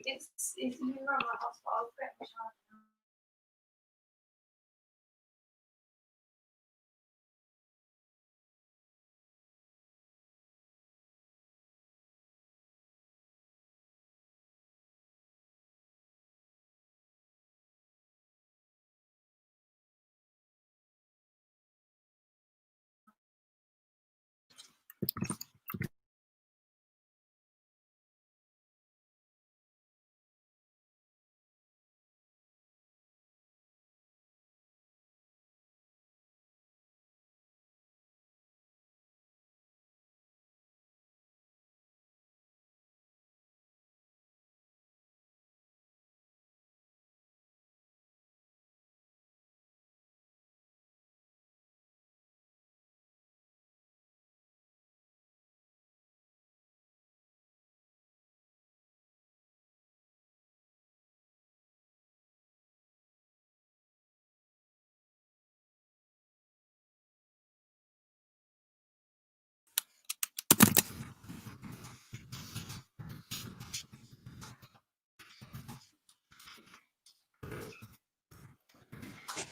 It's if you run my hotspot, I'll get my charger.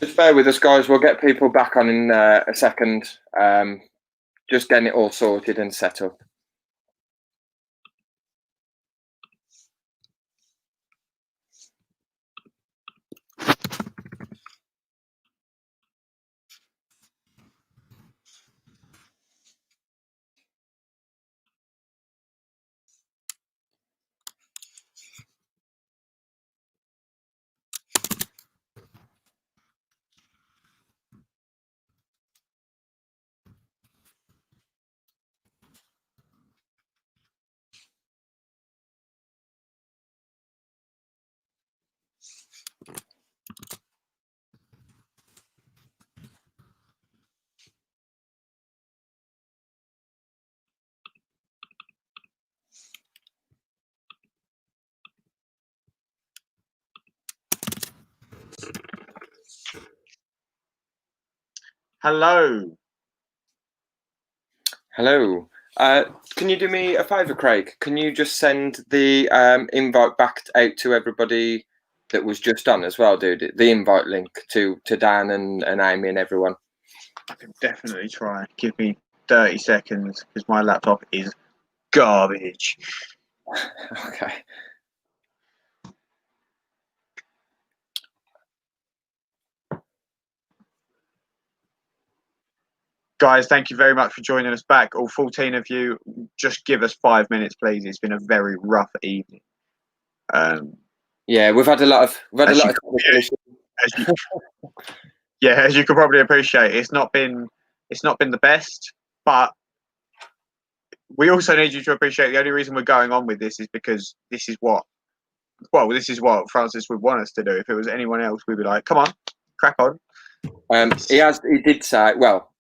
Just bear with us, guys. We'll get people back on in a second. Just getting it all sorted and set up. Hello. Hello. Can you do me a favour, Craig? Can you just send the invite back out to everybody that was just on as well, dude? The invite link to Dan and Amy and everyone. I can definitely try. Give me 30 seconds because my laptop is garbage. Okay. Guys, thank you very much for joining us back. All 14 of you, just give us 5 minutes, please. It's been a very rough evening. Yeah, we've had a lot of as you can probably appreciate, it's not been the best, but we also need you to appreciate the only reason we're going on with this is because this is what Francis would want us to do. If it was anyone else, we'd be like, come on, crack on. He did say, well,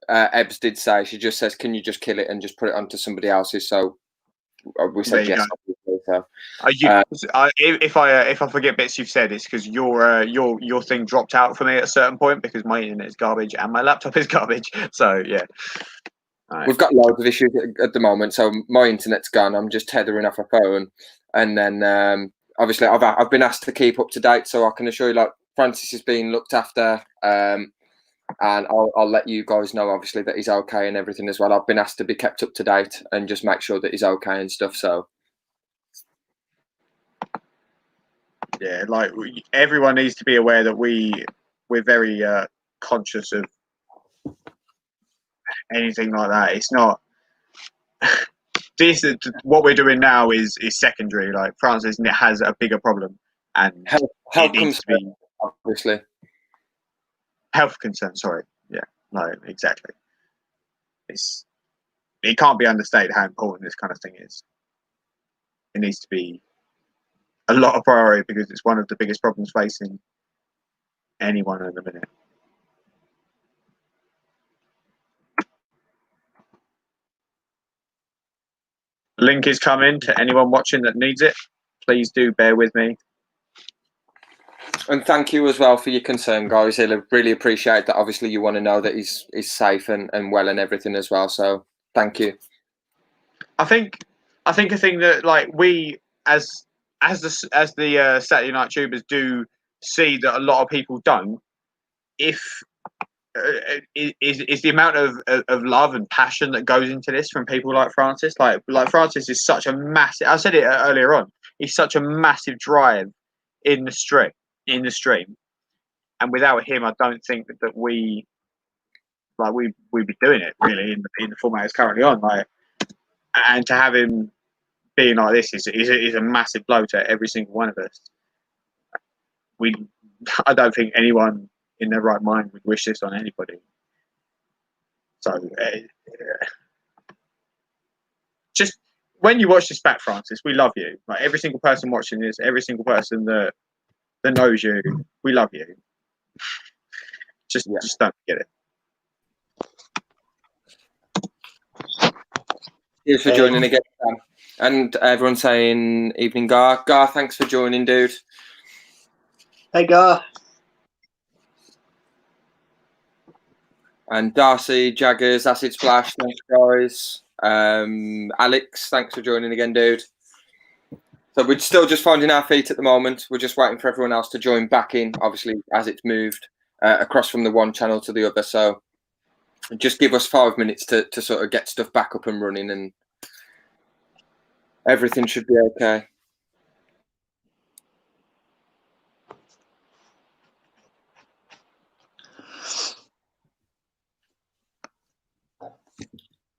Ebbs did say, she just says, can you just kill it and just put it onto somebody else's? So we said yes. So, if I forget bits you've said, it's because your thing dropped out for me at a certain point because my internet is garbage and my laptop is garbage. So yeah, right. We've got loads of issues at the moment. So my internet's gone. I'm just tethering off a phone, and then obviously I've been asked to keep up to date. So I can assure you, like, Francis is being looked after. And I'll let you guys know, obviously, that he's okay and everything as well. I've been asked to be kept up to date and just make sure that he's okay and stuff. So, yeah, like everyone needs to be aware that we're very conscious of anything like that. It's not. This what we're doing now is secondary. Like Francis has a bigger problem, and health needs to be obviously. Health concern, sorry. Yeah, no, exactly. It can't be understated how important this kind of thing is. It needs to be a lot of priority because it's one of the biggest problems facing anyone in a minute. Link is coming to anyone watching that needs it. Please do bear with me. And thank you as well for your concern, guys. I really appreciate that. Obviously, you want to know that he's safe and well and everything as well. So thank you. I think a thing that, like, we as as the Saturday night tubers do see that a lot of people don't, if is the amount of love and passion that goes into this from people like Francis. Like Francis is such a massive. I said it earlier on. He's such a massive drive in the stream, and without him, I don't think that we'd be doing it really in the format it's currently on. Like, and to have him being like this is a massive blow to every single one of us. I don't think anyone in their right mind would wish this on anybody. So, just when you watch this back, Francis, we love you. Like every single person watching this, every single person that knows you, we love you. Just don't get it. Cheers for joining again, Sam. And everyone saying evening, Gar. Gar, thanks for joining, dude. Hey, Gar. And Darcy, Jaggers, Acid Splash, thanks guys. Alex, thanks for joining again, dude. So we're still just finding our feet at the moment. We're just waiting for everyone else to join back in, obviously, as it's moved across from the one channel to the other. So just give us 5 minutes to sort of get stuff back up and running, and everything should be okay.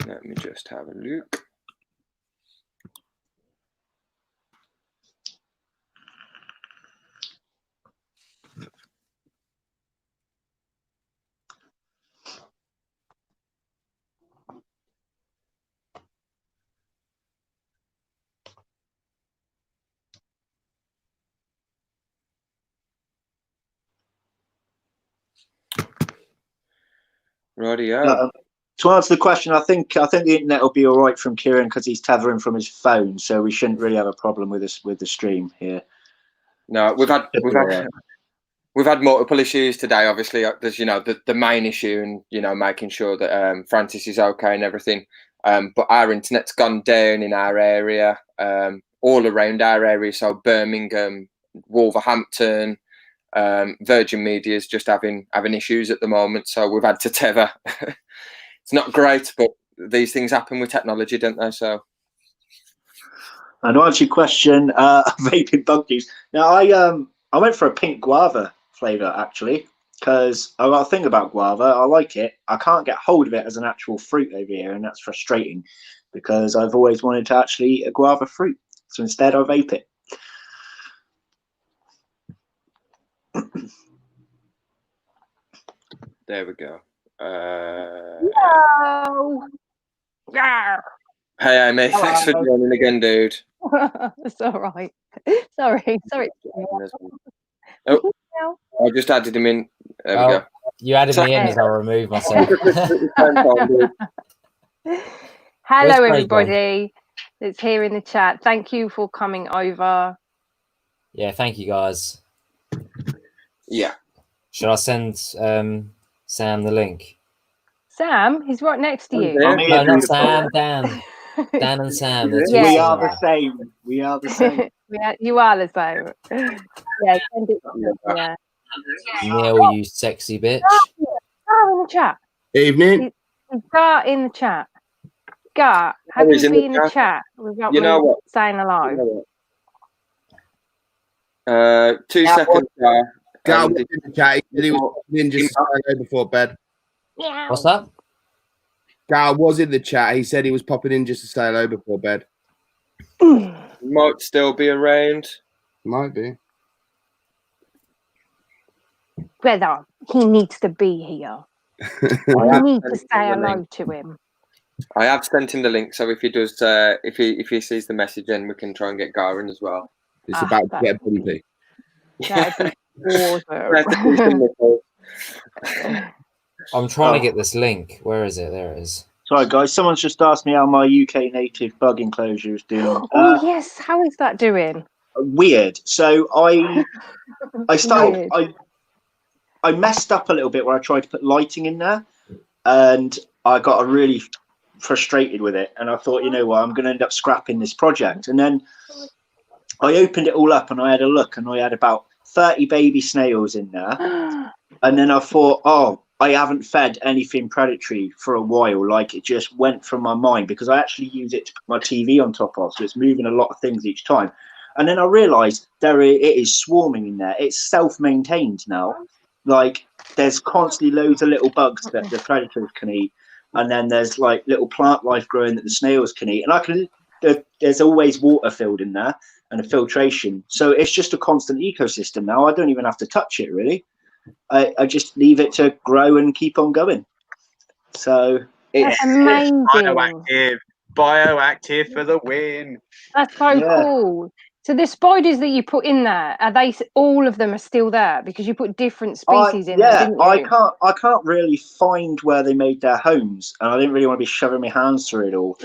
Let me just have a look. Rightio. To answer the question, I think the internet will be all right from Kieran because he's tethering from his phone, so we shouldn't really have a problem with the stream here. No, we've had multiple issues today. Obviously, there's the main issue, and making sure that Francis is okay and everything. But our internet's gone down in our area, all around our area. So Birmingham, Wolverhampton, Virgin Media is just having issues at the moment. So we've had to tether. It's not great, but these things happen with technology, don't they? So, and to answer your question, vaping bug juice. Now, I went for a pink guava flavour actually because I got a thing about guava. I like it. I can't get hold of it as an actual fruit over here, and that's frustrating because I've always wanted to actually eat a guava fruit. So instead, I vape it. There we go. Hello. Yeah. Hey, Amy. Hello. Thanks for joining again, dude. It's all right. Sorry. Oh, I just added him in. There we go. You added me in as I remove myself. Hello, everybody. It's here in the chat. Thank you for coming over. Yeah, thank you, guys. Yeah. Should I send Sam the link? Sam, he's right next to you. No, not Sam, Dan. Dan and Sam. Yeah. We are the same. We are the same. You are the same. Yeah, send it. Yeah. Neil, you sexy bitch. Gar in the chat. Evening. Gar in the chat. Gar, have you been in the chat without me saying hello? 2 seconds. Gar was in the chat. He said he was in just before bed. What's that? Gar was in the chat. He said he was popping in just to say hello before bed. Might still be around. Might be. Whether he needs to be here. I need to say hello to him. I have sent him the link, so if he does, if he sees the message, then we can try and get Gar in as well. It's about to get bumpy. I'm trying to get this link. Where is it? There it is. Sorry, guys. Someone's just asked me how my UK native bug enclosure is doing. Oh yes, how is that doing? Weird. So I started. I messed up a little bit where I tried to put lighting in there, and I got really frustrated with it. And I thought, you know what, I'm going to end up scrapping this project. And then I opened it all up and I had a look, and I had about 30 baby snails in there. And then I thought, oh, I haven't fed anything predatory for a while. Like, it just went from my mind, because I actually use it to put my TV on top of, so it's moving a lot of things each time. And then I realised it is swarming in there. It's self-maintained now. Like, there's constantly loads of little bugs that the predators can eat, and then there's like little plant life growing that the snails can eat. And there's always water filled in there and a filtration. So it's just a constant ecosystem now. I don't even have to touch it, really. I just leave it to grow and keep on going. So That's amazing. Bioactive for the win. That's so cool. So the spiders that you put in there, all of them are still there because you put different species in there, didn't you? I can't really find where they made their homes, and I didn't really want to be shoving my hands through it all.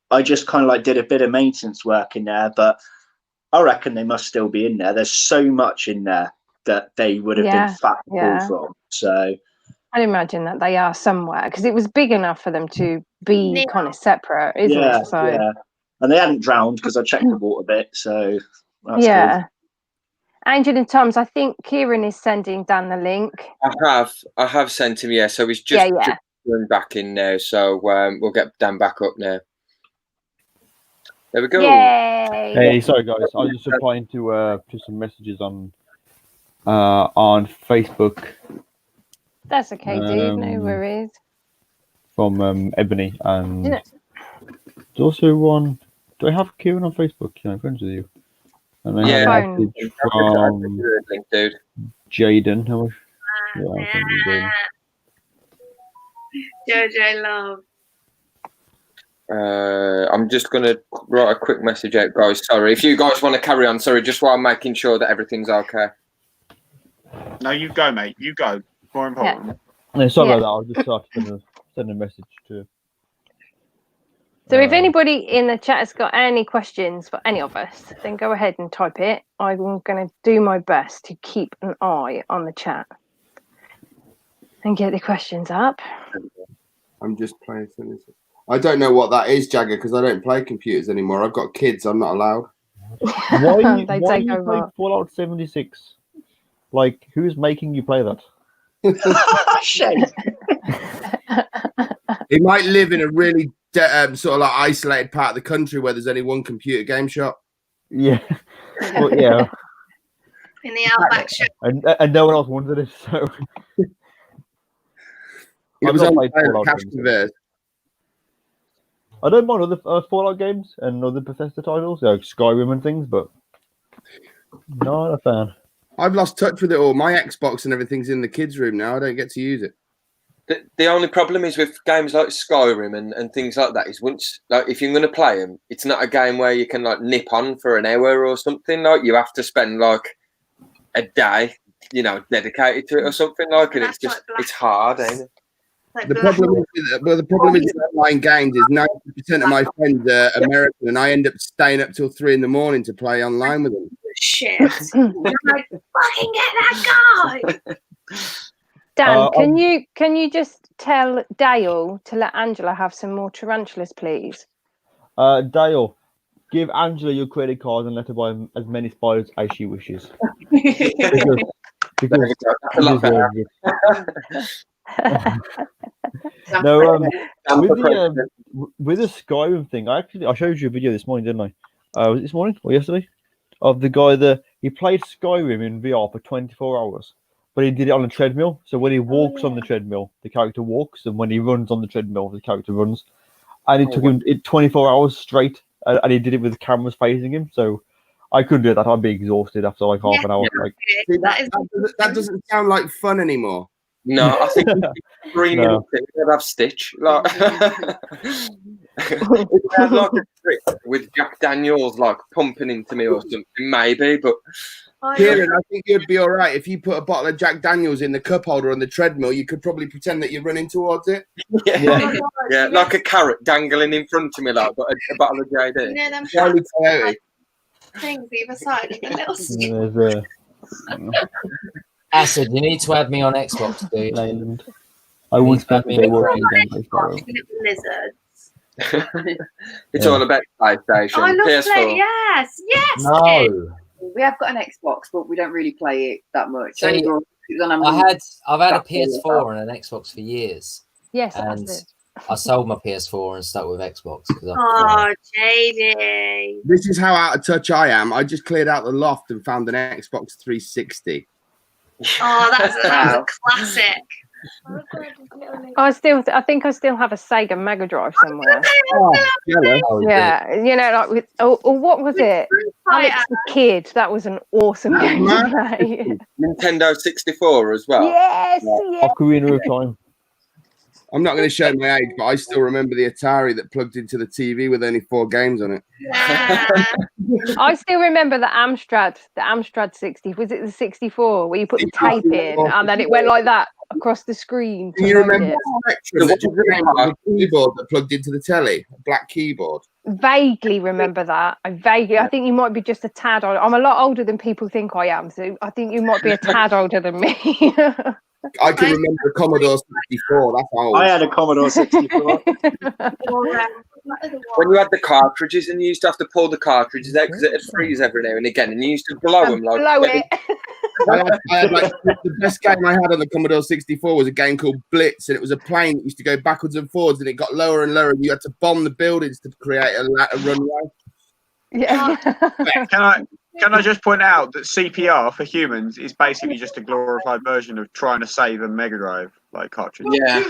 I just kind of like did a bit of maintenance work in there, but I reckon they must still be in there. There's so much in there that they would have been fat from. So I'd imagine that they are somewhere, because it was big enough for them to be kind of separate, isn't it? So and they hadn't drowned because I checked the water bit. So that's good. Angel and Tom's, I think Kieran is sending Dan the link. I have sent him. So he's just going back in now. So we'll get Dan back up now. There we go. Yay! Hey, sorry guys, I was just replying to some messages on Facebook. That's okay, dude. No worries. From Ebony, and there's also one. Do I have Kieran on Facebook? Yeah, I'm friends with you. And I have a message from Jaden. How much? Yeah, Jojo love. I'm just going to write a quick message out, guys. Sorry. If you guys want to carry on, sorry, just while I'm making sure that everything's okay. No, you go, mate. You go. More important. Yeah, sorry about that. I'll just send a message to. So if anybody in the chat has got any questions for any of us, then go ahead and type it. I'm going to do my best to keep an eye on the chat and get the questions up. I'm just playing something. I don't know what that is, Jagger, because I don't play computers anymore. I've got kids. I'm not allowed. Why you play Fallout 76? Like, who's making you play that? Shame. He might live in a really sort of like isolated part of the country where there's only one computer game shop. Yeah. Well, yeah. In the Outback shop. And no one else wanted it, so. It was on Fallout. I don't mind other Fallout games and other Bethesda titles, like Skyrim and things, but not a fan. I've lost touch with it all. My Xbox and everything's in the kids' room now. I don't get to use it. The only problem is with games like Skyrim and things like that is once, like, if you're going to play them, it's not a game where you can like nip on for an hour or something. Like, you have to spend like a day, dedicated to it or something like. And it's just it's hard, ain't it? The problem is online games is 90% of my friends are American, and I end up staying up till 3 a.m. to play online with them. Shit! You're like, fucking get that guy. Dan, can you just tell Dale to let Angela have some more tarantulas, please? Dale, give Angela your credit card and let her buy as many spiders as she wishes. because No, with the Skyrim thing, I showed you a video this morning, didn't I? Was it this morning or yesterday? Of the guy that he played Skyrim in VR for 24 hours, but he did it on a treadmill. So when he walks on the treadmill, the character walks, and when he runs on the treadmill, the character runs. And it took him 24 hours straight, and he did it with the cameras facing him. So I couldn't do that. I'd be exhausted after like half an hour. Like, that doesn't sound like fun anymore. No, I think Green would have Stitch. Like, if they had like a trick with Jack Daniels like pumping into me or something, maybe. But Kieran, I think you'd be all right if you put a bottle of Jack Daniels in the cup holder on the treadmill. You could probably pretend that you're running towards it. Yeah, like a carrot dangling in front of me, like a bottle of JD. You know them things either side, you get little Acid, you need to add me on Xbox, dude. I won't spend me lizards. It's all about PlayStation. Oh, I love PS4. play. Yes, yes. No. We have got an Xbox, but we don't really play it that much. See, Only because it was on Amazon. I've had a That's all PS4 and an Xbox for years. Yes, And that's it. I sold my PS4 and stuck with Xbox. Oh, JD. This is how out of touch I am. I just cleared out the loft and found an Xbox 360. Oh, that was a classic. I think I still have a Sega Mega Drive somewhere. Yeah, you know, like with what was it? Alex the Kid. That was an awesome game to play. Nintendo 64 as well. Yes, yes. Ocarina of Time. I'm not going to show my age, but I still remember the Atari that plugged into the TV with only 4 games on it. Yeah. I still remember the Amstrad 60. Was it the 64 where you put the tape in and then it went like that across the screen? Do you remember the keyboard that plugged into the telly? A black keyboard. Vaguely remember that. I think you might be just a tad older. I'm a lot older than people think I am, so I think you might be a tad older than me. I can remember a Commodore 64. That's old. I had a Commodore 64. When you had the cartridges and you used to have to pull the cartridges out because it'd freeze every now and again, and you used to blow them like. Blow it. I had the best game I had on the Commodore 64 was a game called Blitz, and it was a plane that used to go backwards and forwards, and it got lower and lower, and you had to bomb the buildings to create a runway. Yeah. Can I just point out that CPR for humans is basically just a glorified version of trying to save a Mega Drive like cartridge. Yeah.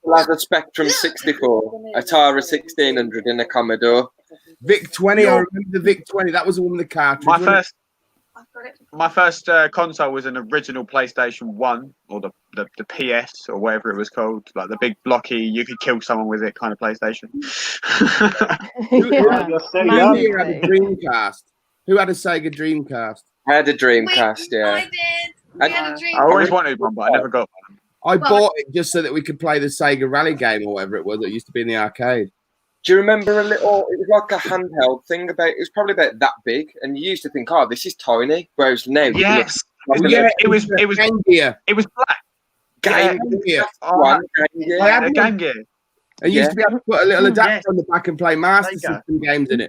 Plaza Spectrum 64, Atari 1600 in a Commodore. Vic 20, I remember the Vic 20. That was the one with the cartridge. My first console was an original PlayStation 1 or the PS or whatever it was called, like the big blocky, you could kill someone with it kind of PlayStation. Who had a Dreamcast? Who had a Sega Dreamcast? I had a Dreamcast, yeah. I did. We had a Dreamcast. I always wanted one, but I never got one. I bought it just so that we could play the Sega Rally game or whatever it was that used to be in the arcade. Do you remember it was like a handheld thing it was probably about that big, and you used to think, oh, this is tiny, whereas now yes, it was Game Gear. It was black. Game Gear. I had a Game Gear. And used to be able to put a little adapter on the back and play Master System games in it.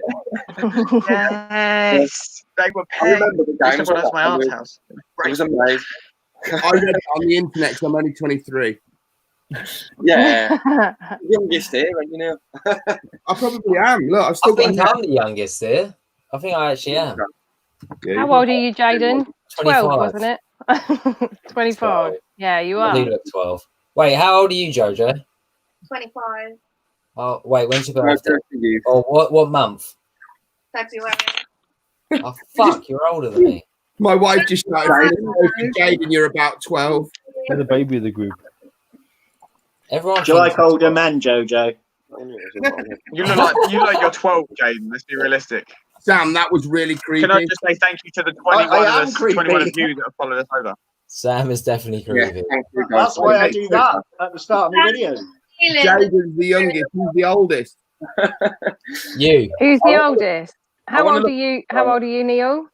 Yes, they were paying. I remember the games. That's my aunt's house. It was amazing. I read it on the internet because I'm only 23. Yeah, youngest here, you know. I probably am. Look, I've still I'm the youngest here. I think I actually am. Yeah, how old are you, Jaden? 12, wasn't it? 25. 12. Yeah, you are. I do look 12. Wait, how old are you, Jojo? 25. Oh, wait, when's your birthday? Oh, what month? February. Oh, fuck, you're older than me. My wife just started Jaden, you're about 12. You're the baby of the group. Everyone. Do you like older men, Jojo? You look like you're 12, Jaden. Let's be realistic. Sam, that was really creepy. Can I just say thank you to the 21 of you that have followed us over? Sam is definitely creepy. Yeah, that's why I do that at the start of my video. Jaden's the youngest. Who's the oldest? You. Who's the oldest? How old are you? How old are you, Neil?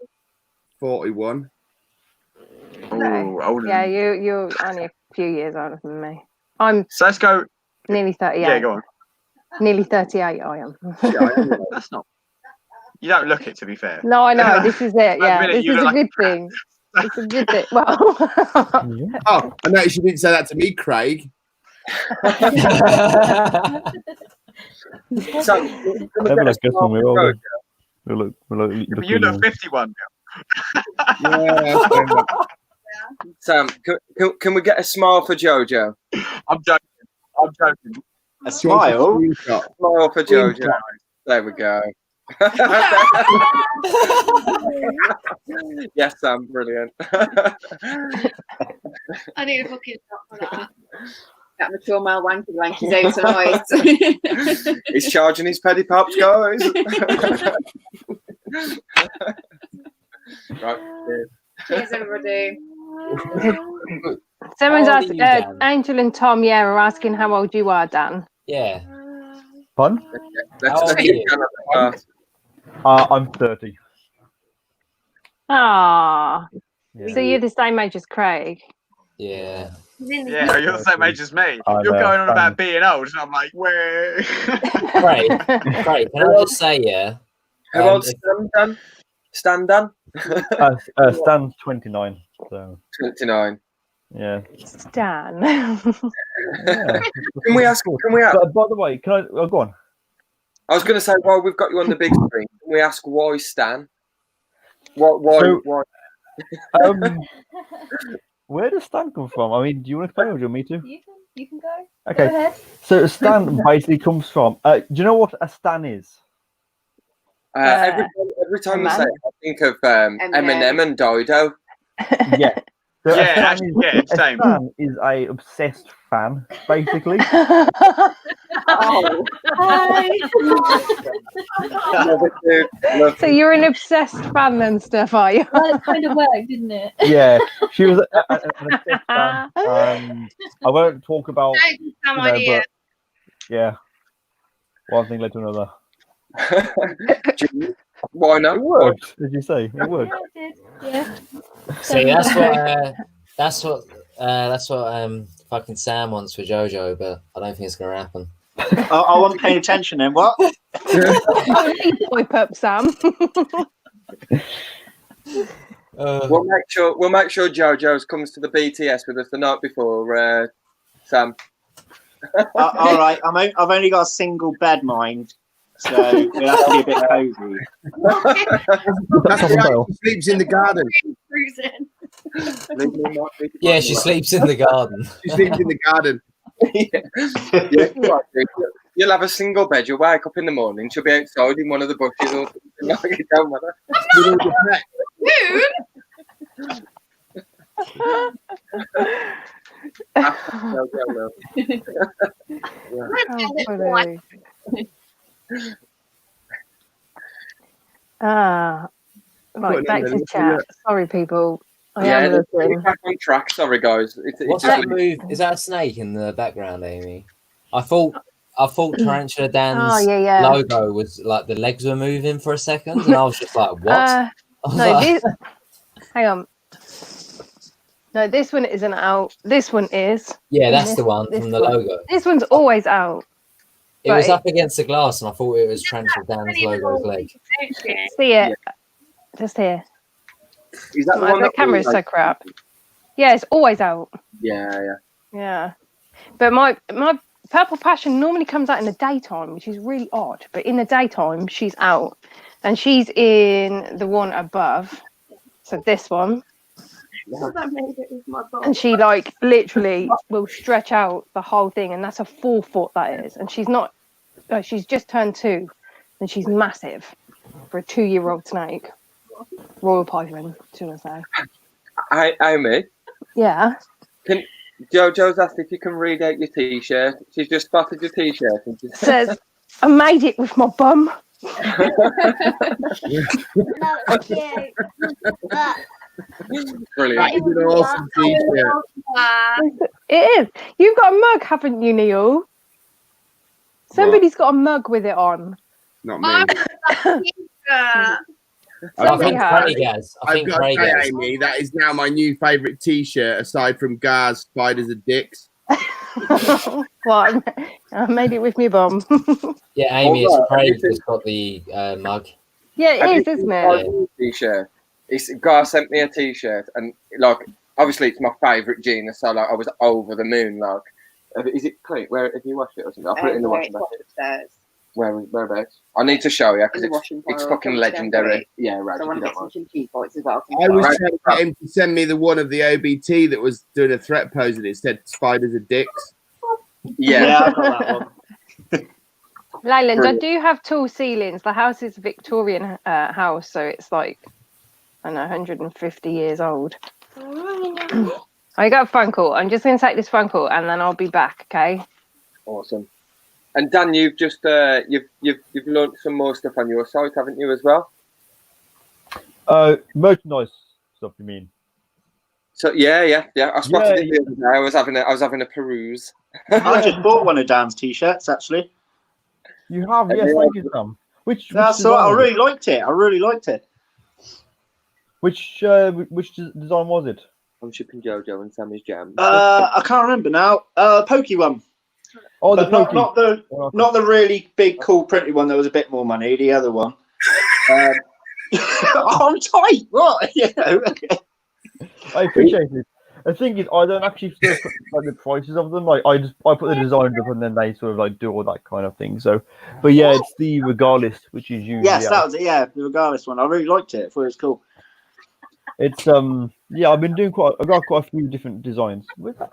41. Oh, older. Yeah, you're only a few years older than me. So let's go. Nearly 38. Yeah, go on. Nearly 38, I am. That's not. You don't look it, to be fair. No, I know. This is it. Yeah, Minute, this is a good thing. It's a good thing. Well. Oh, I noticed you didn't say that to me, Craig. So, you look 51 now. Sam, can we get a smile for Jojo? I'm joking. A smile? Smile for Jojo. There we go. Yes, Sam, brilliant. I need a fucking shot for that. That mature male wanky's out tonight. He's charging his petty pops, guys. Right. Cheers, everybody. Someone's asked, Angel and Tom, are asking how old you are, Dan. Yeah. Fun? I'm 30. Ah, Yeah. so you're the same age as Craig. Yeah. Yeah, you're the same age as me. I You're know, going on Stan. about being old, and I'm like, where? Craig, can I just say, yeah? How old's Stan Dan? Stan Dan? Stan's 29. So 29. yeah. Stan. Yeah. Can we ask? But by the way, can I? Oh, go on. I was going to say, while we've got you on the big screen, can we ask why Stan? Why? So- Why? Where does Stan come from? I mean, do you want to explain or do you want me to? You can go. Okay. Go ahead. So Stan basically comes from. Do you know what a Stan is? Every time you say it, I think of Eminem and Dido. Yeah. So Yeah, a Stan actually, yeah, a same. Stan is a obsessed fan, basically. Oh, hi. Love it, dude. Love So you're an obsessed fan and stuff, are you? Well, it kind of worked, didn't it? Yeah, she was an obsessed fan. I won't talk about. Some idea. But yeah, one thing led to another. Why not? It worked. Did you say it worked? Yeah, it did. Yeah. See, that's what fucking Sam wants for JoJo, but I don't think it's gonna happen. I wasn't paying attention then. What? Whip up, Sam. We'll make sure JoJo's comes to the BTS with us the night before, Sam. All right. I've only got a single bed, mind. So we'll have to be a bit cozy. That's why she sleeps in the garden. Yeah, she sleeps in the garden. She sleeps in the garden. You'll have a single bed. You'll wake up in the morning. She'll be outside in one of the bushes or something. Like it don't matter. Right, back to chat. Sorry, people. I am looking. Back on track. Sorry, guys. What's that move? Is that a snake in the background, Amy? I thought Tarantula Dan's logo was like the legs were moving for a second, and I was just like, "What?" Hang on. No, this one isn't out. This one is. Yeah, that's the one from the logo. This one's always out. It was up against the glass, and I thought it was Tarantula Dan's logo's leg. See it? Just here. Is that the one? The camera's so crap. Yeah, it's always out. Yeah. But my Purple Passion normally comes out in the daytime, which is really odd. But in the daytime, she's out, and she's in the one above. So this one. And she like literally will stretch out the whole thing, and that's a 4 foot that is. And she's not. She's just turned 2, and she's massive for a 2-year-old snake. Royal Python, should I say? Amy. Yeah. Jojo's asked if you can read out your T-shirt. She's just spotted your T-shirt and just says, "I made it with my bum." Brilliant. That is an awesome T-shirt. It is. You've got a mug, haven't you, Neil? Somebody's got a mug with it on. Not me. I think Craig has. I've got to say, Amy, that is now my new favourite T-shirt, aside from Gar's Spiders and Dicks. What? I made it with my bum. Yeah, Amy, it's Craig who's got the mug. Yeah, it is, isn't it? T-shirt. Gar sent me a T-shirt, and like, obviously, it's my favourite genus, so like, I was over the moon. Like, is it clean? Where have you washed it or something? I'll put it in the washing machine. Whereabouts? I need to show you because it's fucking legendary. Yeah, right. I want to get some cheeky points as well. I was trying to get him to send me the one of the OBT that was doing a threat pose and it said spiders are dicks. Yeah, I got that one. Leyland, I do have tall ceilings. The house is a Victorian house, so it's like, I don't know, 150 years old. I got a phone call. I'm just going to take this phone call and then I'll be back, okay? Awesome. And Dan, you've just you've learned some more stuff on your site, haven't you, as well? Merchandise stuff, you mean? So yeah. I spotted it the other day. I was having a peruse. I just bought one of Dan's T-shirts actually. You have, yes, thank you, Sam. Which so I really liked it. Which design was it? I'm shipping Jojo and Sammy's jam. I can't remember now. Pokey one. Oh, but the Pokey. not the really big, cool, printed one that was a bit more money. The other one. I'm tight. What? You know. I appreciate it. The thing is, I don't actually still put like the prices of them. Like I put the designs up and then they sort of like do all that kind of thing. So, but yeah, it's the Regardless, which is usually that was it. Yeah, the Regardless one. I really liked it. I thought it was cool. It's yeah, I've been doing I've got quite a few different designs with that.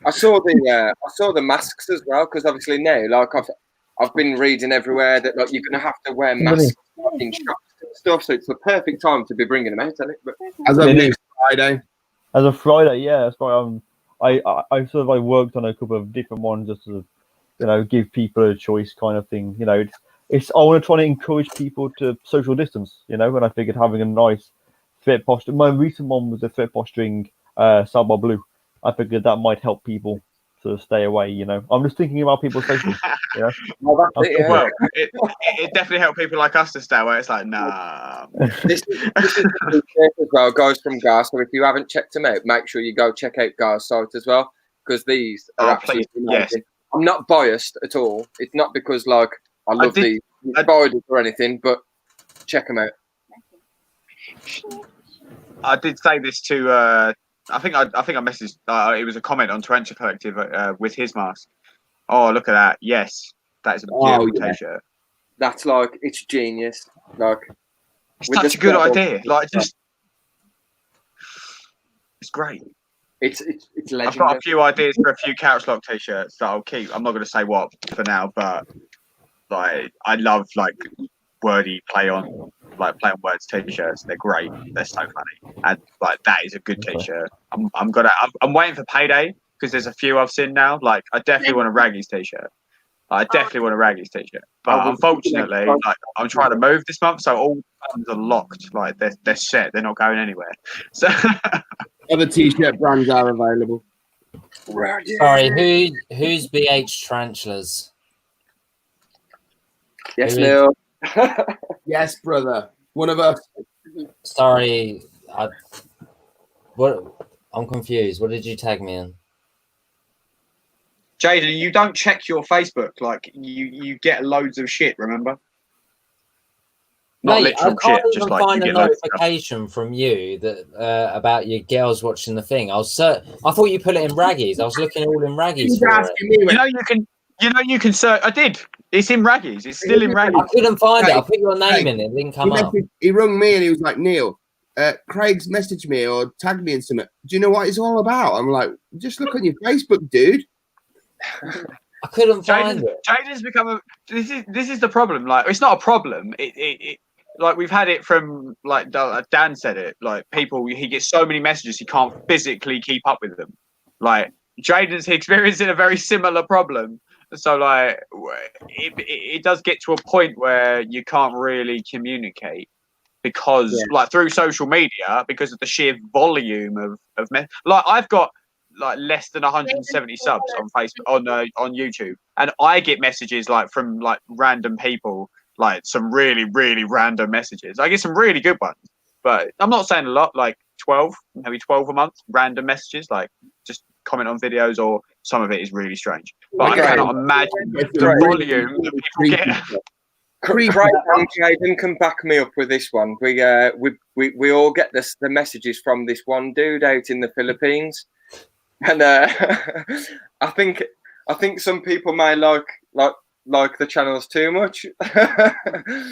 I saw the masks as well, because obviously now, like I've been reading everywhere that like you're gonna have to wear masks in shops and stuff. So it's the perfect time to be bringing them out, isn't it? But as of next Friday. As of Friday, yeah, that's why I sort of like worked on a couple of different ones just to, give people a choice kind of thing. It's I want to try to encourage people to social distance. And I figured having a nice threat posture. My recent one was a threat posturing Saba Blue. I figured that might help people to stay away. I'm just thinking about people's safety. Well, it definitely helped people like us to stay away. It's like, nah. This is as well, guys from Gar. So if you haven't checked them out, make sure you go check out Gar's site as well, because these are absolutely amazing. Yes. I'm not biased at all. It's not because like I love these spiders or anything, but check them out. I did say this to I think I messaged it was a comment on Tarantula Collective with his mask. Oh, look at that. Yes, that is a beautiful t-shirt. That's like, it's genius. Like, it's such a good idea. Like, just it's great. It's legendary. I've got a few ideas for a few Couch Lock t-shirts that I'll keep. I'm not going to say what for now, but like I love like wordy play on words t-shirts. They're great. They're so funny, and like that is a good t-shirt. I'm waiting for payday because there's a few I've seen now. Like I definitely want a Raggies t-shirt. I definitely want a Raggies t-shirt, but unfortunately, like I'm trying to move this month, so all funds are locked. Like they're set. They're not going anywhere. So other t-shirt brands are available. Sorry, who's BH Tarantulas? Yes, Neil. Yes, brother. One of us. Sorry, I'm confused. What did you tag me in? Jaden, you don't check your Facebook. Like you get loads of shit. Remember? Not Mate, literal I can't shit. even Just like find you a get notification from you that about your girls watching the thing. I thought you put it in Raggies. I was looking all in Raggies for it. You can search. I did. It's in Raggies. It's still in Raggies. I couldn't find it. I put your name in it. It didn't come up. He rung me and he was like, Neil, Craig's messaged me or tagged me in something. Do you know what it's all about? I'm like, just look on your Facebook, dude. I couldn't find it. Jaden's become this is the problem. Like, it's not a problem. It like we've had it from like Dan said it. Like he gets so many messages he can't physically keep up with them. Like Jaden's experiencing a very similar problem. So like it does get to a point where you can't really communicate because like through social media, because of the sheer volume of like I've got like less than 170 subs on Facebook on YouTube, and I get messages like from like random people, like some really really random messages. I get some really good ones, but I'm not saying a lot, like 12 a month random messages, like just comment on videos, or some of it is really strange. But I cannot imagine the volume that people get. Craig and Jaden can back me up with this one. We all get the messages from this one dude out in the Philippines, and I think some people may like the channels too much.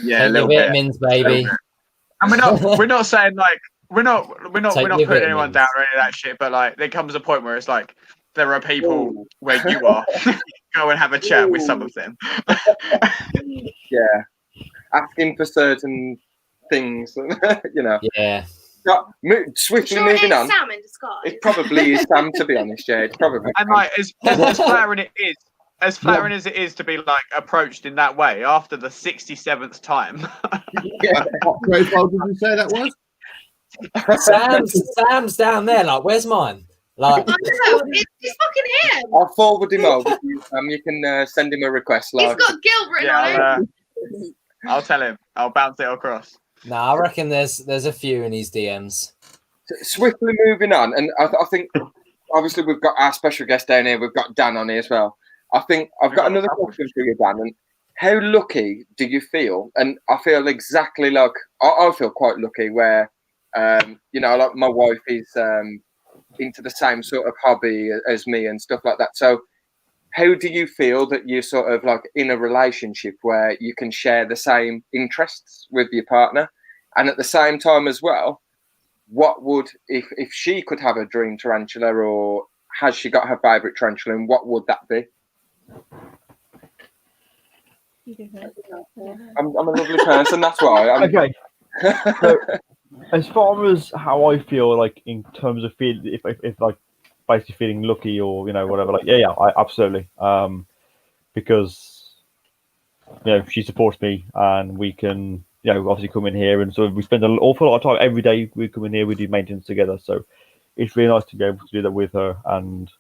Yeah, a little vitamins, bit, baby. And we're not saying like we're not putting anyone down or any of that shit. But like there comes a point where it's like there are people where you are. Go and have a chat with some of them. Yeah, asking for certain things, Yeah. Swiftly moving on. Sam in disguise. It probably is Sam, to be honest. Yeah, it's probably. And like as flattering it is, as flattering as it is to be like approached in that way after the 67th time. What profile did you say that was? Sam's down there. Like, where's mine? Like, it's fucking him. I'll forward him over to you. You can send him a request. He's got Gil written on him. I'll tell him. I'll bounce it across. I reckon there's a few in his DMs. Swiftly moving on, and I think obviously we've got our special guest down here. We've got Dan on here as well. I think I've got another question for you, Dan. And how lucky do you feel? And I feel exactly like I feel quite lucky where, like my wife is into the same sort of hobby as me and stuff like that. So how do you feel that you're sort of like in a relationship where you can share the same interests with your partner? And at the same time as well, what would, if she could have a dream tarantula, or has she got her favourite tarantula, and what would that be? I'm a lovely person, that's why. Okay. So, as far as how I feel, like in terms of feel, if like basically feeling lucky or whatever, like I absolutely, because she supports me and we can obviously come in here and sort of we spend an awful lot of time every day. We come in here, we do maintenance together, so it's really nice to be able to do that with her, and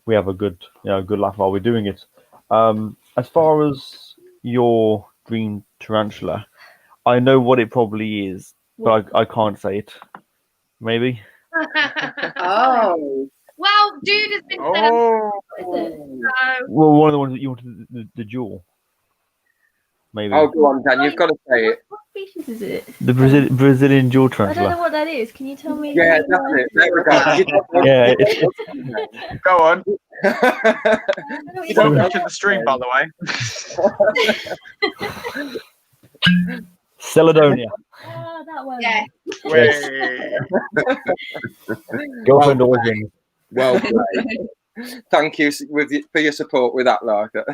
we have a good good laugh while we're doing it. As far as your dream tarantula, I know what it probably is, but I can't say it. Maybe. Oh. Well, dude has been said. Well, one of the ones that you wanted, the jewel. Maybe. Oh, go on, Dan. You've got to say it. What species is it? The Brazilian jewel I tarantula. don't know what that is. Can you tell me? Yeah, that's it. There we go. Yeah. Go on. You Don't watch the stream, by the way. Celadonia. Oh, that one. Yeah. Girlfriend origins. Well played. Thank you for your support with that, Larka.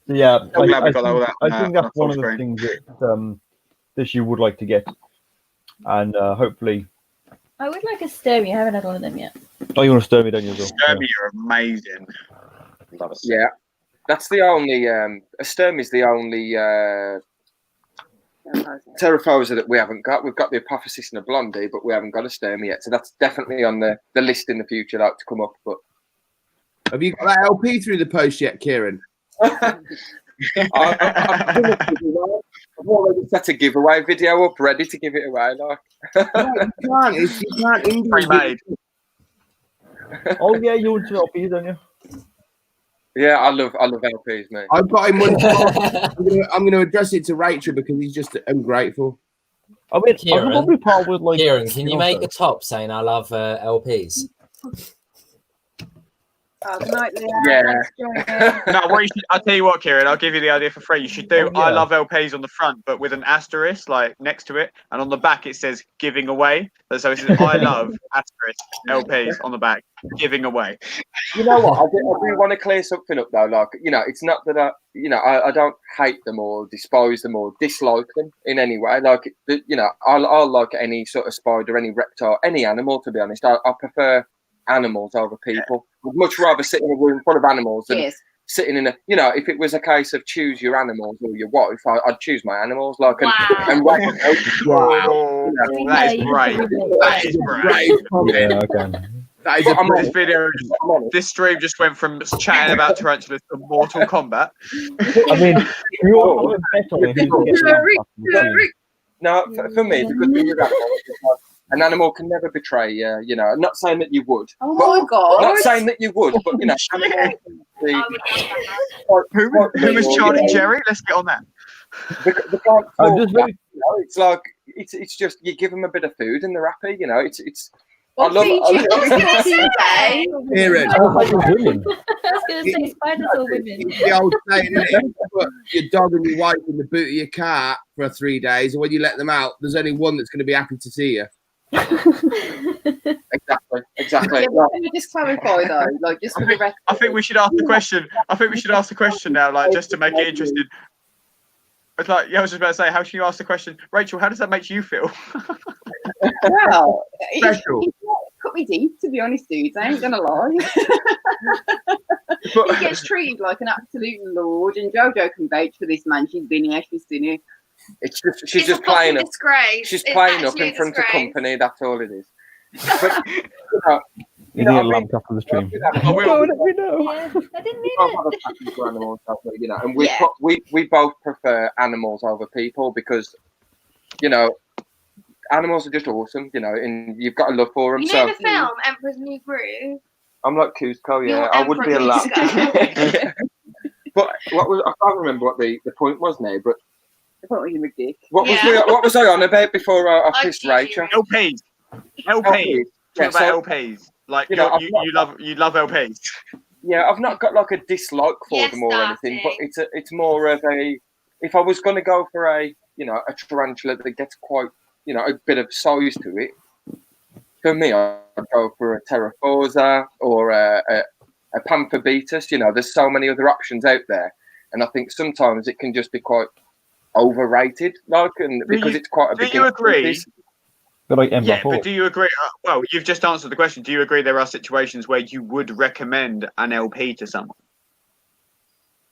Yeah, I'm glad we got all that. I think that's one of the things that she would like to get, and hopefully. I would like a Sturmy. I haven't had one of them yet. Oh, you want a Sturmy, don't you? Sturmy are amazing. Love it. Yeah, that's the only. A Sturm is the only Terraphosa that we haven't got. We've got the Apophysis and a Blondie, but we haven't got a Sturmy yet. So that's definitely on the list in the future, like to come up. But have you got that LP through the post yet, Kieran? I've already set a giveaway video up, ready to give it away. Like, no, you can't pre-made. Oh yeah, you want to LPs, don't you? Yeah, I love LPs, mate. I've got him. I'm going to address it to Rachel because he's just ungrateful. I mean, Kieran, I probably part with like. Kieran, can you make a top saying I love LPs? Yeah. No, what you should, I'll tell you what, Kieran, I'll give you the idea for free. You should do I love LPs on the front, but with an asterisk like next to it, and on the back it says giving away. So it says I love asterisk LPs on the back, giving away. You know what? I do want to clear something up though. Like, it's not that I don't hate them or despise them or dislike them in any way. Like, I'll like any sort of spider, any reptile, any animal. To be honest, I prefer animals over people. Would much rather sit in a room full of animals than sitting in a. If it was a case of choose your animals or your wife, I'd choose my animals. Like, wow. Wow, that is great. That is great. Yeah, okay. That is this video. This stream just went from chatting about tarantulas to Mortal Kombat. I mean, you all bet on it. No, for me, the good thing with animals is an animal can never betray you. I'm not saying that you would. Oh my God! Not saying that you would, but Who is Charlie Jerry? Let's get on that. It's like it's just you give them a bit of food and they're happy. It's. I love it. Kieran. I was going to say spiders or women. The old saying, isn't it? You put your dog and your wife in the boot of your car for 3 days, and when you let them out, there's only one that's going to be happy to see you. Exactly. Yeah, can you just clarify though, like just for the record? I think we should ask the question. Now, like just to make it interesting. It's like, I was just about to say, how should you ask the question, Rachel? How does that make you feel? Well, Special. It put me deep, to be honest, dudes. I ain't gonna lie. He gets treated like an absolute lord, and Jojo can vouch for this, man. She's been here, she's seen it. It's just playing up. She's playing up in front of company. That's all it is. But you need a lamp after the stream. I didn't mean it. And we both prefer animals over people because you know, animals are just awesome, you know, and you've got a love for them. You know the film Emperor's New Groove? I'm like Cusco, yeah. You're I would be a Emperor lot. Cusco. But I can't remember what the point was now, but What were you, McDick? what was I on about before I pissed Rachel? LPs. Yeah, Talk about LPs. Like, you love LPs. Yeah, I've not got like a dislike for them or anything, but it's more of a, if I was going to go for a, you know, a tarantula that gets quite, you know, a bit of size to it, for me, I'd go for a Terraforza or a Pamphorbetus. You know, there's so many other options out there, and I think sometimes it can just be quite overrated, like, and because it's quite a big. Do you agree? Yeah, but do you agree? Well, you've just answered the question. Do you agree there are situations where you would recommend an LP to someone?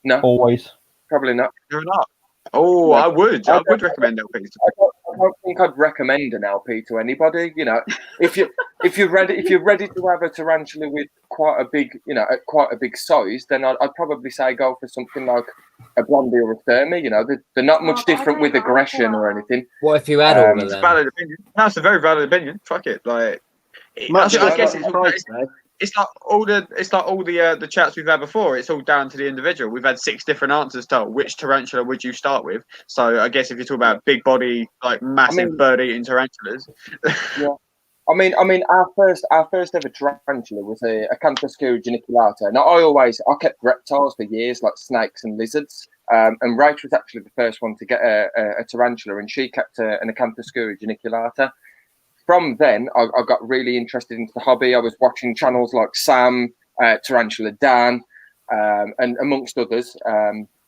No, always. Probably not. You're not. Oh, I would recommend LPs. I don't think I'd recommend an LP to anybody. You know, if you're ready to have a tarantula with quite a big, you know, quite a big size, then I'd probably say go for something like a Blondie or a Thermi. You know, they're not much different with aggression or anything. What if you had all of them? Valid opinion. That's a very valid opinion. Fuck it, like. I guess it's like all the chats we've had before. It's all down to the individual. We've had 6 different answers to which tarantula would you start with. So I guess if you talk about big body, like massive bird-eating tarantulas. Yeah. I mean, our first ever tarantula was a Acanthoscura geniculata. Now, I kept reptiles for years, like snakes and lizards. And Rachel was actually the first one to get a tarantula, and she kept an Acanthoscura geniculata. From then, I got really interested into the hobby. I was watching channels like Sam, Tarantula Dan, and amongst others.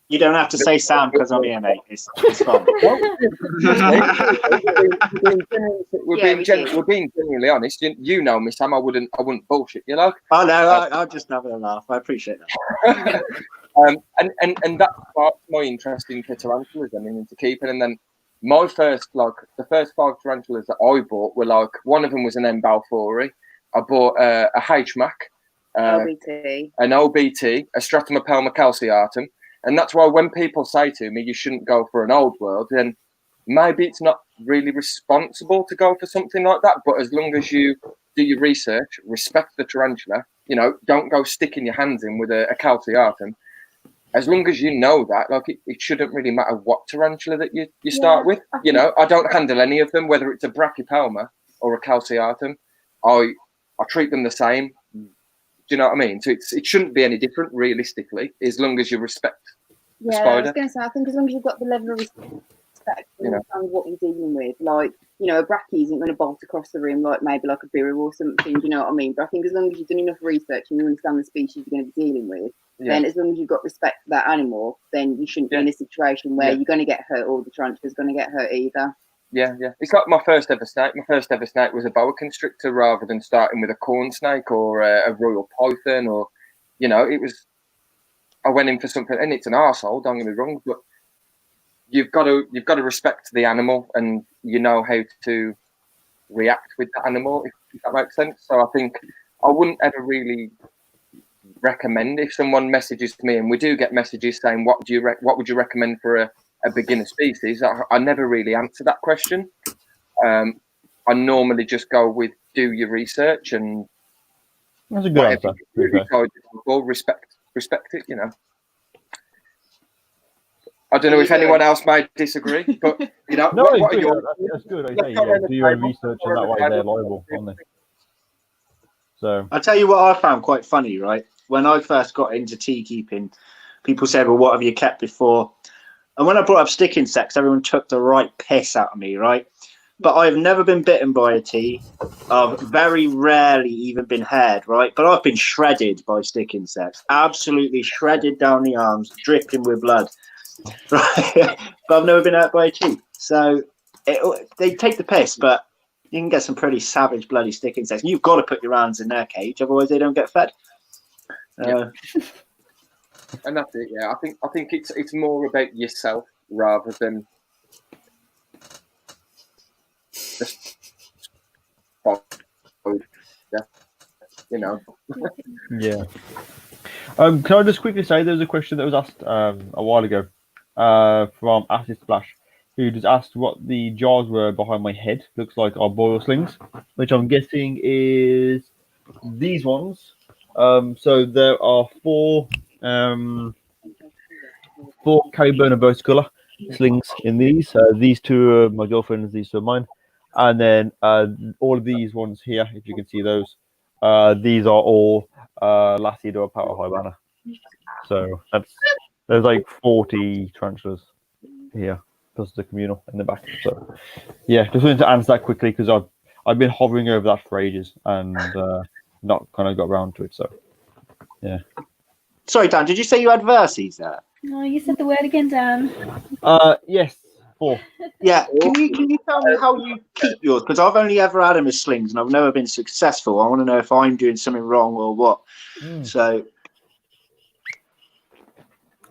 You don't have to say Sam because I'm here, mate. It's fine. We're being genuinely honest. You know me, Sam. I wouldn't bullshit. You know. Oh no, I'm just having a laugh. I appreciate that. And that sparked my interest into tarantulas and into keeping. And then the first 5 tarantulas that I bought were like, one of them was an M. balfouri. I bought a HMAC, an OBT, a Stratomapelma calciatum. And that's why when people say to me, you shouldn't go for an old world, then maybe it's not really responsible to go for something like that. But as long as you do your research, respect the tarantula, you know, don't go sticking your hands in with a calciatum. As long as you know that, like, it shouldn't really matter what tarantula that you start with. You know, I don't handle any of them, whether it's a brachypelma or a calciatum. I treat them the same. Do you know what I mean? So it shouldn't be any different, realistically, as long as you respect the spider. I was going to say, I think as long as you've got the level of respect and understand what you're dealing with, like, you know, a brachy isn't going to bolt across the room like maybe like a birru or something, you know what I mean? But I think as long as you've done enough research and you understand the species you're going to be dealing with, then as long as you've got respect for that animal, then you shouldn't be in a situation where you're going to get hurt or the tarantula's going to get hurt either. Yeah. It's like my first ever snake. My first ever snake was a boa constrictor rather than starting with a corn snake or a royal python, or, you know, I went in for something, and it's an arsehole, don't get me wrong, but you've got to respect the animal, and you know how to react with the animal, if that makes sense. So I think I wouldn't ever really recommend, if someone messages me, and we do get messages saying what would you recommend for a beginner species, I never really answer that question. I normally just go with do your research, and that's a good answer. Respect it, you know. I don't know if anyone else might disagree, but, you know, no, that's good. I say, do your own research, and that way they're liable, aren't they? So I'll tell you what I found quite funny, right? When I first got into tea keeping, people said, well, what have you kept before? And when I brought up stick insects, everyone took the right piss out of me, right? But I've never been bitten by a tea. I've very rarely even been haired, right? But I've been shredded by stick insects. Absolutely shredded down the arms, dripping with blood. Right? But I've never been hurt by a tea. So they take the piss, but you can get some pretty savage, bloody stick insects. You've got to put your hands in their cage, otherwise they don't get fed. And that's it. Yeah, I think it's more about yourself rather than just, you know. Yeah. Can I just quickly say there was a question that was asked a while ago from Acid Splash, who just asked what the jars were behind my head. Looks like our boil slings, which I'm guessing is these ones. So there are four carry burner verticolor slings in these. These two are my girlfriend's, these two are mine. And then all of these ones here, if you can see those, these are all Lassie Door Power High Banner. So there's like 40 tarantulas here, plus the communal in the back. So yeah, just wanted to answer that quickly because I've been hovering over that for ages and not kind of got around to it. So yeah. Sorry, Dan, did you say you had verses there? No, you said the word again, Dan. Yes, 4. Yeah, can you tell me how you keep yours? Because I've only ever had them as slings and I've never been successful. I want to know if I'm doing something wrong or what. So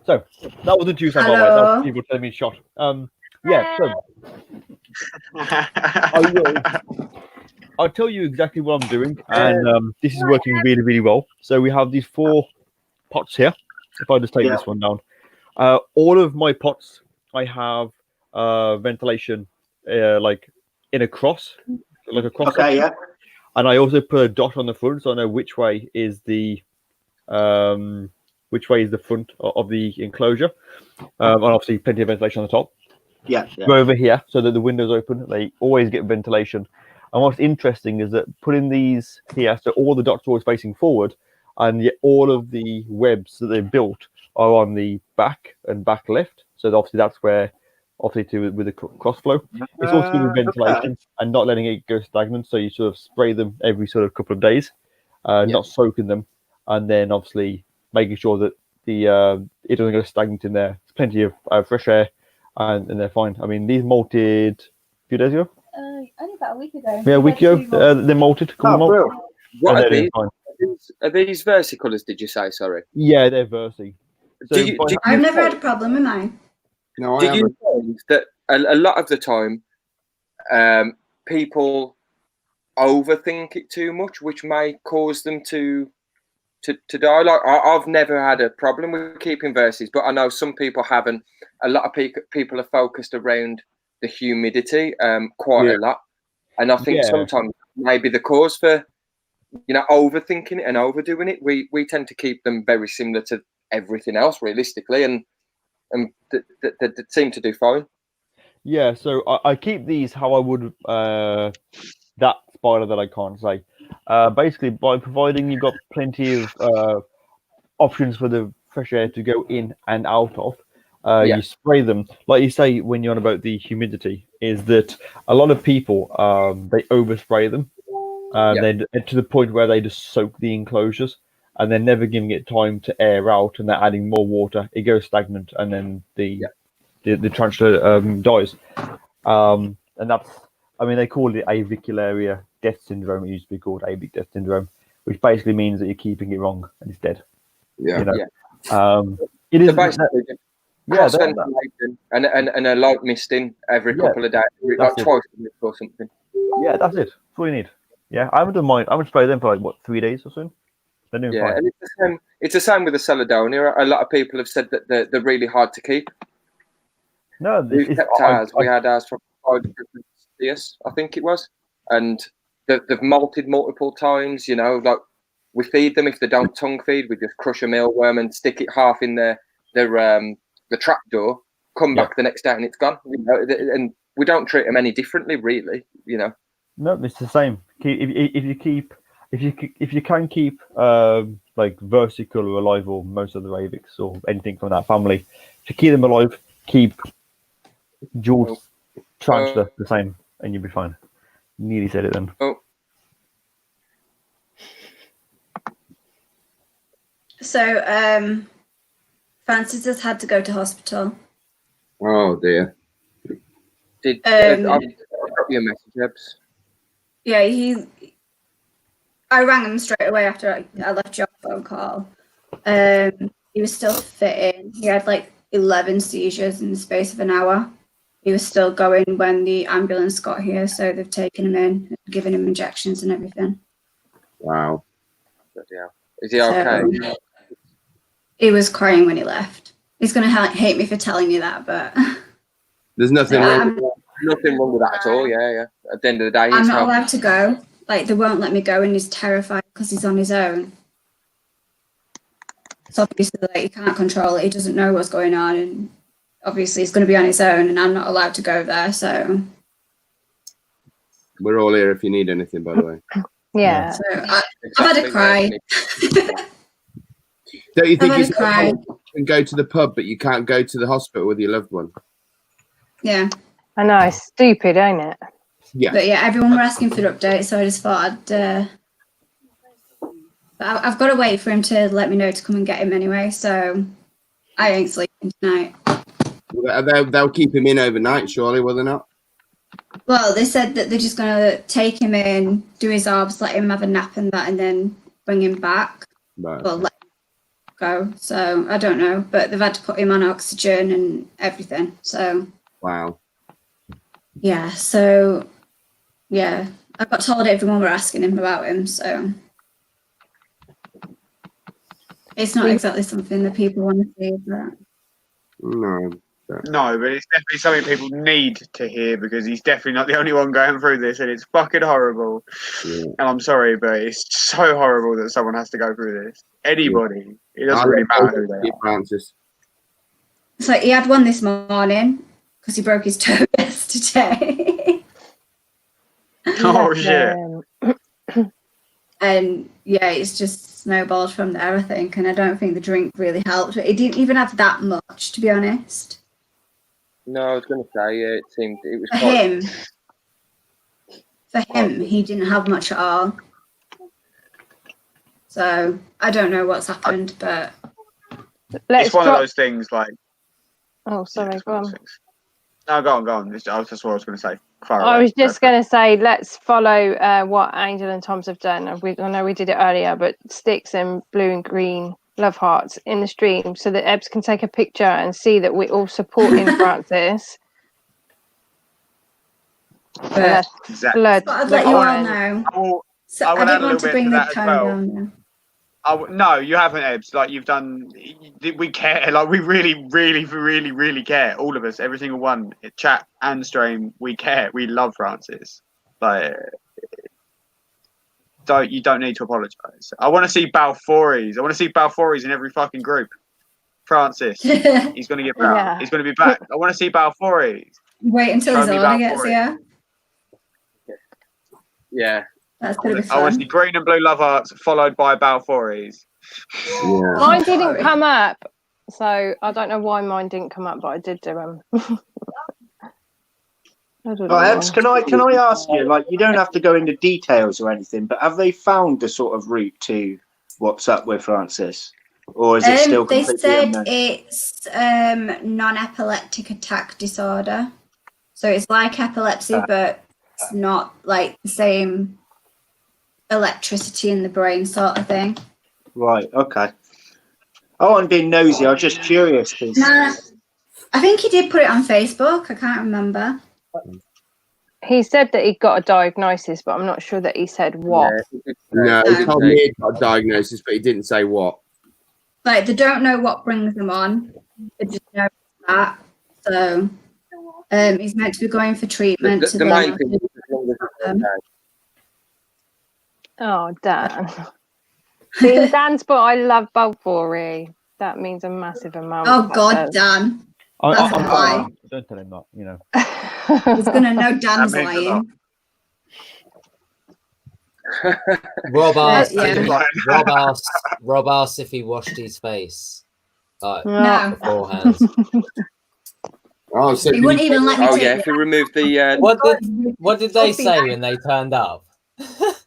that wasn't too sad, by the way. That was people telling me shot. Yeah, so I'll tell you exactly what I'm doing, and this is working really, really well. So we have these 4 pots here. If I just take this one down, all of my pots, I have ventilation like in a cross, like a cross section. Yeah. And I also put a dot on the front, so I know which way is the front of the enclosure, and obviously plenty of ventilation on the top. Yeah. Go over here so that the windows open. They always get ventilation. And what's interesting is that putting these here, so all the dots are always facing forward, and yet all of the webs that they've built are on the back and back left. So obviously that's where, obviously with the cross flow, it's also with ventilation and not letting it go stagnant. So you sort of spray them every sort of couple of days, not soaking them, and then obviously making sure that the it doesn't go stagnant in there. There's plenty of fresh air, and they're fine. I mean, these molted a few days ago. Only about a week ago. Yeah, a week ago. They're molted. What are these versicolors? Did you say? Sorry. Yeah, they're Versi. So I've never had a problem with mine. No, I haven't. You find that a lot of the time, people overthink it too much, which may cause them to die? Like I've never had a problem with keeping verses, but I know some people haven't. A lot of people are focused around the humidity quite a lot, and I think sometimes maybe the cause for overthinking it and overdoing it. We tend to keep them very similar to everything else, realistically, and they seem to do fine. Yeah, so I keep these how I would that spider that I can't say. Basically, by providing you've got plenty of options for the fresh air to go in and out of, you spray them. Like you say, when you're on about the humidity, is that a lot of people they overspray them, then to the point where they just soak the enclosures, and they're never giving it time to air out, and they're adding more water. It goes stagnant, and then the tarantula dies. And that's, I mean, they call it avicularia death syndrome. It used to be called avic death syndrome, which basically means that you're keeping it wrong and it's dead. Yeah. It is. So basically, cross ventilation and a light misting every couple of days, like twice a week or something. Yeah, that's it. That's all you need. Yeah, I haven't done mine. I haven't sprayed them for like 3 days or so. They're doing fine. And it's the same with the Celadonia. A lot of people have said that they're really hard to keep. No, we had ours for 5 years, I think it was, and they've molted multiple times. Like we feed them. If they don't tongue feed, we just crush a mealworm and stick it half in the trap door. Come back the next day and it's gone. And we don't treat them any differently, really. No, it's the same. If you can keep like versicolor alive, or most of the Ravics or anything from that family, to keep them alive, keep Jules Tarantula the same, and you'll be fine. Nearly said it then. So Francis has had to go to hospital. Oh dear. I'll drop you a message, Ebs. Yeah, I rang him straight away after I left your phone call. He was still fitting. He had like 11 seizures in the space of an hour. He was still going when the ambulance got here, so they've taken him in, given him injections and everything. Wow. Is he okay? He was crying when he left. He's going to hate me for telling you that, but... There's nothing wrong. Nothing wrong with that at all. Yeah. At the end of the day, I'm not allowed to go. Like, they won't let me go, and he's terrified because he's on his own. So obviously, like, he can't control it. He doesn't know what's going on, and obviously, he's going to be on his own, and I'm not allowed to go there. So we're all here if you need anything, by the way. Yeah. So I've had a cry. Don't you think I've had a cry. You can go to the pub, but you can't go to the hospital with your loved one? Yeah. I know, it's stupid, ain't it? Yeah. But yeah, everyone were asking for the update, so I just thought I'd. But I've got to wait for him to let me know to come and get him anyway, so I ain't sleeping tonight. They'll keep him in overnight, surely, will they not? Well, they said that they're just going to take him in, do his orbs, let him have a nap and that, and then bring him back. Right. Well, let him go. So I don't know, but they've had to put him on oxygen and everything. So. Wow. Yeah. So. Yeah, I got told everyone were asking him about him, so it's not exactly something that people want to see. But No, but it's definitely something people need to hear because he's definitely not the only one going through this, and it's fucking horrible. Yeah. And I'm sorry, but it's so horrible that someone has to go through this. Anybody, it doesn't really matter who they are. Francis. So he had one this morning because he broke his toe yesterday. Oh shit! And yeah, it's just snowballed from there, I think. And I don't think the drink really helped. But he didn't even have that much, to be honest. No, I was going to say, yeah, it seemed it was for him, he didn't have much at all. So I don't know what's happened, but it's one of those things. Like, oh, sorry, go on. No, go on. That's what I was going to say. I was just going to say, let's follow what Angel and Tom's have done. I know we did it earlier, but sticks and blue and green love hearts in the stream so that Ebbs can take a picture and see that we're all supporting Francis. But exactly. I'd let you all know. I didn't want to bring the tone down there. No, you haven't, Ebbs. Like, you've done. We care. Like, we really care. All of us, every single one, chat and stream. We care. We love Francis. Like, you don't need to apologise. I want to see Balfourys. I want to see Balfourys in every fucking group. Francis, he's going to get back. Yeah. He's going to be back. I want to see Balfourys. Wait until Zola gets here. Yeah. That's going to be fun. I want to see green and blue love hearts followed by Balfourys. Yeah. Mine didn't come up, so I don't know why mine didn't come up, but I did do them. Ebbs, can I ask you? Like, you don't have to go into details or anything, but have they found a sort of route to what's up with Francis, or is it still completely unknown? It's non-epileptic attack disorder, so it's like epilepsy, but it's not like the same electricity in the brain sort of thing. Right. Okay. I wasn't being nosy. I was just curious. Nah, I think he did put it on Facebook. I can't remember. He said that he got a diagnosis, but I'm not sure that he said what. No, he told me he got a diagnosis, but he didn't say what. Like, they don't know what brings them on. They just know that. So he's meant to be going for treatment. The main thing is oh, Dan. See, Dan's but I love Balfouri. That means a massive amount. Oh, God, Dan. That's a lie. Don't tell him that, you know. He's going to know Dan's lying. Rob asked if he washed his face. Like, no. Beforehand. So he wouldn't even let me take if we removed the... What did they say when they turned up?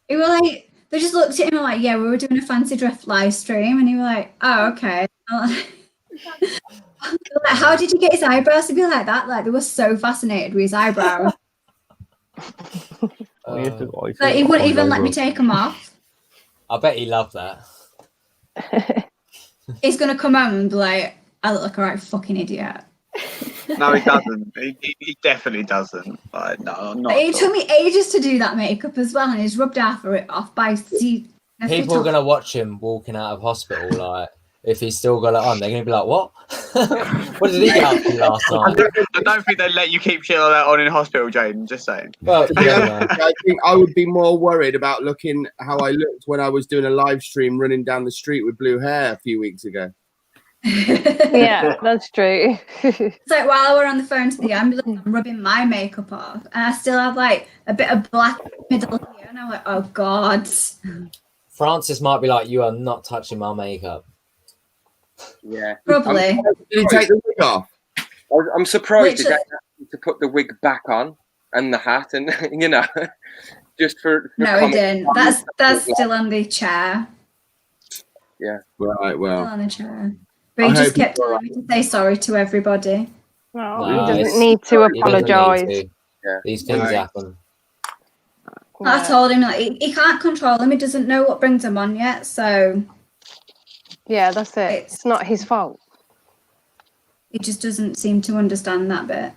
He was like... They just looked at him and like, yeah, we were doing a fancy draft live stream, and he was like, oh, okay. Like, how did you get his eyebrows to be like that? Like, they were so fascinated with his eyebrows. Like, he wouldn't even let me take them off. I bet he loved that. He's gonna come home and be like, I look like a right fucking idiot. No, he doesn't. He definitely doesn't. Like, no, not. It took me ages to do that makeup as well, and he's rubbed half of it off by People are gonna watch him walking out of hospital. Like, if he's still got it on, they're gonna be like, "What? What did he get up to last time?" I don't think they let you keep shit like that on in hospital, Jaden. Just saying. Well, yeah, I think I would be more worried about looking how I looked when I was doing a live stream running down the street with blue hair a few weeks ago. Yeah, that's true. It's like while we're on the phone to the ambulance, I'm rubbing my makeup off, and I still have like a bit of black middle here, and I'm like, oh god. Francis might be like, "You are not touching my makeup." Yeah, Probably. Did he take the wig off? I'm surprised he didn't have to put the wig back on and the hat, and you know, just for No, he didn't. That's still on the chair. Yeah. Right. Well. Still on the chair. But he just kept telling me to say sorry to everybody. No, he doesn't need to apologise. Yeah. These things happen. I told him like he can't control him. He doesn't know what brings him on yet. So yeah, that's it. It's not his fault. He just doesn't seem to understand that bit.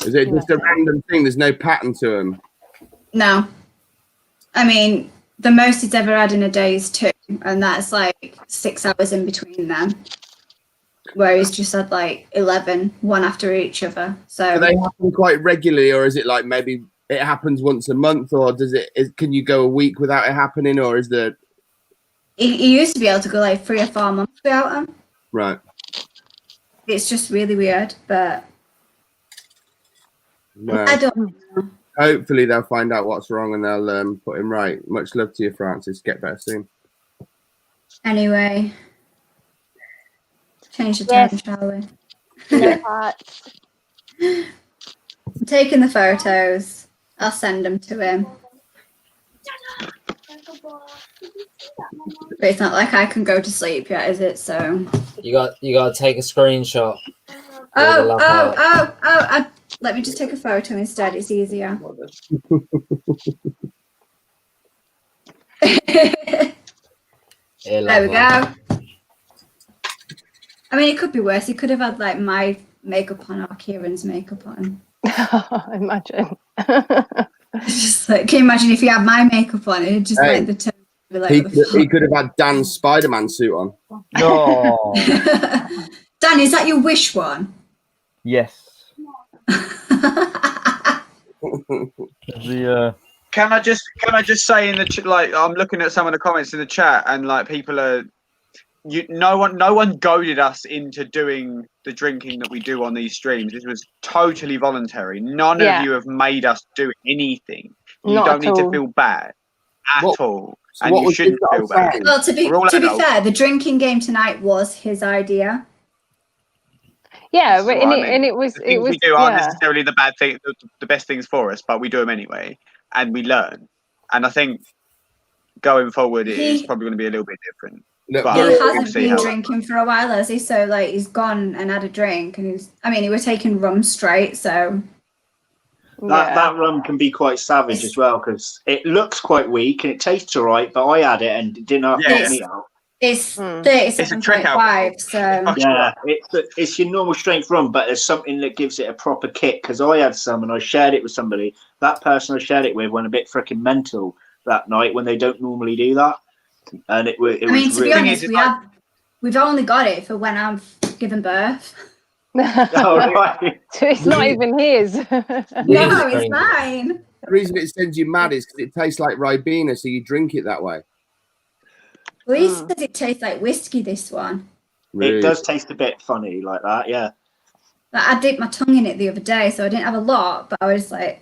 Is it just a random thing? There's no pattern to him. No, I mean the most he's ever had in a day is 2, and that's like 6 hours in between them. Where he's just had like 11, one after each other. So do they happen quite regularly, or is it like maybe it happens once a month, or can you go a week without it happening, or is there? He used to be able to go like 3 or 4 months without them. Right. It's just really weird, but Well, I don't know. Hopefully they'll find out what's wrong and they'll put him right. Much love to you, Francis. Get better soon. Anyway, change the tone, shall we? Yeah. I'm taking the photos. I'll send them to him. But it's not like I can go to sleep yet, is it? So you got to take a screenshot. Let me just take a photo instead. It's easier. There we go. I mean, it could be worse. He could have had like my makeup on or Kieran's makeup on. Imagine. Just like, can you imagine if you had my makeup on? It'd just like the turn. Like, he could have had Dan's Spider-Man suit on. No. Dan, is that your wish one? Yes. Can I just say in the like I'm looking at some of the comments in the chat and like people are no one goaded us into doing the drinking that we do on these streams. This was totally voluntary. None of you have made us do anything. You don't need to feel bad at all. So and you shouldn't feel bad. Well, to be fair, the drinking game tonight was his idea. Yeah, but it was we do aren't necessarily the bad thing, the best things for us, but we do them anyway, and we learn. And I think going forward, it's probably going to be a little bit different. But he hasn't been drinking for a while, has he? So like he's gone and had a drink, and he was taking rum straight, so. That rum can be quite savage as well because it looks quite weak and it tastes all right, but I had it and it didn't have me out. It's 37.5, so yeah, it's your normal strength rum, but there's something that gives it a proper kick. Because I had some and I shared it with somebody. That person I shared it with went a bit freaking mental that night when they don't normally do that, and it was. To be honest, we've only got it for when I've given birth. Oh, right. It's not even his. No, it's mine. The reason it sends you mad is because it tastes like Ribena, so you drink it that way. Well, he says it tastes like whiskey, this one. It does taste a bit funny like that, yeah. Like, I dipped my tongue in it the other day, so I didn't have a lot, but I was like...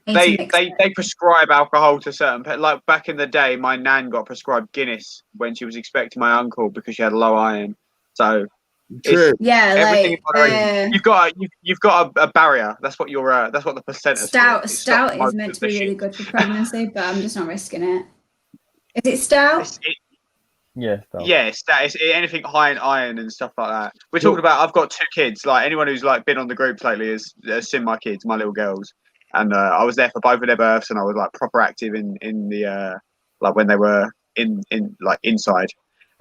They prescribe alcohol to certain... Like, back in the day, my nan got prescribed Guinness when she was expecting my uncle because she had low iron. So... True. Yeah, you've got a barrier. That's what that's what the percent is. Stout is meant to be really good for pregnancy, but I'm just not risking it. Is it stout? Yeah, stout. Yeah, stout. It's anything high in iron and stuff like that. We're talking about. I've got 2 kids. Like anyone who's like been on the groups lately has seen my kids, my little girls, and I was there for both of their births, and I was like proper active in the like when they were in like inside.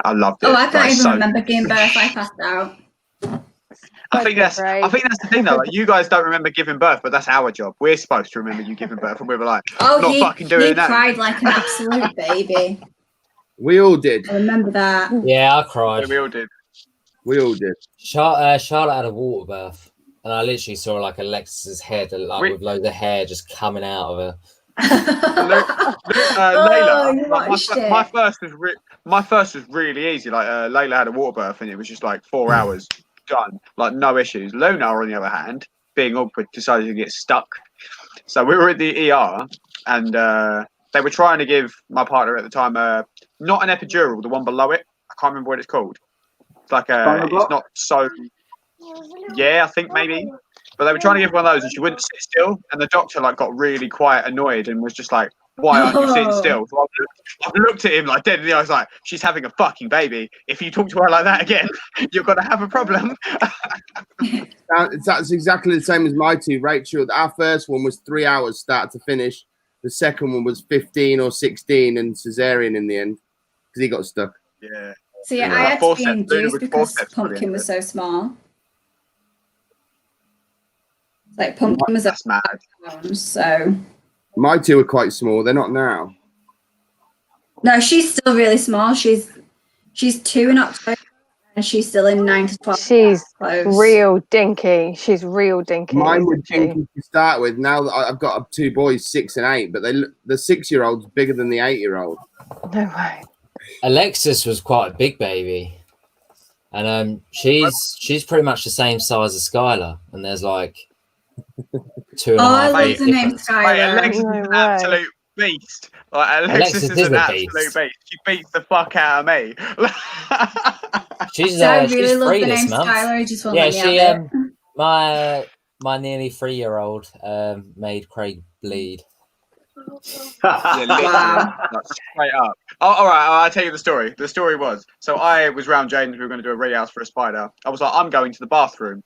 I loved it. Oh, I can't even remember giving birth. I passed out. I think that's the thing though. Like, you guys don't remember giving birth, but that's our job. We're supposed to remember you giving birth, and we were like, not fucking doing he that. cried like an absolute baby. We all did. I remember that. Yeah, I cried. Yeah, we all did. We all did. Charlotte had a water birth, and I literally saw like Alexis's head, like with loads of hair just coming out of her. Layla, my first was really easy. Like Layla had a water birth, and it was just like 4 hours done, like no issues. Luna, on the other hand, being awkward, decided to get stuck. So we were at the ER, and they were trying to give my partner at the time not an epidural, the one below it. I can't remember what it's called. It's like it's not so. Yeah, I think maybe. But they were trying to give one of those, and she wouldn't sit still. And the doctor like got really quite annoyed and was just like, "Why aren't you sitting still?" So I looked at him like dead in the eye. I was like, "She's having a fucking baby. If you talk to her like that again, you're gonna have a problem." That's exactly the same as my two. Rachel, our first one was 3 hours start to finish. The second one was 15 or 16 and cesarean in the end because he got stuck. Yeah. So yeah, I had to be induced because Pumpkin was so small. Like Pumpkin was that's mad. So my two are quite small. They're not now. No, she's still really small. She's 2 in October, and she's still in 9 to 12. She's real dinky. She's real dinky. Mine were dinky to start with. Now that I've got 2 boys, 6 and 8, but the 6-year-old's bigger than the 8-year-old. No way. Alexis was quite a big baby, and she's pretty much the same size as Skylar, and there's like 2.5. I love the name Skylar. Alexis is an absolute beast. Like, Alexis is an absolute beast. She beats the fuck out of me. She's I really she's love 3 the this name month. Skylar. I just want Yeah, to she have it. my nearly 3-year-old made Craig bleed. Wow. Straight up. Oh, all right, I'll tell you the story. The story was, so I was round James, we were going to do a re-house for a spider. I was like, I'm going to the bathroom.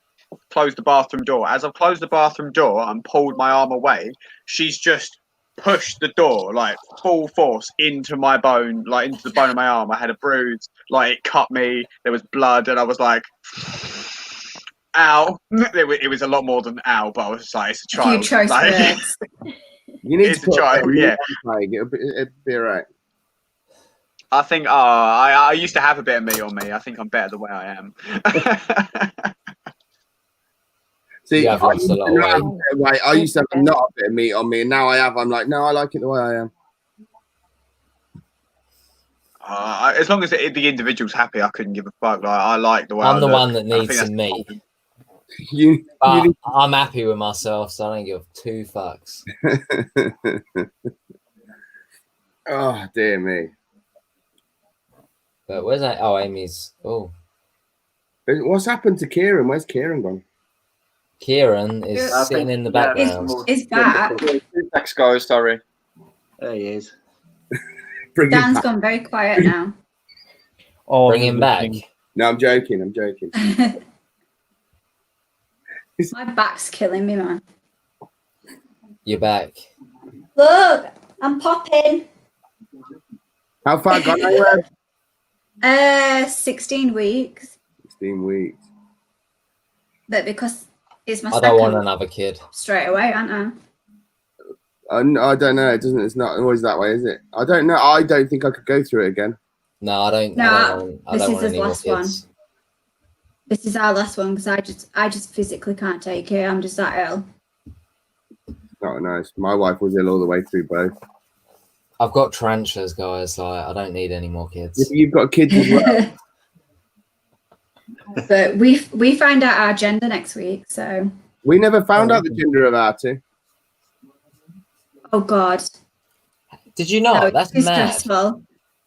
Closed the bathroom door. As I've closed the bathroom door and pulled my arm away, she's just pushed the door like full force into my bone, like into the bone of my arm. I had a bruise, like it cut me. There was blood, and I was like, "Ow!" It was a lot more than "ow," but I was just like, "It's a child." You need it's a child, yeah. It'll be all right. I think I used to have a bit of meat on me. I think I'm better the way I am. See, I've lost a lot of weight. I used to have not a bit of meat on me, and now I'm like, no, I like it the way I am. As long as the individual's happy, I couldn't give a fuck. Like, I like the way I'm the one that needs some meat. I'm happy with myself, so I don't give 2 fucks. Oh, dear me. But where's that? Oh, Amy's. Oh. What's happened to Kieran? Where's Kieran gone? Kieran is sitting in the background. He's back. Thanks, guys. Sorry. There he is. Dan's gone very quiet now. Oh, bring him back. No, I'm joking. My back's killing me, man. You're back. Look, I'm popping. How far gone are you? 16 weeks. 16 weeks. But because it's my I don't want another kid. Straight away, aren't I? I don't know. It's not always that way, is it? I don't know. I don't think I could go through it again. No, I don't. No, I don't want his any more last kids. one. This is our last one because I just physically can't take it. I'm just that ill. Not nice. My wife was ill all the way through both. I've got tarantulas, guys. Like, I don't need any more kids. You've got kids as well. But we find out our gender next week, so we never found out the gender of our two. Oh God! Did you not? No, That's too mad. Stressful.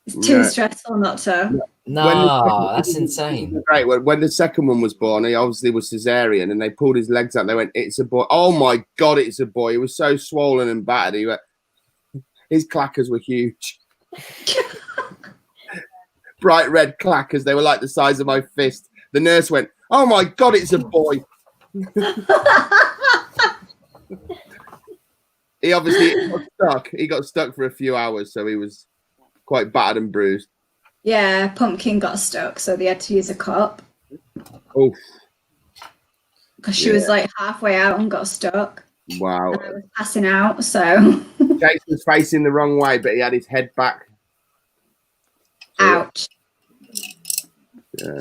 It's too stressful not to. No, that's insane. Right, when the second one was born, he obviously was cesarean, and they pulled his legs out. They went, "It's a boy." Oh my God, it's a boy! He was so swollen and battered. He went, his clackers were huge. Bright red clackers. They were like the size of my fist. The nurse went, "Oh my God, it's a boy." He obviously got stuck. He got stuck for a few hours, so he was quite battered and bruised. Yeah, Pumpkin got stuck, so they had to use a cup. Oh. because she was like halfway out and got stuck. Wow. And I was passing out, so. Jason was facing the wrong way, but he had his head back. Ouch. Yeah.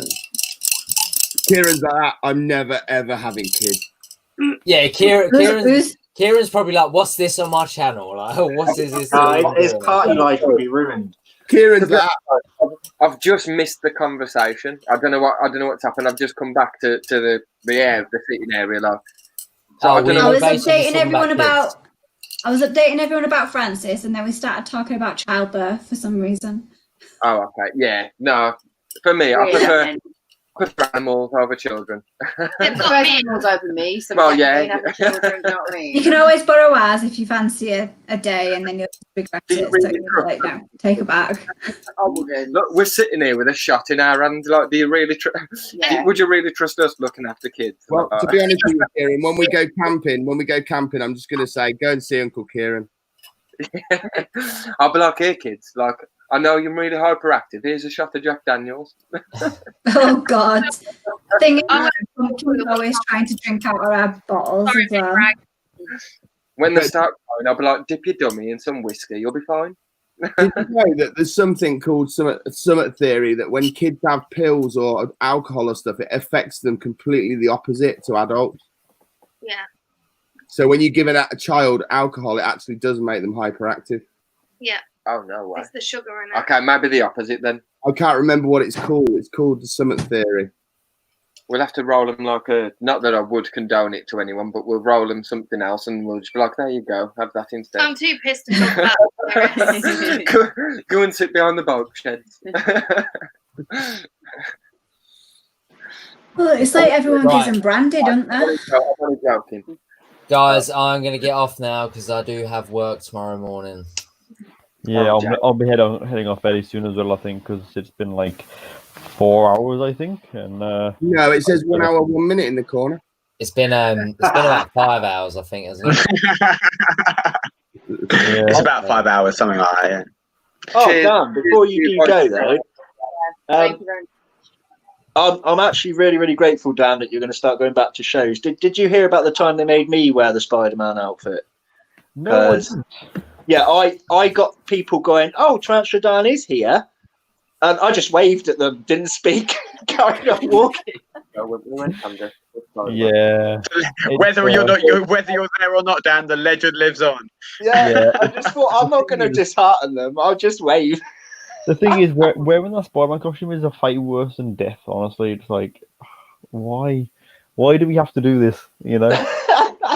Kieran's like that. I'm never ever having kids. Yeah, Kieran's probably like, "What's this on my channel? Like, what's this?" His party life will be ruined. Kieran's like, I've just missed the conversation. I don't know what's happened. I've just come back to the sitting area. Like, so I was updating everyone about Francis, and then we started talking about childbirth for some reason. Oh, okay. Yeah. No, for me, I prefer animals over children. They've got animals over me, so well, yeah. have the children, you know what I mean? You can always borrow ours if you fancy a day, and then you'll regret it. So you're like, no, take it back. Look, we're sitting here with a shot in our hand. Like, do you really? Would you really trust us looking after kids? well, to be honest with you, Kieran, when we go camping, I'm just going to say, go and see Uncle Kieran. I'll be like, here, kids. Like, I know you're really hyperactive. Here's a shot of Jack Daniels. Oh God! Thing is, we're always trying to drink out of our bottles as well. When they start going, I'll be like, dip your dummy in some whiskey. You'll be fine. Did you know that there's something called summit theory that when kids have pills or alcohol or stuff, it affects them completely the opposite to adults? Yeah. So when you give a child alcohol, it actually does make them hyperactive. Yeah. Oh, no way. It's the sugar in it. Okay, maybe the opposite then. I can't remember what it's called. It's called the summit theory. We'll have to roll them like not that I would condone it to anyone, but we'll roll them something else and we'll just be like, there you go, have that instead. I'm too pissed to talk about it. Go and sit behind the bulk sheds. Well, it's like everyone gives them brandy, don't they? I'm only joking. Guys, I'm going to get off now because I do have work tomorrow morning. Yeah, I'll be heading off very soon as well, I think, because it's been like 4 hours, I think. And no, it says 1 hour, 1 minute in the corner. It's been about 5 hours, I think, isn't it? yeah. It's about 5 hours, something like that. Yeah. Oh, Dan, before you go though, I'm actually really, really grateful, Dan, that you're going to start going back to shows. Did you hear about the time they made me wear the Spider-Man outfit? No, I didn't. Yeah, I got people going, oh, Tarantula Dan is here. And I just waved at them, didn't speak, carried on walking. Yeah. Whether you're there or not, Dan, the legend lives on. Yeah. I just thought, I'm not going to dishearten them. I'll just wave. The thing is, wearing that Spider-Man costume is a fight worse than death, honestly. It's like, why do we have to do this, you know?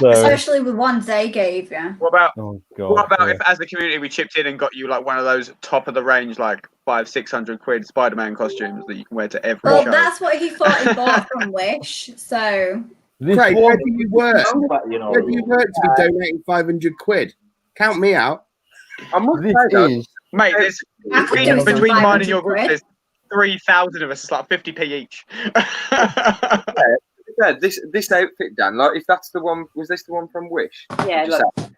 So, especially with ones they gave you. What about yeah. if, as the community, we chipped in and got you like one of those top of the range, like 500-600 quid Spider-Man costumes that you can wear to every show? That's what he thought he bought from Wish. So, Craig, where do you work? Where do you work to be donating 500 quid? Count me out. I must say though, mate, between mine and your group, there's 3,000 of us. It's like 50p each. Yeah, this outfit, Dan. Like, if that's the one, was this the one from Wish? Yeah,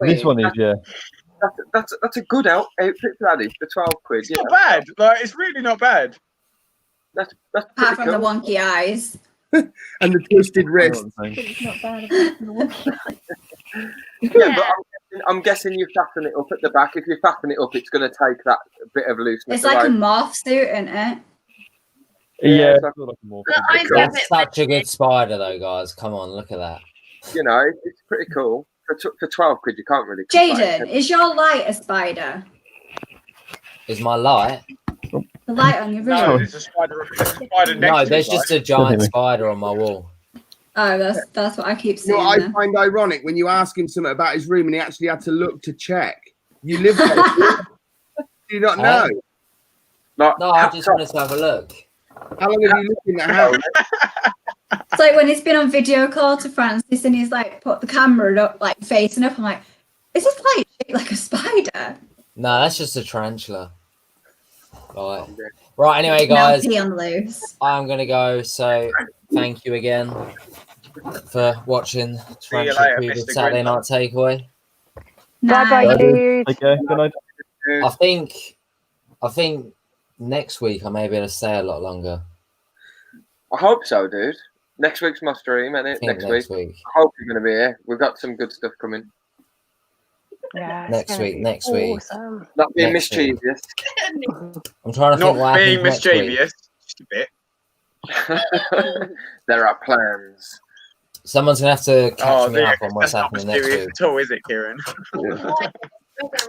this one is, yeah. That's a good outfit for that. For 12 quid. It's not bad. Like, it's really not bad. That's apart from cool. the wonky eyes and the twisted wrist. it's not bad. Yeah, but I'm guessing you fasten it up at the back. If you fasten it up, it's going to take that bit of looseness. It's like a morph suit, isn't it? Yeah, that's such a good spider, though, guys. Come on, look at that. You know, it's pretty cool. For 12 quid, you can't really. Jaden, is your light a spider? Is my light? The light on your room? No, there's a spider next no, to there's it, just a giant spider on my wall. Oh, that's what I keep seeing. You know what I find ironic when you ask him something about his room and he actually had to look to check. You live there. Do you not know? No, I just wanted to have a look. How long have you looked in the house? It's like when he's been on video call to Francis and he's like put the camera up, like facing up. I'm like, is this light shaped like a spider? No, that's just a tarantula. Right. Anyway, guys, on loose. I'm gonna go. So, thank you again for watching Tarantula Tuber Saturday Night Takeaway. Bye, dude. Okay, good night. I think next week I may be able to stay a lot longer. I hope so, dude. Next week's my stream, isn't it? Next week. week. I hope you're going to be here. We've got some good stuff coming. Yeah. Next week. Awesome. Not being Next week. mischievous. I'm trying to think Not what being happens next week. mischievous, just a bit. There are plans. Someone's gonna have to catch me dear, up on what's that's not happening next mysterious week. at all, is it, Kieran?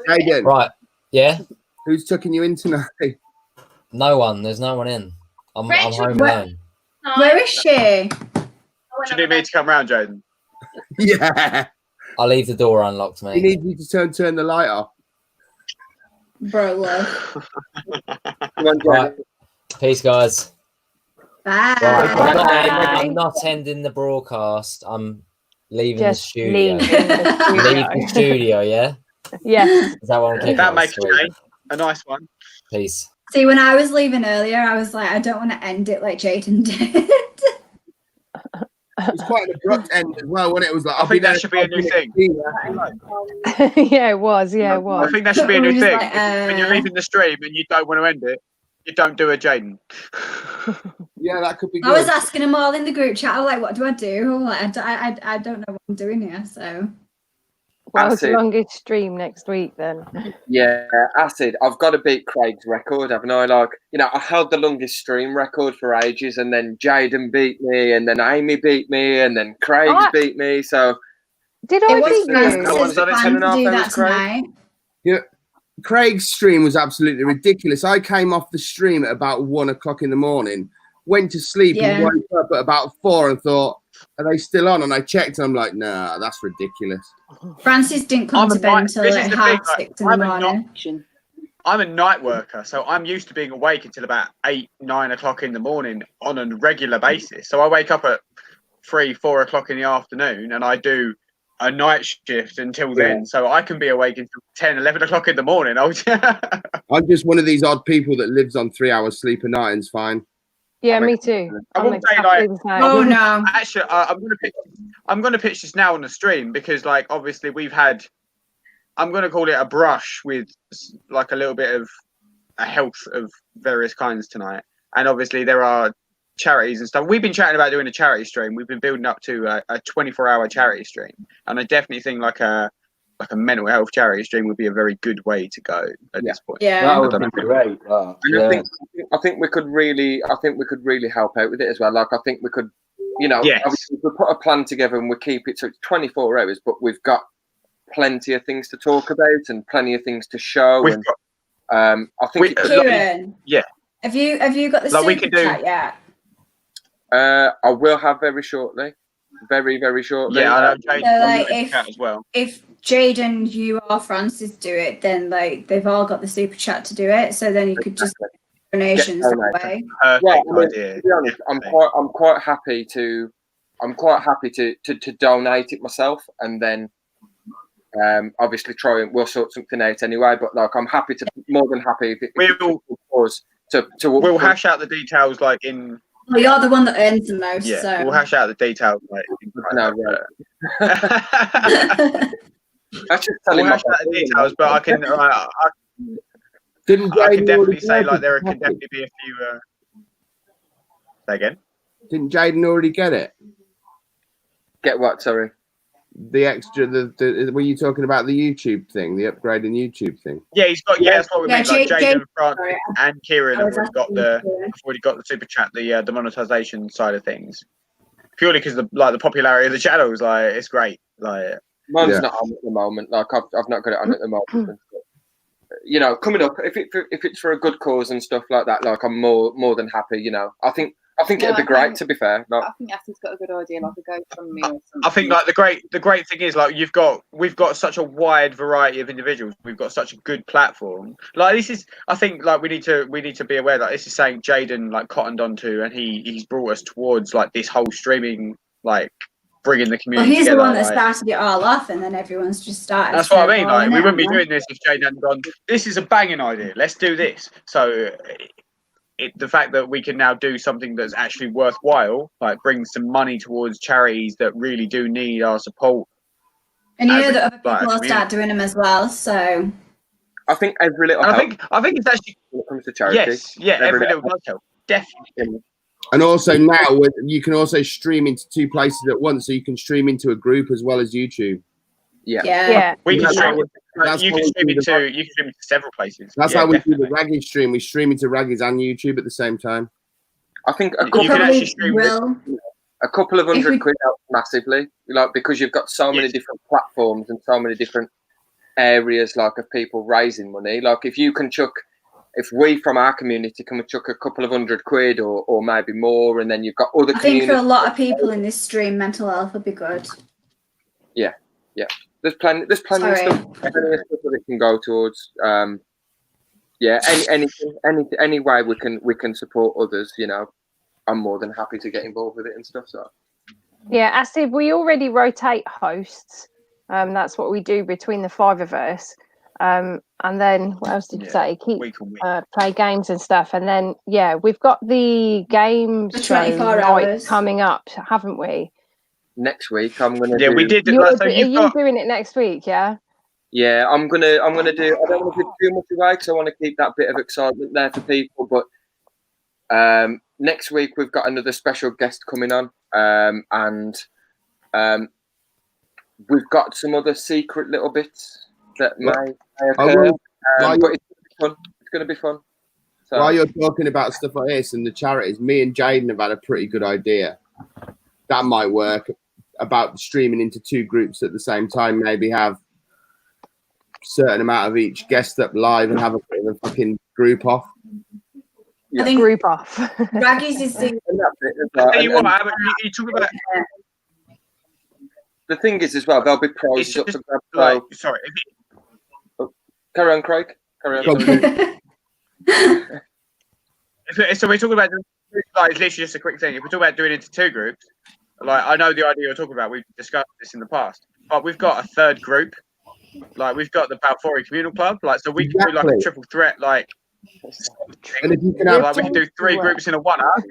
Hayden, Right? Yeah. who's tucking you in tonight? No one. There's no one in. I'm home alone. Where is she? Do you need me to come round, Jaden? Yeah. I'll leave the door unlocked, He mate. needs you to turn the light off. Bro, love. Right. Peace, guys. Bye. Right. I'm not ending the broadcast. I'm leaving the studio. Leave the studio, yeah? Yes. Is that what I'm kicking That off? makes Sweet. a nice one. Peace. See, when I was leaving earlier, I was like, I don't want to end it like Jaden did. It's quite an abrupt end as well, wasn't it? It was like, I think that should be a new thing. Yeah, it was. Yeah, it was. I think that should be a We new were just thing. like, When you're leaving the stream and you don't want to end it, you don't do a Jaden. Yeah, that could be I good. was asking them all in the group chat. I was like, what do I do? I'm like, I don't know what I'm doing here. So, World's Acid. longest stream next week then. Yeah, Acid. I've got to beat Craig's record, haven't I? Like, you know, I held the longest stream record for ages, and then Jaden beat me, and then Amy beat me, and then Craig's beat me. So, Did it I was beat you? No one's done it 10 and a half to do that hours, Craig. tonight. Yeah. Craig's stream was absolutely ridiculous. I came off the stream at about 1 o'clock in the morning, went to sleep and woke up at about 4 and thought, are they still on? And I checked and I'm like, nah, that's ridiculous. Francis didn't come to bed until this like is the half thing, like, 6 in the morning. I'm a night worker, so I'm used to being awake until about 8, 9 o'clock in the morning on a regular basis. So I wake up at 3, 4 o'clock in the afternoon and I do a night shift until then. So I can be awake until 10, 11 o'clock in the morning. I'm just one of these odd people that lives on 3 hours sleep a night and it's fine. Yeah, me too. I wouldn't say exactly like, the same. Oh no! Actually, I'm gonna pitch this now on the stream because, like, obviously we've had. I'm gonna call it a brush with like a little bit of a health of various kinds tonight, and obviously there are charities and stuff. We've been chatting about doing a charity stream. We've been building up to a 24-hour charity stream, and I definitely think like a mental health charity stream would be a very good way to go at this point. That would be great. And I think we could really help out with it as well. Like, I think we could, you know, obviously we put a plan together and we keep it to 24 hours, but we've got plenty of things to talk about and plenty of things to show. I think Kieran, yeah. Have you got the Like, we super could do- chat yet? I will have very shortly. Very, very shortly. Yeah, I know So, like, as well. if Jaden, you or Francis do it, then like they've all got the super chat to do it. So then you could just donations that way. Yeah, I mean, to be honest, I'm quite happy to donate it myself, and then obviously we'll sort something out anyway. But like, I'm more than happy if we'll hash out the details like in. Well, you're the one that earns the most. Yeah, so we'll hash out the details like. That's just we'll hash out the details, but I can. I can definitely say like there can definitely be a few. Say again. Didn't Jaden already get it? Get what? Sorry. The extra. Were you talking about the YouTube thing? The upgrading YouTube thing? Yeah, he's got. Yeah, that's what we mean. Like Jaden, Francis, sorry, and Kieran have was already got the super chat, the monetization side of things. Purely because the popularity of the channels, like it's great. Like mine's not on at the moment. Like I've not got it on at the moment. You know, coming up, if it's for a good cause and stuff like that, like I'm more than happy. You know, I think it'd be great. To be fair, like, I think Athens got a good idea, like a GoFundMe or something. I think like the great thing is like we've got such a wide variety of individuals. We've got such a good platform. Like this is, I think like we need to be aware that this is saying Jaden like cottoned onto, and he's brought us towards like this whole streaming, like bringing the community. Well, he's together, the one that like, started it all off, and then everyone's just started. That's what I mean. Like we wouldn't be doing this if Jaden hadn't gone. This is a banging idea. Let's do this. So. The fact that we can now do something that's actually worthwhile, like bring some money towards charities that really do need our support. And you know that other people will start doing them as well. So I think every little. I think it's actually when it comes to charity. Yes, yeah, every little does help. Definitely. And also now you can also stream into 2 places at once, so you can stream into a group as well as YouTube. Yeah. We can stream. That's You how can we stream do the- into several places. That's Yeah, how we definitely. do the Raggies stream. We stream into Raggies and YouTube at the same time. I think a You couple, can actually stream a couple of If we- £100 helps massively, like because you've got so many different platforms and so many different areas, like of people raising money. Like if you can chuck, if we from our community can chuck a couple of £100 or maybe more, and then you've got other I think for communities. a lot of people in this stream, mental health would be good. Yeah. There's plenty of stuff that it can go towards. Any way we can support others, you know, I'm more than happy to get involved with it and stuff. So Yeah, Steve, we already rotate hosts. That's what we do between the 5 of us. And then what else did you say? Keep play games and stuff. And then we've got the game For show 24 night hours. coming up, haven't we? next week I'm gonna we did. Are you doing it next week? Yeah. Yeah, I'm gonna do. I don't want to give too much away because I want to keep that bit of excitement there for people. But next week we've got another special guest coming on, and we've got some other secret little bits that may occur. But it's fun. It's gonna be fun. So, while you're talking about stuff like this and the charities, me and Jaden have had a pretty good idea that might work about streaming into 2 groups at the same time. Maybe have certain amount of each guest up live and have a bit of a fucking group off. I think group off. Raggies is the. You talk about. The thing is as well, there'll be prizes up for grabs. Sorry. Carry on, Craig. Carry on. So we're talking about like it's literally just a quick thing. If we're talking about doing it into 2 groups, like I know the idea you're talking about. We've discussed this in the past, but we've got a 3rd group. Like we've got the Balfour Communal Club. Like so we can do like a triple threat. Like, and if you can have we can do 3 groups in a one-up.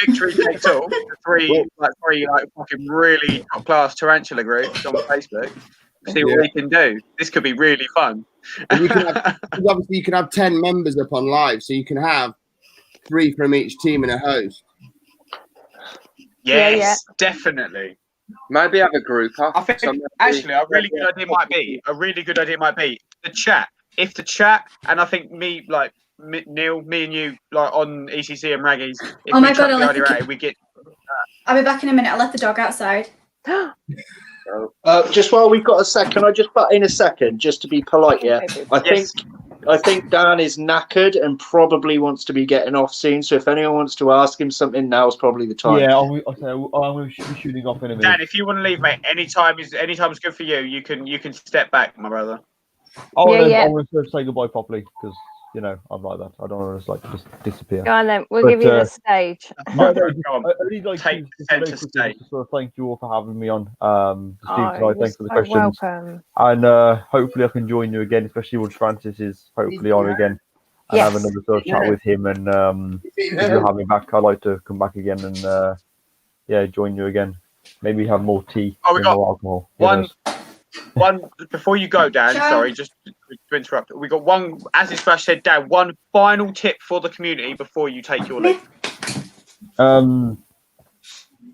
Victory takes all. 3 fucking really top class tarantula groups on Facebook. See what we can do. This could be really fun. And you can have, obviously, you can have 10 members up on live, so you can have 3 from each team and a host. Yes, definitely. Maybe have a group. I think actually a really good idea might be the chat. If the chat and I think me Neil, me and you like on ECC and Raggies. If oh my god! we get. I'll be back in a minute. I left the dog outside. Just while we've got a second, I just butt in a second just to be polite here. I think Dan is knackered and probably wants to be getting off soon. So if anyone wants to ask him something, now is probably the time. Yeah, I'm going to be shooting off in a minute. Dan, if you want to leave, mate, anytime's good for you. You can step back, my brother. I'm going to say goodbye properly because you know I'm like that. I don't want to just disappear. Go on then. We'll give you the stage. Take center stage. So thank you all for having me on. Steve, thanks for the so questions. Welcome. And hopefully I can join you again, especially once Francis is hopefully on again. And have another sort of chat with him. And if you have me back, I'd like to come back again and join you again. Maybe have more tea and more alcohol. One before you go, Dan. Sorry, just to interrupt. We got one, as is Flash said, Dan. One final tip for the community before you take your leave.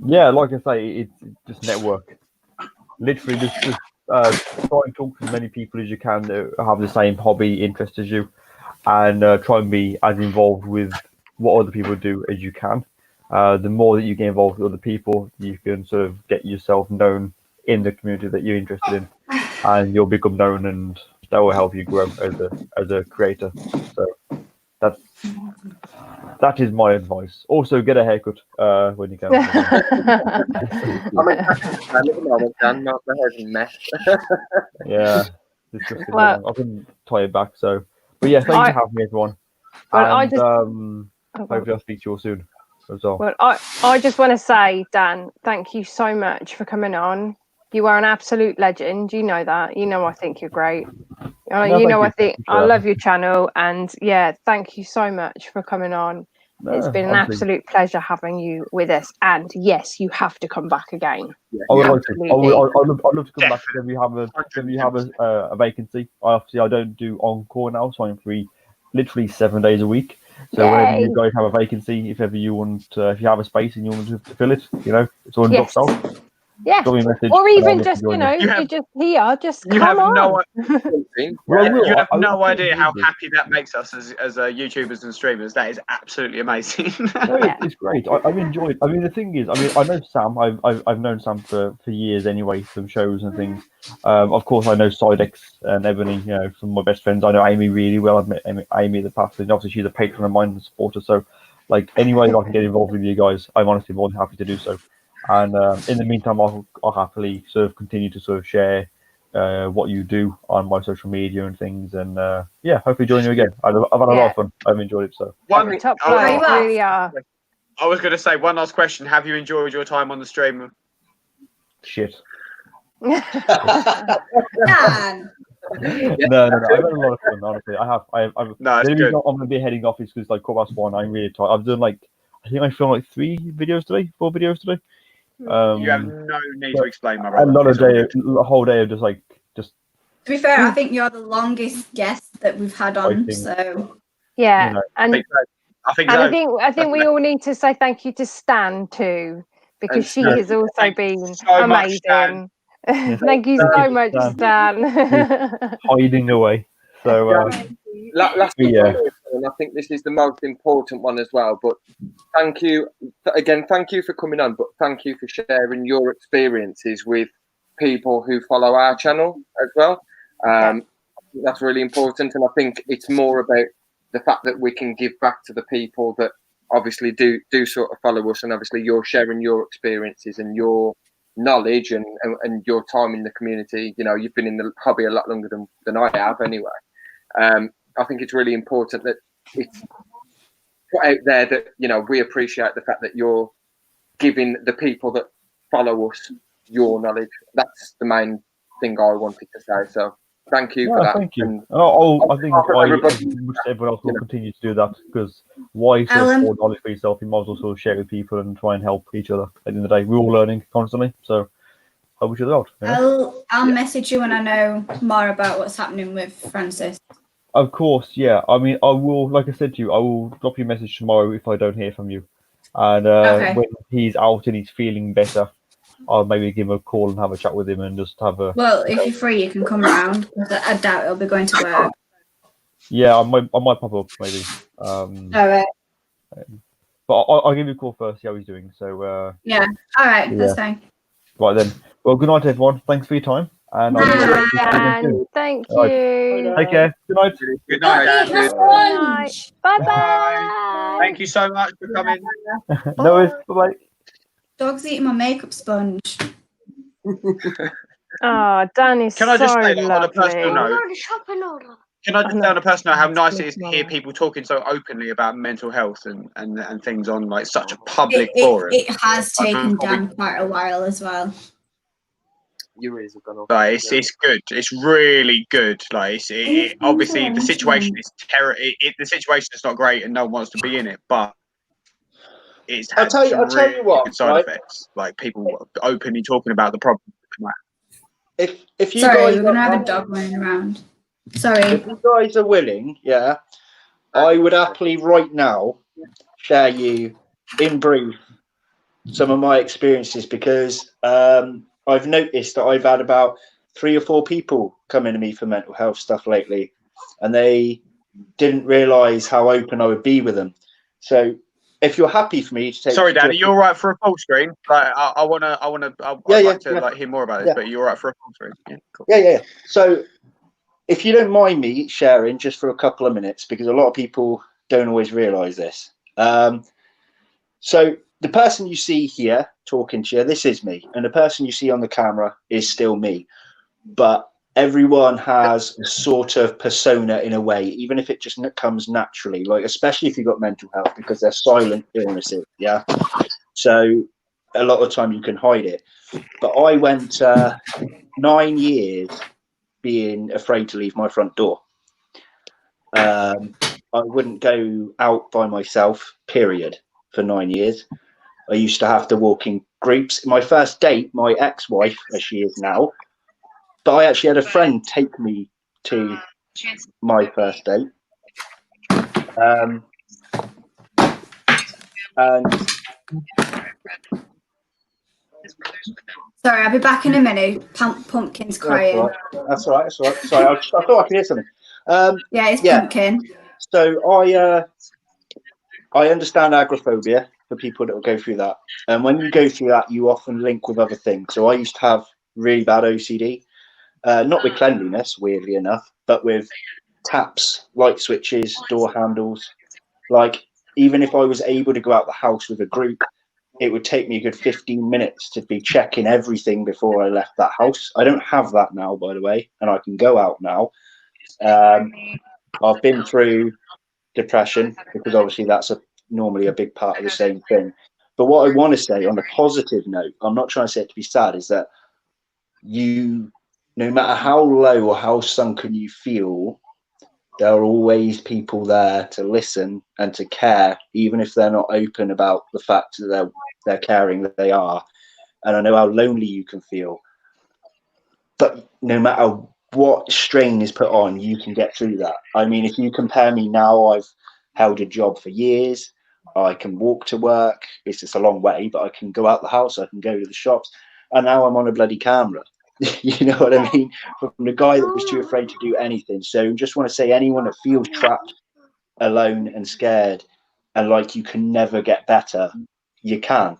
Like I say, it's just network. Literally, just try and talk to as many people as you can that have the same hobby interest as you, and try and be as involved with what other people do as you can. The more that you get involved with other people, you can sort of get yourself known in the community that you're interested in, and you'll become known, and that will help you grow as a creator. So that is my advice. Also, get a haircut when you can. Yeah, I can tie it back. So, but yeah, thanks for having me, everyone. And hopefully I'll speak to you all soon as well. Well, I just want to say, Dan, thank you so much for coming on. You are an absolute legend. You know that. You know I think you're great. I love your channel, and thank you so much for coming on. It's been an absolute pleasure having you with us, and yes, you have to come back again. I would like to. I'd love to come back if you have a vacancy. Obviously, I don't do encore now, so I'm free literally 7 days a week. So whenever you guys have a vacancy, if ever you want, if you have a space and you want to fill it, it's all in box out. Yeah, Drop me a message, or even and just you're just here, just You come have on. no, Well, you have I no think idea how happy that makes us as YouTubers and streamers. That is absolutely amazing. No, it's great. I've enjoyed. I mean, the thing is, I know Sam. I've known Sam for years anyway, from shows and things. Of course, I know Sidex and Ebony, from my best friends. I know Amy really well. I've met Amy in the past, and obviously she's a patron of mine and supporter. So, like, any way I can get involved with you guys, I'm honestly more than happy to do so. And in the meantime, I'll happily sort of continue to sort of share what you do on my social media and things, and hopefully join you again. I've had a lot of fun. I've enjoyed it. So Top players really are. I was going to say one last question. Have you enjoyed your time on the stream? Shit. Dan. No. I've had a lot of fun. Honestly, I have. No, the it's reason good. I'm going to be heading off is because like 1:15, I'm really tired. I've done I think I filmed 4 videos today. You have no need to explain, my brother. And not a whole day of just. To be fair, I think you're the longest guest that we've had on. So yeah, and I think we all need to say thank you to Stan too, because she has also been amazing. Thank you so much, Stan. Hiding away. So last and I think this is the most important one as well. But thank you again. Thank you for coming on. But thank you for sharing your experiences with people who follow our channel as well. I think that's really important, and I think it's more about the fact that we can give back to the people that obviously do sort of follow us, and obviously you're sharing your experiences and your knowledge and your time in the community. You've been in the hobby a lot longer than I have anyway. I think it's really important that it's put out there that we appreciate the fact that you're giving the people that follow us your knowledge. That's the main thing I wanted to say. So thank you for that. Thank you. And I think everyone else will continue to do that, because why sort of pour knowledge for yourself? You might as well sort of share with people and try and help each other. At the end of the day, we're all learning constantly, so help each other out. I'll message you when I know more about what's happening with Francis. Of course, yeah. I mean, I will, like I said to you, I will drop you a message tomorrow if I don't hear from you. And when he's out and he's feeling better, I'll maybe give him a call and have a chat with him and just have a... Well, if you're free, you can come around. I doubt he'll be going to work. Yeah, I might pop up maybe. All right. But I'll give you a call first, see how he's doing. So yeah, all right, that's fine. Right then. Well, good night, everyone. Thanks for your time. And thank you. Take care. Good night. Good night. Bye. Thank you so much for coming. No worries. Bye. Dog's eating my makeup sponge. Oh, Dan is Can I just say lovely. on a personal note? Can I just say on a personal note how nice it is to hear people talking so openly about mental health and things on like such a public forum? It has taken Dan quite a while as well. Your ears have gone off. Like, it's good. It's really good. Like, obviously the situation is the situation is not great, and no one wants to be in it. But it's had I'll tell you what, good side effects. Like people openly talking about the problem. If you Sorry, guys we're gonna have a dog running around. Sorry. If you guys are willing, I would happily right now share you in brief some of my experiences, because I've noticed that I've had about 3 or 4 people coming to me for mental health stuff lately, and they didn't realise how open I would be with them. So if you're happy for me to take... Sorry, Dan, are you all right for a full screen? Like, I'd like to like hear more about this, but you're all right for a full screen? Yeah, cool. Yeah. So if you don't mind me sharing just for a couple of minutes, because a lot of people don't always realise this. So the person you see here talking to you, this is me, and the person you see on the camera is still me. But everyone has a sort of persona in a way, even if it just comes naturally, like especially if you've got mental health, because they're silent illnesses. Yeah. So a lot of time you can hide it. But I went 9 years being afraid to leave my front door. I wouldn't go out by myself, period, for 9 years. I used to have to walk in groups. My first date, my ex-wife, as she is now, but I actually had a friend take me to my first date. And Sorry, I'll be back in a minute. Pumpkin's crying. That's all right. That's all right. Sorry, I thought I could hear something. Yeah, it's Pumpkin. So I understand agoraphobia for people that will go through that. And when you go through that, you often link with other things. So I used to have really bad OCD, not with cleanliness, weirdly enough, but with taps, light switches, door handles. Like, even if I was able to go out the house with a group, it would take me a good 15 minutes to be checking everything before I left that house. I don't have that now, by the way, and I can go out now. I've been through depression because obviously that's normally a big part of the same thing. But what I want to say on a positive note, I'm not trying to say it to be sad, is that no matter how low or how sunken you feel, there are always people there to listen and to care, even if they're not open about the fact that they're caring, that they are. And I know how lonely you can feel, but no matter what strain is put on, you can get through that. I mean, if you compare me now, I've held a job for years. I can walk to work. It's just a long way, but I can go out the house. I can go to the shops. And now I'm on a bloody camera. You know what I mean? From the guy that was too afraid to do anything. So just want to say, anyone that feels trapped, alone and scared, and like you can never get better, you can.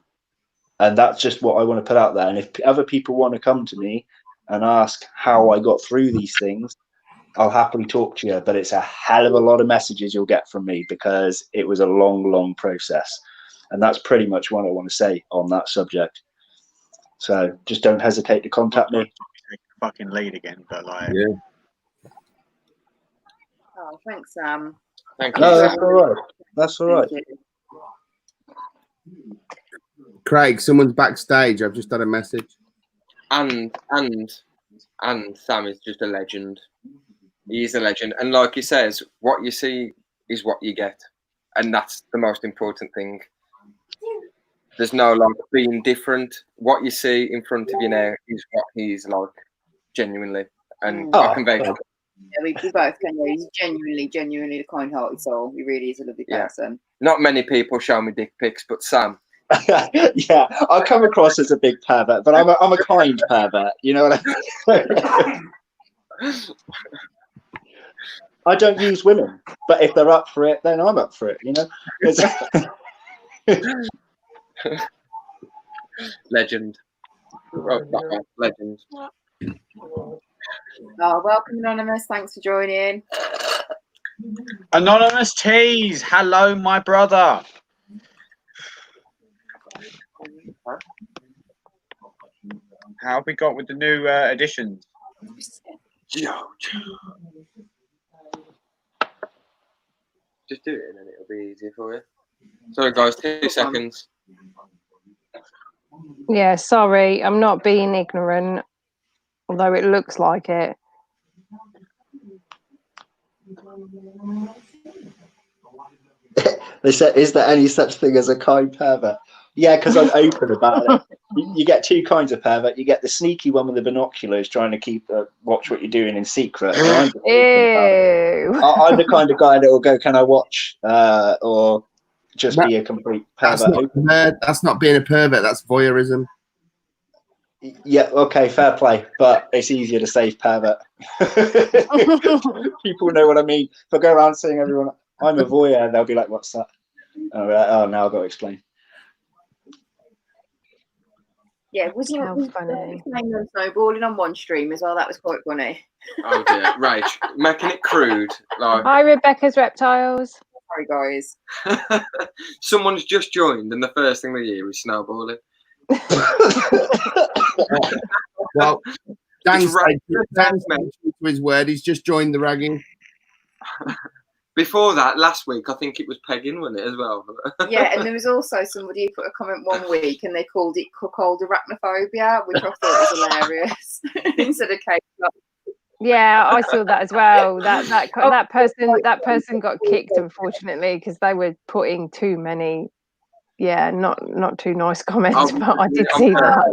And that's just what I want to put out there. And if other people want to come to me and ask how I got through these things, I'll happily talk to you. But it's a hell of a lot of messages you'll get from me because it was a long, long process. And that's pretty much what I want to say on that subject. So just don't hesitate to contact me. Fucking lead again, but like, yeah. Oh, thanks, Sam. Thank you. No, that's all right. That's all right. Craig, someone's backstage. I've just had a message. And Sam is just a legend. He's a legend, and like he says, what you see is what you get, and that's the most important thing. There's no like being different. What you see in front of you now is what he's like, genuinely, and I can very. Yeah, we both can. He's genuinely the kind-hearted soul. He really is a lovely person. Not many people show me dick pics, but Sam. Yeah, I come across as a big pervert, but I'm a kind pervert. You know what I mean? I don't use women, but if they're up for it, then I'm up for it. You know. Legend. Legend. Oh, welcome, Anonymous. Thanks for joining. Anonymous Tease. Hello, my brother. How have we got with the new additions? Just do it and then it'll be easier for you. Sorry guys, 2 seconds. Yeah, sorry, I'm not being ignorant, although it looks like it. They said, is there any such thing as a kind pervert? Yeah, because I'm open about it. You get two kinds of pervert. You get the sneaky one with the binoculars trying to watch what you're doing in secret. I'm the kind of guy that will go, can I watch? Or just be a complete pervert. That's not being a pervert, that's voyeurism. Yeah, okay, fair play. But it's easier to say pervert. People know what I mean. If I go around saying everyone, I'm a voyeur, they'll be like, what's that? And I'll be like, oh, now I've got to explain. Yeah, was he snowballing on one stream as well? That was quite funny. Oh dear, right, making it crude. Like, hi, Rebecca's Reptiles. Sorry, guys. Someone's just joined, and the first thing they hear is snowballing. Well, Dan's to his word. He's just joined the ragging. Before that, last week, I think it was pegging, wasn't it, as well? Yeah, and there was also somebody who put a comment one week and they called it cuckold arachnophobia, which I thought was hilarious. Instead of cake. Yeah, I saw that as well. That person got kicked, unfortunately, because they were putting too many, not too nice comments. But I did see that.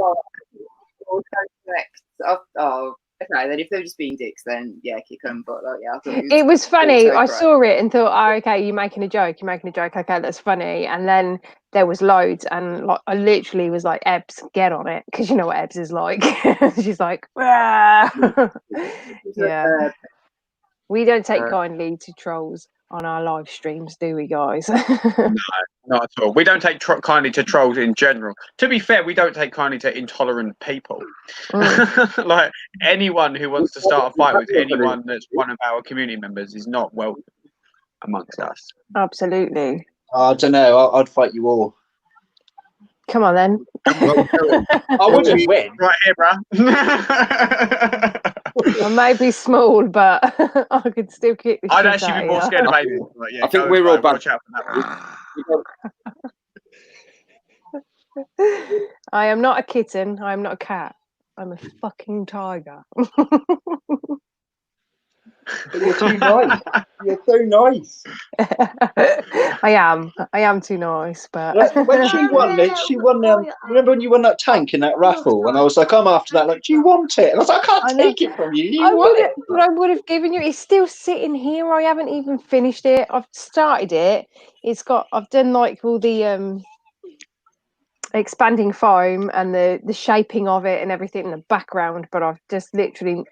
Oh, Okay, then if they're just being dicks, then yeah, kick them. But like, yeah, I thought it was funny. I saw it and thought, oh, okay, you're making a joke. Okay, that's funny. And then there was loads, and like I literally was like, Ebbs, get on it, because you know what Ebbs is like. She's like, yeah. We don't take kindly to trolls on our live streams, do we, guys? No, not at all. We don't take kindly to trolls in general. To be fair, we don't take kindly to intolerant people. Like anyone who wants to start a fight with anyone that's one of our community members is not welcome amongst us. Absolutely. I don't know. I'd fight you all. Come on then. I wouldn't win. Right here, bruh. I may be small, but I could still kick the shit I'd actually be more scared of Amy. Like, yeah, I think we're all bad. Watch out for that. I am not a kitten. I am not a cat. I'm a fucking tiger. You're too nice. You're so nice. I am too nice, but when she won it, remember when you won that tank in that raffle? And I was like, I'm after that. Like, do you want it? And I was like, I can't take it from you. I would have given you. It's still sitting here. I haven't even finished it. I've started it. I've done like all the expanding foam and the shaping of it and everything in the background, but I've just literally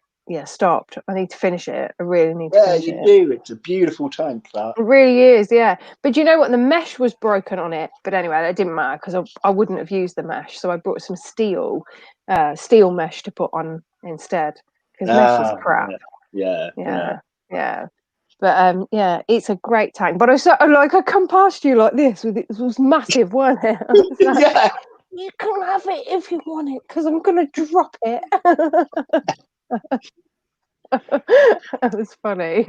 stopped. I need to finish it. I really need to finish it. Yeah, you do. It's a beautiful tank, that. It really is, yeah. But you know what? The mesh was broken on it. But anyway, that didn't matter because I wouldn't have used the mesh. So I brought some steel mesh to put on instead because mesh is crap. Yeah. But it's a great tank. But I come past you like this with it was massive, weren't it? Like, yeah. You can have it if you want it because I'm gonna drop it. That was funny.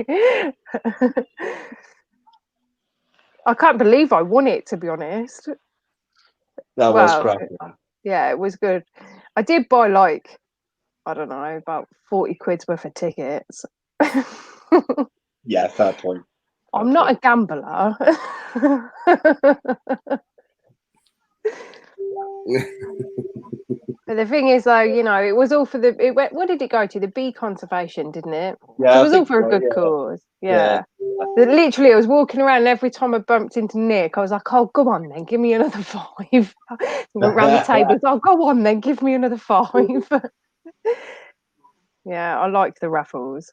I can't believe I won it, to be honest. That was great. Yeah, it was good. I did buy like, I don't know, about 40 quid's worth of tickets. Yeah, fair point. I'm not a gambler. But the thing is, though, it was all for what did it go to? The bee conservation, didn't it? Yeah, so it was all for a good cause. Yeah. Literally, I was walking around, and every time I bumped into Nick, I was like, "Oh, go on then, give me another 5." Went round the tables. "Oh, go on then, give me another 5." Yeah, I like the raffles.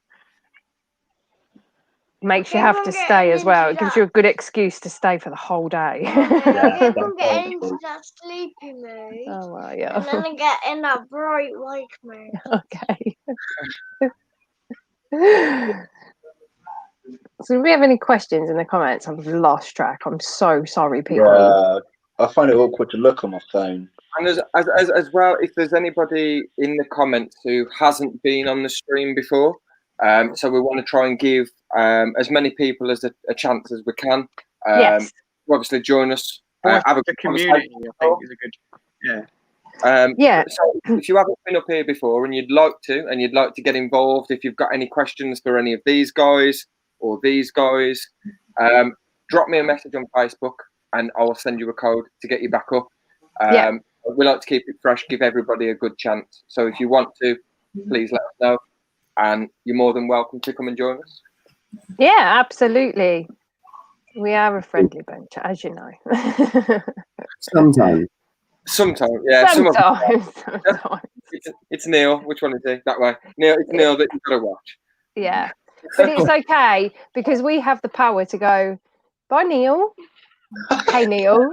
Makes you have to stay as well. It gives you a good excuse to stay for the whole day. I get into that sleepy mood. Oh, well, yeah. And then I get in that bright white mood. Okay. So, do we have any questions in the comments? I've lost track. I'm so sorry, people. Yeah, I find it awkward to look on my phone. And as well, if there's anybody in the comments who hasn't been on the stream before, so we want to try and give as many people as a chance as we can. Yes. Obviously, join us. Have a community. I think is a good. Yeah. So if you haven't been up here before and you'd like to get involved, if you've got any questions for any of these guys or these guys, drop me a message on Facebook and I'll send you a code to get you back up. We like to keep it fresh, give everybody a good chance. So if you want to, please let us know. And you're more than welcome to come and join us. Yeah, absolutely. We are a friendly bunch, as you know. Sometimes, yeah. Sometimes. It's Neil. Which one is he? That way. Neil, it's Neil that you've got to watch. Yeah. But it's okay because we have the power to go, bye, Neil. Hey, Neil.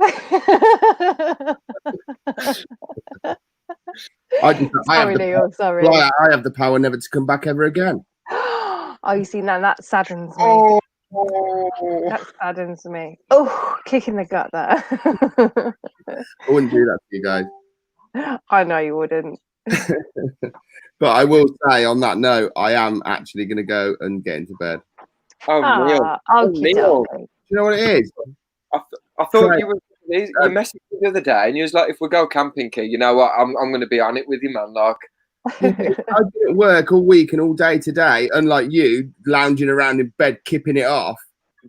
Sorry. Right, I have the power never to come back ever again. Oh, you see, now that saddens me. That saddens me. Oh, kick in the gut there. I wouldn't do that to you guys. I know you wouldn't. But I will say on that note, I am actually going to go and get into bed. Neil. Neil. Do you know what it is? I thought you messaged me the other day and you was like, if we go camping, Key, you know what? I'm going to be on it with you, man. Like, I've been at work all week and all day today, unlike you, lounging around in bed, kipping it off.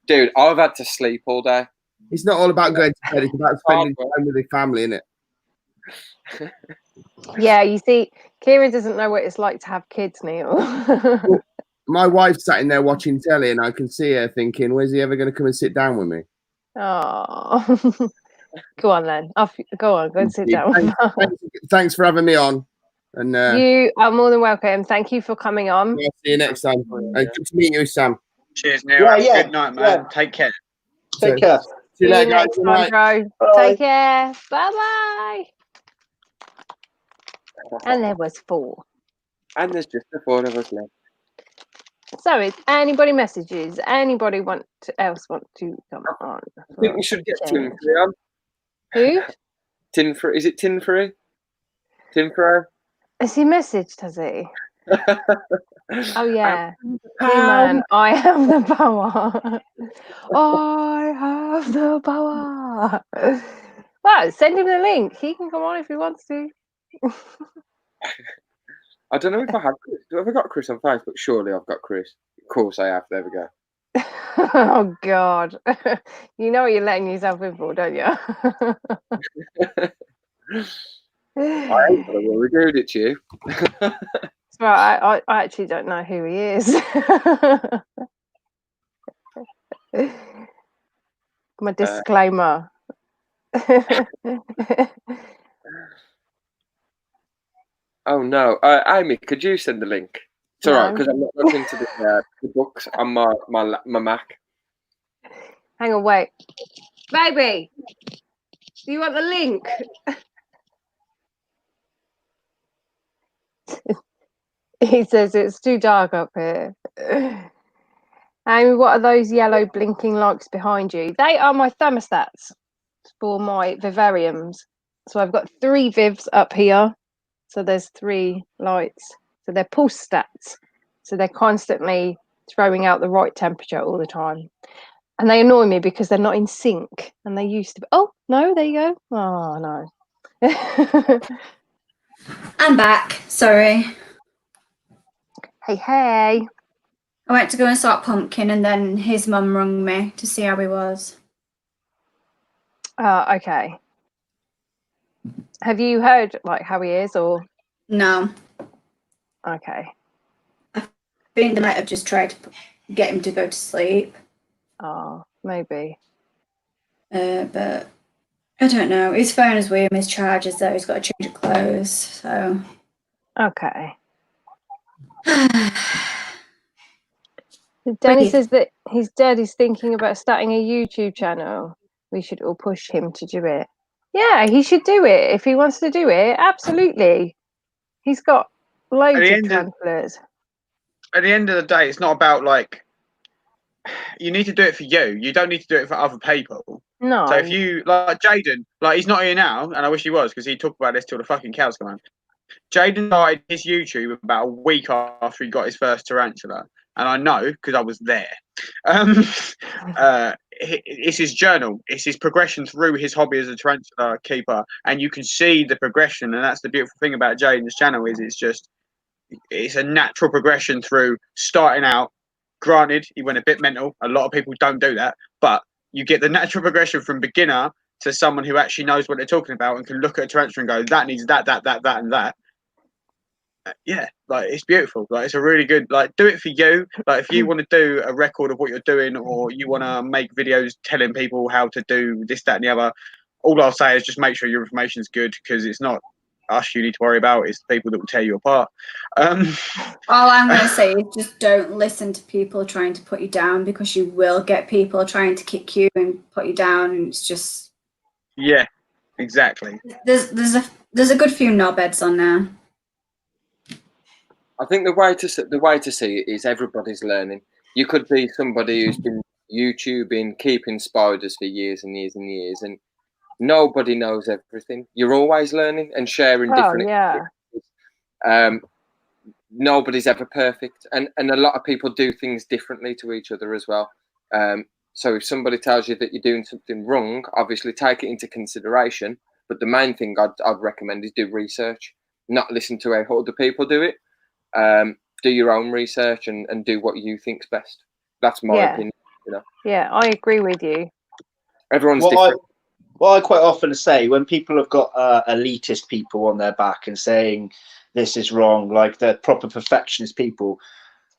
Dude, I've had to sleep all day. It's not all about going to bed. It's about spending time with your family, isn't it? Yeah, you see, Kieran doesn't know what it's like to have kids, Neil. My wife's sat in there watching telly, and I can see her thinking, "Where's he ever going to come and sit down with me?" Oh, go on then. Go and sit down. Thanks for having me on. And you are more than welcome. Thank you for coming on. I'll see you next time. And good to meet you, Sam. Cheers, Neil. Good night, man. Take care. Take care. See you later, guys. Next time, bro. Bye. Take care. Bye-bye. And there was 4. And there's just the 4 of us left. So, is anybody messages? Anybody else want to come on? I think we should get Tin Free on. Who? Tin Free. Is it Tin Free? Tin Free? Has he messaged, has he? Oh, yeah. Man, I have the power. I have the power. Well, send him the link. He can come on if he wants to. I don't know if I have Chris. Have I got Chris on Facebook? Surely I've got Chris. Of course I have. There we go. Oh, God. You know what you're letting yourself in for, don't you? I ain't gonna worry, dude, it's you. Right, I actually don't know who he is. My disclaimer. Oh no, Amy, could you send the link? It's all right because I'm not looking into the books on my Mac. Hang on, wait, baby. Do you want the link? He says it's too dark up here. Amy, what are those yellow blinking lights behind you? They are my thermostats for my vivariums. So I've got 3 vivs up here. So there's 3 lights. So they're pulse stats. So they're constantly throwing out the right temperature all the time. And they annoy me because they're not in sync. And they used to be. Oh, no, there you go. Oh, no. I'm back. Sorry. Hey. I went to go and sort Pumpkin, and then his mum rang me to see how he was. Okay. Have you heard like how he is, or no? Okay. I think they might have just tried to get him to go to sleep. Oh, maybe. But I don't know. His phone is weird. His charger's there. He's got to change of clothes. So. Okay. Danny says that his dad is thinking about starting a YouTube channel. We should all push him to do it. Yeah, he should do it if he wants to do it. Absolutely. He's got loads of tarantulas. At the end of the day, it's not about like you need to do it for you. You don't need to do it for other people. No. So if you like Jaden, like he's not here now, and I wish he was because he'd talk about this till the fucking cows come home. Jaden started his YouTube about a week after he got his first tarantula, and I know because I was there. It's his journal. It's his progression through his hobby as a tarantula keeper, and you can see the progression. And that's the beautiful thing about Jaden's channel is it's a natural progression through starting out. Granted, he went a bit mental. A lot of people don't do that, but you get the natural progression from beginner to someone who actually knows what they're talking about and can look at a tarantula and go, that needs that, and that. Yeah, like it's beautiful. Like it's a really good, like do it for you. Like if you want to do a record of what you're doing or you want to make videos telling people how to do this, that and the other, all I'll say is just make sure your information's good because it's not us you need to worry about, it's the people that will tear you apart. All I'm going to say is just don't listen to people trying to put you down because you will get people trying to kick you and put you down, and it's just... Yeah, exactly. There's a good few knobheads on there. I think the way to see it is everybody's learning. You could be somebody who's been YouTubing, keeping spiders for years and years and years, and nobody knows everything. You're always learning and sharing different experiences. Nobody's ever perfect, and a lot of people do things differently to each other as well. So if somebody tells you that you're doing something wrong, obviously take it into consideration. But the main thing I'd recommend is do research, not listen to how other people do it. Do your own research and do what you think's best. That's my opinion. You know. Yeah, I agree with you. Everyone's different. What I quite often say when people have got elitist people on their back and saying this is wrong, like the proper perfectionist people,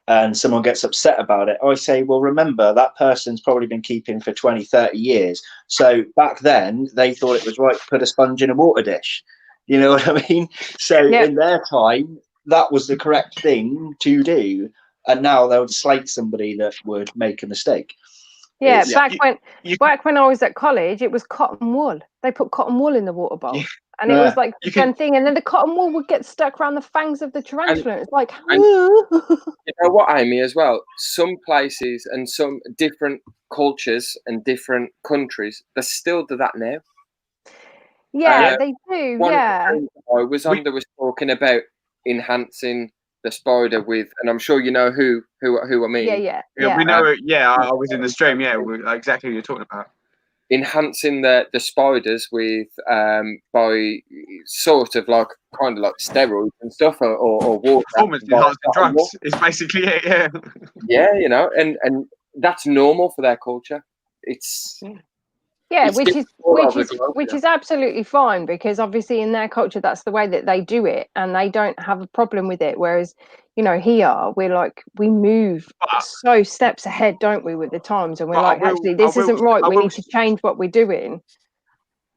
and someone gets upset about it, I say, well, remember, that person's probably been keeping for 20, 30 years. So back then, they thought it was right to put a sponge in a water dish. You know what I mean? So in their time, that was the correct thing to do. And now they would slate somebody that would make a mistake. Yeah, back when I was at college, it was cotton wool. They put cotton wool in the water bowl. And it was like the fun thing. And then the cotton wool would get stuck around the fangs of the tarantula. It's like, you know what, Amy, as well? Some places and some different cultures and different countries, they still do that now. Yeah, they do. I was talking about enhancing the spider with, and I'm sure you know who I mean. Yeah, we know it. Yeah, I was in the stream. Yeah, exactly what you're talking about. Enhancing the spiders with by sort of like kind of like steroids and stuff or water. Performance enhancing drugs is basically it. Yeah. Yeah, you know, and that's normal for their culture. It's which is absolutely fine, because obviously in their culture that's the way that they do it and they don't have a problem with it, whereas here we move so steps ahead, don't we, with the times, and we're actually this isn't right, we need to change what we're doing.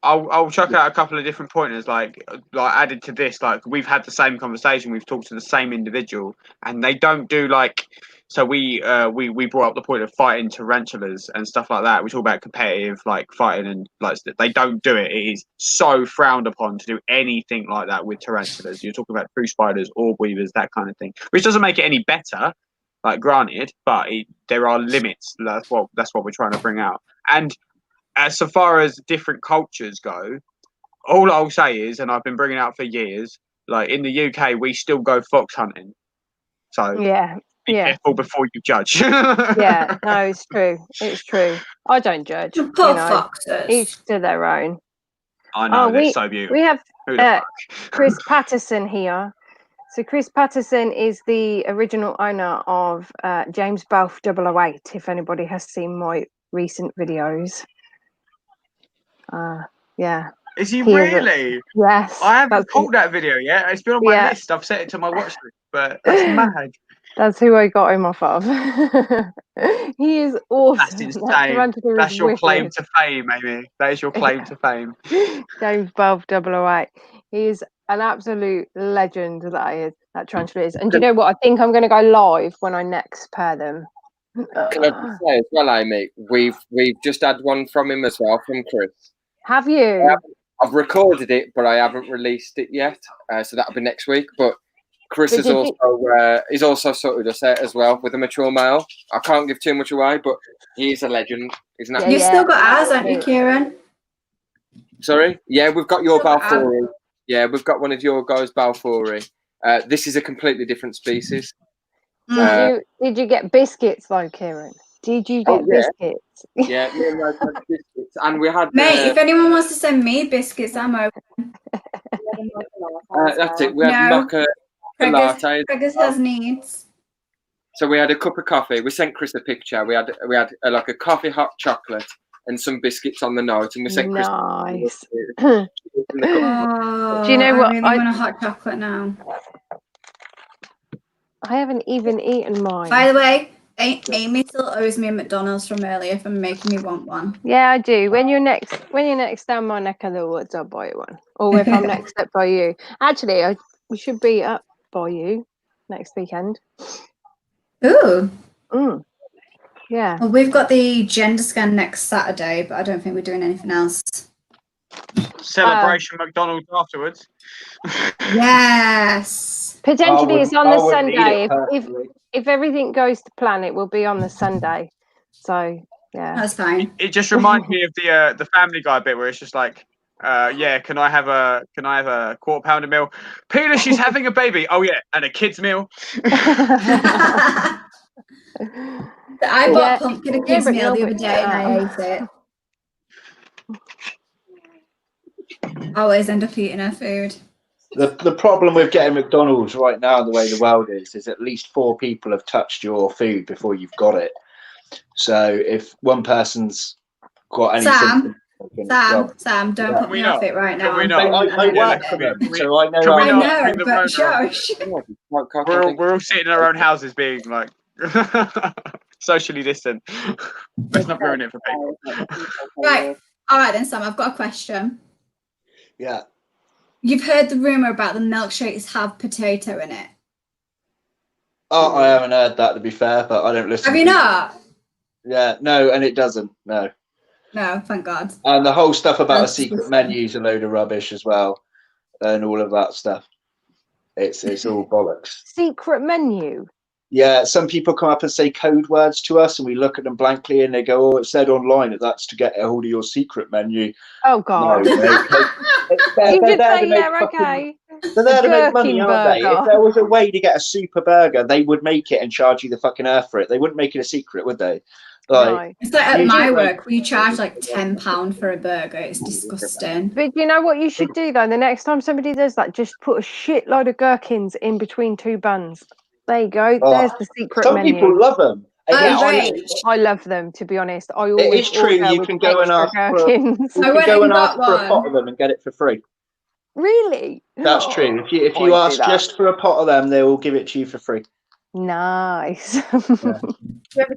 I'll chuck out a couple of different pointers like added to this. Like, we've had the same conversation, we've talked to the same individual, and they don't do like. So we brought up the point of fighting tarantulas and stuff like that. We talk about competitive like fighting, and like they don't do it. It is so frowned upon to do anything like that with tarantulas. You're talking about true spiders, orb weavers, that kind of thing, which doesn't make it any better. Like, granted, but there are limits. That's what we're trying to bring out. And as so far as different cultures go, all I'll say is, and I've been bringing out for years, like in the UK, we still go fox hunting. So be careful before you judge. Yeah, no, it's true. It's true. I don't judge. Foxes. Each to their own. I know, they're so beautiful. We have Chris Patterson here. So Chris Patterson is the original owner of James Balfe 008, if anybody has seen my recent videos. Is he really? Yes. I haven't pulled that video yet. It's been on my list. I've set it to my watch list, but that's mad. That's who I got him off of. He is awesome. That's insane. That's your claim to fame, Amy. That is your claim to fame. James Balfe 008. He is an absolute legend, that tarantula is. And do you know what? I think I'm going to go live when I next pair them. Can I just say as well, Amy, we've just had one from him as well, from Chris. Have you? I've recorded it, but I haven't released it yet. So that'll be next week. But Chris is also sorted us out as well with a mature male. I can't give too much away, but he's a legend. Isn't that? You've still got ours, haven't you, Kieran? Sorry? Yeah, we've got your Balfouri. Yeah, we've got one of your guys' Balfouri. This is a completely different species. Did you get biscuits though, Kieran? Did you get biscuits? Yeah, biscuits. And we had... Mate, if anyone wants to send me biscuits, I'm open. That's it. We had mocha latte. Preggers has needs. So we had a cup of coffee. We sent Chris a picture. We had like a coffee, hot chocolate, and some biscuits on the night, and we sent Chris. Nice. Do you know what? I really want a hot chocolate now. I haven't even eaten mine. By the way, Amy still owes me a McDonald's from earlier for making me want one. Yeah, I do. When you're next down my neck of the woods, I'll buy you one. Or if I'm next up by you. Actually, we should be up by you next weekend. Ooh. Yeah. Well, we've got the gender scan next Saturday, but I don't think we're doing anything else. Celebration McDonald's afterwards. Yes. Potentially it's on the Sunday. If everything goes to plan, it will be on the Sunday. So yeah. That's fine. It just reminds me of the Family Guy bit where it's just like, can I have a quarter pounder meal? Peter, she's having a baby. Oh yeah, and a kid's meal. I bought pumpkin a kid's meal the other day and I ate it. I always end up eating her food. The problem with getting McDonald's right now, the way the world is at least 4 people have touched your food before you've got it. So if one person's got any symptoms, Sam, don't put me off it right now. Can we not? I work for them, so I know. Can we I not bring know, the but road around? shush. We're all sitting in our own houses being like socially distant. Let's not ruin it for people. Right. All right then, Sam, I've got a question. Yeah. You've heard the rumour about the milkshakes have potato in it. Oh, I haven't heard that, to be fair, but I don't listen. Have you not? Yeah, no, and it doesn't. No. No, thank God. And the whole stuff about a secret menu is a load of rubbish as well, and all of that stuff. It's all bollocks. Secret menu. Yeah, some people come up and say code words to us, and we look at them blankly, and they go, "Oh, it said online that that's to get a hold of your secret menu." Oh God! No, You just say, yeah, okay. They're there to make money, Gherkin aren't they? burger. If there was a way to get a super burger, they would make it and charge you the fucking earth for it. They wouldn't make it a secret, would they? Like, it's like at my work, we charge like £10 for a burger. It's disgusting. But you know what you should do though? The next time somebody does that, just put a shitload of gherkins in between two buns. There you go. There's the secret menu. Some people love them. I love them, to be honest. I always it is true. You can go and ask for a pot of them and get it for free. Really? That's true. If you ask just for a pot of them, they will give it to you for free. Nice.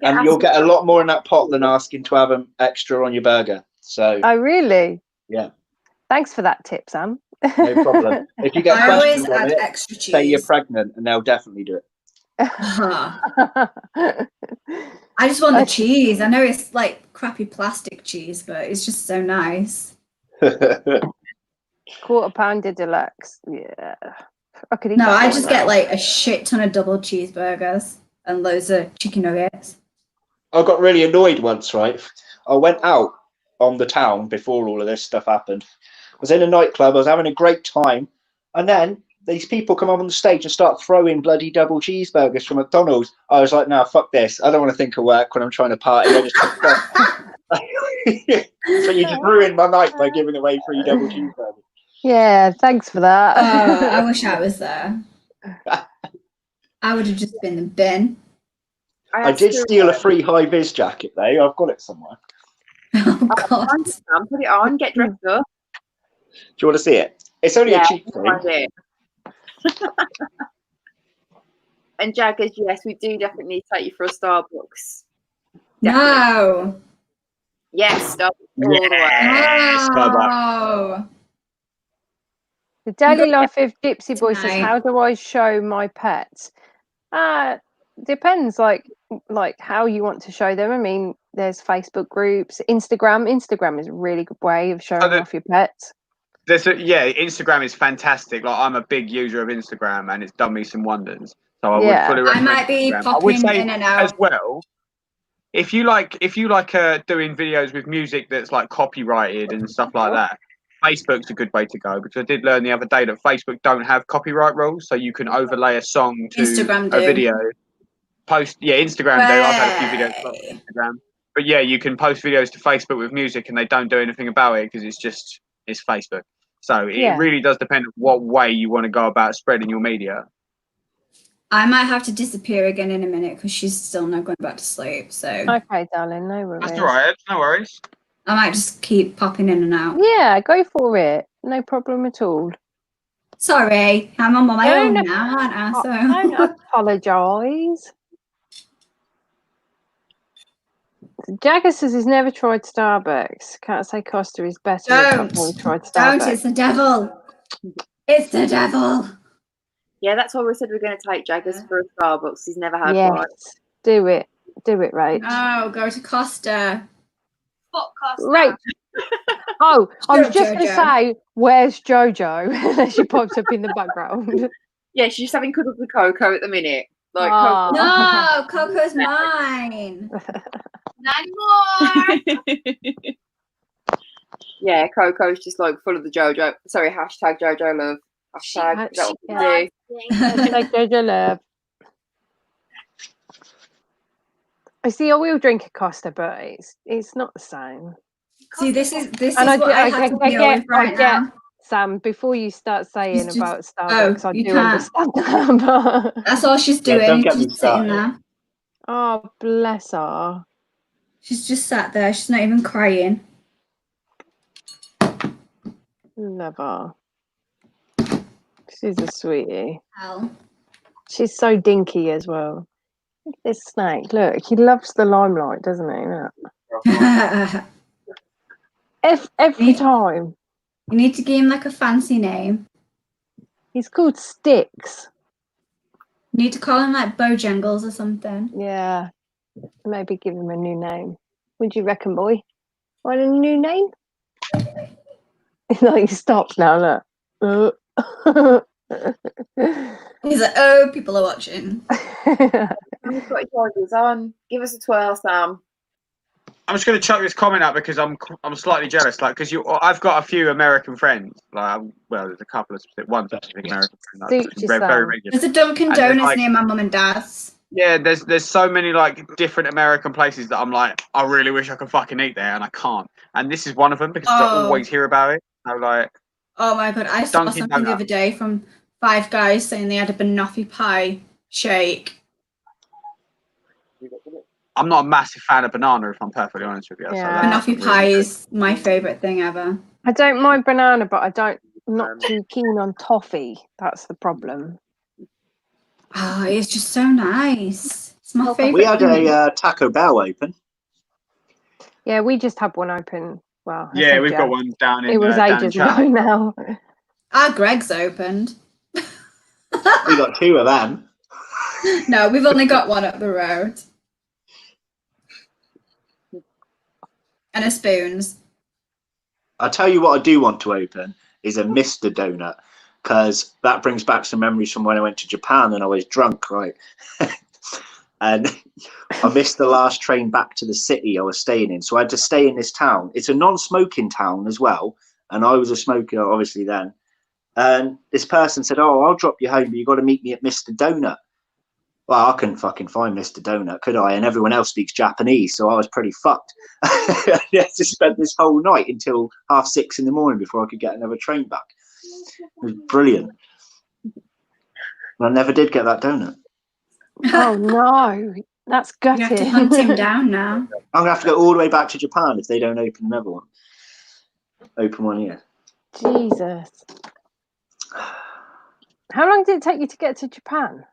And you'll get a lot more in that pot than asking to have them extra on your burger. So. Oh, really? Yeah. Thanks for that tip, Sam. No problem. If you get questions on it, extra cheese. say you're pregnant, and they'll definitely do it. I just want the cheese. I know it's like crappy plastic cheese, but it's just so nice. Quarter pounder deluxe. Yeah. I just get like a shit ton of double cheeseburgers and loads of chicken nuggets. I got really annoyed once, right? I went out on the town before all of this stuff happened. I was in a nightclub, I was having a great time, and then these people come up on the stage and start throwing bloody double cheeseburgers from McDonald's. I was like, no, fuck this. I don't want to think of work when I'm trying to party. I just So you just ruined my night by giving away free double cheeseburgers. Yeah, thanks for that. I wish I was there. I would have just been the bin. I did steal a free high-vis jacket, though. I've got it somewhere. Oh, God. Put it on, get dressed up. Do you want to see it? It's only a cheap thing. And Jaggers, yes, we do definitely take you for a Starbucks. Definitely. No. Yes, Starbucks all the way. Oh. The daily life of Gypsy Boy says, how do I show my pets? Depends, like how you want to show them. I mean, there's Facebook groups, Instagram. Instagram is a really good way of showing off your pets. Instagram is fantastic. Like, I'm a big user of Instagram, and it's done me some wonders. So I would fully recommend. I might be Instagram. popping in and out as well. If you like doing videos with music that's like copyrighted and stuff like that, Facebook's a good way to go, because I did learn the other day that Facebook don't have copyright rules, so you can overlay a song to a video. Instagram do. I've had a few videos on Instagram, but yeah, you can post videos to Facebook with music, and they don't do anything about it because it's Facebook. So it really does depend on what way you want to go about spreading your media. I might have to disappear again in a minute because she's still not going back to sleep. So okay, darling, no worries. That's all right. No worries. I might just keep popping in and out. Yeah, go for it. No problem at all. Sorry, I'm on my own now, aren't I? So don't apologise. Jagger says he's never tried Starbucks. Can't say Costa is better. Don't. Tried Starbucks. Don't. It's the devil. It's the devil. Yeah, that's why we said we're going to take Jaggers for a Starbucks. He's never had one. Do it, right? Oh, go to Costa. Fuck Costa. Right. Oh, I was just going to say, where's Jojo? She pops up in the background. Yeah, she's just having cuddles with Coco at the minute. Like, no, Coco's mine. Not anymore. Yeah, Coco's just like full of the JoJo. Sorry, hashtag JoJo love. Hashtag that what we do. Hashtag JoJo love. I see. I will drink a Costa, but it's not the same. See, this is what I have to deal with right now. Sam, before you start saying about Starbucks, I do understand that. But that's all she's doing. Don't get me just sitting there. Oh, bless her. She's just sat there. She's not even crying. Love her. She's a sweetie. Hell. She's so dinky as well. Look at this snake. Look, he loves the limelight, doesn't he? Look. Every time. You need to give him like a fancy name. He's called Sticks. You need to call him like Bojangles or something. Yeah. Maybe give him a new name. What do you reckon, boy? Want a new name? Like, he stops now, look. He's like, oh, people are watching. You've got your charges on. Give us a twirl, Sam. I'm just going to chuck this comment out because I'm slightly jealous, like because I've got a few American friends, like there's a couple of one specific American friend, like, very regular. There's a Dunkin' Donuts near my mum and dad's. Yeah, there's so many like different American places that I'm like, I really wish I could fucking eat there, and I can't. And this is one of them because I always hear about it. I'm like, oh my god, I saw Dunkin' something the other day from Five Guys saying they had a banoffee pie shake. I'm not a massive fan of banana, if I'm perfectly honest with you. Yeah. So banoffee pie is my favourite thing ever. I don't mind banana, but I'm not too keen on toffee. That's the problem. Oh, it's just so nice. It's my favourite. We had a Taco Bell open. Yeah, we just had one open. Well, yeah, we've got one down in. It was ages ago now. Our Greg's opened. We got two of them. No, we've only got one up the road. And a spoons. I'll tell you what I do want to open is a Mr. Donut, because that brings back some memories from when I went to Japan and I was drunk, right? And I missed the last train back to the city I was staying in. So I had to stay in this town. It's a non-smoking town as well. And I was a smoker, obviously, then. And this person said, oh, I'll drop you home, but you've got to meet me at Mr. Donut. Well, I couldn't fucking find Mr. Donut, could I? And everyone else speaks Japanese, so I was pretty fucked. I had to spend this whole night until 6:30 in the morning before I could get another train back. It was brilliant. And I never did get that donut. Oh, no. That's gutting. You have to hunt him down now. I'm going to have to go all the way back to Japan if they don't open another one. Open one here. Jesus. How long did it take you to get to Japan?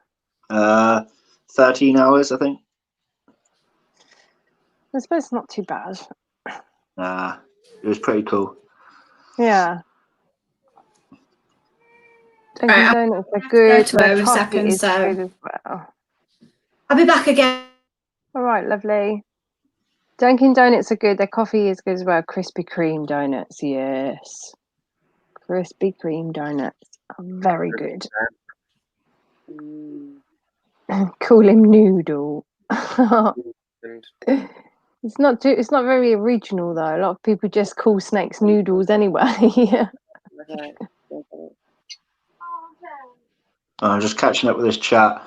13 hours, I think. I suppose it's not too bad. It was pretty cool. Yeah. Dunkin' Donuts are good. Their coffee is good as well. I'll be back again. All right, lovely. Dunkin' Donuts are good. Their coffee is good as well. Krispy Kreme donuts, yes. Krispy Kreme donuts are very good. Call him Noodle. It's not very original though. A lot of people just call snakes noodles anyway. I'm just catching up with this chat.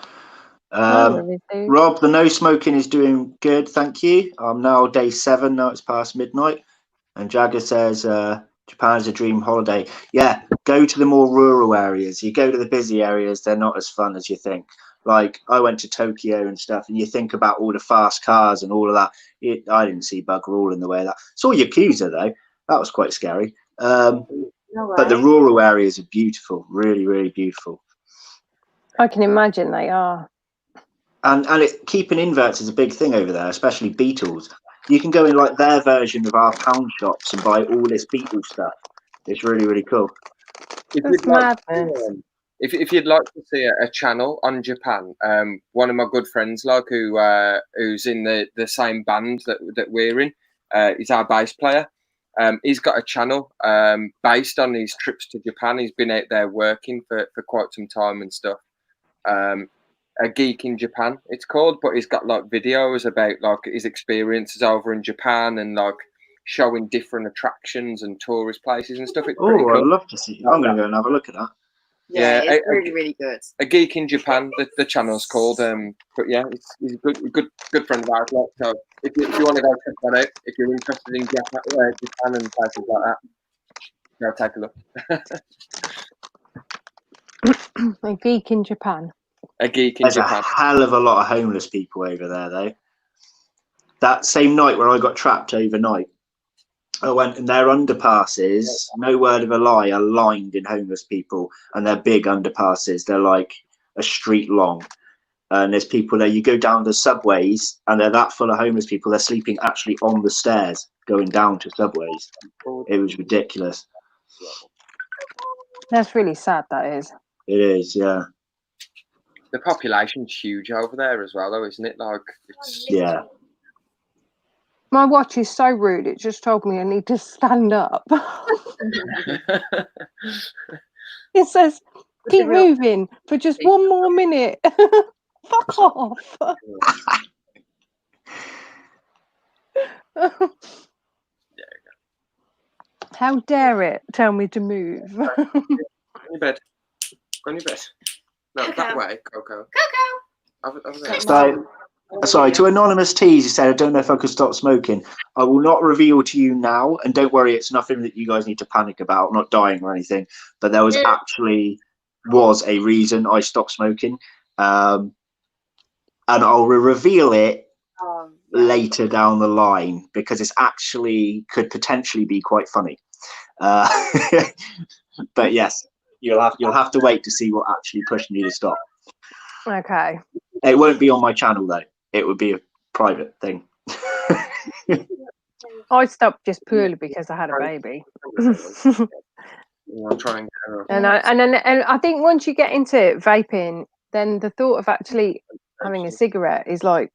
Rob, the no smoking is doing good, thank you. I'm now day 7. Now it's past midnight. And Jagger says Japan is a dream holiday. Yeah, go to the more rural areas. You go to the busy areas, they're not as fun as you think. Like, I went to Tokyo and stuff, and you think about all the fast cars and all of that. I didn't see bugger all in the way of that. Saw Yakuza, though. That was quite scary. But the rural areas are beautiful. Really, really beautiful. I can imagine they are. And keeping inverts is a big thing over there, especially Beatles. You can go in like their version of our pound shops and buy all this Beatles stuff. It's really, really cool. That's madness. If you'd like to see a channel on Japan, one of my good friends, like who's in the same band that we're in, is our bass player. He's got a channel based on his trips to Japan. He's been out there working for quite some time and stuff. A Geek in Japan, it's called, but he's got like videos about like his experiences over in Japan and like showing different attractions and tourist places and stuff. It's pretty cool. I'd love to see. I'm going to go and have a look at that. Yeah, it's really, really good. A Geek in Japan, the channel's called. But yeah, he's a good friend of ours. Like, so if you want to go check that out, if you're interested in Japan and places like that, go take a look. A Geek in Japan. A Geek in There's Japan. A hell of a lot of homeless people over there, though. That same night where I got trapped overnight, I went, and their underpasses, no word of a lie, are lined in homeless people, and they're big underpasses. They're like a street long. And there's people there. You go down the subways, and they're that full of homeless people. They're sleeping actually on the stairs going down to subways. It was ridiculous. That's really sad. That is. It is, yeah. The population's huge over there as well, though, isn't it? Like, yeah. My watch is so rude. It just told me I need to stand up. It says, "Keep moving for just one more minute." Fuck off. How dare it tell me to move? Go in your bed. Go in your bed. No, Coco. that way, Coco. Sorry, to Anonymous Tease, he said, I don't know if I could stop smoking. I will not reveal to you now, and don't worry, it's nothing that you guys need to panic about, not dying or anything, but there was a reason I stopped smoking. And I'll reveal it later down the line, because it's actually could potentially be quite funny. But yes, you'll have to wait to see what actually pushed me to stop. Okay. It won't be on my channel though. It would be a private thing. I stopped just purely because I had a baby. I'll try and get her. And I think once you get into vaping, then the thought of actually having a cigarette is like,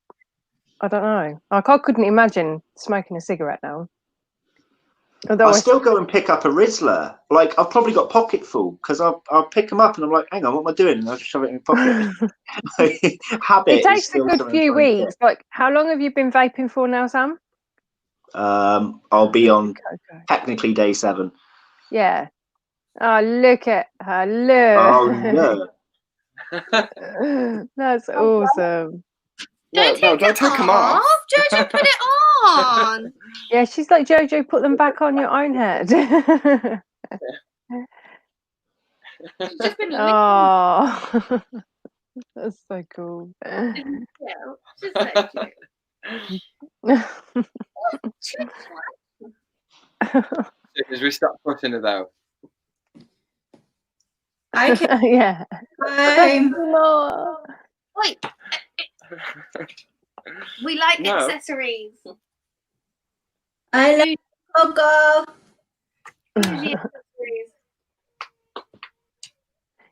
I don't know. Like, I couldn't imagine smoking a cigarette now. Although I still go and pick up a Rizzler. Like, I've probably got pocket full, because I'll pick them up and I'm like, hang on, what am I doing? And I'll just shove it in my pocket. Habit. It takes a good few weeks. Like, how long have you been vaping for now, Sam? I'll be on technically day 7. Yeah. Oh, look at her. Look. Oh, no. That's awesome. Don't take them off. Jojo, put it on. Yeah, she's like, Jojo, put them back on your own head. Just been oh, that's so cool. She's so cute. As we start pushing her though. I can. Yeah. Wait. We like accessories. I love Coco.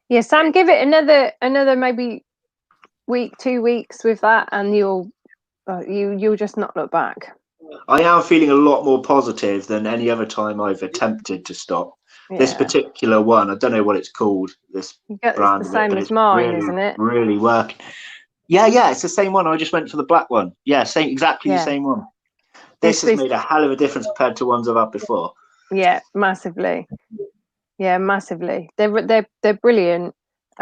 Yeah, Sam, give it another maybe week, 2 weeks with that, and you'll just not look back. I am feeling a lot more positive than any other time I've attempted to stop. Yeah. This particular one, I don't know what it's called. This brand, it's the same as mine, isn't it? Really working. Yeah, it's the same one. I just went for the black one. Yeah, exactly the same one. This has made a hell of a difference compared to ones I've had before. Yeah, massively. Yeah, massively. They're brilliant.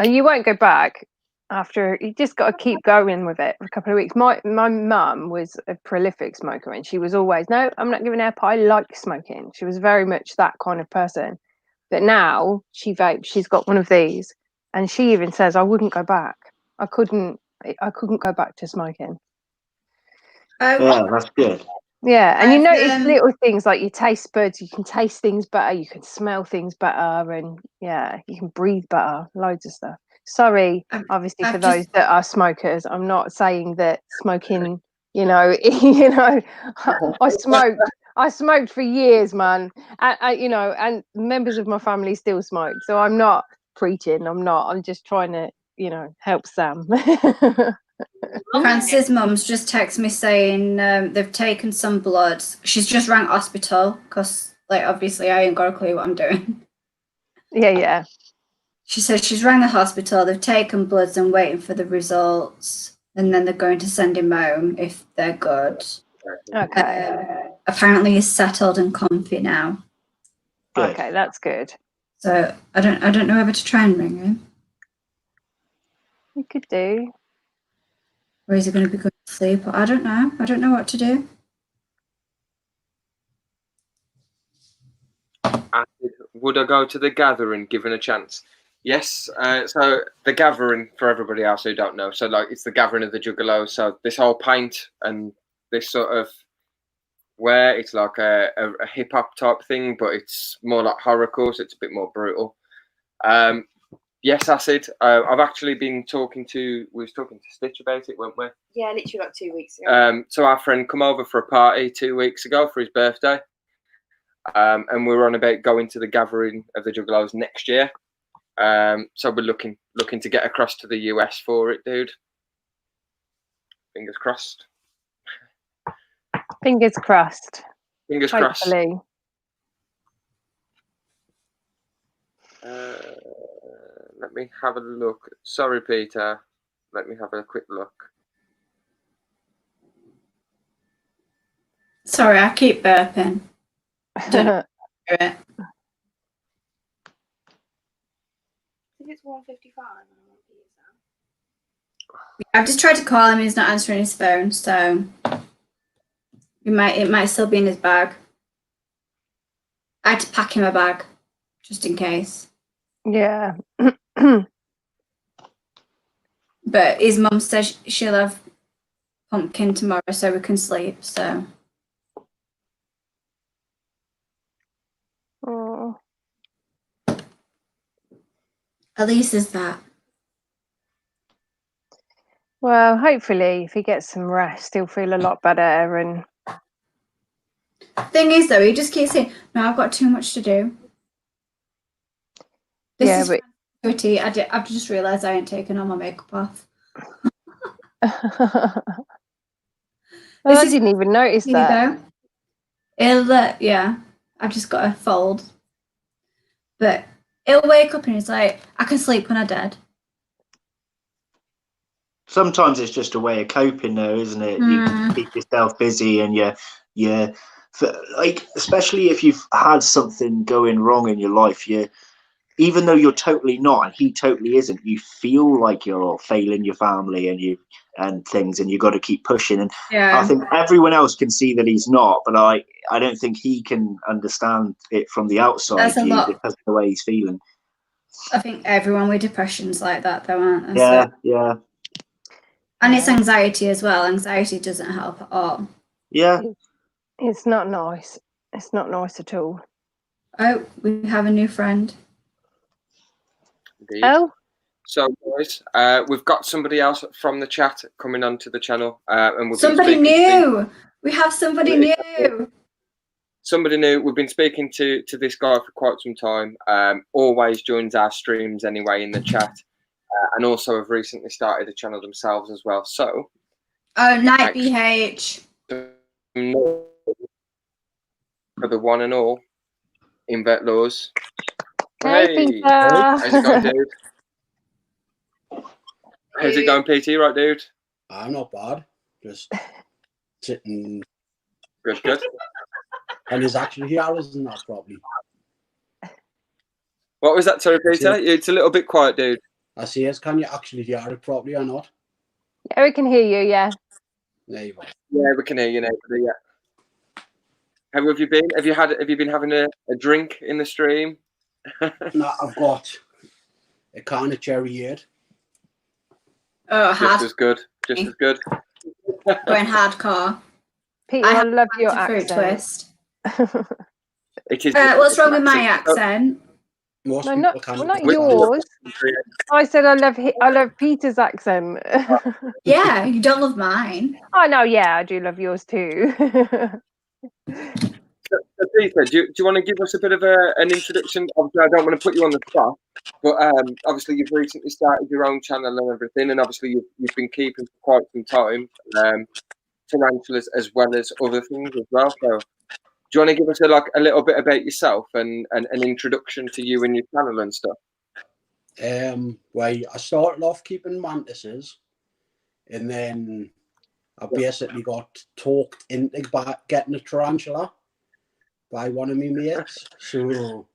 You won't go back after. You just got to keep going with it for a couple of weeks. My mum was a prolific smoker, and she was always, no, I'm not giving up. I like smoking. She was very much that kind of person. But now she vapes. She's got one of these, and she even says, I wouldn't go back. I couldn't go back to smoking. Yeah, that's good. Yeah, and you notice little things like your taste buds. You can taste things better. You can smell things better, and yeah, you can breathe better. Loads of stuff. Sorry, obviously, for those that are smokers, I'm not saying that smoking. I smoked for years, man. And members of my family still smoke. So I'm not preaching. I'm just trying to, help Sam. Francis' mum's just texted me saying they've taken some blood. She's just rang hospital because, obviously I ain't got a clue what I'm doing. Yeah. She said she's rang the hospital. They've taken bloods and waiting for the results, and then they're going to send him home if they're good. Okay. Apparently he's settled and comfy now. Good. Okay, that's good. So I don't know whether to try and ring him. You could do. Or is he going to be going to sleep? I don't know. I don't know what to do. Would I go to the gathering given a chance? Yes. So the gathering, for everybody else who don't know, so it's the gathering of the Juggalos. So this whole paint and this sort of where it's like a hip hop type thing, but it's more like horrorcore, so it's a bit more brutal. Yes, Acid. I've actually been talking to. We was talking to Stitch about it, weren't we? Yeah, literally like 2 weeks ago. So our friend come over for a party 2 weeks ago for his birthday, and we were on about going to the gathering of the Juggalos next year. So we're looking to get across to the US for it, dude. Fingers crossed. Fingers crossed. Fingers Hopefully. crossed. Let me have a look. Sorry, Peter. Let me have a quick look. Sorry, I keep burping. Don't know it. I think it's 1:55. I've just tried to call him. He's not answering his phone, so it might still be in his bag. I had to pack him a bag just in case. Yeah. But his mum says she'll have pumpkin tomorrow, so we can sleep. So. Oh. At least there's that. Well, hopefully, if he gets some rest, he'll feel a lot better. And thing is, though, he just keeps saying, "No, I've got too much to do." This is pretty. I've just realised I ain't taken all my makeup off. I didn't even notice that. Yeah, I've just got a fold. But he'll wake up and he's like, "I can sleep when I'm dead." Sometimes it's just a way of coping, though, isn't it? You keep yourself busy, and like, especially if you've had something going wrong in your life, even though you're totally not, and he totally isn't, you feel like you're failing your family and things, and you got to keep pushing. And I think everyone else can see that he's not, but I don't think he can understand it from the outside. That's a lot. Because of the way he's feeling. I think everyone with depression's like that, though, aren't they? Yeah. And it's anxiety as well. Anxiety doesn't help at all. Yeah. It's not nice. It's not nice at all. Oh, we have a new friend. Indeed. Oh. So, guys, we've got somebody else from the chat coming onto the channel. And somebody new. We have somebody new. Somebody new. We've been speaking to this guy for quite some time. Always joins our streams anyway in the chat. And also have recently started a channel themselves as well. So, Night BH. For the one and all, Invert Laws. Hey, Peter. How's it going, dude? How's it going, PT? Right, dude? I'm not bad. Just sitting. Good. And he's actually here, isn't that probably? What was that, sorry, Peter? It's a little bit quiet, dude. I see. Can you actually hear it properly or not? Yeah, we can hear you. Yeah. There you go. Yeah, we can hear you now. Yeah. How have you been? Have you been having a drink in the stream? No, I've got a can of cherry aid. Oh, just as good. Going hardcore. Peter, I love your fruit accent. Twist. It is. What's wrong with my accent? Most no, not yours. I said I love Peter's accent. Yeah, you don't love mine. Oh no, yeah, I do love yours too. So Peter, do you want to give us a bit of an introduction? Obviously, I don't want to put you on the spot, but obviously you've recently started your own channel and everything, and obviously you've been keeping for quite some time tarantulas as well as other things as well. So, do you want to give us a little bit about yourself and an introduction to you and your channel and stuff? Well, I started off keeping mantises, and then I basically got talked into getting a tarantula by one of my mates. So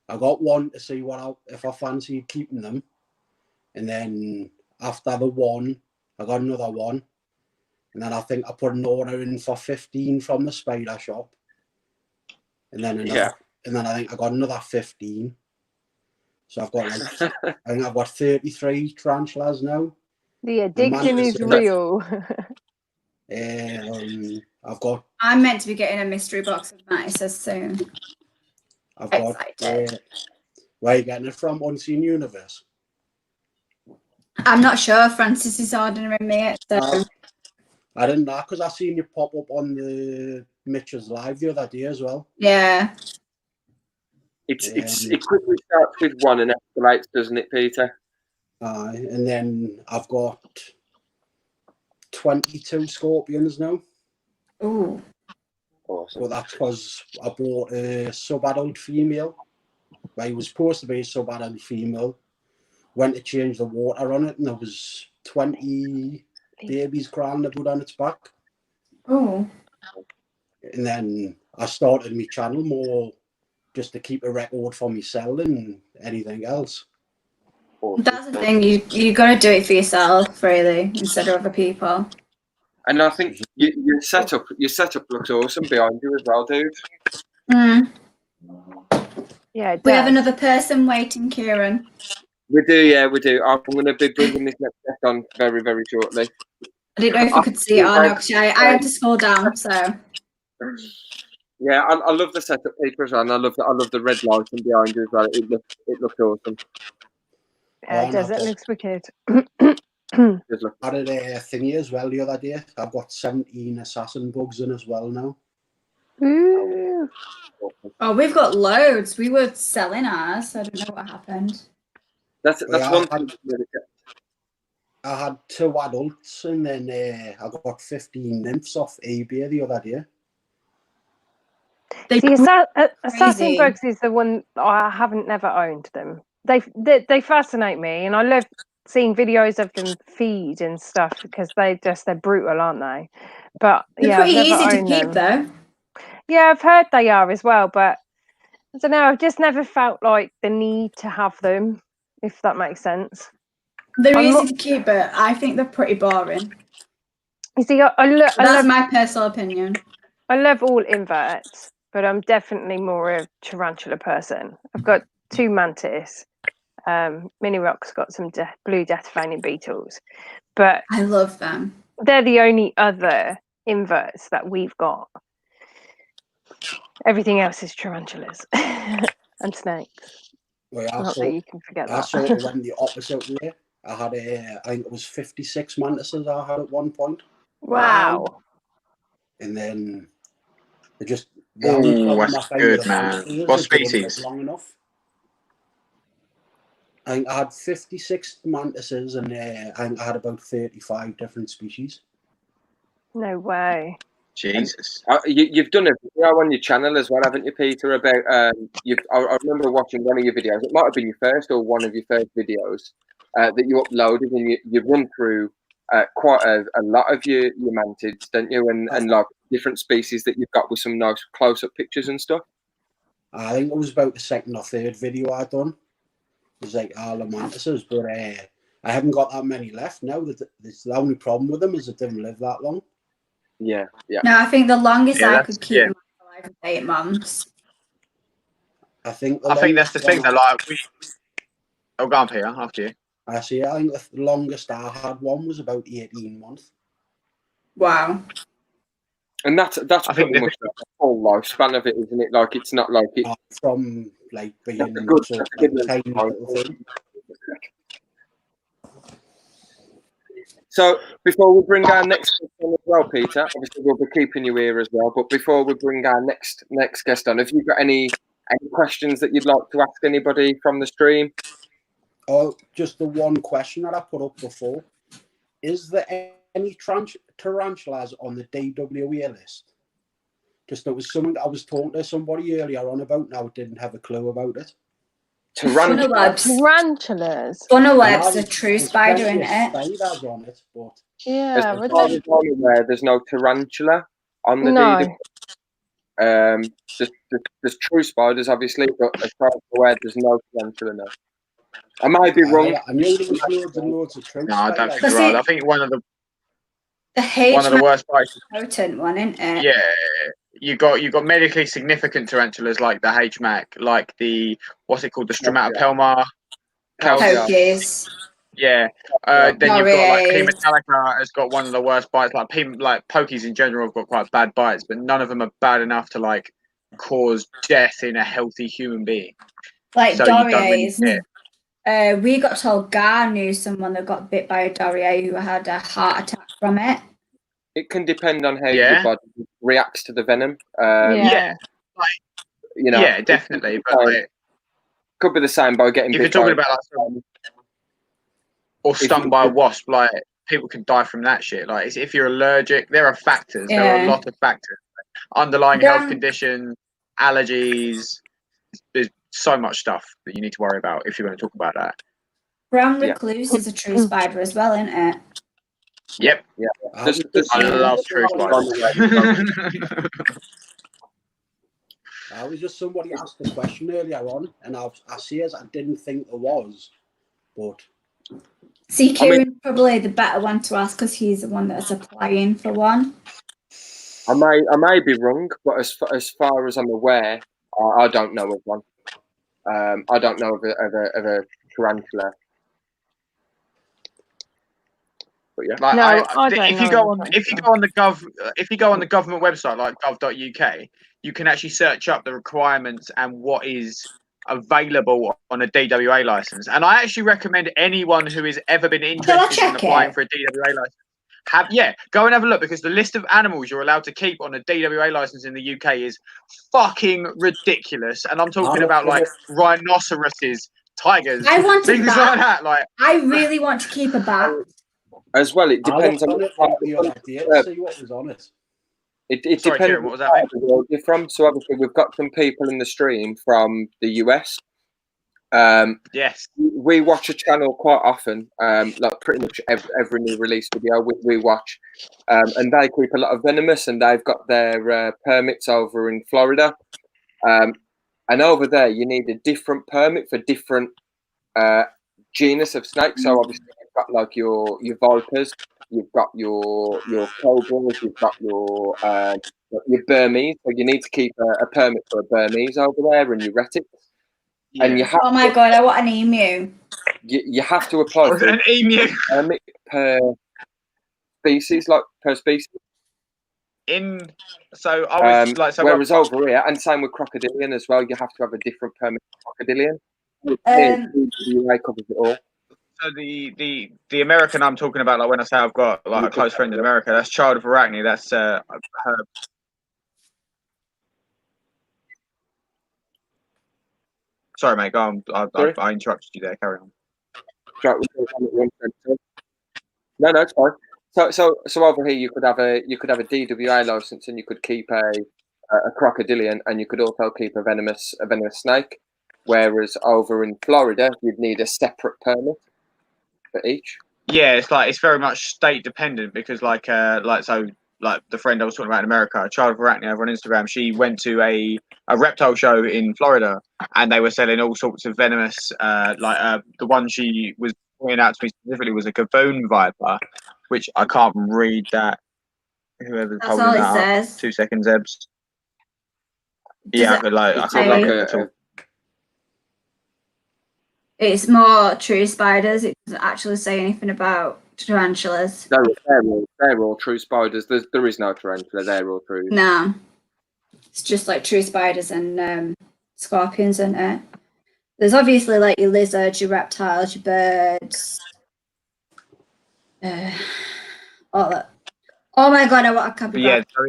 I got one to see if I fancied keeping them, and then after the one, I got another one, and then I think I put an order in for 15 from the spider shop. And then and then I think I got another 15. So I've got I think I've got 33 tarantulas now. The addiction is real. I'm meant to be getting a mystery box of mantises soon. I've got. Where are you getting it from? Unseen Universe. I'm not sure. Francis is ordering me it. So. I didn't know because I seen you pop up on the Mitchell's Live the other day as well. Yeah. It quickly starts with one and escalates, doesn't it, Peter? And then I've got 22 scorpions now. Ooh. Awesome. But that's because I bought a sub-adult female. Well, it was supposed to be a sub-adult female. Went to change the water on it, and there was 20 babies crying about on its back. Oh. And then I started my channel more just to keep a record for myself than anything else. That's the thing. You got to do it for yourself, really, instead of other people. And I think your setup looks awesome behind you as well, dude. Mm. Yeah, we have another person waiting, Kieran. We do, we do. I'm going to be bringing this next guest on very, very shortly. I didn't know if you could see it or not, because I had to scroll down, so... Yeah, I love the setup, Peter, as well, and I love the red lighting behind you as well. It looks awesome. Yeah, it does. It looks wicked. I did a thingy as well the other day. I've got 17 assassin bugs in as well now. Ooh. Oh, we've got loads. We were selling ours. I don't know what happened. That's one thing. I had 2 adults, and then I got 15 nymphs off eBay the other day. Assassin bugs is the one I haven't never owned them. They fascinate me, and I love seeing videos of them feed and stuff because they're brutal, aren't they? But they're pretty easy to keep, though. Yeah, I've heard they are as well, but I don't know. I've just never felt like the need to have them, if that makes sense. They're easy to keep, but I think they're pretty boring. You see, that's my personal opinion. I love all inverts, but I'm definitely more a tarantula person. I've got 2 mantis. Mini Rock's got some blue death-fanging beetles, but I love them. They're the only other inverts that we've got. Everything else is tarantulas and snakes. Well, Not that you can forget that. I sort of went the opposite way. I had I think it was 56 mantises I had at one point. Wow. And then they just... that's good, man. What species? Long enough. I think I had 56 mantises, and I think I had about 35 different species. No way. Jesus. You've done a video on your channel as well, haven't you, Peter? About I remember watching one of your videos. It might have been your first or one of your first videos that you uploaded, and you run through quite a lot of your mantids, don't you? And like different species that you've got with some nice close-up pictures and stuff. I think it was about the 2nd or 3rd video I'd done. It was like all the mantises, but I haven't got that many left now. The only problem with them is it didn't live that long. Yeah. No, I think the longest I could keep them alive was 8 months. I think that's the thing. They're like, go on, Peter, after you. I think the longest I had one was about 18 months. Wow. And that's pretty much the whole lifespan of it, isn't it? Like, it's not like it from like being sort of tiny little thing. So before we bring our next guest on as well, Peter, obviously we'll be keeping you here as well. But before we bring our next guest on, have you got any questions that you'd like to ask anybody from the stream? Oh, just the one question that I put up before: is there any tarantulas on the DWA list? Just there was something I was talking to somebody earlier on about. Now didn't have a clue about it. Tarantulas. Funnelweb's a true spider in it. Spiders on it, but yeah, there's no tarantula on the DWA. There's true spiders, obviously, but as far as I'm aware, there's no tarantula now. I might be wrong. I knew there was loads and loads of true spiders. I don't think you're right. I think one of the worst spiders. Potent one, isn't it? Yeah. You got medically significant tarantulas like the HMAC, like the what's it called, the Stromatopelma, Pokies. Yeah. Then you've got like P. Metallica has got one of the worst bites. Like pokies in general have got quite bad bites, but none of them are bad enough to like cause death in a healthy human being. Like so Dorie's. We got told Gar knew someone that got bit by a Dorie who had a heart attack from it. It can depend on how your body reacts to the venom. Yeah, definitely. But could be the same by getting. If you're talking about or stung by a wasp, like people can die from that shit. Like if you're allergic, there are factors. Yeah. There are a lot of factors, underlying health conditions, allergies. There's so much stuff that you need to worry about if you're going to talk about that. Brown recluse is a true spider as well, isn't it? Yep. Yeah. I love true spiders. I was just somebody asked a question earlier on, and I see as I didn't think there was, but. See, Kieran's probably the better one to ask because he's the one that's applying for one. I may be wrong, but as far as I'm aware, I don't know of one. I don't know of a tarantula. But yeah, like, no, I don't if you go on the government website like gov.uk, you can actually search up the requirements and what is available on a DWA license. And I actually recommend anyone who has ever been interested in applying for a DWA license, go and have a look, because the list of animals you're allowed to keep on a DWA license in the UK is fucking ridiculous. And I'm talking about like rhinoceroses, tigers, things like that. Like, I really want to keep a bat. As well, it depends on what was on it. It depends Kieran, what was that? Where you're from. So obviously, we've got some people in the stream from the US. Yes, we watch a channel quite often. Like pretty much every new release video we watch, and they keep a lot of venomous, and they've got their permits over in Florida. And over there, you need a different permit for different genus of snakes. So obviously, you've got like your vipers, you've got your cobras, you've got your Burmese. So you need to keep a permit for a Burmese over there, and your retics. Yeah. And you have oh my god, I want an emu. You have to apply for an emu permit per species, like per species. So I was whereas over here, and same with crocodilian as well, you have to have a different permit for crocodilian. DWA covers it all. So the American I'm talking about, like when I say I've got like a close friend in America, that's Child of Arachne. That's her. Sorry, mate. Go on. I interrupted you there. Carry on. No, it's fine. So over here, you could have a DWA license, and you could keep a crocodilian, and you could also keep a venomous snake. Whereas over in Florida, you'd need a separate permit for each. Yeah, it's very much state dependent, because like the friend I was talking about in America, Child of Arachne over on Instagram, she went to a reptile show in Florida, and they were selling all sorts of venomous, the one she was pointing out to me specifically was a gaboon viper, which I can't read that. Whoever's That's holding all that it up. says. 2 seconds, Ebs. Yeah, but like I can't read it at all. It's more true spiders. It doesn't actually say anything about tarantulas. They're all true spiders. There is no tarantula. They're all true. No, it's just like true spiders and scorpions, isn't it? There's obviously like your lizards, your reptiles, your birds. All that. Oh my god, I want a capybara. Yeah, so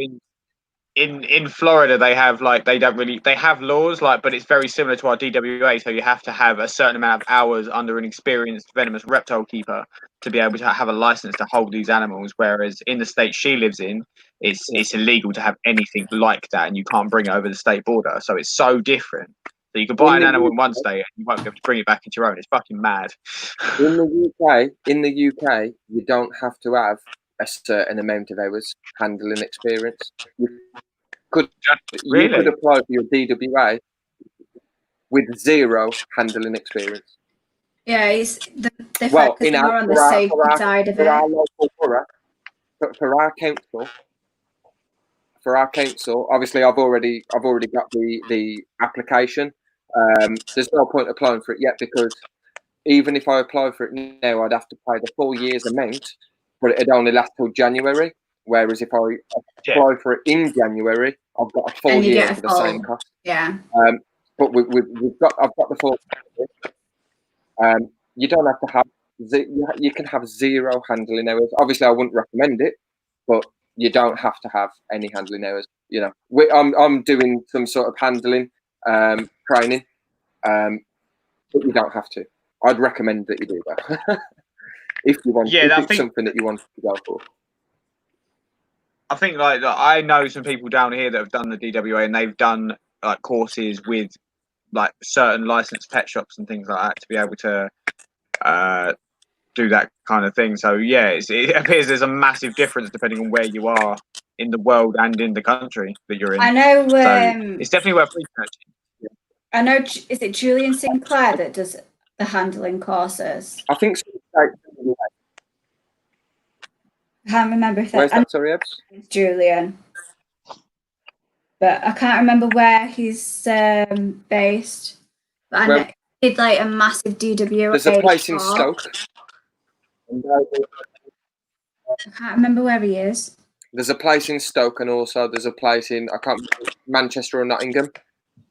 in Florida they have they have laws but it's very similar to our DWA. So you have to have a certain amount of hours under an experienced venomous reptile keeper to be able to have a license to hold these animals. Whereas in the state she lives in, it's illegal to have anything like that, and you can't bring it over the state border. So it's so different. So you can buy an animal in one state and you won't be able to bring it back into your own. It's fucking mad. In the UK, you don't have to have a certain amount of hours handling experience. You could apply for your DWA with 0 handling experience. Yeah, they focus more on the safety side of it. For our council, obviously I've already got the application. There's no point applying for it yet because even if I apply for it now, I'd have to pay the 4 years amount, but it'd only last till January. Whereas if I apply for it in January, I've got a full year for the same cost. Yeah. But I've got the full. You don't have to have. You can have 0 handling hours. Obviously, I wouldn't recommend it, but you don't have to have any handling hours. You know, I'm doing some sort of handling training, but you don't have to. I'd recommend that you do that if you want. Yeah, if it's something that you want to go for. I think like I know some people down here that have done the DWA and they've done like courses with like certain licensed pet shops and things like that to be able to do that kind of thing. So yeah, it appears there's a massive difference depending on where you are in the world and in the country that you're in. I know. So it's definitely worth researching. Yeah. I know. Is it Julian Sinclair that does the handling courses? I think so. I can't remember if Where's that? Sorry, Ebs? It's Julian, but I can't remember where he's based. But I know he did like a massive DWA. There's a place in Stoke. I can't remember where he is. There's a place in Stoke, and also there's a place in Manchester or Nottingham.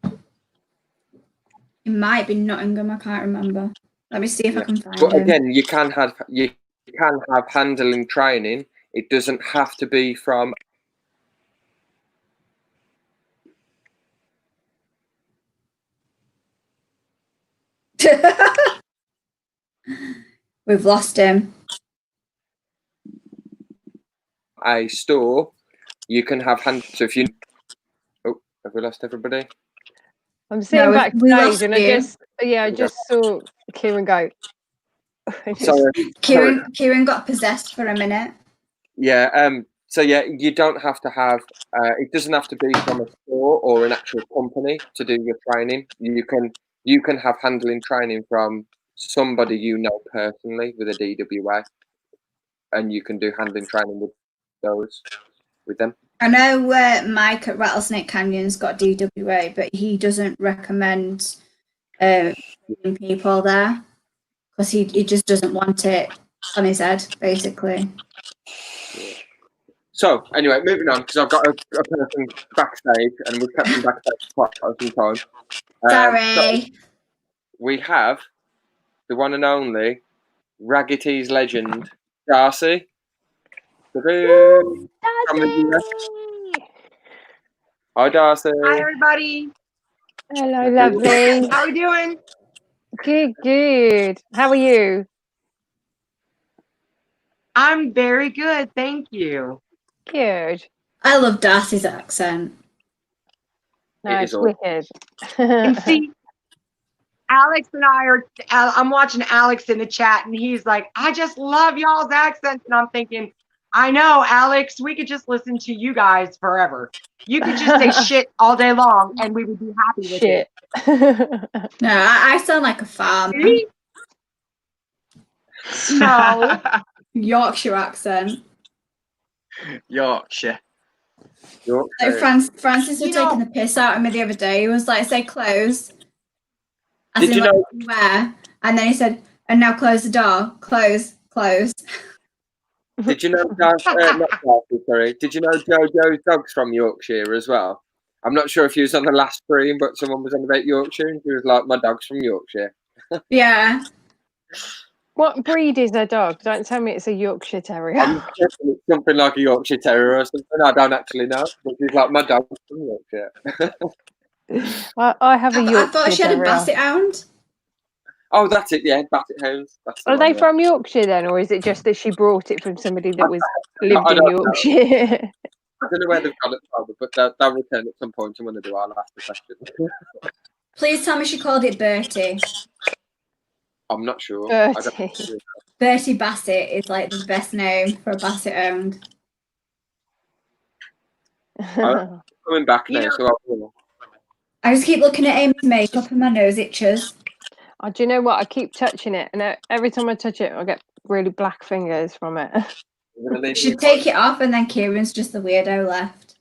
It might be Nottingham. I can't remember. Let me see if I can find But him. again, you can have handling training. It doesn't have to be from. We've lost him. A store, you can have So if you. Oh, have we lost everybody? I'm sitting backstage and I just saw Kieran go. Sorry. Kieran got possessed for a minute. Yeah. So yeah, you don't have to have. It doesn't have to be from a store or an actual company to do your training. You can have handling training from somebody you know personally with a DWA, and you can do handling training with them. I know Mike at Rattlesnake Canyon's got DWA, but he doesn't recommend people there because he just doesn't want it on his head, basically. So anyway, moving on, because I've got a person backstage, and we've kept him backstage for quite some time. Sorry. So we have the one and only Raggity's legend, Darcy. Darcy! Hi, Darcy. Hi, everybody. Hello, lovely. How are we doing? Good, good. How are you? I'm very good, thank you. Good. I love Darcy's accent. No, it's wicked. And see, Alex and I'm watching Alex in the chat, and he's like, I just love y'all's accents. And I'm thinking, I know, Alex, we could just listen to you guys forever. You could just say shit all day long, and we would be happy with it. No, I sound like a farmer. No. Yorkshire accent. Yorkshire. Like Francis was taking the piss out of me the other day. He was like, say close. Did you know where? And then he said, and now close the door. Close. Did you know not Darcy, sorry. Did you know Jojo's dog's from Yorkshire as well? I'm not sure if he was on the last stream, but someone was on about Yorkshire, and he was like, my dog's from Yorkshire. Yeah. What breed is her dog? Don't tell me it's a Yorkshire Terrier. I'm guessing it's something like a Yorkshire Terrier or something. I don't actually know. But she's like, my dog's from Yorkshire. I have a Yorkshire I thought she had a Basset Hound. Oh, that's it. Yeah, Basset Hounds. Are they from Yorkshire then, or is it just that she brought it from somebody that lived in Yorkshire? I don't know where they've got it from, but they'll return at some point. I'm going to do. I'll ask the question. Please tell me she called it Bertie. I'm not sure. Bertie Bassett is like the best name for a Basset Hound. I'm coming back now, so I just keep looking at Amy's makeup and my nose itches. Oh, do you know what? I keep touching it, and every time I touch it, I get really black fingers from it. You should take it off, and then Kieran's just the weirdo left.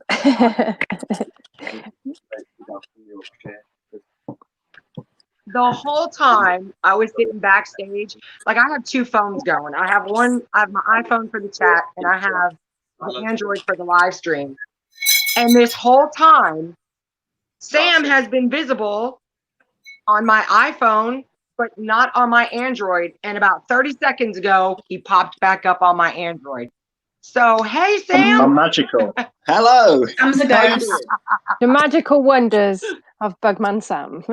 the whole time I was sitting backstage, like I have two phones going. I have my iPhone for the chat, and I have the Android for the live stream. And this whole time, Sam has been visible on my iPhone, but not on my Android. And about 30 seconds ago, he popped back up on my Android. So, hey, Sam. I'm magical. Hello. Sam's a ghost. The magical wonders of Bugman Sam.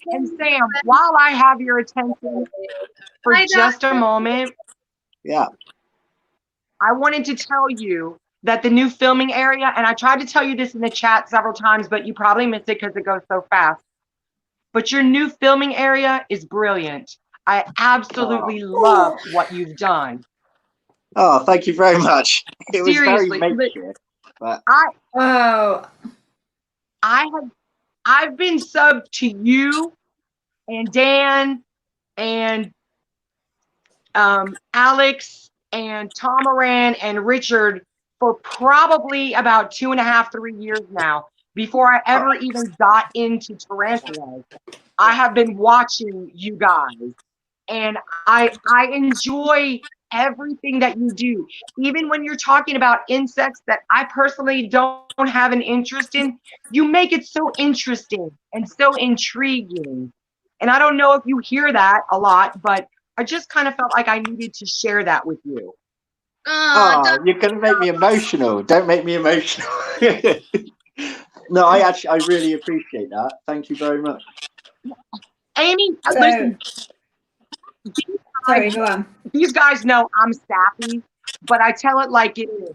And Sam, while I have your attention for just a moment, yeah, I wanted to tell you that the new filming area, and I tried to tell you this in the chat several times, but you probably missed it because it goes so fast. But your new filming area is brilliant. I absolutely love what you've done. Oh, thank you very much. It was Seriously, very makeshift, but I've been subbed to you and Dan and Alex and Tom Moran and Richard for probably about 2.5, 3 years now. Before I ever even got into Tarantula, I have been watching you guys, and I enjoy everything that you do. Even when you're talking about insects that I personally don't have an interest in, you make it so interesting and so intriguing. And I don't know if you hear that a lot, but I just kind of felt like I needed to share that with you. oh, you're going to make me emotional. Don't make me emotional. No, I really appreciate that. Thank you very much. Amy, listen. Sorry, go on. These guys know I'm sappy, but I tell it like it is.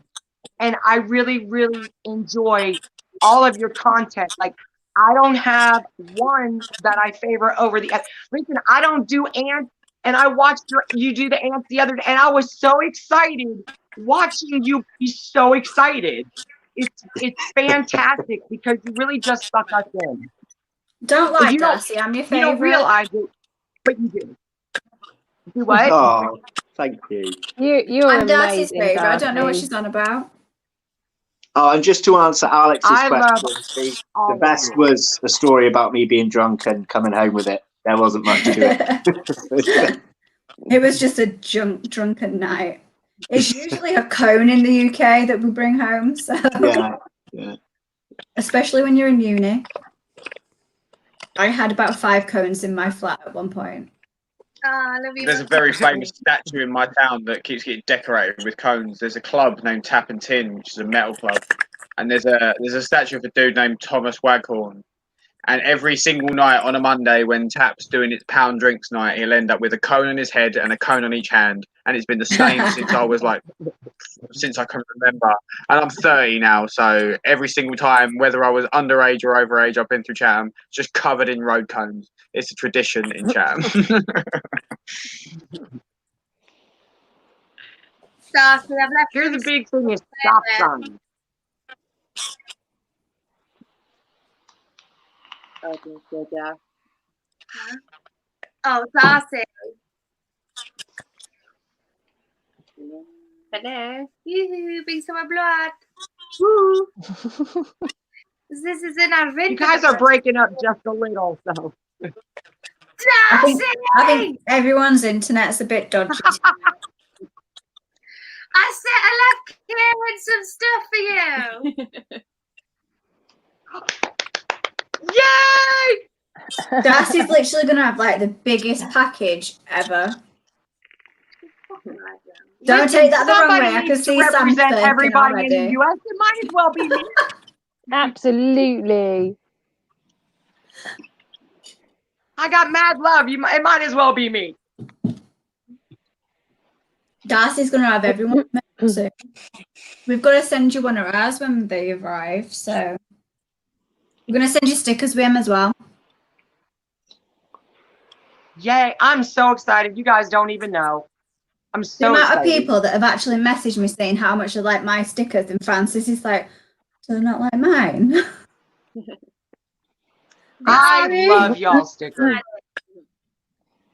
And I really, really enjoy all of your content. Like, I don't have one that I favor over the other. Listen, I don't do ants, and I watched you do the ants the other day, and I was so excited watching you be so excited. It's fantastic because you really just stuck us in. Don't lie, Darcy. I'm your favorite. You don't realize it, but you do. Do what? Oh, thank you. You're I'm Darcy's amazing, favorite. I don't know what Darcy. she's on about. Oh, and just to answer Alex's I love question, the best was the story about me being drunk and coming home with it. There wasn't much to it. It was just a drunken night. It's usually a cone in the UK that we bring home. So yeah. Especially when you're in uni. I had about 5 cones in my flat at one point. There's a very famous statue in my town that keeps getting decorated with cones. There's a club named Tap and Tin, which is a metal club, and there's a statue of a dude named Thomas Waghorn. And every single night on a Monday when Tap's doing its pound drinks night, he'll end up with a cone on his head and a cone on each hand. And it's been the same since I was since I can remember. And I'm 30 now, so every single time, whether I was underage or overage, I've been through Chatham, just covered in road cones. It's a tradition in Chatham. Here's the big thing: is stop sign. Oh, Darcy. Hello. Yoo-hoo, being so blood. Woo. This is an adventure. You guys are breaking up just a little, so. I think everyone's internet's a bit dodgy. I said I left Karen some stuff for you. Yay! Darcy's literally gonna have the biggest package ever. Don't take that the wrong way. I can see Sam's everybody in the US. It might as well be me. Absolutely. I got mad love. It might as well be me. Darcy's gonna have everyone. So we've got to send you one of ours when they arrive. So we're gonna send you stickers with them as well. Yay! I'm so excited. You guys don't even know. I'm so the amount excited. of people that have actually messaged me saying how much they like my stickers, and Francis is like, "Do they not like mine?" I love y'all stickers.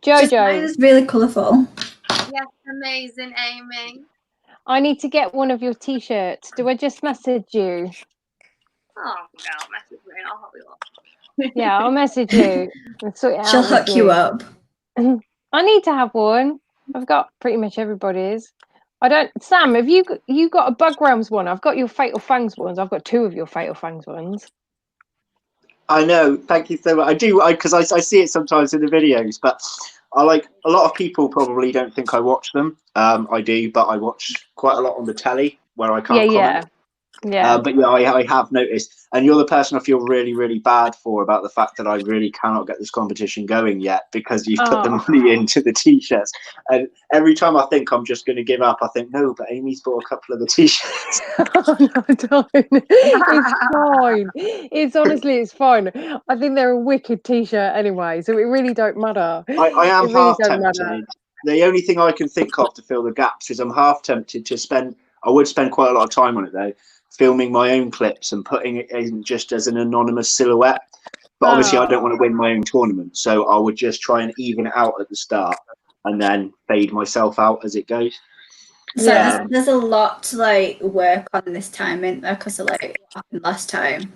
Jojo. Mine is really colourful. Yes, amazing, Amy. I need to get one of your t-shirts. Do I just message you? Oh, girl, message me. I'll help you up. Yeah, I'll message you. And sort it She'll out with hook you up. I need to have one. I've got pretty much everybody's. I don't. Sam, have you got a Bug Realms one? I've got your Fatal Fangs ones. I've got 2 of your Fatal Fangs ones. I know. Thank you so much. I do, because I see it sometimes in the videos, but I like a lot of people probably don't think I watch them. I do, but I watch quite a lot on the telly where I can't comment. Yeah. But yeah, I have noticed, and you're the person I feel really, really bad for about the fact that I really cannot get this competition going yet because you've put the money into the t-shirts. And every time I think I'm just going to give up, I think, no, but Amy's bought a couple of the t-shirts. No, don't. It's fine. It's honestly, it's fine. I think they're a wicked t-shirt anyway, so it really don't matter. I am it really half don't tempted. matter. The only thing I can think of to fill the gaps is I'm half tempted to spend. I would spend quite a lot of time on it though, filming my own clips and putting it in just as an anonymous silhouette. But obviously, I don't want to win my own tournament, so I would just try and even it out at the start and then fade myself out as it goes. So there's a lot to like work on this time, isn't there? Because of like what happened last time.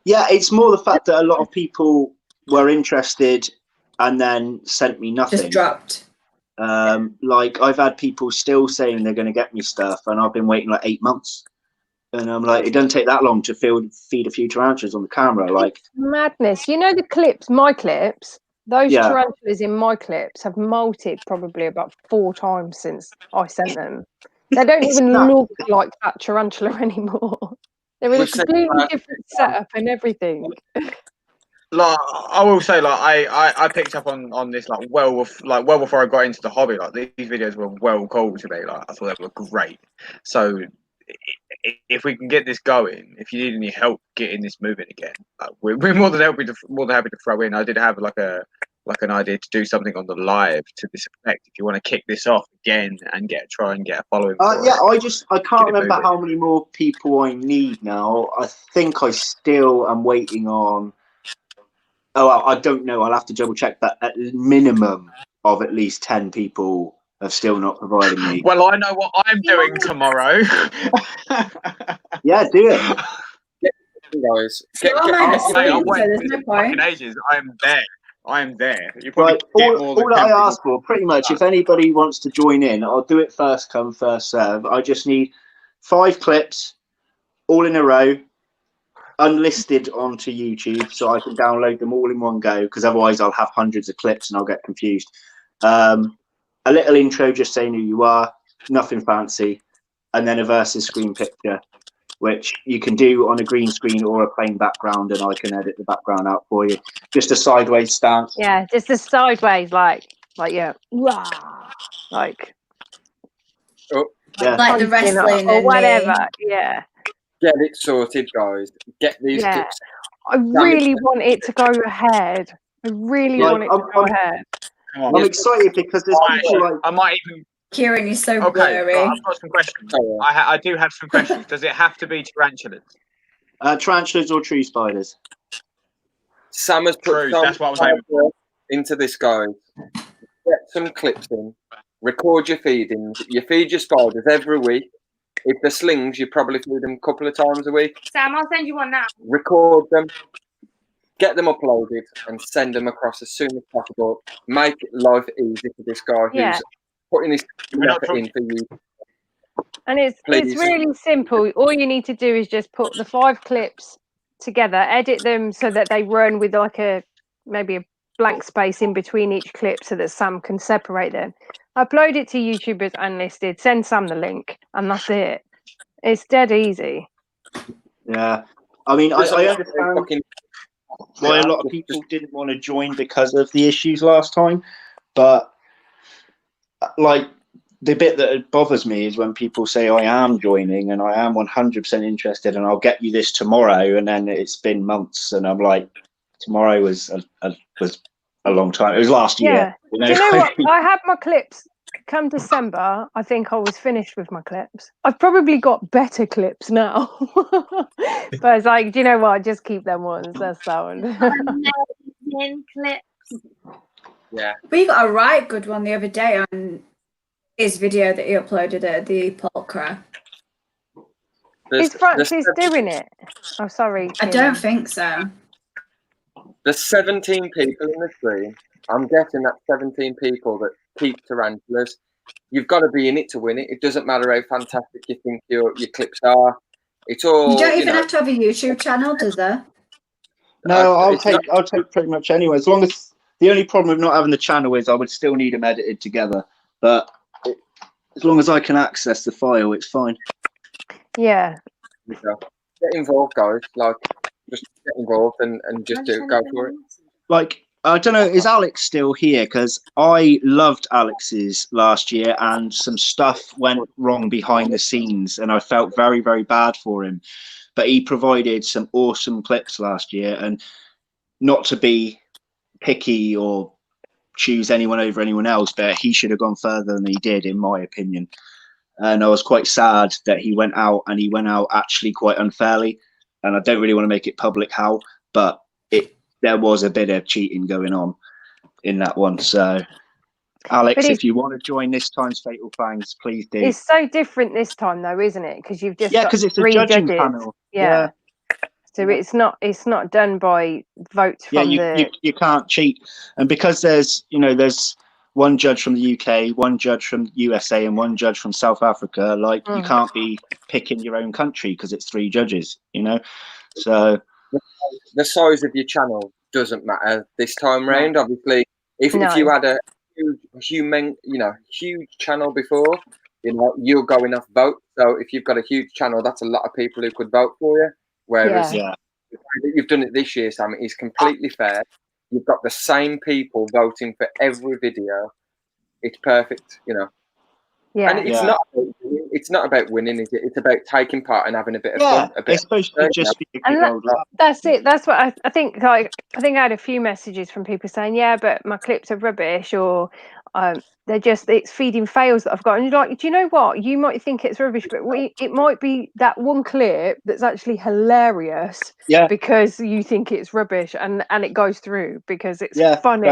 Yeah, it's more the fact that a lot of people were interested and then sent me nothing. Just dropped. Like I've had people still saying they're going to get me stuff, and I've been waiting like 8 months. And I'm like, it doesn't take that long to feed a few tarantulas on the camera. Like it's madness. You know the clips, my clips. Those tarantulas in my clips have molted probably about 4 times since I sent them. They don't even look like that tarantula anymore. They're in a completely different setup and everything. Like I will say, like I picked up on this like well before I got into the hobby. Like these videos were well cool to me. Like I thought they were great. So if we can get this going, if you need any help getting this moving again, we're more than happy to throw in. I did have like an idea to do something on the live to this effect. If you want to kick this off again and try and get a following. I can't remember how many more people I need now. I think I still am waiting on. Oh, I don't know. I'll have to double check, but at minimum of at least 10 people have still not provided me. Well, I know what I'm doing tomorrow. Yeah, do it. Guys, I went ages. I'm there. You probably right, get more than all that I ask for, pretty much, if anybody wants to join in, I'll do it first come, first serve. I just need 5 clips, all in a row, unlisted onto YouTube, so I can download them all in one go, because otherwise I'll have hundreds of clips and I'll get confused. A little intro just saying who you are, nothing fancy, and then a versus screen picture, which you can do on a green screen or a plain background, and I can edit the background out for you. Just a sideways stance. Yeah, just a sideways, like yeah, like like the wrestling or whatever. Yeah. Get it sorted, guys. Get these clips. I really want it to go ahead. I really want it to go ahead. I'm excited because there's people like I might even. Kieran, you're so blurry. I've got some questions. I do have some questions. Does it have to be tarantulas? Tarantulas or tree spiders? Sam has put that's what I was aiming into this, guys. Get some clips in. Record your feedings. You feed your spiders every week. If they're slings, you probably feed them a couple of times a week. Sam, I'll send you one now. Record them. Get them uploaded and send them across as soon as possible. Make life easy for this guy who's putting his effort in for you. And it's really simple. All you need to do is just put the 5 clips together, edit them so that they run with like maybe a blank space in between each clip so that Sam can separate them. Upload it to YouTube as unlisted, send Sam the link, and that's it. It's dead easy. Yeah. I mean, I understand why a lot of people didn't want to join because of the issues last time, but like the bit that bothers me is when people say I am joining and I am 100% interested and I'll get you this tomorrow, and then it's been months and I'm like, tomorrow was a long time. It was last year. You know? Do you know what? I had my clips come December. I think I was finished with my clips. I've probably got better clips now. But it's like, do you know what? Just keep them ones. That's sound. Amazing clips. Yeah. We got a right good one the other day on his video that he uploaded at the Polkra. Is Francis doing it? Oh, sorry. I don't think so. There's 17 people in the stream. I'm guessing that's 17 people that keep tarantulas. You've got to be in it to win it. It doesn't matter how fantastic you think your clips are. It's all. You don't even have to have a YouTube channel, does there? No, I'll take pretty much anyway. As long as the only problem with not having the channel is I would still need them edited together. But as long as I can access the file, it's fine. Yeah. Get involved, guys. Like, just get involved and just go for it. Like, I don't know, is Alex still here? Because I loved Alex's last year, and some stuff went wrong behind the scenes, and I felt very, very bad for him. But he provided some awesome clips last year, and not to be picky or choose anyone over anyone else, but he should have gone further than he did, in my opinion. And I was quite sad that he went out, and he went out actually quite unfairly. And I don't really want to make it public how, but there was a bit of cheating going on in that one. So, Alex, if you want to join this time's Fatal Fangs, please do. It's so different this time, though, isn't it? Because you've just because it's a judging panel. Yeah. So it's not done by votes from you can't cheat, and because there's one judge from the UK, one judge from USA, and one judge from South Africa. Like, you can't be picking your own country because it's 3 judges, So the size of your channel doesn't matter this time round. Obviously, if you had a huge channel before, you'll go enough vote. So if you've got a huge channel, that's a lot of people who could vote for you. Whereas the way that you've done it this year, Sam, is completely fair. You've got the same people voting for every video. It's perfect, Yeah. And it's not about winning, is it? It's about taking part and having a bit of fun. It's supposed to just be a good old laugh. That's it. That's what I think. Like, I think I had a few messages from people saying, "Yeah, but my clips are rubbish," or it's feeding fails that I've got. And you're like, do you know what? You might think it's rubbish, but it might be that one clip that's actually hilarious. Yeah. Because you think it's rubbish, and it goes through because it's funny.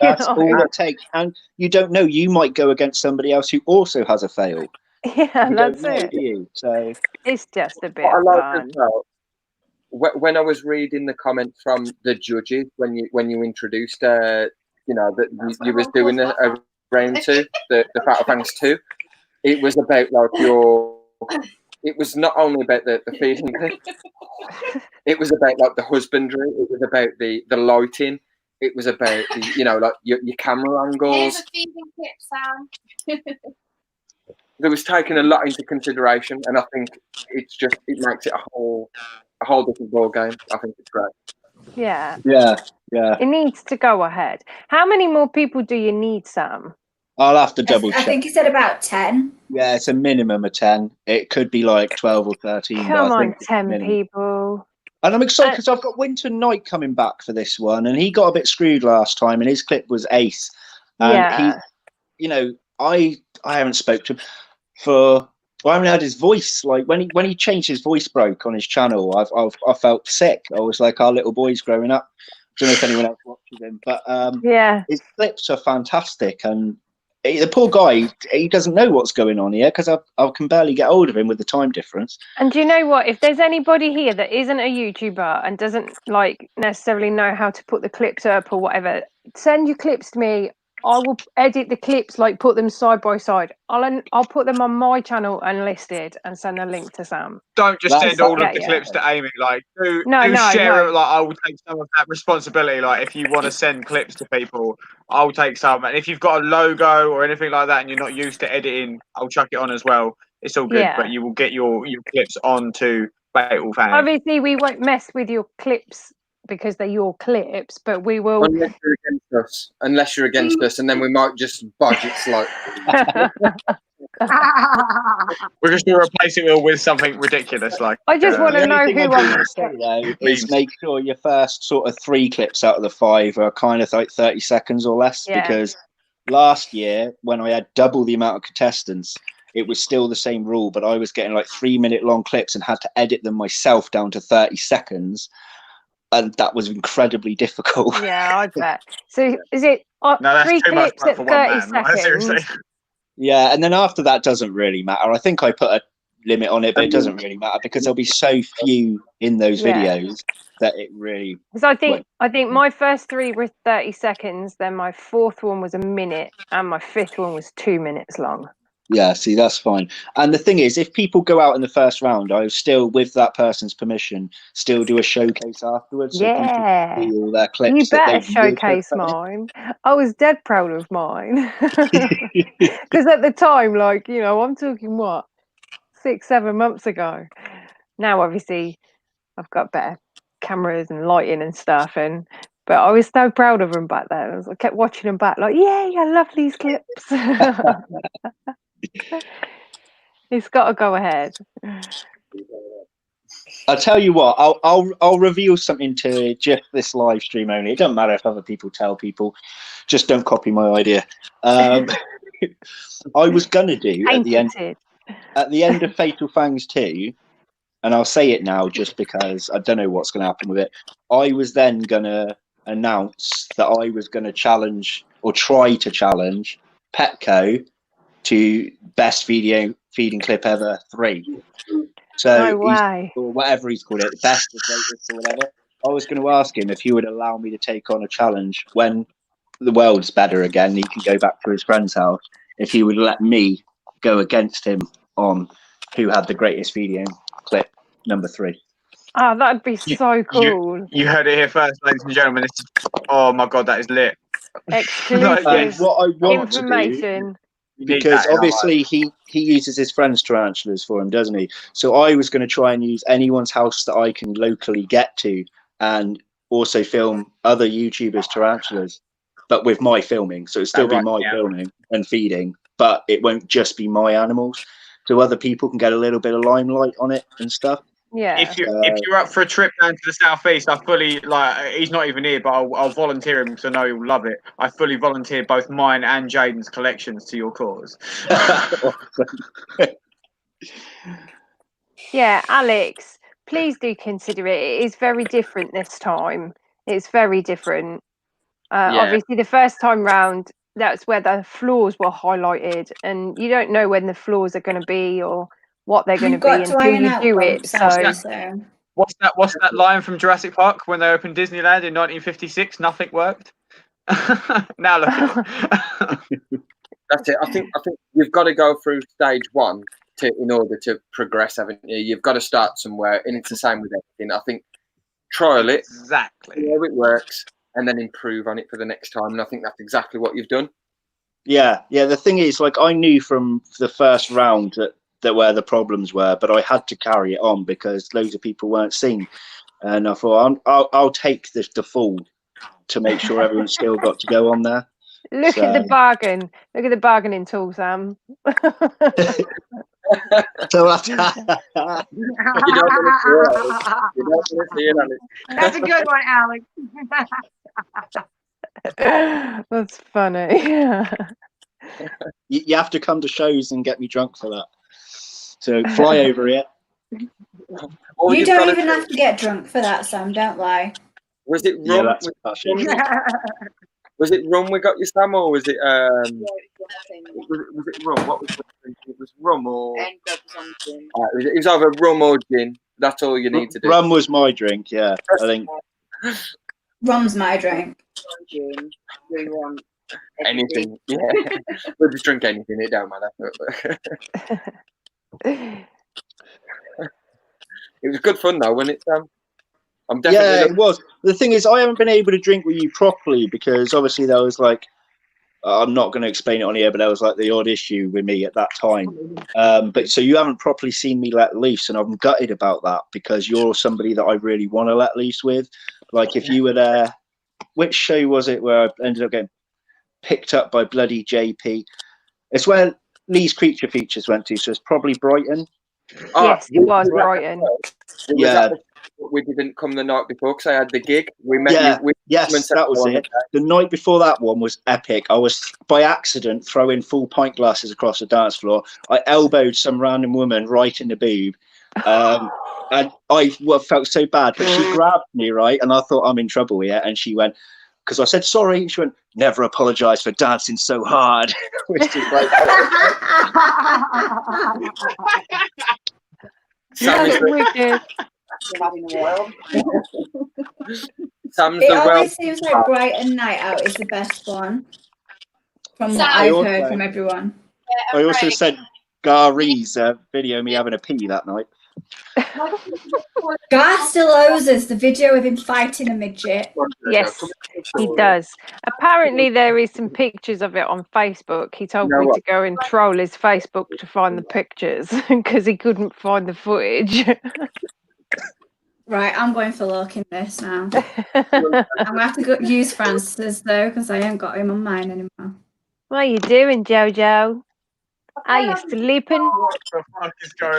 That's all it takes. And you don't know, you might go against somebody else who also has a fail. Yeah, that's it. So it's just a bit fun. When I was reading the comments from the judges when you introduced that you was doing a round 2, the Fatal Fangs 2, it was about it was not only about the feeding clip, it was about like the husbandry, it was about the lighting, it was about your camera angles. Here's a feeding clip, Sam. There was taken a lot into consideration, and I think it makes it a whole different ball game. I think it's great. Yeah. It needs to go ahead. How many more people do you need, Sam? I'll have to double check. I think he said about 10. Yeah, it's a minimum of 10. It could be like 12 or 13. Come on, 10 people. And I'm excited because I've got Winter Knight coming back for this one, and he got a bit screwed last time, and his clip was ace. And I haven't spoke to him I haven't heard his voice. Like when he changed his voice broke on his channel, I felt sick. I was like, our little boy's growing up. I don't know if anyone else watches him, but his clips are fantastic, and the poor guy, he doesn't know what's going on here because I can barely get hold of him with the time difference. And do you know what? If there's anybody here that isn't a YouTuber and doesn't necessarily know how to put the clips up or whatever, send your clips to me. I will edit the clips, put them side by side. I'll put them on my channel unlisted and send a link to Sam. Don't just send all of the clips to Amy. Do share it. I will take some of that responsibility. If you want to send clips to people, I'll take some. And if you've got a logo or anything like that and you're not used to editing, I'll chuck it on as well. It's all good, but you will get your clips onto Fatal Fangs. Obviously, we won't mess with your clips because they're your clips, but we will. Unless you're against us, and then we might just budget slightly. We're just going to replace it with something ridiculous. I just want to know who I'm going to say though is make sure your first sort of 3 clips out of the 5 are kind of like 30 seconds or less, because last year when I had double the amount of contestants, it was still the same rule, but I was getting 3-minute long clips and had to edit them myself down to 30 seconds. And that was incredibly difficult. Yeah, I bet. So is it 3 clips at 30 seconds? Seriously. Yeah, and then after that doesn't really matter. I think I put a limit on it, but it doesn't really matter because there'll be so few in those videos that it really. Because I think my first 3 were 30 seconds, then my 4th one was a minute, and my 5th one was 2 minutes long. Yeah, see, that's fine. And the thing is, if people go out in the first round, I still, with that person's permission, still do a showcase afterwards. So people can see all their clips. You better showcase mine. I was dead proud of mine. Because at the time, like, you know, I'm talking what, 6-7 months ago. Now, obviously, I've got better cameras and lighting and stuff, but I was so proud of them back then. I kept watching them back, like, yay, I love these clips. It's got to go ahead. I'll tell you what. I'll reveal something to just this live stream only. It doesn't matter if other people tell people. Just don't copy my idea. I was gonna do at the end of Fatal Fangs 2, and I'll say it now just because I don't know what's going to happen with it. I was then gonna announce that I was gonna challenge or try to challenge Petco to best video feeding clip ever 3. So no way. Or whatever he's called it, the best or greatest or whatever. I was going to ask him if he would allow me to take on a challenge when the world's better again. He can go back to his friend's house. If he would let me go against him on who had the greatest video clip number 3. Oh, that'd be so cool. You heard it here first, ladies and gentlemen. Oh my god, that is lit. Exclusive what I want information. To do, because obviously he uses his friend's tarantulas for him, doesn't he? So I was going to try and use anyone's house that I can locally get to, and also film other YouTubers' tarantulas, but with my filming. So it'll still be my filming and feeding, but it won't just be my animals. So other people can get a little bit of limelight on it and stuff. Yeah. If you're up for a trip down to the southeast, I fully he's not even here, but I'll volunteer him because I know he'll love it. I fully volunteer both mine and Jaden's collections to your cause. Yeah, Alex, please do consider it. It is very different this time. It's very different. Obviously, the first time round, that's where the flaws were highlighted, and you don't know when the flaws are going to be or what they're going to be until you do it. So, what's that line from Jurassic Park when they opened Disneyland in 1956? Nothing worked. Now look at it. That's it. I think you've got to go through stage 1 in order to progress, haven't you? You've got to start somewhere, and it's the same with everything. I think trial it, exactly, see how it works, and then improve on it for the next time. And I think that's exactly what you've done. Yeah. The thing is, like, I knew from the first round that where the problems were, but I had to carry it on because loads of people weren't seen, and I thought I'll take the fall to make sure everyone's still got to go on there. Look at the bargain. Look at the bargaining tool, Sam. That's a good one, Alex. That's funny. You have to come to shows and get me drunk for that. So fly over here. You don't even have to get drunk for that, Sam. Don't lie. Was it rum? Was it rum we got you, Sam, or was it was it rum? What was it? It was rum or it was either rum or gin. That's all you need to do. Rum was my drink, yeah. I think rum's my drink. Anything, yeah. We'll just drink anything. It don't matter. It was good fun though, wasn't it, Sam? I'm definitely it was. The thing is, I haven't been able to drink with you properly because obviously there was like, I'm not going to explain it on here, but there was like the odd issue with me at that time. But so you haven't properly seen me let loose, and I'm gutted about that because you're somebody that I really want to let loose with. Like if you were there, which show was it where I ended up getting picked up by bloody JP? It's where Lee's Creature Features went to, so it's probably Brighton. Yes, it was Brighton. Yeah. We didn't come the night before because I had the gig. We met you. Yes, that was it. The night before that one was epic. I was by accident throwing full pint glasses across the dance floor. I elbowed some random woman right in the boob. And I felt so bad, but she grabbed me, right? And I thought, I'm in trouble here. And she went, because I said sorry, and she went, never apologize for dancing so hard. Which is like, Sam is Wicked. Sam's It the always seems like Brighton Night Out is the best one, from what I've heard from everyone. I also sent Gary's video of me having a pee that night. Gar still owes us the video of him fighting a midget. Yes, he does. Apparently, there is some pictures of it on Facebook. He told me to go and troll his Facebook to find the pictures because he couldn't find the footage. Right, I'm going for looking this now. I'm going to have to go use Francis, though, because I ain't got him on mine anymore. What are you doing, Jojo? Are you sleeping?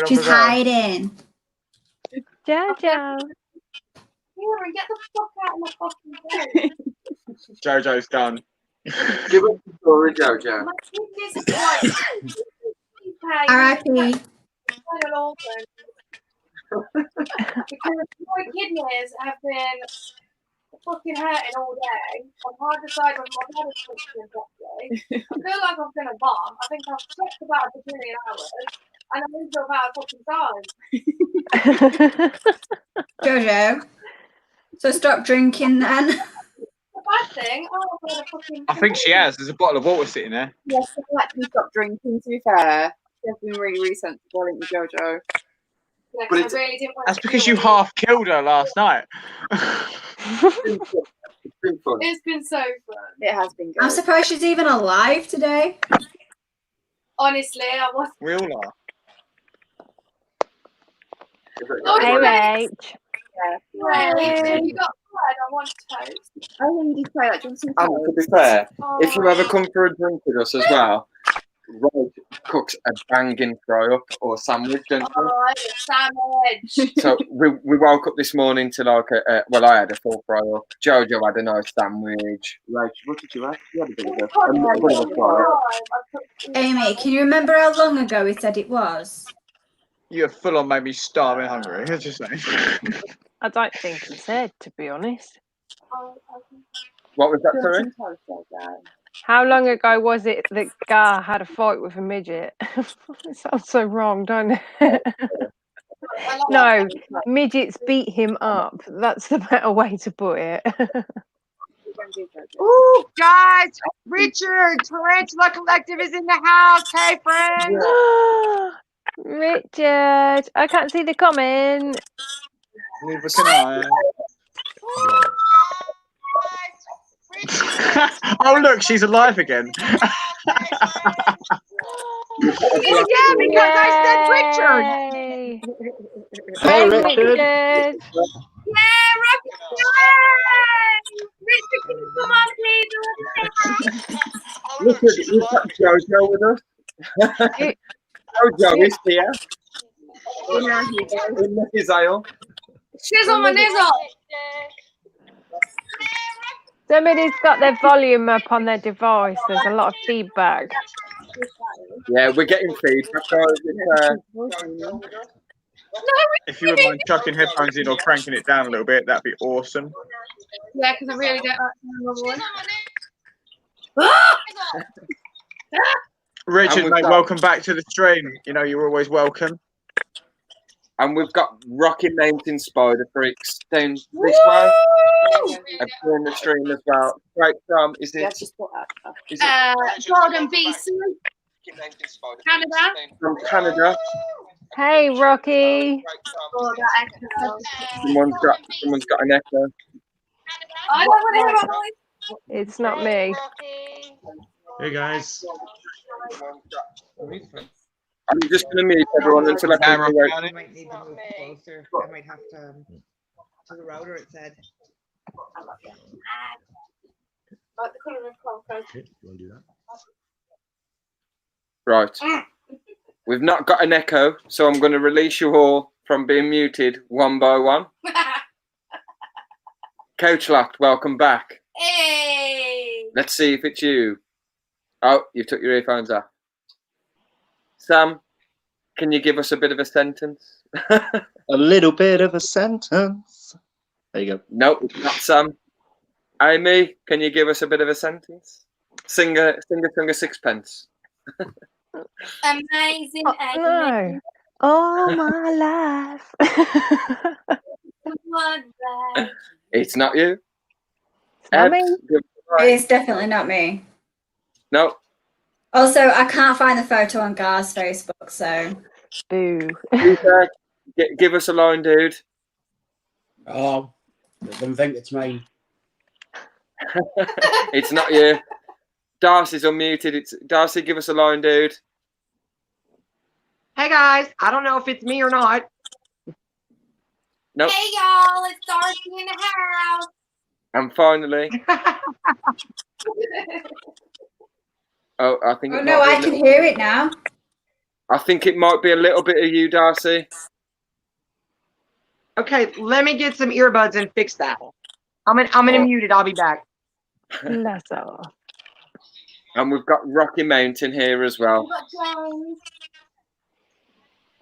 She's hiding. Jojo. Kieran, get the fuck out of my fucking bed. Jojo's done. Give us the story, Jojo. My kidneys are like R.I.P. because my kidneys have been fucking hurting all day. I've hard to decide when my blood is functioning properly. I feel like I'm gonna bomb. I think I've slept about a billion hours and I'm into about a fucking time. Jojo. So stop drinking then. The bad thing, oh, I've got a fucking. I think she has. There's a bottle of water sitting there. Yes, I've actually stopped drinking, to be fair. She's been really sensible, isn't you, Jojo? Yeah, I really didn't want That's because you half killed her last night. It's been so fun. It has been good. I'm surprised she's even alive today. Honestly, I was. We all are. Hey, Rach. Yeah. You got bread? I want toast. Oh, you did say that. Do you want some And to be fair, if you ever come for a drink with us as well, Rog cooks a banging fry up or sandwich, don't you? Oh, sandwich. So we woke up this morning to like I had a full fry up. Jojo had a nice sandwich. Rach, what did you have? You had a bit of a fry up. Amy, can you remember how long ago we said it was? You have full on made me starving hungry. That's just saying. I don't think he said, to be honest. What was that, sorry? How long ago was it that Gar had a fight with a midget? It sounds so wrong, don't it? No, midgets beat him up. That's the better way to put it. Ooh, guys, Richard, Tarantula Collective is in the house. Hey, friends. Richard, I can't see the comment. Neither can I. Oh, look, she's alive again. Yeah, because I said Richard. Hey, Richard. Yeah, Richard, can you come on, please? Richard, you've got Jojo with us. Jojo is here. In his aisle. Shizzle my nizzle. Somebody's got their volume up on their device. There's a lot of feedback. Yeah, we're getting feedback. If you wouldn't mind chucking headphones in or cranking it down a little bit, that'd be awesome. Yeah, because I really don't like my voice. Richard, mate, welcome back to the stream. You know, you're always welcome. And we've got Rocky Mountain Spider Freaks down this way. And in the stream as well. Right, is it? Jordan BC. Canada. From Canada. Hey, Rocky. Oh, that echo. Someone's got an echo. I don't want to hear my voice. It's not me. Hey guys. I'm just going to mute everyone until I can I might need to move closer. I might have to the router, it said. Like the colour of cocoa. Okay, you want to do that? Right. We've not got an echo, so I'm going to release you all from being muted one by one. Coach Locked, welcome back. Hey. Let's see if it's you. Oh, you took your earphones off. Sam, can you give us a bit of a sentence? A little bit of a sentence. There you go. Nope, not Sam. Amy, can you give us a bit of a sentence? Sing a sixpence. Amazing. No. All my life. It's not you. It's not me. It's definitely not me. No. Also, I can't find the photo on Gar's Facebook, so. Boo. Give us a line, dude. Oh, I don't think it's mine. It's not you. Darcy's unmuted. It's Darcy. Give us a line, dude. Hey guys, I don't know if it's me or not. Nope. Hey y'all, it's Darcy in the house. And finally. Oh, I think. Oh no, I can hear it now. I think it might be a little bit of you, Darcy. Okay, let me get some earbuds and fix that. I'm gonna mute it. I'll be back. That's all. And we've got Rocky Mountain here as well. We've got James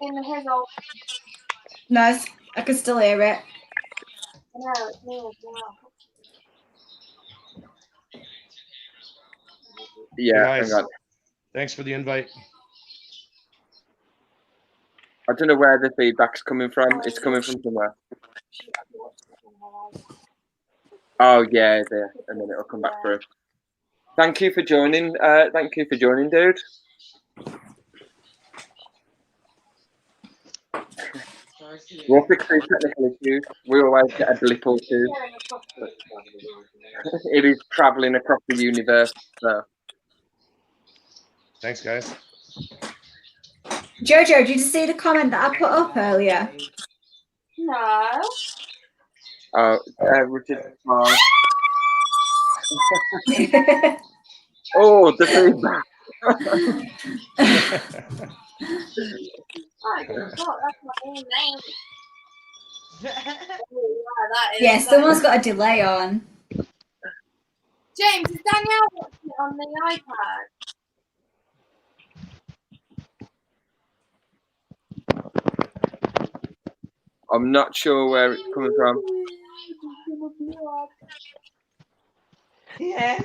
in the hizzle. Nice. I can still hear it. No, it's me as well. Yeah, Hey guys, hang on. thanks for the invite. I don't know where the feedback's coming from. It's coming from somewhere. Oh yeah, there, and then it'll come back through. Thank you for joining. Thank you for joining, dude. We'll fix these technical issues. We always get a blip or two. It is travelling across the universe. So. Thanks, guys. Jojo, did you see the comment that I put up earlier? No. Oh, Richard. Oh, the feedback. Oh, that's my own name. Yeah, someone's got a delay on. James, is Danielle watching it on the iPad? I'm not sure where it's coming from. Yes.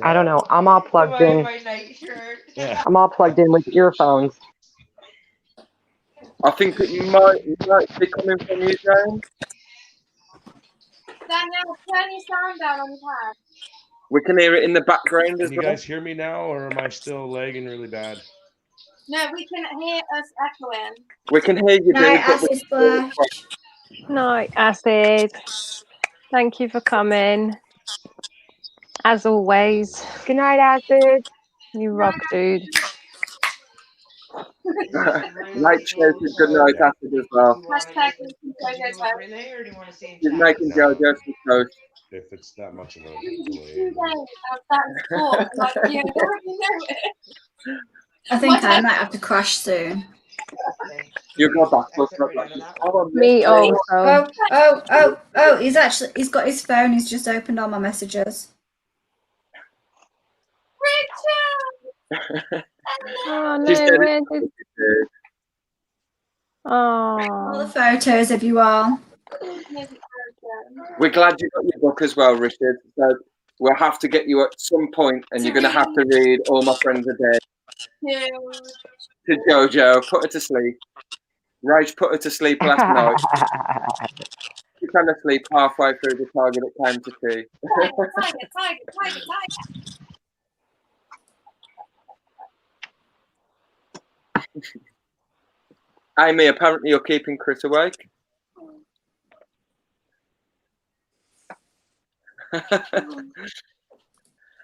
I don't know. I'm all plugged in. Yeah. I'm all plugged in with earphones. I think it might be coming from you, James. Danielle, turn your sound down on your pad. We can hear it in the background as Can you well. guys hear me now, or am I still lagging really bad? No, we can hear us echoing. We can hear you, Night, dude. But Acid Splash. Night, Acid. Thank you for coming. As always. Good night, Acid. You rock, dude. Night shows is good night, Acid as well. Hashtag She's making JoJo some toast. If it's that much of a delay. Like, you already know it. I think I might have to crash soon. You go back. Me also. Oh, he's got his phone, he's just opened all my messages. Richard! Oh no, where did... All the photos of you all. We're glad you got your book as well, Richard. So we'll have to get you at some point, and you're going to have to read All My Friends Are Dead to JoJo. Put her to sleep. Rage put her to sleep last night. She fell asleep halfway through the target that came to tea. Tiger. Amy, apparently you're keeping Chris awake.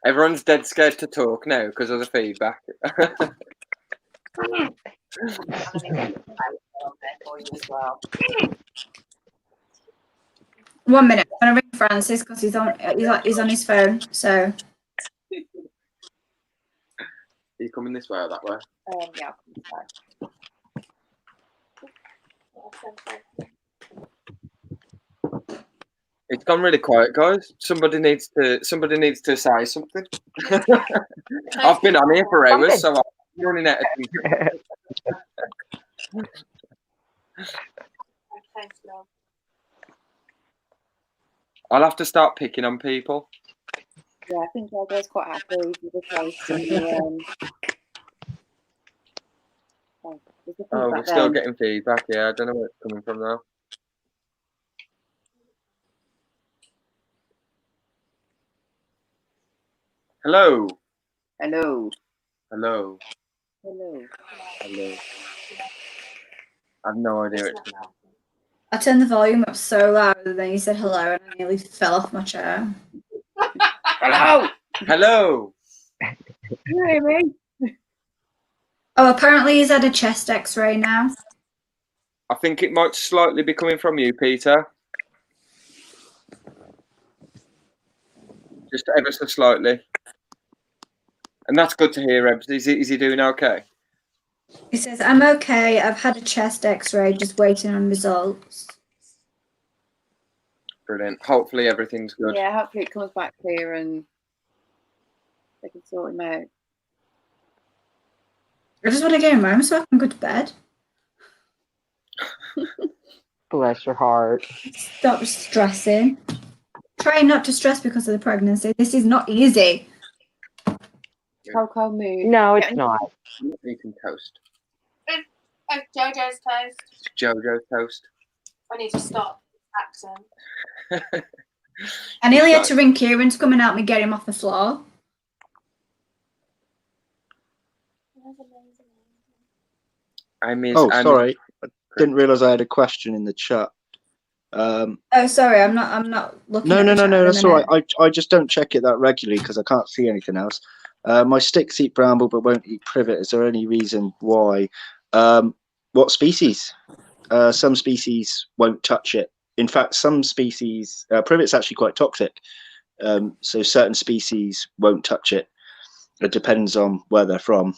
Everyone's dead scared to talk now because of the feedback. 1 minute, I'm gonna ring Francis because he's on his phone. So. Are you coming this way or that way? Yeah. It's gone really quiet, guys. Somebody needs to say something. I've been on here for hours, so I'm running out of things. I'll have to start picking on people. Yeah, I think JoJo's quite happy with the choice. And, Oh, we're still getting feedback. Yeah, I don't know where it's coming from now. Hello. Hello. Hello. Hello. Hello. I have no idea where it's coming from. I turned the volume up so loud and then you said hello and I nearly fell off my chair. Hello. Hello. You hear me? Oh, apparently he's had a chest x-ray now. I think it might slightly be coming from you, Peter. Just ever so slightly. And that's good to hear, Ebs. Is he doing okay? He says, I'm okay. I've had a chest x-ray, just waiting on results. Brilliant. Hopefully everything's good. Yeah, hopefully it comes back clear and they can sort him out. I just want to get him home so I can go to bed. Bless your heart. Stop stressing. Try not to stress because of the pregnancy. This is not easy. Cocoa mood. No, it's not. I'm not eating toast. It's JoJo's toast. It's JoJo's toast. I need to stop accent. I nearly had to ring Kieran to come and help me get him off the floor. Sorry. I didn't realise I had a question in the chat. Oh, sorry, I'm not looking. No, that's all right. I just don't check it that regularly because I can't see anything else. My sticks eat bramble but won't eat privet. Is there any reason why? What species? Some species won't touch it. In fact, some species, privet's actually quite toxic. So certain species won't touch it. It depends on where they're from.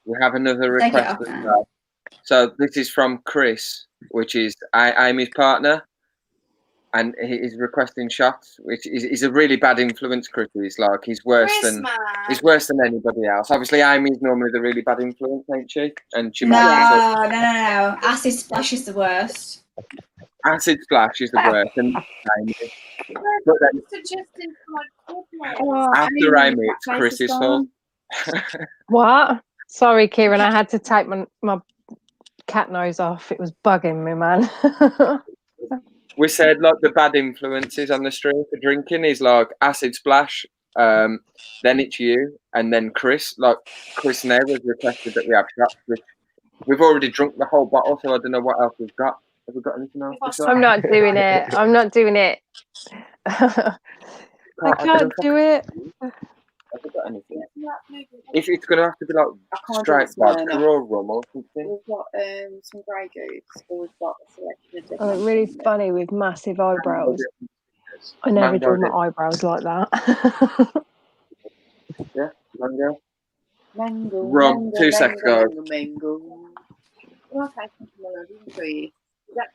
We have another request as well. So this is from Chris, which is Amy's partner, and he's requesting shots, which is a really bad influence. Chris is like he's worse than anybody else. Obviously, Amy's normally the really bad influence, ain't she? And she No. Acid splash is the worst. Acid splash is the worst, and Amy. But then after Amy, it's Chris's fault. What? Sorry, Kieran, I had to take my cat nose off. It was bugging me, man. We said like the bad influences on the stream for drinking is like acid splash, then it's you, and then Chris. Like Chris now has requested that we have shots, which we've already drunk the whole bottle, so I don't know what else we've got. Have we got anything else? I'm not doing it. I'm not doing it. I can't do it. Have we got anything? If it's going to have to be like straight vodka or rum or something. We've got some Grey Goose, or we've got a selection of different. I look really funny with massive eyebrows. I never do my eyebrows like that. Yeah, mango. Mango. Rum. 2 seconds, guys.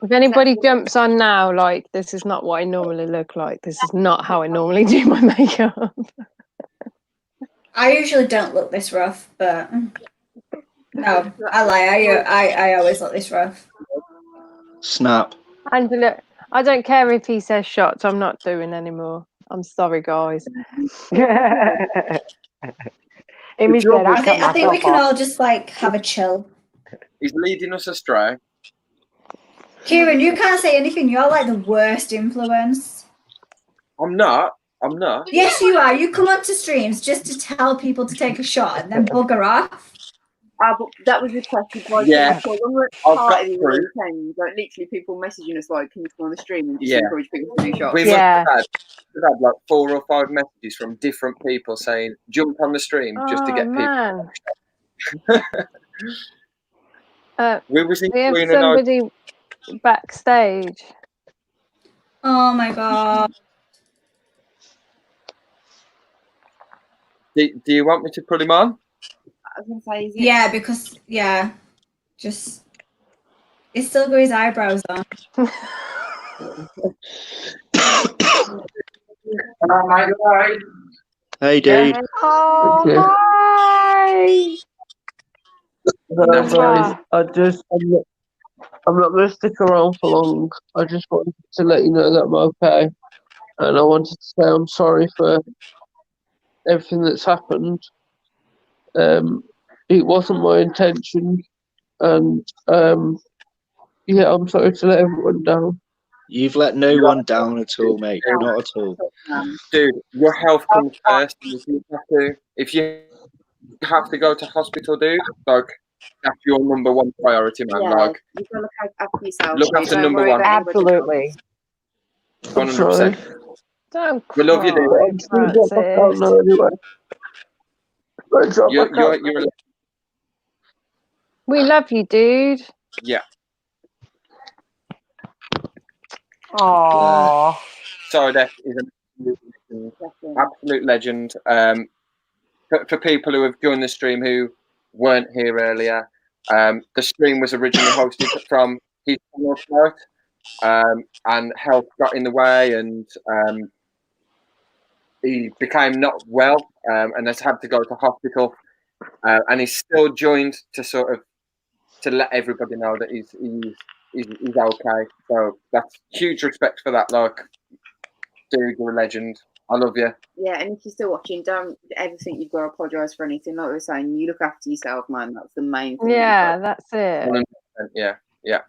If anybody jumps on now, like, this is not what I normally look like. This is not how I normally do my makeup. I usually don't look this rough, but no, I lie. I always look this rough. Snap. Angela, I don't care if he says shots. I'm not doing anymore. I'm sorry, guys. I think we can all just like have a chill. He's leading us astray. Kieran, you can't say anything. You're like the worst influence. I'm not. Yes, you are. You come onto streams just to tell people to take a shot and then bugger off. But that was requested by Yeah. people. When we're at party the weekend, like literally people messaging us like, "Can you come on the stream and just encourage people to do shots?" We've had like 4 or 5 messages from different people saying, "Jump on the stream just to get people." We have somebody backstage. Oh my god. Do you want me to put him on? I was gonna say, yeah, because just he's still got his eyebrows on. Oh my god! Hey, dude. Oh hi! Hello, guys. I'm not going to stick around for long. I just wanted to let you know that I'm okay, and I wanted to say I'm sorry for everything that's happened. It wasn't my intention, and yeah, I'm sorry to let everyone down. You've let no one down at all, mate. Not at all. Dude, your health comes first. If you have to go to hospital, dude, like that's your number one priority, man. Yeah, Like, you've got to look after yourself. look after Don't number worry one. about anybody Absolutely. else. 100%. Don't We love you, cry, dude. You're We love you, dude. yeah. Aww. Sardec is an absolute legend. For people who have joined the stream who weren't here earlier, the stream was originally hosted from his site, and health got in the way, and he became not well, and has had to go to hospital, and he's still joined to sort of to let everybody know that he's okay. So that's huge respect for that. Like, dude, you're a legend. I love you. Yeah, and if you're still watching, don't ever think you've got to apologise for anything. Like we were saying, you look after yourself, man. That's the main thing. Yeah, that's it. 100%, yeah.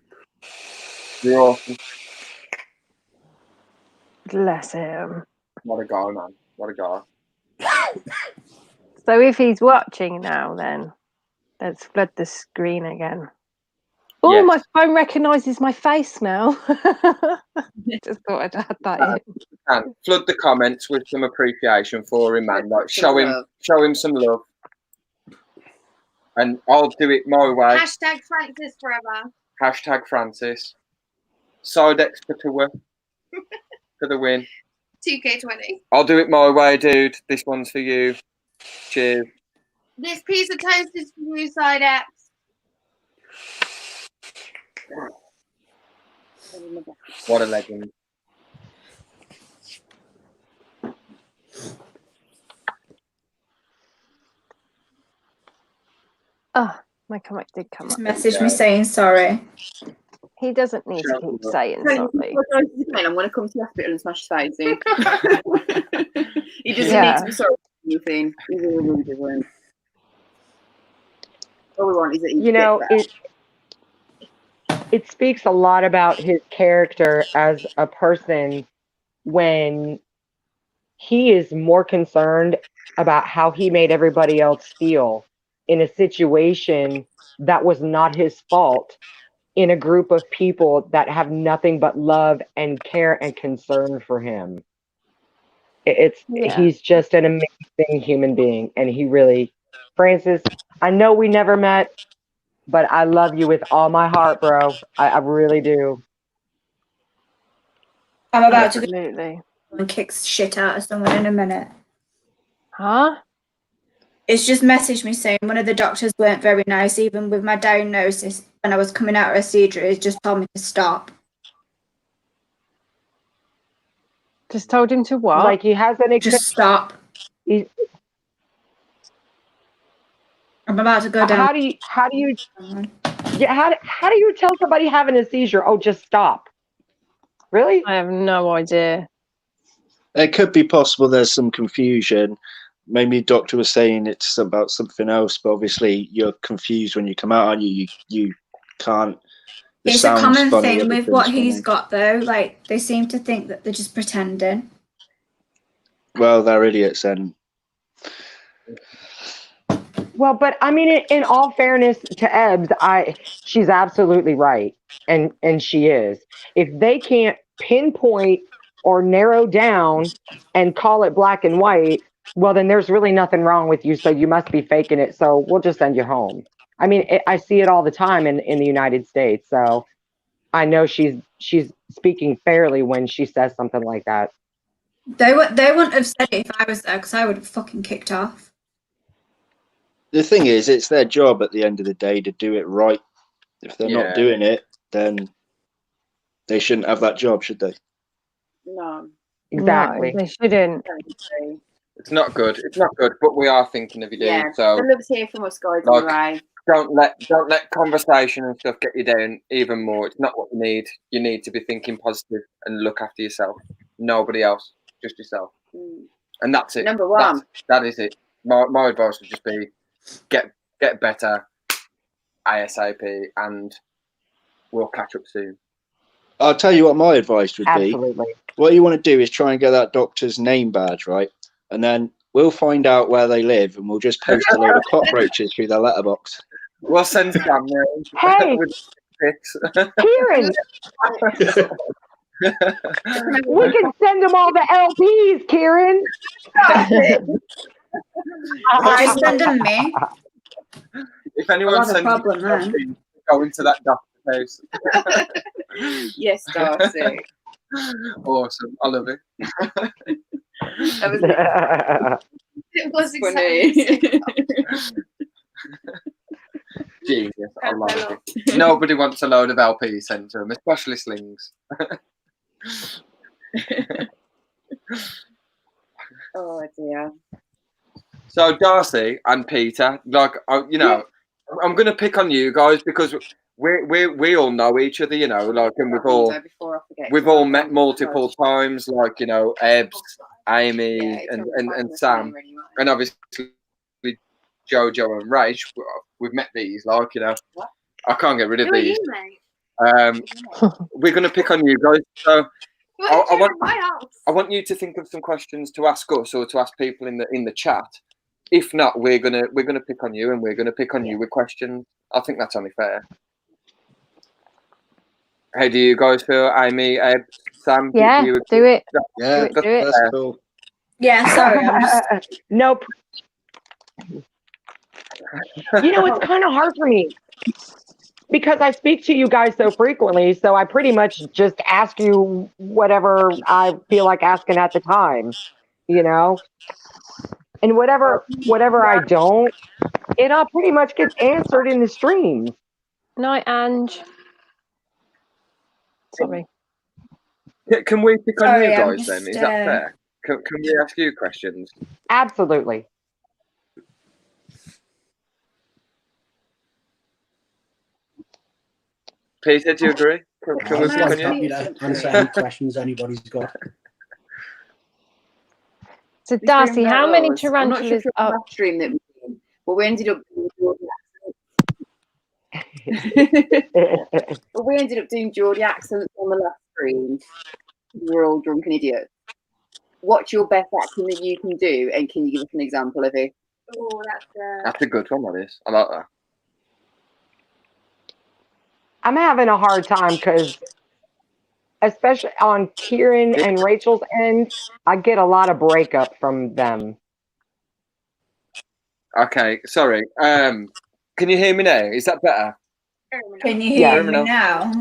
You're awesome. Bless him. What a guy, man. What a guy. So if he's watching now, then let's flood the screen again. Oh, Yes. my phone recognises my face now. Just thought I'd add that in. And flood the comments with some appreciation for him, man. Like, show him some love. And I'll do it my way. Hashtag Francis forever. Hashtag Francis. Sidex for tour for the win. 2K20. I'll do it my way, dude. This one's for you. Cheers. This piece of toast is for you, side apps. What a legend. Oh, my comic did come up. Message me saying sorry. He doesn't need to keep saying I'm sorry. going to come to the hospital and smash his face in. He doesn't need to be sorry for anything. He's a really good one. All we want is that you know, it speaks a lot about his character as a person when he is more concerned about how he made everybody else feel in a situation that was not his fault, in a group of people that have nothing but love and care and concern for him. He's just an amazing human being, and he really, Francis, I know we never met, but I love you with all my heart, bro. I really do. I'm about to go and kick shit out of someone in a minute. Huh? It's just messaged me saying one of the doctors weren't very nice, even with my diagnosis. When I was coming out of a seizure, it just told me to stop. Just told him to what? Like he hasn't. Just stop. I'm about to go down. How do you? Yeah. How do you tell somebody having a seizure? Oh, just stop. Really? I have no idea. It could be possible there's some confusion. Maybe the doctor was saying it's about something else, but obviously you're confused when you come out, aren't you? You can't. It's a common thing with what he's got, though. Like, they seem to think that they're just pretending. Well, they're idiots then. Well, but I mean, in all fairness to Ebbs, she's absolutely right, and she is. If they can't pinpoint or narrow down and call it black and white, well, then there's really nothing wrong with you. So you must be faking it. So we'll just send you home. I mean, I see it all the time in the United States. So I know she's speaking fairly when she says something like that. They wouldn't have said it if I was there, because I would have fucking kicked off. The thing is, it's their job at the end of the day to do it right. If they're not doing it, then they shouldn't have that job, should they? No. Exactly. No, they shouldn't. It's not good. It's not good. But we are thinking of you, dude. Yeah. So The love's here from us, guys. like, Anyway. don't let conversation and stuff get you down even more. It's not what you need. You need to be thinking positive and look after yourself. Nobody else, just yourself. And that's it. Number one. That is it. My advice would just be get better ASAP, and we'll catch up soon. I'll tell you what my advice would be. Absolutely. What you want to do is try and get that doctor's name badge, right? And then we'll find out where they live, and we'll just post a load of cockroaches through their letterbox. We'll send Sam there. Hey, Kieran, we can send them all the LPs, Kieran. Just send them me. If anyone sends problem then. go into that doctor's house. Yes, Darcy. Awesome. I love it. That It was funny. Genius. I love it. Nobody wants a load of LP sent to them, especially slings. Oh dear. So Darcy and Peter, like, you know, I'm going to pick on you guys because we all know each other, you know, like, and we've all met multiple times, like, you know, Ebbs, Amy, and Sam, and obviously Jojo and Rach. We've met these, like, you know, I can't get rid of these. We're going to pick on you guys. So I want you to think of some questions to ask us or to ask people in the chat. If not, we're gonna pick on you, and we're gonna pick on you with questions. I think that's only fair. How do you guys feel, Amy, Ed, Sam? Yeah, do it. Yeah, do it. That's cool. Yeah, sorry, I'm just... Nope. You know, it's kind of hard for me because I speak to you guys so frequently, so I pretty much just ask you whatever I feel like asking at the time, you know? And whatever I don't, it all pretty much gets answered in the stream. Night, Ange. Sorry. Can we pick on you Sorry, guys then? Is that fair? Can we ask you questions? Absolutely. Peter, do you agree? Can we pick on happy you? to answer any questions anybody's got. So Darcy, how many I'm not sure tarantulas if it was are? that stream that we did, but we ended up doing Jordy accents on the last stream. We were all drunken idiots. What's your best accent that you can do, and can you give us an example of it? Oh, That's a good one, that is. I like that. I'm having a hard time because, especially on Kieran and Rachel's end, I get a lot of breakup from them. Okay, sorry. Can you hear me now? Is that better? Can you hear me now?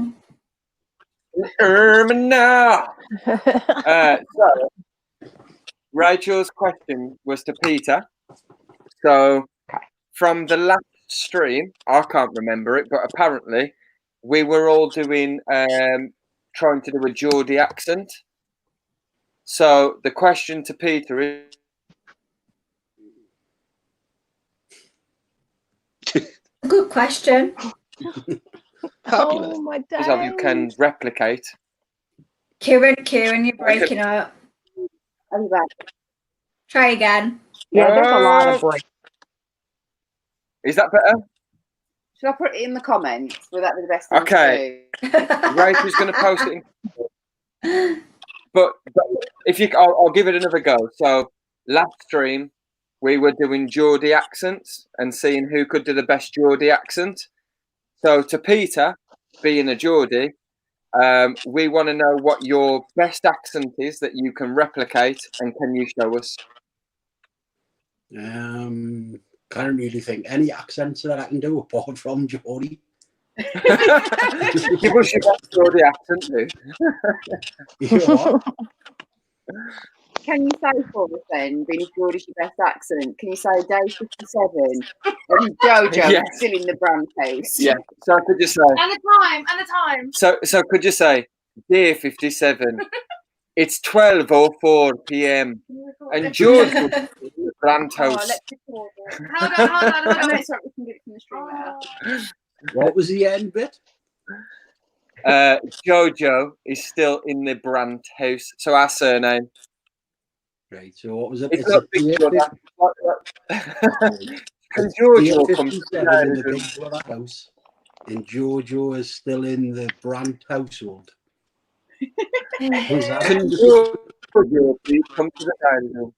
Now. So, Rachel's question was to Peter. So, from the last stream, I can't remember it, but apparently we were all doing, trying to do a Jordy accent. So, the question to Peter is, Good question. Oh my of you can replicate. Kieran, you're breaking up. I'm back. Try again. Yeah, there's a lot of break. Is that better? Should I put it in the comments? Would that be the best thing Okay. to do? Rachel's going to post it in. But if you, I'll give it another go. So last stream, we were doing Jordy accents and seeing who could do the best Jordy accent. So to Peter, being a Jordy, we want to know what your best accent is that you can replicate, and can you show us? Can't really think any accents that I can do apart from Jordy. Give us your best Jordy accent, dude. You know what? Can you say for us then, being Jordy's your best accent, can you say day 57 and Jojo Yes. still in the brand house? Yeah. So could you say? And the time. So could you say, day 57? It's 12:04 p.m. and George was in the brand house. Let's record it. Hold on. Sorry, we can get it from the stream later. What was the end bit? Jojo is still in the brand house. So our surname. Right. So what was it? It's not Big Brother. Can Jojo come to the in the Big Brother house, and Jojo is still in the Brandt household. Can Jojo please come to the dining room?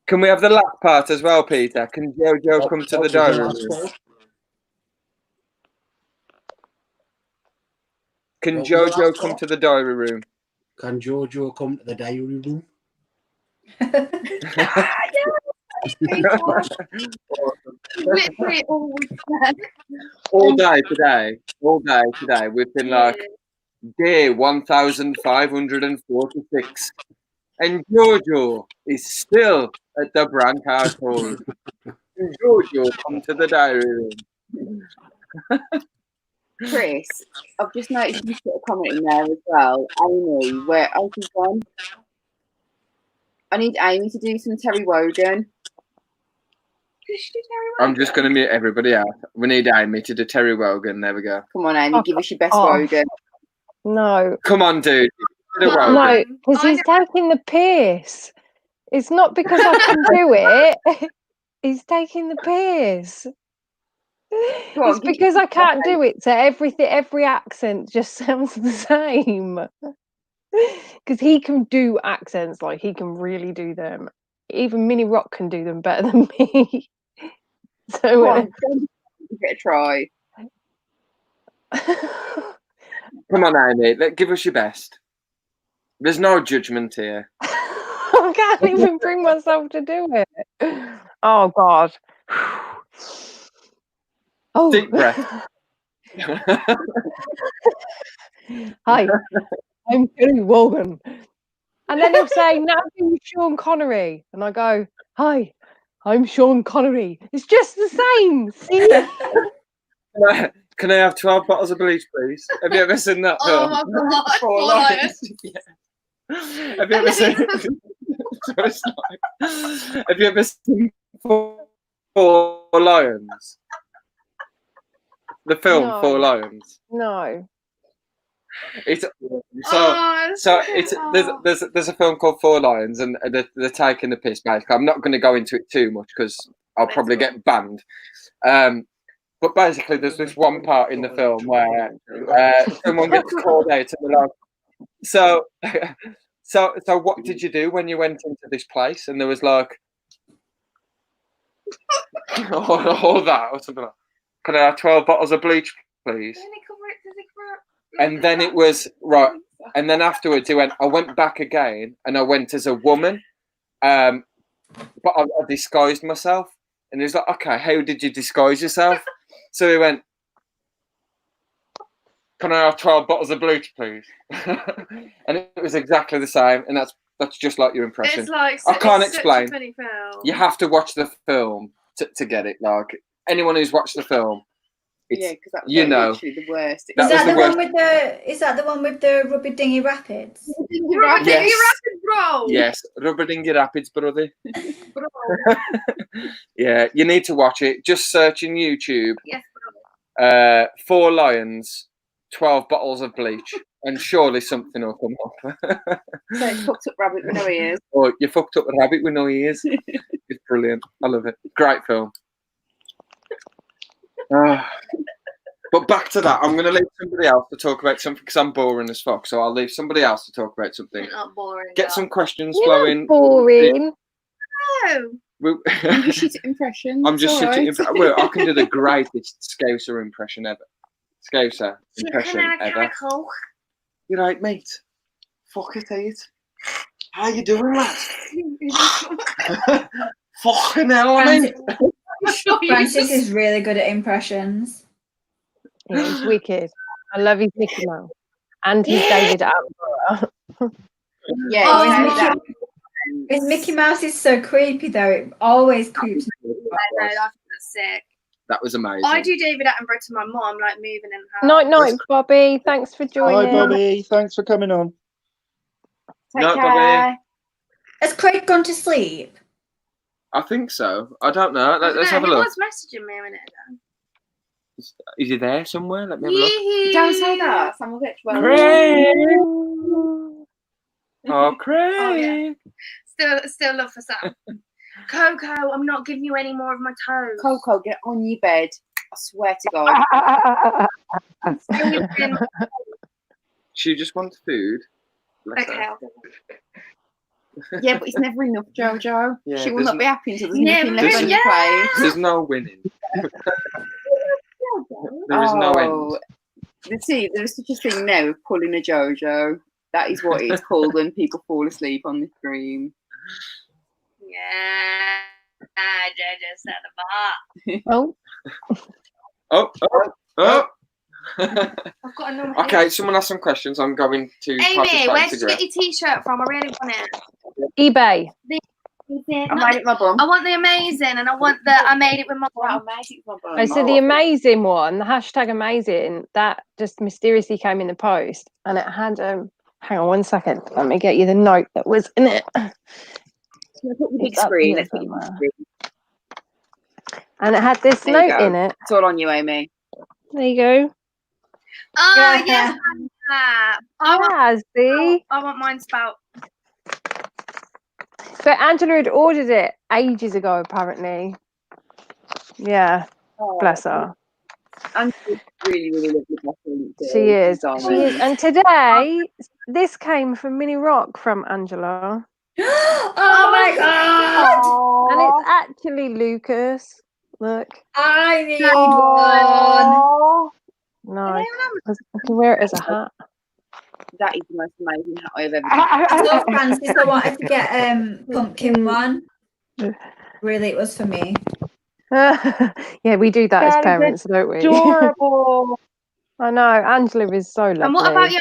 Can we have the last part as well, Peter? Can Jojo come to the diary room? Can Jojo come to the diary room? Can Jojo come to the diary room? Literally all day today, we've been like, day 1546, and Jojo is still at the Brandt household. Can Jojo come to the diary room? Chris, I've just noticed you put a comment in there as well. Amy, where she's gone. I need Amy to do some Terry Wogan. I'm just going to mute everybody out. We need Amy to do Terry Wogan. There we go. Come on, Amy, give us your best Wogan. No. Come on, dude. No, because he's taking the piss. It's not because I can do it. He's taking the piss. It's because I can't do it. So every accent just sounds the same. Because he can do accents, like he can really do them. Even Mini Rock can do them better than me. So come on, give it a try. Come on, Amy. Give us your best. There's no judgment here. I can't even bring myself to do it. Oh God. Oh. Deep breath. Hi, I'm Terry Wogan. And then he'll say, now I'm Sean Connery. And I go, hi, I'm Sean Connery. It's just the same. See? Can I have 12 bottles of bleach, please? Have you ever seen that film? Oh my God. Four Lions. Yeah. Have you ever seen Have you ever seen Four Lions? The film No. Four Lions. No. It's there's a film called Four Lions, and they're taking the piss. Basically, I'm not going to go into it too much because I'll probably get banned. But basically, there's this one part in the film where someone gets called out, and they're like, so what did you do when you went into this place? And there was like all that or something like, can I have 12 bottles of bleach, please? And then it was right. And then afterwards, I went back again, and I went as a woman, but I disguised myself. And he was like, okay, how did you disguise yourself? So he went, can I have 12 bottles of bleach, please? And it was exactly the same. And that's just like your impression. It's like, I can't explain. Such a funny film. You have to watch the film to get it. Like anyone who's watched the film, yeah, because that was literally the worst. Is that the one with the Rubber Dinghy Rapids? Rubber Dinghy Rapids, bro. Yes, Rubber Dinghy Rapids, brother. Yeah, you need to watch it. Just search in YouTube. Yes, brother. 4 Lions, 12 bottles of bleach, and surely something will come up. So it's fucked up rabbit with no ears. Oh, you fucked up a rabbit with no ears. It's brilliant. I love it. Great film. But back to that. I'm going to leave somebody else to talk about something because I'm boring as fuck. So I'll leave somebody else to talk about something. You're not boring. Get some questions You're flowing. not boring. No. I'm just shooting impressions. I'm just shooting. Right. Well, I can do the greatest Scouser impression ever. Scouser impression ever. You're right, mate. Fuck it, mate. How you doing, lad? Fucking hell, mate. Francis is really good at impressions. Yeah, he's wicked. I love his Mickey Mouse. And he's David Attenborough. Yeah, his Mickey Mouse is so creepy though. It always creeps me I know, that's sick. That was amazing. I do David Attenborough to my mum, like moving in the house. Night, Bobby. Thanks for joining. Hi, Bobby. Thanks for coming on. Take care. Has Craig gone to sleep? I think so. I don't know. Let's have a He look. was messaging me a minute ago. Is he there somewhere? Let me have a look. Don't say that. Sam will get well. Craig! Oh, Craig! Oh, yeah. Still love for Sam. Coco, I'm not giving you any more of my toes. Coco, get on your bed. I swear to God. She just wants food. Okay, I'll give her. Yeah, but it's never enough, Jojo. Yeah, she will not be happy until there's nothing left on your enough. plate. There's no winning. There is no end. See, there's such a thing now of pulling a Jojo. That is what it's called when people fall asleep on the stream. Yeah, Jojo set the bar. Oh. I've got a number. Okay, someone asked some questions. I'm going to. Amy, where did you get your T-shirt from? I really want it. eBay. I made it with my bum. I want the amazing, and I want the I made it with my bum. I said the amazing one, the hashtag amazing, that just mysteriously came in the post, and it had hang on one second, let me get you the note that was in it. Let's put the big screen. Let's put the big screen. And it had this note in it. It's all on you, Amy. There you go. Oh yes, I want mine spout. But Angela had ordered it ages ago, apparently. Yeah, bless her. Angela's really lovely. She is. And today, this came from Mini Rock from Angela. Oh my God! And it's actually Lucas. Look. I need one. No, I can wear it as a hat. That is the most amazing hat I've ever I love Francis. I wanted to get pumpkin one. Really, it was for me. Yeah, we do that as parents, don't we? Adorable. I know. Angela is so lovely. And what about you?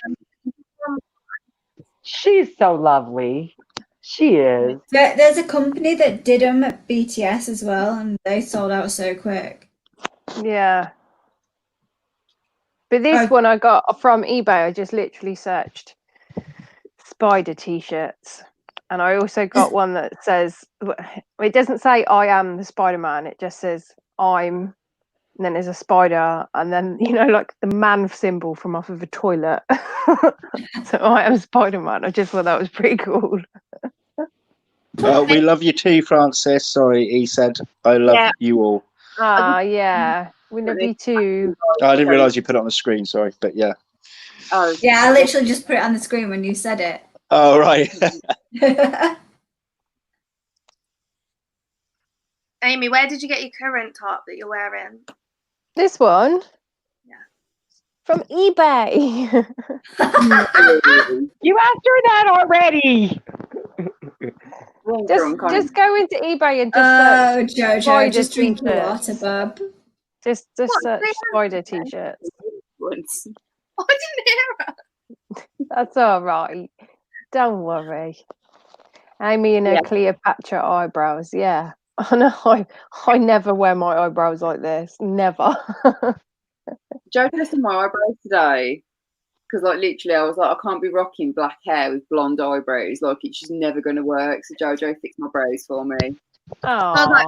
She's so lovely. She is. There's a company that did them at BTS as well, and they sold out so quick. Yeah. But this one I got from eBay. I just literally searched spider t-shirts. And I also got one that says, it doesn't say I am the Spider-Man. It just says I'm, and then there's a spider. And then, you know, like the man symbol from off of a toilet. So I am Spider-Man. I just thought that was pretty cool. We love you too, Francis. Sorry, he said, I love you all. Yeah. We love you too. I didn't realise you put it on the screen, sorry, but yeah. Oh, yeah, I literally just put it on the screen when you said it. Oh, right. Amy, where did you get your current top that you're wearing? This one? Yeah. From eBay. You answered that already. Just go into eBay and just search Jojo, just drink your water, bub. Just search spider t-shirts. I didn't hear her. That's all right. Don't worry. Amy and her Cleopatra eyebrows. Yeah. I know. I never wear my eyebrows like this. Never. Jojo has done my eyebrows today. Because, like, literally, I was like, I can't be rocking black hair with blonde eyebrows. Like, it's just never going to work. So Jojo fixed my brows for me. Oh. I was like,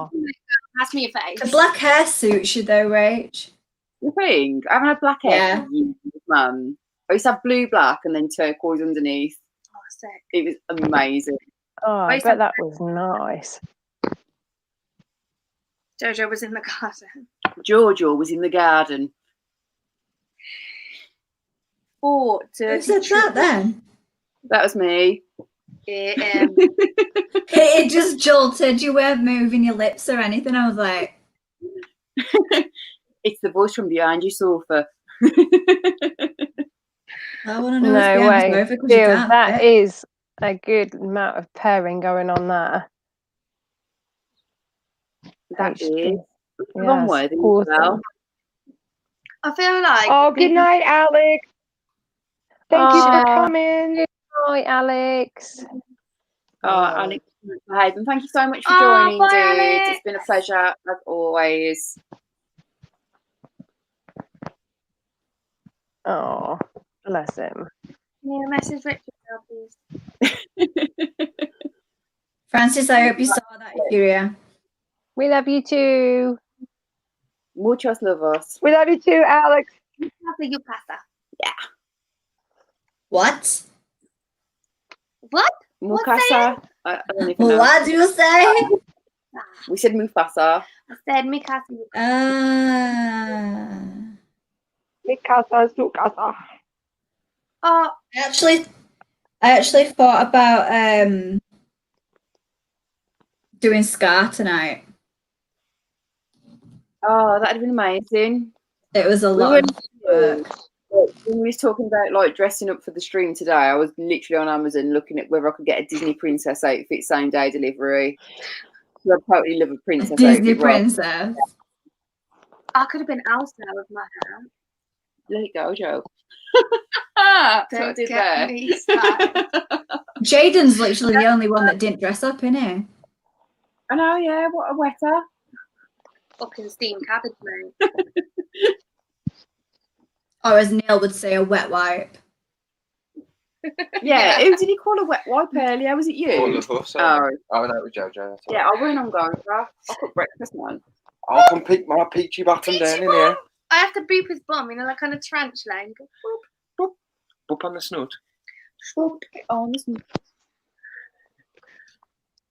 pass me your face. The black hair suits you, though, Rach. You think? I haven't had black hair for years, man. I used to have blue, black, and then turquoise underneath. Oh, sick. It was amazing. Oh, I bet that was nice. Jojo was in the garden. Jojo was in the garden. Oh, who said that then? That was me. It just jolted. You weren't moving your lips or anything. I was like, it's the voice from behind your sofa. I want to know. No way. That is a good amount of pairing going on there. That is. One word. Awesome. I feel like. Oh, good night, Alex. Thank you for coming. Good night, Alex. Alex, and thank you so much for joining, dude. Alex. It's been a pleasure as always. Oh, bless him. Can you message Richard now, please? Francis, I hope you saw that, Furia. We love you too. Muchos lovos. We love you too, Alex. You pasa. Yeah. What? What? Mufasa. I don't even know. What do you say? We said Mufasa. I said mi casa. Mi casa es tu casa. Oh, I actually thought about doing Scar tonight. Oh, that'd have been amazing. It was a lot of work. When we was talking about like dressing up for the stream today, I was literally on Amazon looking at whether I could get a Disney princess outfit same day delivery. I totally love a princess Disney outfit. princess. I could have been Elsa with my hair. Let it go, Joe. That's what I did there. Jaden's literally the only one that didn't dress up, innit? I know, yeah. What a wetter. Fucking steamed cabbage, mate. Or as Neil would say, a wet wipe. Yeah, who did he call a wet wipe earlier? Was it you? All of us. Oh, no, it was Jojo. yeah, I went on going for. I cooked breakfast, man. I'll come pick my peachy bottom down in here. I have to boop his bum, you know, like kind of tarantula. And go, boop, boop. Up on the snoot. Boop on the snoot.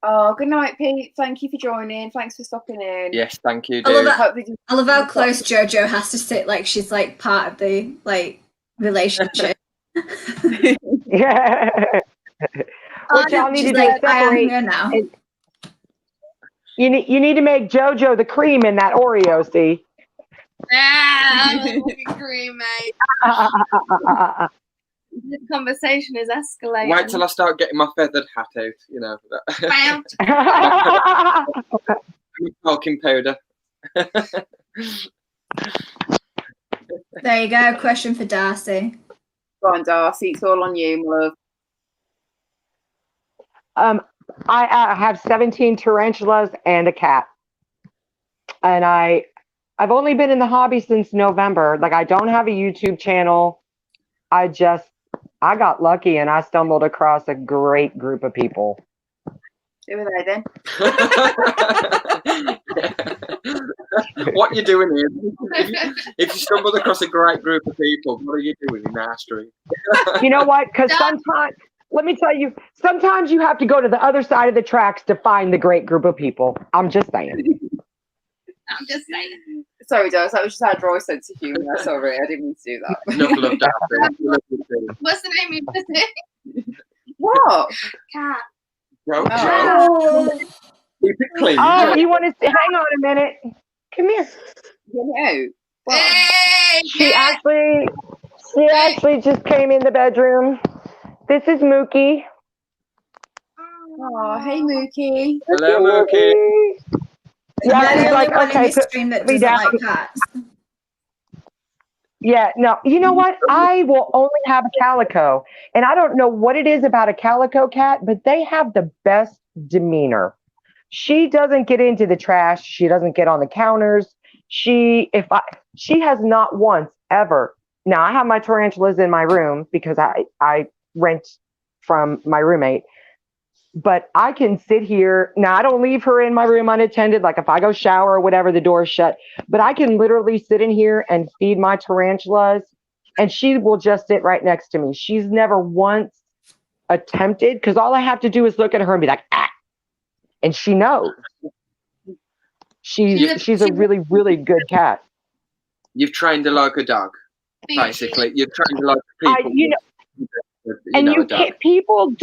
Oh, good night, Pete. Thank you for joining. Thanks for stopping in. Yes, thank you, I dude. love how close Jojo has to sit, like she's like part of the like relationship. Yeah. What y'all need to do is separate. Now. You need to make JoJo the cream in that Oreo, see? I'm agree, mate. This conversation is escalating. Wait till I start getting my feathered hat out, you know. Talking powder. There you go. Question for Darcy. Go on, Darcy. It's all on you, my love. I have 17 tarantulas and a cat, and I've only been in the hobby since November. Like, I don't have a YouTube channel. I got lucky and I stumbled across a great group of people. Who are they then? What you doing here? If you stumbled across a great group of people, what are you doing in our street? You know what? Because sometimes, let me tell you, sometimes you have to go to the other side of the tracks to find the great group of people. I'm just saying. I'm just saying. Sorry, Daz, that was just our dry sense of humour. Sorry, I didn't mean to do that. Enough love, Daz. What's the name of your What? Cat. Bro, Oh. Keep it clean. Oh, you want to hang on a minute? Come here. Get out. Hey, She actually just came in the bedroom. This is Mookie. Oh, hey, Mookie. Hello, Mookie. Yeah, You're he's the like, only one okay, in this stream that put me doesn't down. like cats. Yeah, no, you know what? I will only have a calico. And I don't know what it is about a calico cat, but they have the best demeanor. She doesn't get into the trash. She doesn't get on the counters. She has not once ever. Now, I have my tarantulas in my room because I rent from my roommate. But I can sit here. Now, I don't leave her in my room unattended. Like if I go shower or whatever, the door's shut. But I can literally sit in here and feed my tarantulas, and she will just sit right next to me. She's never once attempted, because all I have to do is look at her and be like, ah. And she knows. She's a really, really good cat. You've trained her like a dog, basically. You've trained her like people.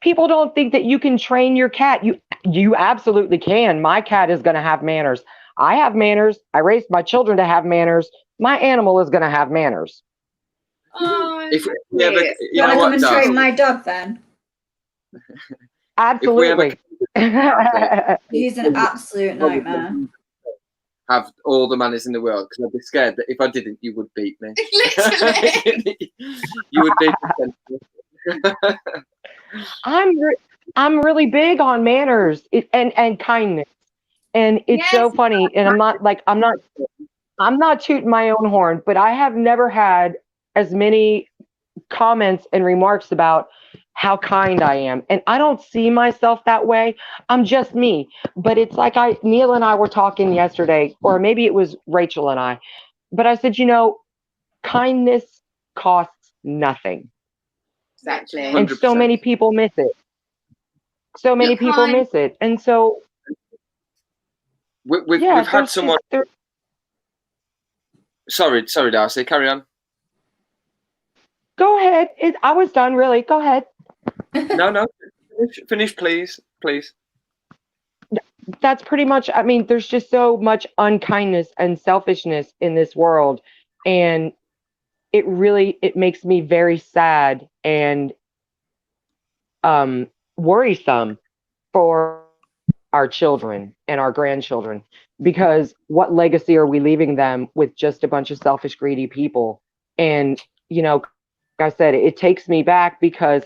People don't think that you can train your cat. You absolutely can. My cat is going to have manners. I have manners. I raised my children to have manners. My animal is going to have manners. Oh, if we ever, You want to come and train my dog then? Absolutely. He's an absolute nightmare. Have all the manners in the world, because I'd be scared that if I didn't, you would beat me. You would beat me. I'm really big on manners and kindness, and it's so funny. And I'm not tooting my own horn, but I have never had as many comments and remarks about how kind I am. And I don't see myself that way. I'm just me. But it's like Neil and I were talking yesterday, or maybe it was Rachel and I, but I said, kindness costs nothing. Exactly. And so many people miss it. So many people miss it. And so we've had someone. Sorry, Darcy, carry on. Go ahead. I was done, really. Go ahead. No. Finish, please. That's pretty much, there's just so much unkindness and selfishness in this world. And it makes me very sad and worrisome for our children and our grandchildren, because what legacy are we leaving them with just a bunch of selfish, greedy people? And, like I said, it takes me back, because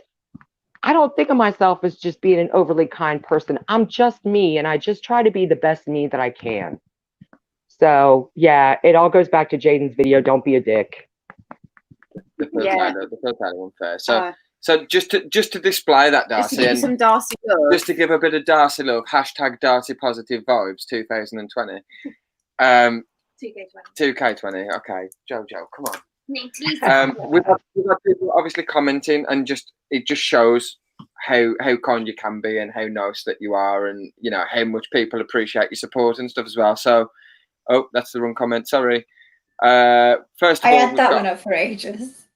I don't think of myself as just being an overly kind person. I'm just me, and I just try to be the best me that I can. So yeah, it all goes back to Jaden's video. Don't be a dick. The first one first. So just to display that, Darcy, just to give some Darcy love. Just to give a bit of Darcy love. # Darcy Positive Vibes 2020. 2K20. Okay, Jojo, come on. We've had people obviously commenting, and it just shows how kind you can be and how nice that you are, and how much people appreciate your support and stuff as well. So, that's the wrong comment. Sorry. First of all, I had that one up for ages.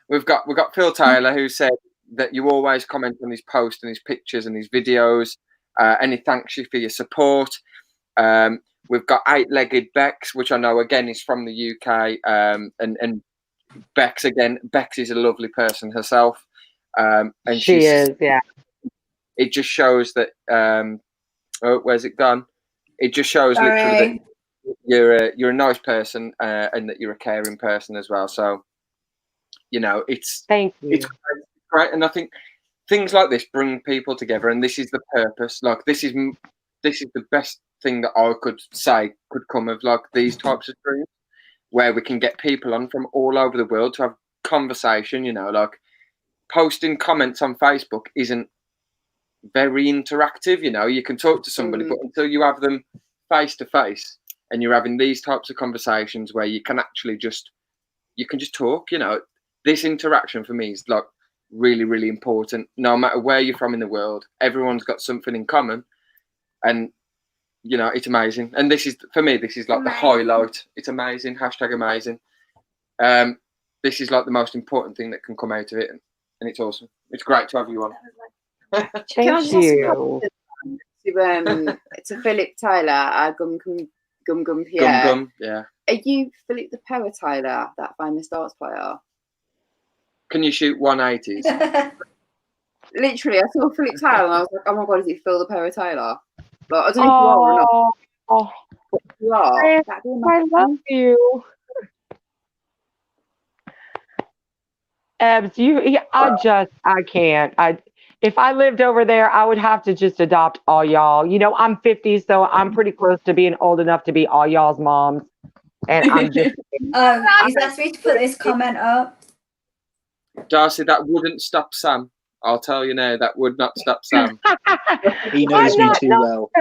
We've got Phil Taylor, who said that you always comment on his posts and his pictures and his videos, and he thanks you for your support. We've got 8-Legged Bex, which I know again is from the UK, and Bex again. Bex is a lovely person herself, and she is. Yeah. It just shows that. Where's it gone? It just shows literally that you're a nice person, and that you're a caring person as well. So, it's thank you. It's great, and I think things like this bring people together, and this is the purpose. Like this is the best thing that I could say could come of like these types of streams, where we can get people on from all over the world to have conversation. Like posting comments on Facebook isn't very interactive. You can talk to somebody, but until you have them face to face, and you're having these types of conversations where you can actually just talk. This interaction for me is like really, really important. No matter where you're from in the world, everyone's got something in common, and it's amazing. And this is like the highlight. It's amazing. # amazing. This is like the most important thing that can come out of it, and it's awesome. It's great to have you on. Thank you. To Philip Taylor, Gum Pierre. Gum, yeah. Are you Philip the Power Taylor, that famous darts player? Can you shoot 180s? Literally, I saw Philip Taylor and I was like, oh my god, is it Phil the Power Taylor? Like, I don't know if you are or not. But you are. I love you. Ebs, I can't. If I lived over there, I would have to just adopt all y'all. I'm 50, so I'm pretty close to being old enough to be all y'all's moms. And I'm just. He's asked me to put this comment up. Darcy, that wouldn't stop Sam. I'll tell you now, that would not stop Sam. He knows me too well.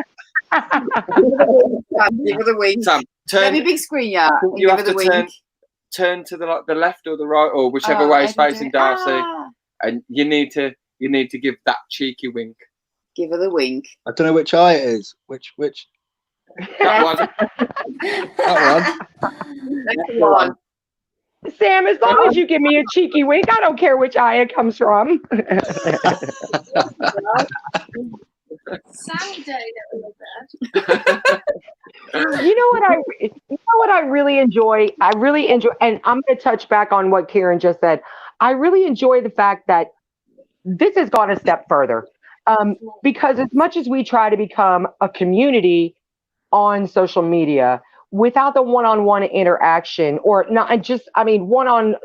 Give her the wink. Sam, let me big screen, yeah. You have to turn to the left or the right, or whichever way is facing Darcy, and you need to give that cheeky wink. Give her the wink. I don't know which eye it is. Which? That one. That one. Sam, as long as you give me a cheeky wink, I don't care which eye it comes from. You know what I really enjoy? I really enjoy, and I'm going to touch back on what Karen just said. I really enjoy the fact that this has gone a step further, because as much as we try to become a community on social media, without the one-on-one interaction, or not just, one on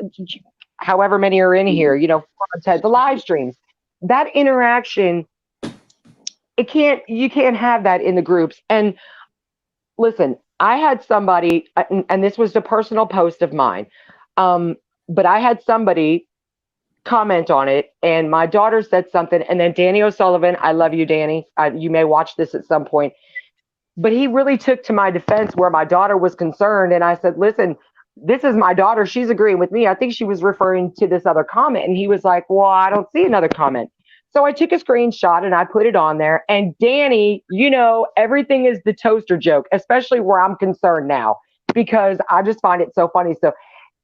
however many are in here, the live streams, that interaction, you can't have that in the groups. And listen, I had somebody, and this was a personal post of mine, but I had somebody comment on it, and my daughter said something, and then Danny O'Sullivan, I love you, Danny. You may watch this at some point, but he really took to my defense where my daughter was concerned, and I said, listen, this is my daughter. She's agreeing with me. I think she was referring to this other comment, and he was like, well, I don't see another comment. So I took a screenshot and I put it on there, and Danny, you know, everything is the toaster joke, especially where I'm concerned now, because I just find it so funny. So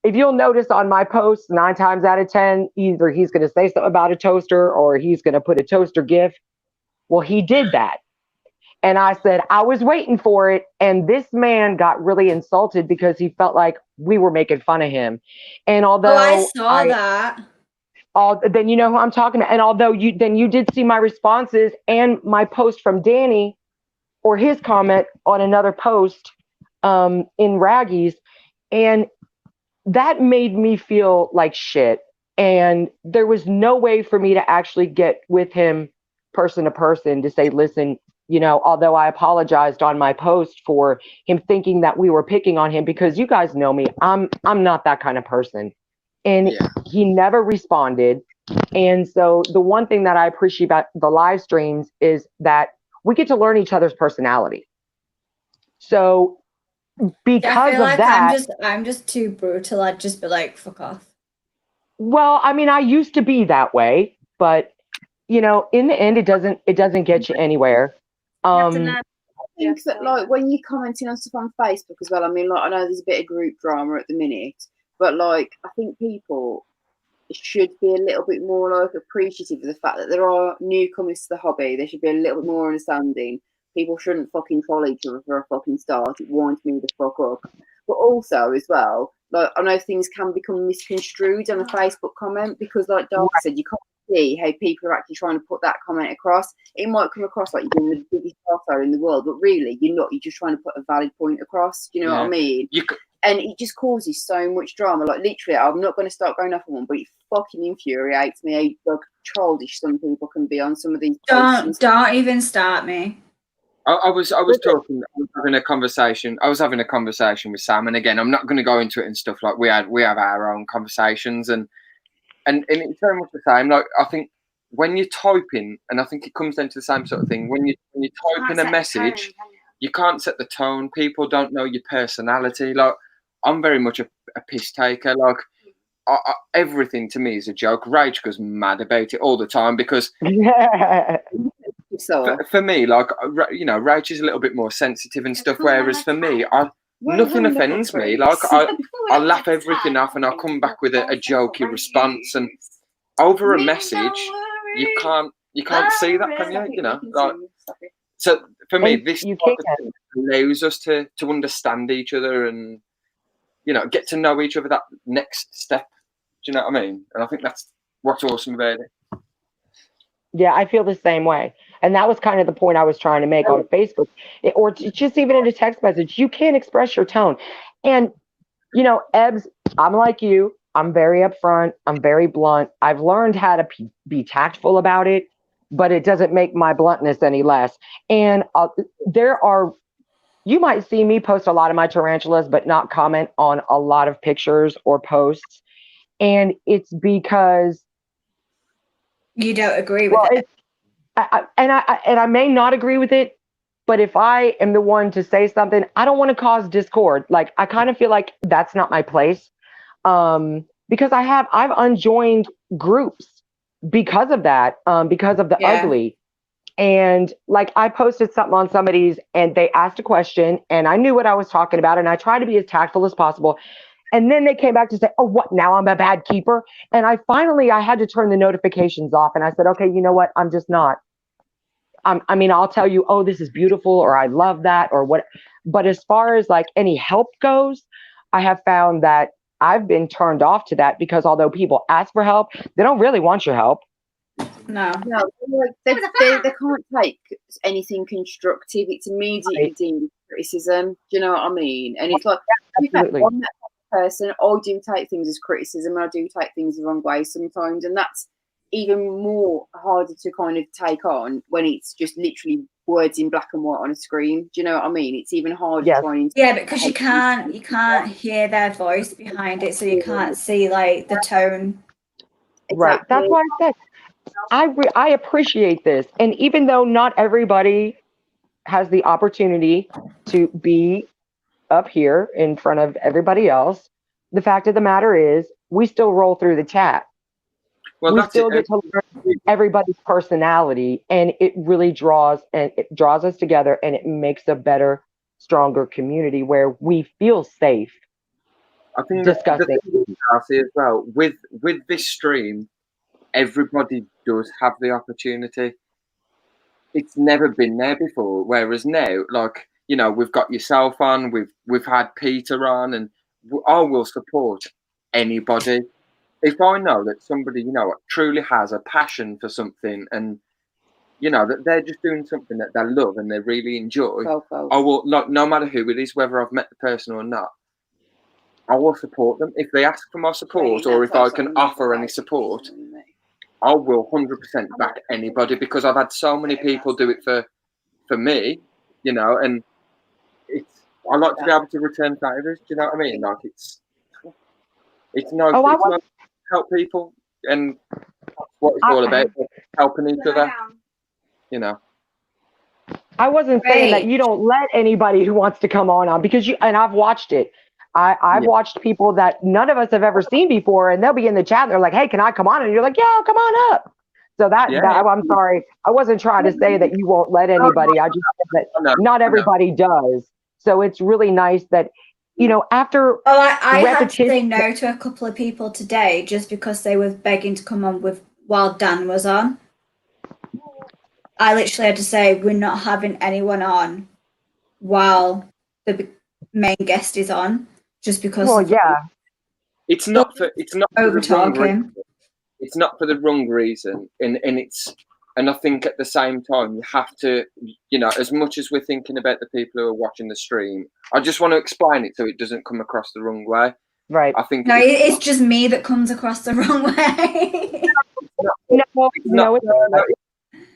if you'll notice on my posts, 9 times out of 10, either he's going to say something about a toaster or he's going to put a toaster gif. Well, he did that. And I said, I was waiting for it. And this man got really insulted because he felt like we were making fun of him. And although I saw that. Then you know who I'm talking about. And although you did see my responses and my post from Danny or his comment on another post in Raggies. And that made me feel like shit. And there was no way for me to actually get with him person to person to say, listen, you know, although I apologized on my post for him thinking that we were picking on him, because you guys know me, I'm not that kind of person. And he never responded. And so the one thing that I appreciate about the live streams is that we get to learn each other's personality. So because I feel of like that, I'm just too brutal. I'd just be like, fuck off. well, I mean, I used to be that way, but you know, in the end, it doesn't get you anywhere. I think that, like, when you're commenting on stuff on Facebook as well, I mean, like, I know there's a bit of group drama at the minute, but like, I think people should be a little bit more like appreciative of the fact that there are newcomers to the hobby. There should be a little bit more understanding. People shouldn't fucking troll each other for a fucking start. It winds me the fuck up. But also as well, like, I know things can become misconstrued on a Facebook comment because, like Darcy said, you can't see how people are actually trying to put that comment across. It might come across like you're doing the biggest arsehole in the world, but really you're not. You're just trying to put a valid point across. Do you know what I mean? And it just causes so much drama. Like, literally, I'm not going to start going off on one, but it fucking infuriates me how, like, childish some people can be on some of these posts. Don't even start me. I was having a conversation with Sam, and again, I'm not going to go into it and stuff. Like, we have our own conversations, and it's very much the same. Like, I think when you're typing, and I think it comes down to the same sort of thing. When you type in a message, you can't set the tone. People don't know your personality. Like, I'm very much a piss taker. Like, everything to me is a joke. Rage goes mad about it all the time because for me, like, you know, Rage is a little bit more sensitive and stuff. Whereas for me, nothing offends me. Like, I laugh everything off and I'll come back with a jokey response. And over a message, you can't see that, can you? You know, like, so for me, this allows us to understand each other and, you know, get to know each other that next step. Do you know what I mean? And I think that's what's awesome about it. Yeah, I feel the same way. And that was kind of the point I was trying to make on Facebook, or just even in a text message. You can't express your tone. And, you know, Ebbs, I'm like you. I'm very upfront. I'm very blunt. I've learned how to be tactful about it, but it doesn't make my bluntness any less. And you might see me post a lot of my tarantulas, but not comment on a lot of pictures or posts. And it's because you don't agree with it. I may not agree with it, but if I am the one to say something, I don't want to cause discord. Like, I kind of feel like that's not my place. Because I've unjoined groups because of that, because of the ugly. And like, I posted something on somebody's and they asked a question and I knew what I was talking about and I tried to be as tactful as possible. And then they came back to say, oh, what, now I'm a bad keeper? And I had to turn the notifications off. And I said, okay, you know what? I'm just not. I mean, I'll tell you, oh, this is beautiful, or I love that, or what. But as far as like any help goes, I have found that I've been turned off to that because although people ask for help, they don't really want your help. No, they can't take anything constructive. It's immediately deemed criticism. Do you know what I mean? And it's like, absolutely. I'm that person. I do take things as criticism, and I do take things the wrong way sometimes, and that's even more harder to kind of take on when it's just literally words in black and white on a screen. Do you know what I mean? It's even harder trying to because you can't hear their voice behind it, so you can't see like the tone. Right. That's why I said I appreciate this. And even though not everybody has the opportunity to be up here in front of everybody else, the fact of the matter is we still roll through the chat. Well, we that's still it. get to learn everybody's personality, and it really draws us together, and it makes a better, stronger community where we feel safe. I think discussing the thing I see as well with this stream, everybody does have the opportunity. It's never been there before. Whereas now, like, you know, we've got yourself on, we've had Peter on, and I will support anybody. If I know that somebody, you know, truly has a passion for something, and you know that they're just doing something that they love and they really enjoy, I will, like, no matter who it is, whether I've met the person or not, I will support them. If they ask for my support, or if I can offer any support, I will 100% back anybody, because I've had so many people do it for me, you know, and I like to be able to return favors. Do you know what I mean? Like it's nice. It's nice to help people, and that's what it's all about, helping each other. You know. I wasn't saying that you don't let anybody who wants to come on because and I've watched it. I've watched people that none of us have ever seen before, and they'll be in the chat and they're like, "Hey, can I come on?" And you're like, "Yeah, come on up." So that I'm sorry, I wasn't trying to say that you won't let anybody. I just said that not everybody does. So it's really nice that, you know, after I had to say no to a couple of people today just because they were begging to come on while Dan was on. I literally had to say we're not having anyone on while the main guest is on, just because. Well, it's not for over talking. It's not for the wrong reason, and I think at the same time you have to, you know, as much as we're thinking about the people who are watching the stream, I just want to explain it so it doesn't come across the wrong way. Right. I think it's just me that comes across the wrong way.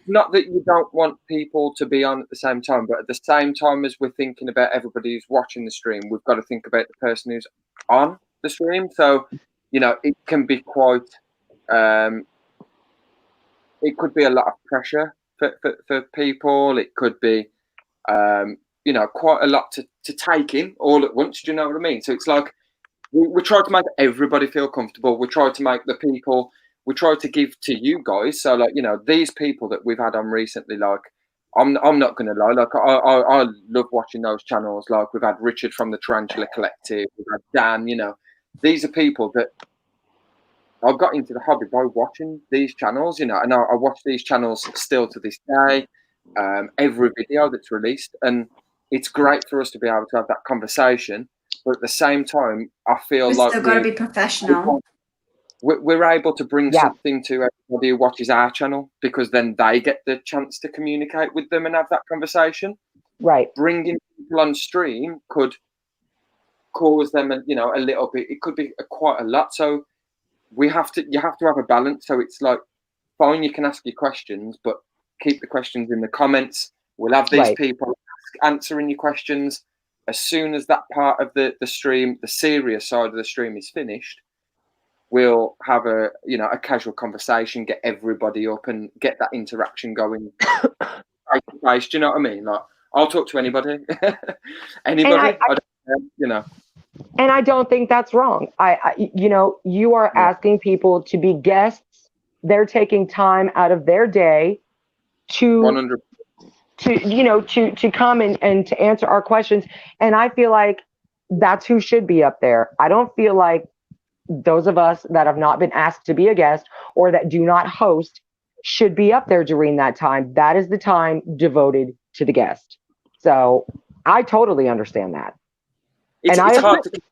Not that you don't want people to be on at the same time, but at the same time as we're thinking about everybody who's watching the stream, we've got to think about the person who's on the stream. So, you know, it can be quite, it could be a lot of pressure for people. It could be, you know, quite a lot to take in all at once. Do you know what I mean? So it's like, we try to make everybody feel comfortable. We try to make the people, we try to give to you guys. So, like, you know, these people that we've had on recently, like, I'm not going to lie, like, I love watching those channels. Like, we've had Richard from the Tarantula Collective, we've had Dan, you know, these are people that I got into the hobby by watching these channels, you know, and I watch these channels still to this day, every video that's released. And it's great for us to be able to have that conversation. But at the same time, I feel We've like still got to be professional. We're able to bring something to everybody who watches our channel, because then they get the chance to communicate with them and have that conversation. Right. Bringing people on stream could cause them, you know, a little bit. It could be quite a lot. So you have to have a balance. So it's like, fine, you can ask your questions, but keep the questions in the comments. We'll have these people answering your questions. As soon as that part of the stream, the serious side of the stream, is finished, we'll have a casual conversation, get everybody up and get that interaction going face to face. Do you know what I mean? Like, I'll talk to anybody. Anybody. I don't, you know. And I don't think that's wrong. You know, you are asking people to be guests. They're taking time out of their day to 100%. to come and to answer our questions. And I feel like that's who should be up there. I don't feel like those of us that have not been asked to be a guest or that do not host should be up there during that time. That is the time devoted to the guest. So I totally understand that. It's hard to keep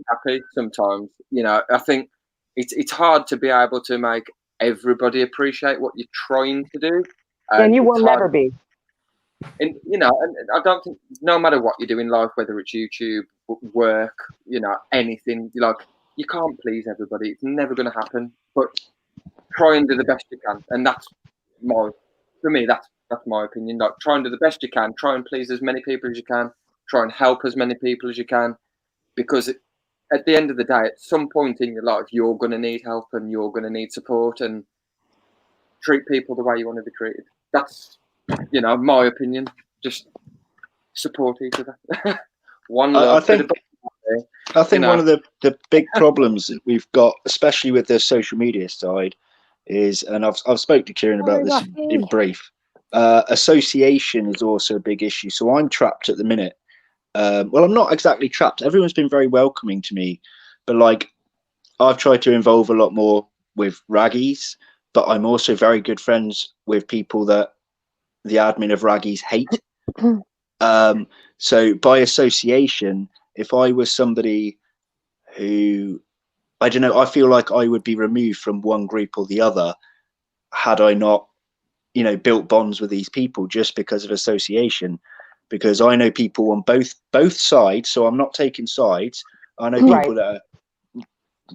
happy sometimes. You know, I think it's hard to be able to make everybody appreciate what you're trying to do. And you will never be. And, you know, and I don't think, no matter what you do in life, whether it's YouTube, work, you know, anything, like, you can't please everybody. It's never going to happen. But try and do the best you can. And that's for me, that's my opinion. Like, try and do the best you can. Try and please as many people as you can. Try and help as many people as you can. Because at the end of the day, at some point in your life, you're going to need help and you're going to need support, and treat people the way you want to be treated. That's, my opinion. Just support each other. One love. I think one of the big problems that we've got, especially with the social media side, is, and I've spoke to Kieran about this in brief. Association is also a big issue. So I'm trapped at the minute. Well, I'm not exactly trapped. Everyone's been very welcoming to me, but like I've tried to involve a lot more with raggies, but I'm also very good friends with people that the admin of raggies hate. So by association, if I was somebody who, I don't know, I feel like I would be removed from one group or the other had I not, built bonds with these people just because of association. Because I know people on both sides, so I'm not taking sides. I know people that are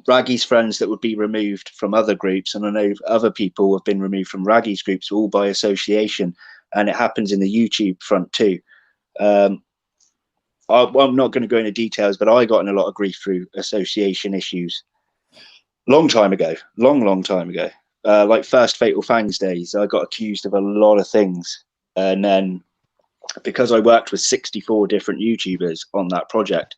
Raggy's friends that would be removed from other groups, and I know other people have been removed from Raggy's groups, all by association, and it happens in the YouTube front too. I'm not going to go into details, but I got in a lot of grief through association issues. Long time ago, long time ago, like first Fatal Fangs days, I got accused of a lot of things, and then because I worked with 64 different YouTubers on that project,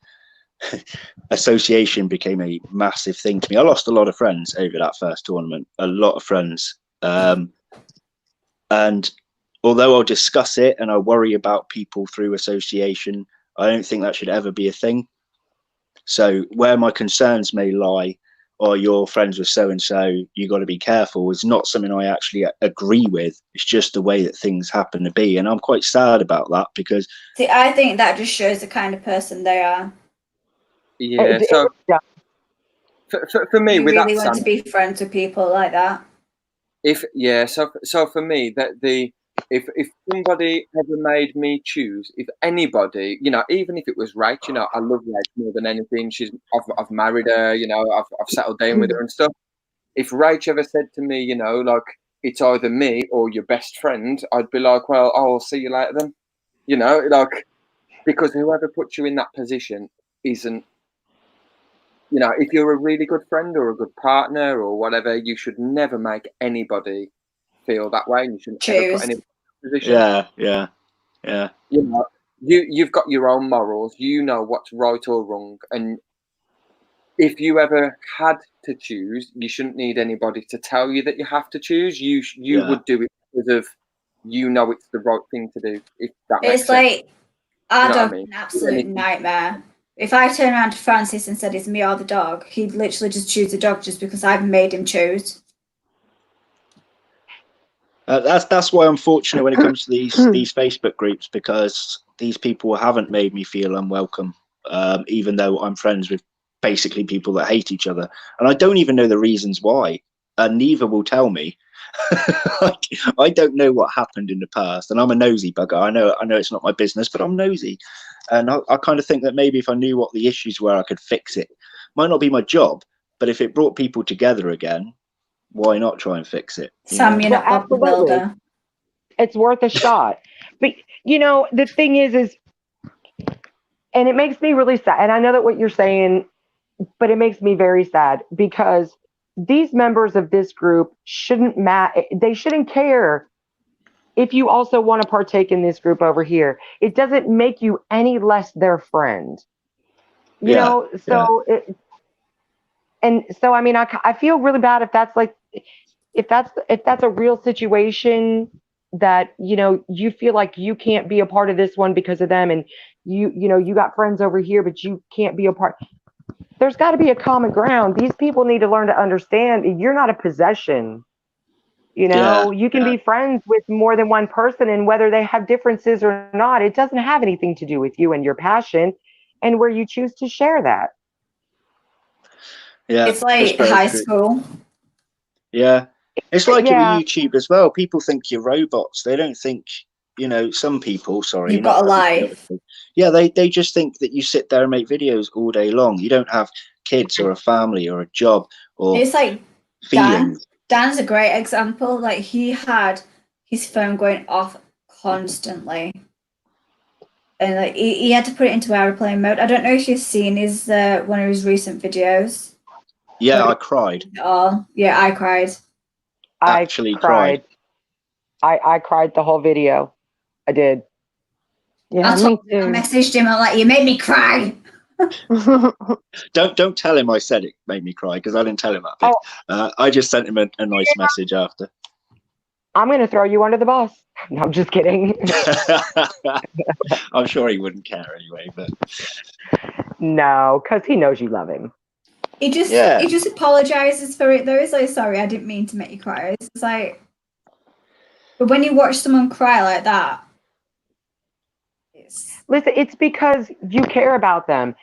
association became a massive thing to me. I lost a lot of friends over that first tournament, a lot of friends. And although I'll discuss it and I worry about people through association, I don't think that should ever be a thing. So where my concerns may lie, or you're friends with so-and-so, you got to be careful, is not something I actually agree with. It's just the way that things happen to be. And I'm quite sad about that because... See, I think that just shows the kind of person they are. Yeah, so for me, you with really that, want to be friends with people like that. So for me, if somebody ever made me choose, if anybody, even if it was Rach, I love Rach more than anything. I've married her, I've settled down with her and stuff. If Rach ever said to me, like it's either me or your best friend, I'd be like, well, I'll see you later then. Like, because whoever puts you in that position isn't, if you're a really good friend or a good partner or whatever, you should never make anybody feel that way, and you shouldn't ever put anybody in a position. Yeah. You've got your own morals. You know what's right or wrong, and if you ever had to choose, you shouldn't need anybody to tell you that you have to choose. You would do it because of it's the right thing to do. If that makes sense. It's like our dog's an absolute nightmare. If I turn around to Francis and said it's me or the dog, he'd literally just choose the dog just because I've made him choose. That's why I'm fortunate when it comes to these Facebook groups, because these people haven't made me feel unwelcome, even though I'm friends with basically people that hate each other, and I don't even know the reasons why, and neither will tell me. I don't know what happened in the past, and I'm a nosy bugger. I know it's not my business, but I'm nosy, and I kind of think that maybe if I knew what the issues were, I could fix it. Might not be my job, but if it brought people together again, why not try and fix it? Sam, you're not Bob the Builder. It's worth a shot. But the thing is, and it makes me really sad. And I know that what you're saying, but it makes me very sad because these members of this group shouldn't they shouldn't care if you also want to partake in this group over here. It doesn't make you any less their friend. So I mean, I feel really bad if that's like, if that's a real situation that, you feel like you can't be a part of this one because of them, and you got friends over here, but you can't be a part. There's got to be a common ground. These people need to learn to understand you're not a possession. You can be friends with more than one person, and whether they have differences or not, it doesn't have anything to do with you and your passion and where you choose to share that. Yeah, it's like high school. Yeah, it's like it with YouTube as well. People think you're robots. They don't think, some people, sorry. You've got a life. Yeah, they just think that you sit there and make videos all day long. You don't have kids or a family or a job or It's like feelings. Dan's a great example. Like, he had his phone going off constantly. and like he had to put it into airplane mode. I don't know if you've seen his one of his recent videos. Yeah, I cried. Oh, yeah, I cried. I cried. I cried the whole video. I did. Yeah, I me too. messaged him. I'm like, you made me cry. Don't tell him I said it made me cry, because I didn't tell him that bit. I just sent him a nice message after. I'm going to throw you under the bus. No, I'm just kidding. I'm sure he wouldn't care anyway, but no, because he knows you love him. He just apologizes for it though. He's like, sorry, I didn't mean to make you cry. It's like, but when you watch someone cry like that, listen, it's because you care about them.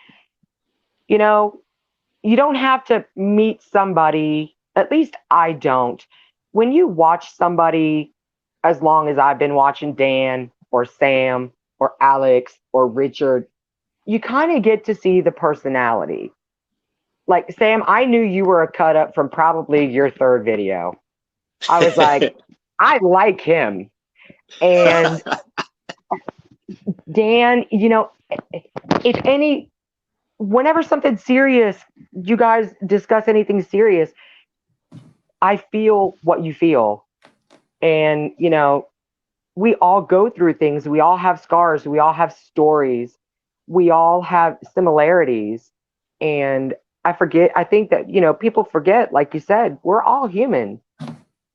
You know, you don't have to meet somebody, at least I don't. When you watch somebody, as long as I've been watching Dan or Sam or Alex or Richard, you kind of get to see the personality. Like, Sam, I knew you were a cut up from probably your third video. I was like, I like him. And Dan, you know, whenever something serious, you guys discuss anything serious, I feel what you feel. And, you know, we all go through things. We all have scars. We all have stories. We all have similarities. And I think that, you know, people forget, like you said, we're all human.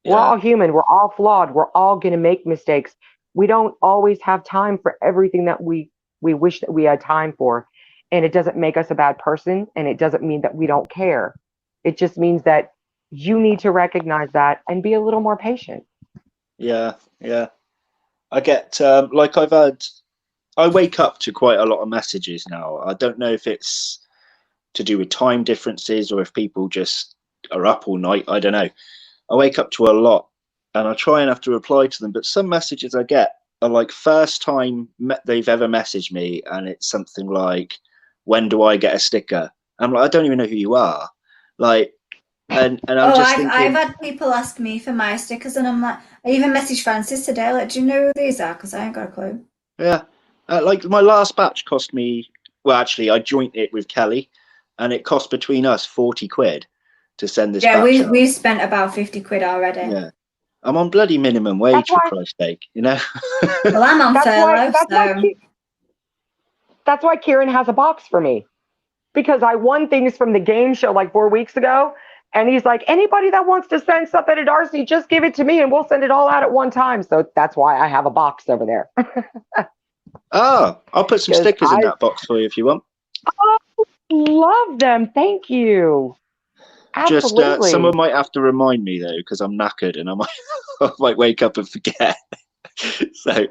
We're all human. We're all flawed. We're all going to make mistakes. We don't always have time for everything that we wish that we had time for. And it doesn't make us a bad person. And it doesn't mean that we don't care. It just means that you need to recognize that and be a little more patient. Yeah. I get like I wake up to quite a lot of messages now. I don't know if it's to do with time differences or if people just are up all night. I don't know. I wake up to a lot and I try and have to reply to them, but some messages I get are like first time they've ever messaged me, and it's something like, when do I get a sticker? I'm like, I don't even know who you are. Like, and I'm just thinking, I've had people ask me for my stickers, and I'm like, I even messaged Francis today, like, do you know who these are? Because I ain't got a clue. Yeah. Like my last batch cost me, well, actually I joined it with Kelly, and it cost between us 40 quid to send this batch out. We spent about 50 quid already. Yeah. I'm on bloody minimum wage, for Christ's sake, you know? Well, I'm on furlough, that's why Kieran has a box for me. Because I won things from the game show like 4 weeks ago. And he's like, anybody that wants to send something to Darcy, just give it to me and we'll send it all out at one time. So that's why I have a box over there. Oh, I'll put some stickers in that box for you if you want. Oh, love them. Thank you. Absolutely. Just someone might have to remind me though, because I'm knackered and I might wake up and forget. So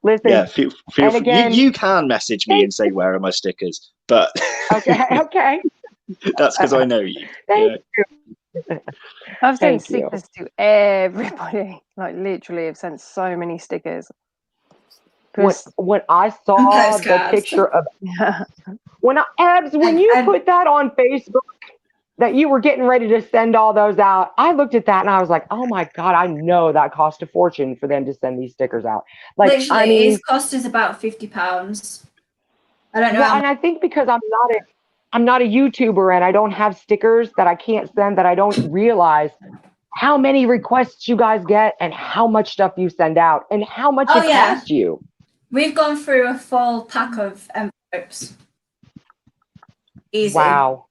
listen, yeah, feel free. Again, you can message me and say, where are my stickers? But okay. That's because I know you. Thank you. I've sent stickers to everybody. Like, literally, I've sent so many stickers. When I saw the picture of when you put that on Facebook that you were getting ready to send all those out, I looked at that and I was like, oh my God, I know that cost a fortune for them to send these stickers out. Like, literally, I mean, it's cost us about £50. I don't know. Well, and I think because I'm not a YouTuber and I don't have stickers that I can't send, that I don't realize how many requests you guys get and how much stuff you send out and how much it costs you. We've gone through a full pack of envelopes. Easy. Wow.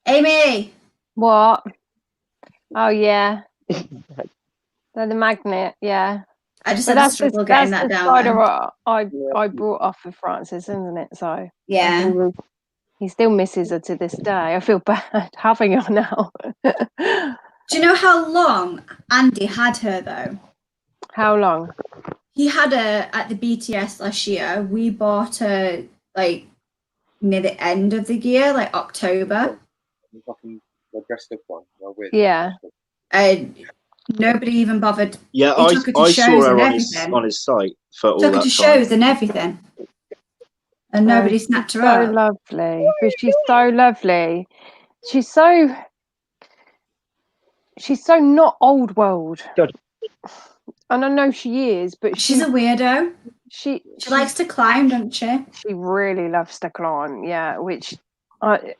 Amy. What? Oh, yeah. The magnet, yeah. I just had a struggle getting that down. I brought off of Francis, isn't it? So yeah. He still misses her to this day. I feel bad having her now. Do you know how long Andy had her though? How long? He had her at the BTS last year. We bought her like near the end of the year, like October. Yeah. Nobody even bothered. Yeah, I saw her on his site for all that time. Took her to shows and everything. And nobody snapped her up. So lovely. But she's so lovely. She's so not old world. And I know she is, but she's a weirdo. She likes to climb, doesn't she? She really loves to climb, yeah, which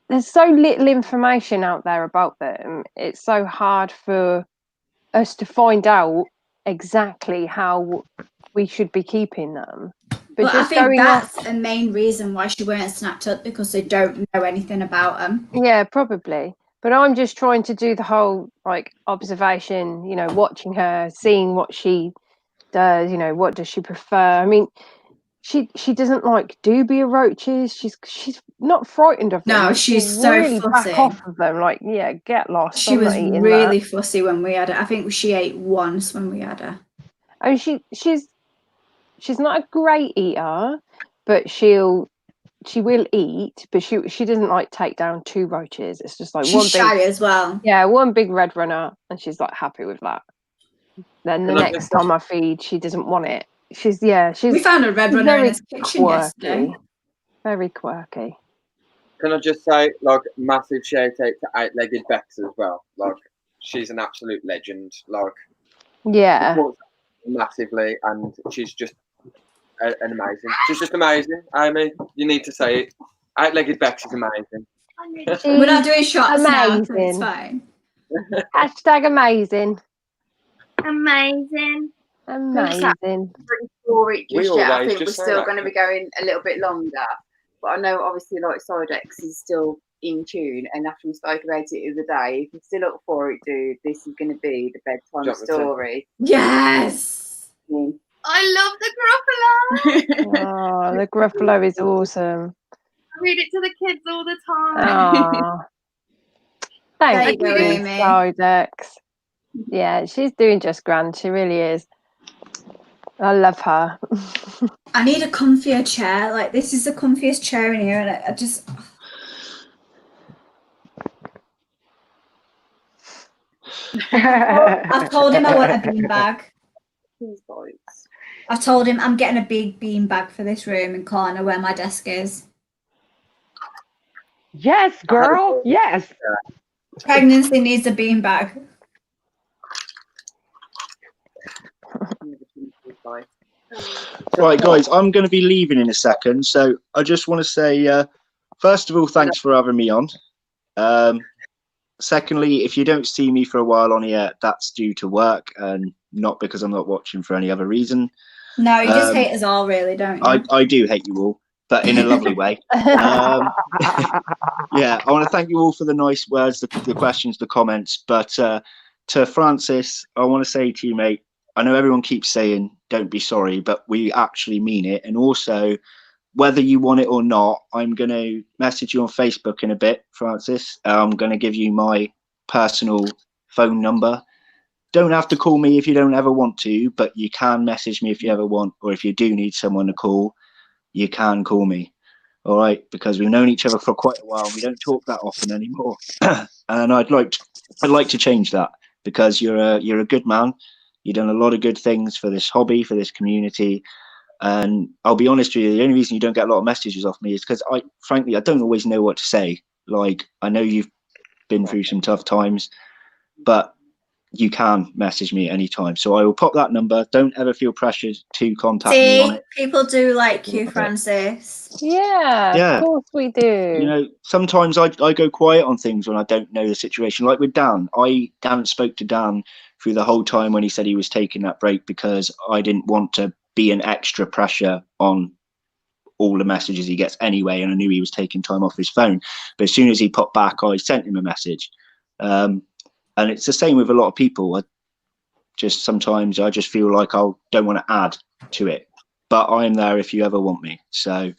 there's so little information out there about them. It's so hard for us to find out exactly how we should be keeping them. But Well, just I think going that's off, a main reason why she weren't snapped up, because they don't know anything about them. yeah, probably. But I'm just trying to do the whole like observation, you know, watching her, seeing what she does, you know, what does she prefer. I mean, she doesn't like dubia roaches. She's not frightened of them. No, but she's she'll so really fussy. back off of them. Like, yeah, get lost. She I'm was not eating really that. fussy when we had her. I think she ate once when we had her. I mean, she's not a great eater, but she will eat, but she doesn't like take down 2 roaches. It's just like She's one shy big, as well. yeah, one big red runner, and she's like happy with that. Then the Can I next just- time I feed, she doesn't want it. She's We found a red runner in very his kitchen yesterday. very quirky. Can I just say, like, massive shout out to 8-legged Bex as well. Like, she's an absolute legend. Like, Yeah, supports massively, and she's just an amazing. She's just amazing, Amy. You need to say it. 8-legged Bex is amazing. We're not doing shots now, so it's amazing. fine. Hashtag amazing. Amazing. Amazing. For it We just yet. I always think just we're say still that. going to be going a little bit longer. But I know obviously like Sidex is still in tune, and after we spoke about it the other day, if you're still up for it, dude, this is going to be the bedtime story. Yes. I love the Gruffalo. Oh, the Gruffalo is awesome. I read it to the kids all the time. Oh, thank There you, you go, Amy. Sidex. Yeah, she's doing just grand. She really is. I love her. I need a comfier chair. Like, this is the comfiest chair in here, and I just. I've told him I want a beanbag. I've told him I'm getting a big beanbag for this room in corner where my desk is. Yes, girl. Yes. Pregnancy needs a beanbag. Right, guys, I'm going to be leaving in a second, so I just want to say, first of all, thanks for having me on. Secondly, if you don't see me for a while on here, that's due to work and not because I'm not watching for any other reason. No, you just hate us all, really, don't you? I do hate you all, but in a lovely way. Yeah, I want to thank you all for the nice words, the questions, the comments. But to Francis, I want to say to you, mate, I know everyone keeps saying don't be sorry, but we actually mean it. And also, whether you want it or not, I'm going to message you on Facebook in a bit, Francis. I'm going to give you my personal phone number. Don't have to call me if you don't ever want to, but you can message me if you ever want, or if you do need someone to call, you can call me. All right, because we've known each other for quite a while. And we don't talk that often anymore, and I'd like to change that, because you're a good man. You've done a lot of good things for this hobby, for this community. And I'll be honest with you, the only reason you don't get a lot of messages off me is because frankly, I don't always know what to say. Like, I know you've been through some tough times, but you can message me at any time. So I will pop that number. Don't ever feel pressured to contact me on it. People do like you, Francis. Yeah, of course we do. You know, sometimes I go quiet on things when I don't know the situation. Like with Dan, I hadn't spoke to Dan through the whole time when he said he was taking that break, because I didn't want to be an extra pressure on all the messages he gets anyway, and I knew he was taking time off his phone. But as soon as he popped back, I sent him a message. And it's the same with a lot of people. Sometimes I just feel like I don't want to add to it, but I'm there if you ever want me. So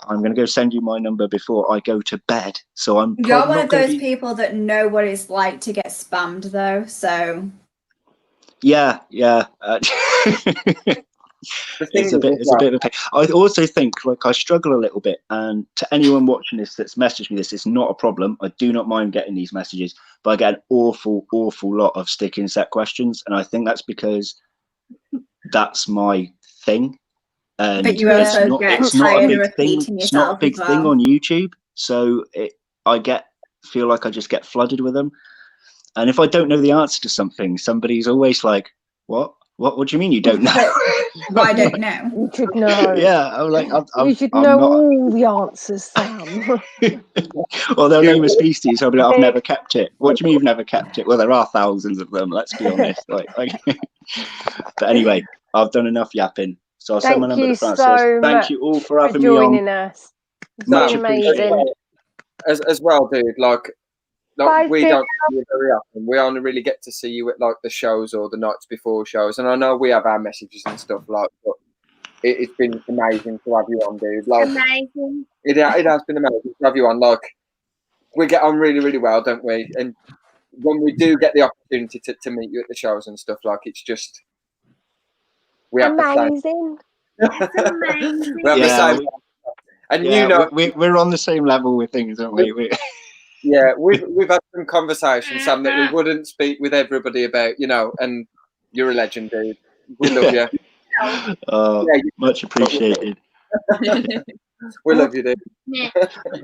I'm going to go send you my number before I go to bed. So You're one of those people that know what it's like to get spammed, though. So yeah. It's a bit of a pain. I also think, like, I struggle a little bit, and to anyone watching this that's messaged me this, it's not a problem. I do not mind getting these messages, but I get an awful lot of stick insect questions, and I think that's because that's my thing. And but you also it's not a big thing. It's not a big thing on YouTube, so I feel like I just get flooded with them. And if I don't know the answer to something, somebody's always like, "What?" What do you mean you don't know? I don't know. You should know. Yeah, I'm like, You should I'm know not. all the answers, Sam. Well, they'll name a species. I'll be like, I've never kept it. What do you mean you've never kept it? Well, there are thousands of them. Let's be honest. Like. But anyway, I've done enough yapping. So I'll send my Thank number you to Francis. so Thank much you all for having me joining on. us. It's Much been amazing. As well, dude. Like Bye, we Sam. don't see you very often. We only really get to see you at like the shows or the nights before shows. And I know we have our messages and stuff like, but it's been amazing to have you on, dude. Like Amazing. it has been amazing to have you on. Like we get on really, really well, don't we? And when we do get the opportunity to meet you at the shows and stuff, like it's just we have amazing. the same. We have the same. And yeah, you know, we're on the same level with things, aren't we? Yeah, we've had some conversations, Sam, that we wouldn't speak with everybody about, you know. And you're a legend, dude. We love you. Much appreciated. We love you, dude.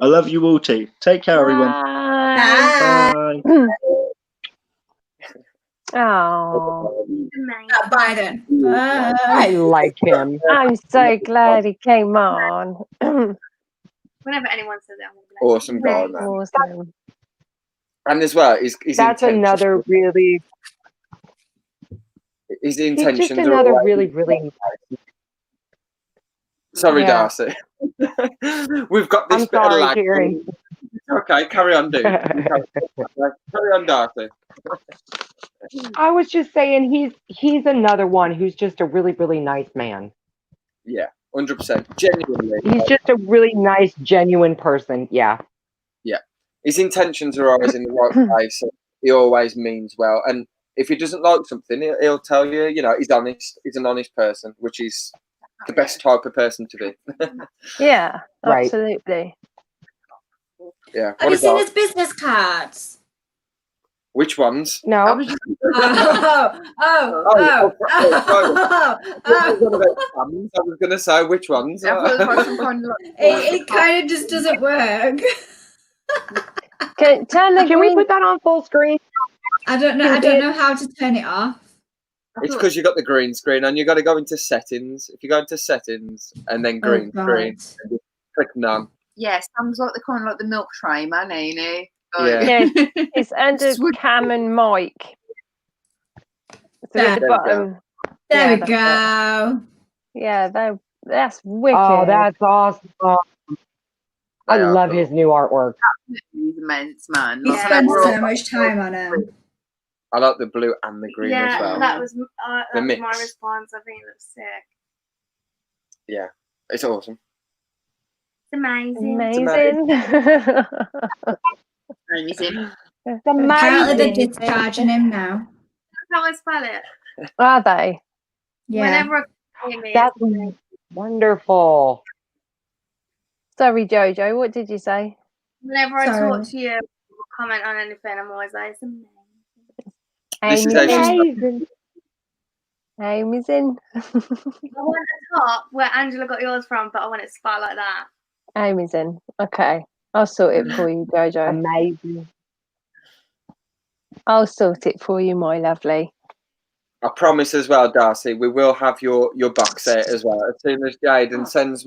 I love you all too. Take care, everyone. Bye. Bye. Oh, Bye then. I like him. I'm so glad he came on. Whenever anyone says that, I'm gonna be like, Awesome guy, man. Awesome. And as well, his That's another really. his He's intentions just are another always- really. Sorry, Yeah. Darcy. We've got this I'm bit of sorry, lag. Jerry. Okay, carry on, dude. Carry on, Darcy. I was just saying he's another one who's just a really nice man. Yeah, 100%. Genuinely. He's just a really nice, genuine person. Yeah. Yeah. His intentions are always in the right place. He always means well. And if he doesn't like something, he'll tell you, you know, he's honest. He's an honest person, which is the best type of person to be. Yeah, Right. absolutely. Yeah. Have you seen his business cards? Which ones? No. Oh. I was going to say which ones. It kind of just doesn't work. Can we put that on full screen? I don't know how to turn it off. It's because you got the green screen and you got to go into settings. If you go into settings and then green screen, and just click none. Yeah, Sam's like the milk tray man, ain't he? Yeah, it's under Cam and Mike. So at the bottom. There we go. Yeah, that's wicked. Oh, that's awesome. I love his new artwork. He's immense, man. He spent so much time on him. I like the blue and the green as well. that was The mix. my response. I think it was sick. Yeah, it's awesome. It's amazing. Amazing. Amazing. Apparently they're discharging him now. That's how I spell it. Are they? Yeah. Whenever I hear me, That's wonderful. Sorry, Jojo. What did you say? whenever I Sorry. talk to you, or comment on anything, I'm always like, it's amazing. This is Amazing. Amazing. I want a top where Angela got yours from, but I want it to spot like that. Amazing. Okay. I'll sort it for you, Jojo. Amazing. I'll sort it for you, my lovely. I promise as well, Darcy, we will have your box set as well. As soon as Jaden sends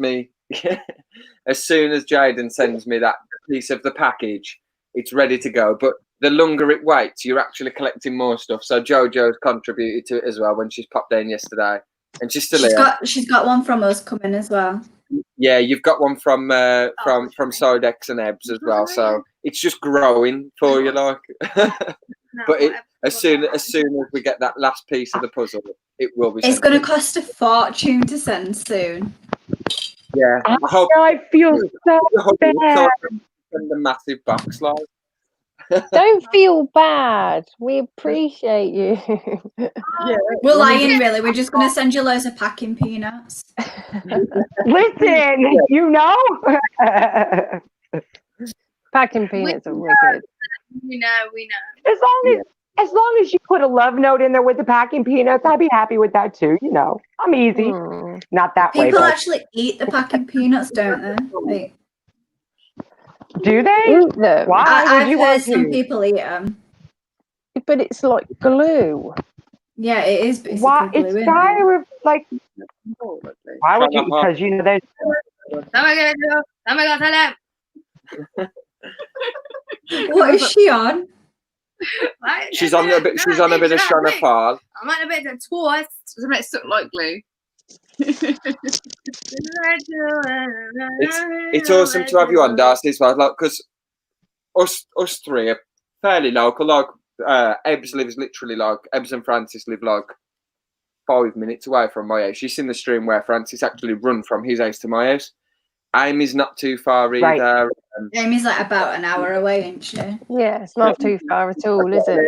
me that piece of the package, it's ready to go. But the longer it waits, you're actually collecting more stuff. So Jojo's contributed to it as well when she's popped in yesterday. And she's still here. She's got one from us coming as well. Yeah, you've got one from Sodex and Ebbs as well. So it's just growing for you, like. But as soon as we get that last piece of the puzzle, it will be. It's going to cost a fortune to send soon. Yeah, I feel so bad. Send a massive box, like. Don't feel bad. We appreciate you. Yeah, We're lying, really. We're just going to send you loads of packing peanuts. Listen, you know. Packing peanuts are wicked. We know. As long as you put a love note in there with the packing peanuts, I'd be happy with that too. You know, I'm easy. Not that way. People But actually eat the packing peanuts, don't they? Like, do they? Eat them. Why would I've you heard want some to? people eat them. But it's like glue. Yeah, it is basically Why? blue, It's isn't kind of like. Oh, Why would you? Because there's. What is she on? She's on a bit. She's on a bit of Shana Paul. I'm on a bit of twist. Doesn't it look like glue? It's awesome to have you on, Darcy, as well. Like, because us three are fairly local. Like, Ebbs lives literally like Ebbs and Francis live like 5 minutes away from my house. You've seen the stream where Francis actually run from his house to my house. Amy's not too far either. Right. Amy's like about an hour away, isn't she? Yeah, it's not too far at all, is it?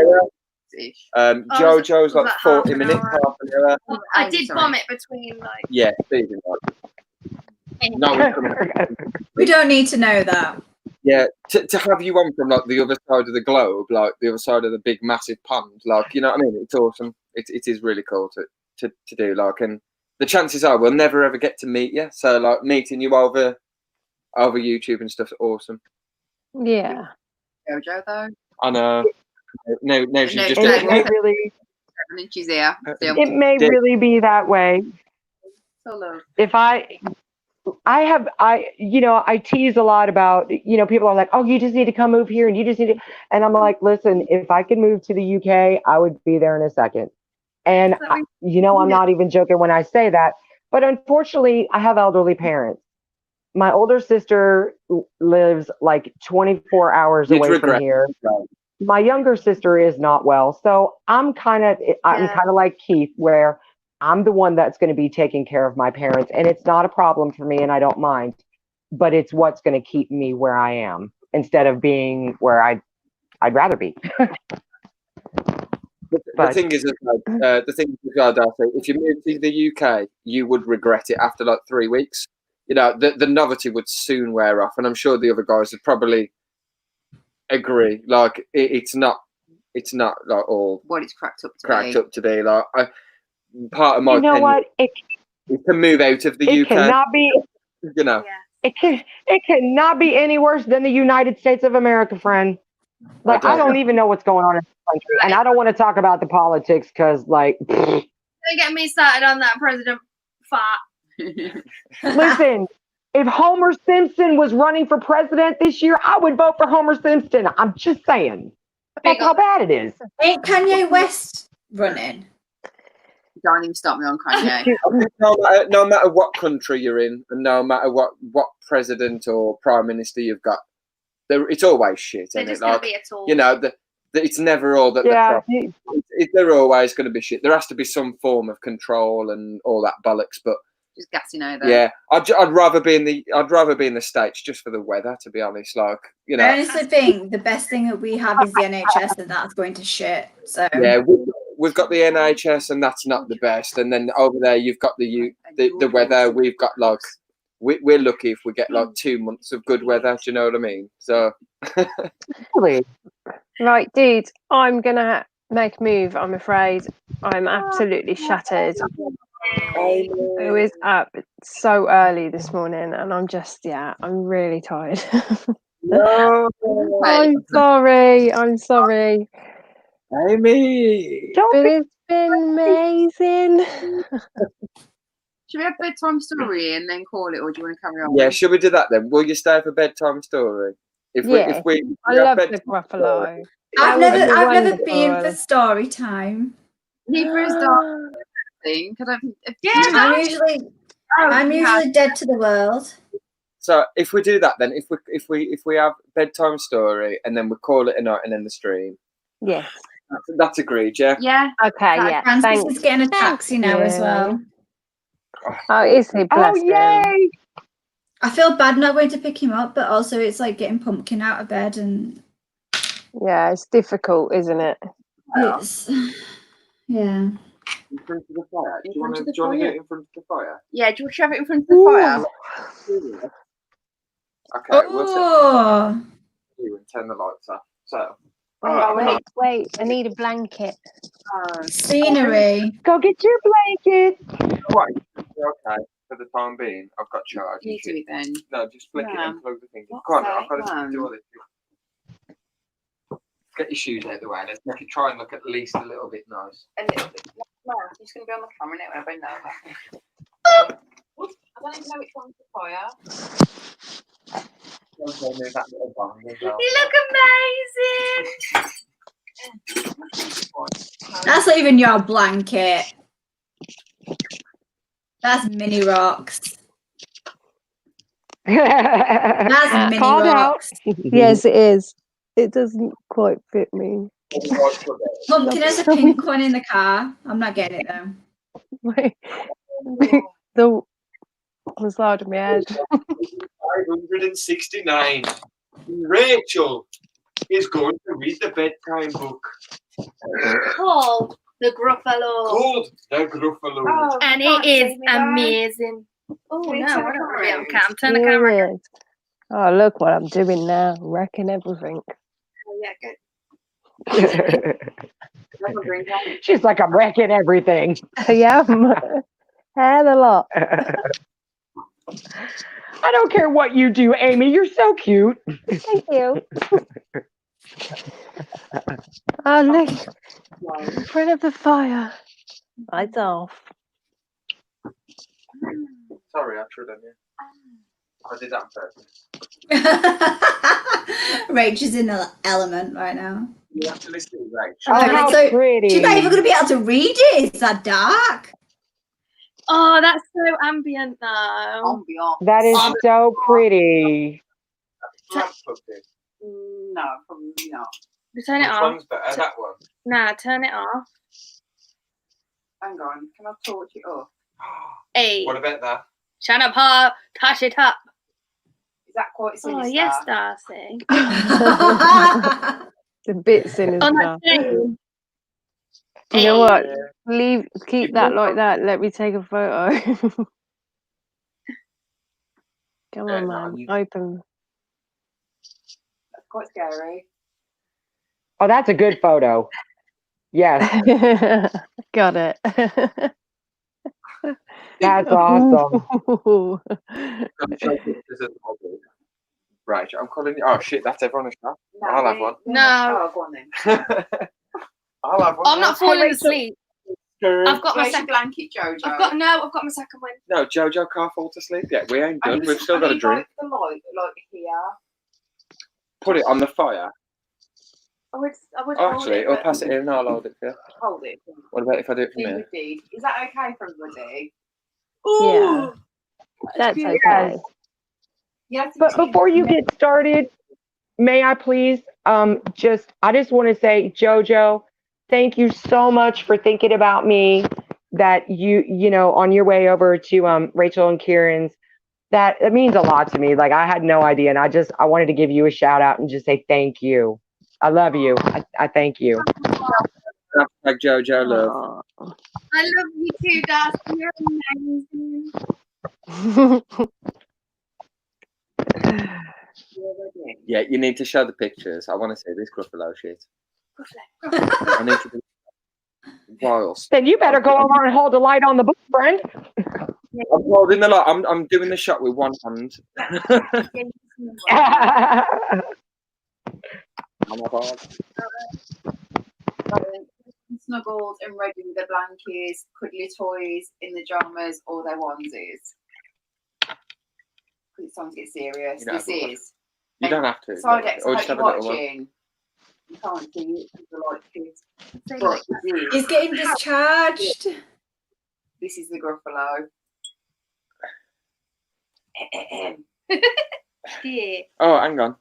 Jojo's like 40 minutes, half an hour. I did bomb it between like. Yeah, Stephen. No, we don't need to know that. Yeah, to have you on from like the other side of the globe, like the other side of the big massive pond, like, you know what I mean? It's awesome. It is really cool to do, like, and the chances are we'll never ever get to meet you. So like meeting you over YouTube and stuff's awesome. Yeah. Jojo though. I know. No, she's just. It may really. She's here. It may really be that way. Solo. If I tease a lot about, people are like, oh, you just need to come move here and you just need to, and I'm like, listen, if I could move to the UK, I would be there in a second. And I'm not even joking when I say that, but unfortunately I have elderly parents. My older sister lives like 24 hours away from here. My younger sister is not well. So I'm kind of like Keith, where I'm the one that's going to be taking care of my parents, and it's not a problem for me, and I don't mind, but it's what's going to keep me where I am instead of being where I'd rather be. The thing is, Darcy, if you moved to the UK, you would regret it after like 3 weeks. The novelty would soon wear off, and I'm sure the other guys would probably agree. Like it's not like all what it's cracked up to be. Like part of my what is to move out of the UK. Cannot be. It cannot be any worse than the United States of America, friend. Like I don't even know what's going on in this country, and I don't want to talk about the politics because, like, don't get me started on that President fart. Listen, if Homer Simpson was running for president this year, I would vote for Homer Simpson. I'm just saying. That's how bad it is. Ain't Kanye West running? Don't even start me on Kanye. No matter what country you're in, and no matter what president or prime minister you've got, it's always shit. They're just going to be a tool. It's never all that. Yeah. They're always going to be shit. There has to be some form of control and all that bollocks, but. Just gassing over. Yeah, I'd rather be in the States just for the weather, to be honest. Like, I honestly think the best thing that we have is the NHS, and that's going to shit. So yeah, we've got the NHS, and that's not the best. And then over there, you've got the weather. We've got like we're lucky if we get like 2 months of good weather. Do you know what I mean? So right, dude, I'm gonna make a move. I'm afraid I'm absolutely shattered. I was up so early this morning, and I'm really tired. No. I'm sorry. Amy. But it's been amazing. Should we have bedtime story and then call it, or do you want to carry on? Yeah, should we do that then? Will you stay for bedtime story? I love the Gruffalo. I've never been for story time. Neither is Dark. I'm usually dead to the world. So if we do that, then if we have bedtime story and then we call it a night and end the stream. Yes, that's agreed. Yeah. Yeah. Okay. Yeah. Francis is getting a taxi now as well. Oh, is he? Bless him. Yay! I feel bad not going to pick him up, but also it's like getting Pumpkin out of bed and. Yeah, it's difficult, isn't it? It's. Yeah. In front of the fire. Do you want to do it in front of the fire? Yeah, do you want to have it in front of the fire? Okay, we'll you and turn the lights off. So. Wait, I need a blanket. Scenery. Go get your blanket. Right. Okay. For the time being, I've got charge. You do it then. No, just flick it and plug the thing. Come on, I've got to do all this. Get your shoes out of the way. Let's make it try and look at least a little bit nice. A little bit. No, I'm just going to be on the camera now when I bend over. I don't even know which one's the fire. Don't tell me that little bong as well. You look amazing. That's not even your blanket. That's mini rocks. That's mini Called rocks. Yes, it is. It doesn't quite fit me. Pumpkin has a pink one in the car. I'm not getting it though. The was loud in my head. 569. Rachel is going to read the bedtime book. Called The Gruffalo. Called The Gruffalo. Oh, and it is amazing. Oh no, I don't want to be on cam. Turn the camera. Oh, look what I'm doing now. Wrecking everything. Oh, yeah, good. She's like, I'm wrecking everything. Yeah, hell a lot. I don't care what you do, Amy. You're so cute. Thank you. Oh, look. In front of the fire. Lights off. Sorry, I trod on you. I did that on purpose. Rach is in the element right now. You have to listen to Rach. Oh, how pretty. She's not even going to be able to read it. It's that dark. Oh, that's so ambient though. Ambient. That is so pretty. No, probably not. Turn it Which off. one's better? That one. Nah, turn it off. Hang on, can I torch it up? Hey. What about that? Shut up, Hart. Touch it up. Is that quite sinister? Oh, yes, Darcy. It's a bit sinister. On that chain. You know what? Keep that like that. Let me take a photo. Come on, man. Open. That's quite scary. Oh, that's a good photo. Yes. Got it. That's awesome. Right, I'm calling you. Oh shit, that's everyone a shot. No, I'll have one. No. Oh, go on then. I'll have one. I'm not falling asleep. I've got my Where's your second blanket, Jojo. I've got my second one. No, Jojo can't fall to sleep yet. We ain't done. We've still got a drink. Like the light, like here. Put it on the fire. I would Oh, actually, I'll pass it in and I'll hold it for you. Hold it. What about if I do it from here? Is that okay for everybody? Yeah. That's okay. But before you get started, may I please I just want to say, Jojo, thank you so much for thinking about me, that you know, on your way over to Rachel and Kieran's. That it means a lot to me. Like, I had no idea, and I wanted to give you a shout out and just say thank you. I love you. I thank you. Like Jojo love. I love you too, Darcy. You're amazing. Yeah, you need to show the pictures. I want to see this Gruffalo shit. I need to do whilst. Then you better go over and hold the light on the book, friend. I'm holding the light. I'm doing the shot with one hand. Snuggled and ready with their blankets, cuddly toys in the pajamas or their onesies. It's time to get serious. This is. You don't have to. Sidex, Or I just hope have you're a little one. watching. You can't see it because the light is. He's getting discharged. This is the Gruffalo. Yeah. Oh, hang on.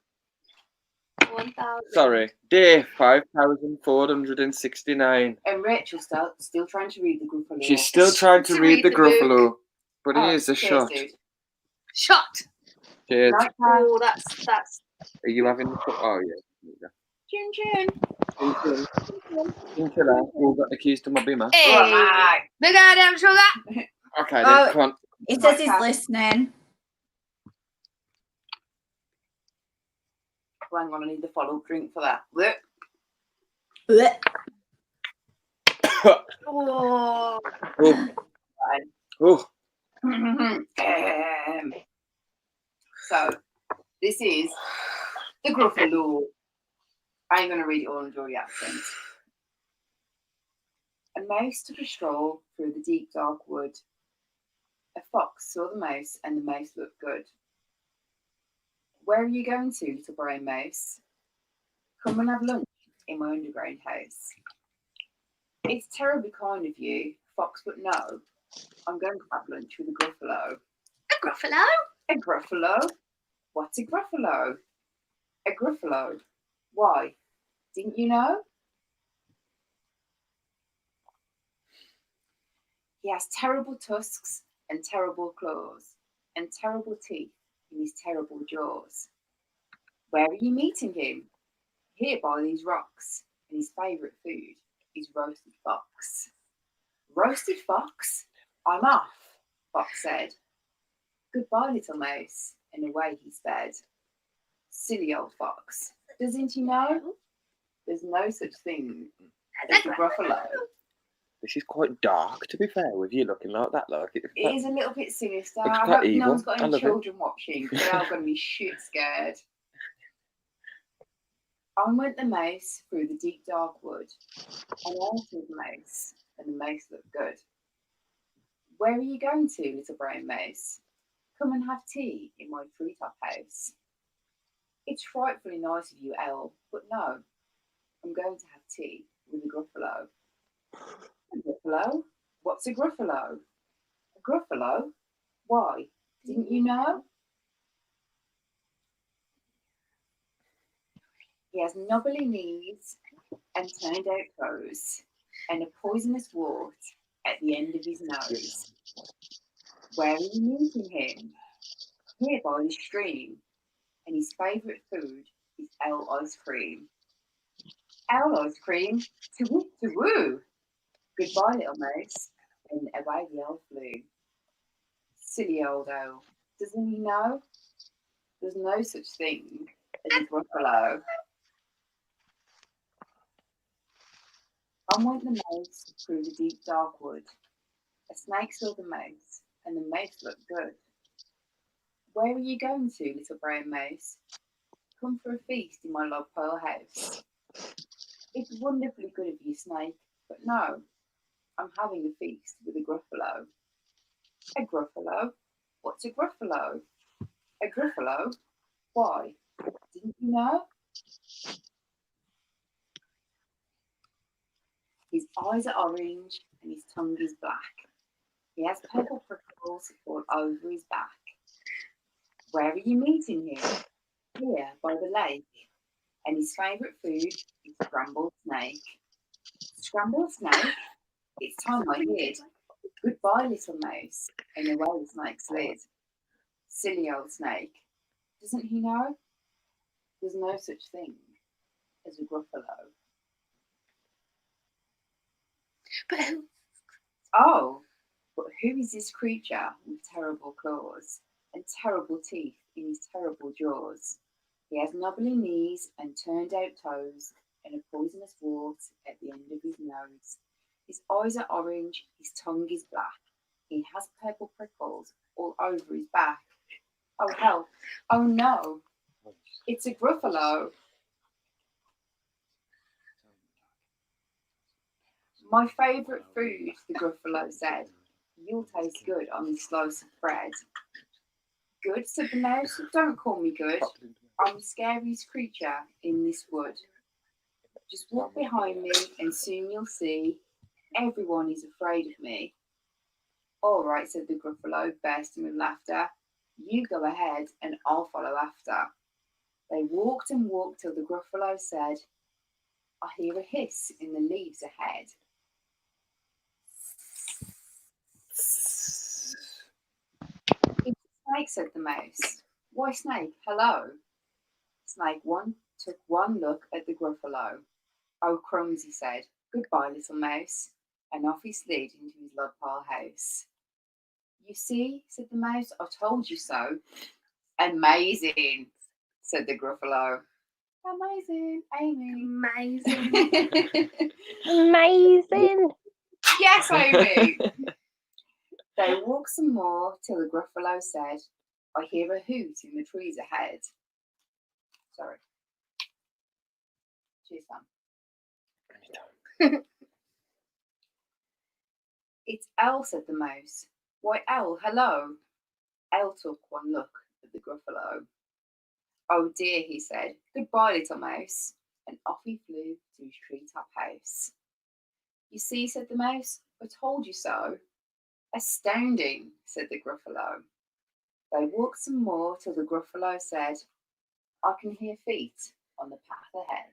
1,000. Sorry. Day 5,469. And Rachel's still trying to read the Gruffalo. She's still trying to read the Gruffalo. But here's the shot. Shot. Cheers. Oh, that's. Are you having the Oh, yeah. Chin chin. We've got the keys to my beamer. Hey. Big goddamn sugar. Okay, then, come on. It says he's listening. Hang on, I need the follow-up drink for that. Oh. Oh. So, this is the Gruffalo. I ain't going to read it all in Jordy accent. A mouse took a stroll through the deep dark wood. A fox saw the mouse and the mouse looked good. Where are you going to, little brown mouse? Come and have lunch in my underground house. It's terribly kind of you, fox, but no. I'm going to have lunch with a gruffalo. A gruffalo? A gruffalo? What's a gruffalo? A gruffalo? Why? Didn't you know? He has terrible tusks and terrible claws and terrible teeth in his terrible jaws. Where are you meeting him? Here by these rocks, and his favourite food is roasted fox. Roasted fox? I'm off, Fox said. Goodbye, little mouse, and away he sped. Silly old fox, doesn't he know? There's no such thing as a gruffalo. This is quite dark, to be fair, with you looking like that. Like It is a little bit sinister. Looks I quite hope no evil. one's got I any love it. children watching. They're all going to be shit scared. On went the mouse through the deep dark wood, and on to the mouse, and the mouse looked good. Where are you going to, little brown mouse? Come and have tea in my treetop house. It's frightfully nice of you, owl, but no, I'm going to have tea with a gruffalo. A gruffalo? What's a gruffalo? A gruffalo? Why? Didn't you know? He has knobbly knees and turned out toes and a poisonous wart at the end of his nose. Where are you meeting him? Here by the stream, and his favourite food is owl ice cream. Owl ice cream? To-woo, to-woo! Goodbye, little mouse, and away the owl flew. Silly old owl, doesn't he know? There's no such thing as a gruffalo. On went the mouse through the deep dark wood. A snake saw the mouse, and the mouse looked good. Where are you going to, little brown mouse? Come for a feast in my log pile house. It's wonderfully good of you, snake, but no, I'm having a feast with a gruffalo. A gruffalo? What's a gruffalo? A gruffalo? Why? Didn't you know? His eyes are orange and his tongue is black. He has purple prickles all over his back. Where are you meeting him? Here by the lake. And his favourite food is scrambled snake. Scrambled snake? It's time I hid. Goodbye, little mouse. And away the snake slid. Silly old snake. Doesn't he know? There's no such thing as a gruffalo. But who? Oh, but who is this creature with terrible claws and terrible teeth in his terrible jaws? He has knobbly knees and turned out toes and a poisonous wart at the end of his nose. His eyes are orange, his tongue is black. He has purple prickles all over his back. Oh, help. Oh, no. It's a gruffalo. My favourite food, the gruffalo said. You'll taste good on this slice of bread. Good, said the mouse. Don't call me good. I'm the scariest creature in this wood. Just walk behind me and soon you'll see everyone is afraid of me. All right, said the gruffalo, bursting with laughter. You go ahead and I'll follow after. They walked and walked till the gruffalo said, I hear a hiss in the leaves ahead. It's a snake, said the mouse. Why, snake, hello. Snake took one look at the gruffalo. Oh, crumbs, he said. Goodbye, little mouse. And off he slid into his log pile house. You see, said the mouse, I told you so. Amazing, said the gruffalo. Amazing, Amy. Amazing. Amazing. Yes, Amy. They walked some more till the gruffalo said, I hear a hoot in the trees ahead. Sorry. Cheers, Sam. It's Elle, said the mouse. Why, Elle, hello. Elle took one look at the Gruffalo. Oh dear, he said. Goodbye, little mouse. And off he flew to his treetop house. You see, said the mouse, I told you so. Astounding, said the Gruffalo. They walked some more till the Gruffalo said, I can hear feet on the path ahead.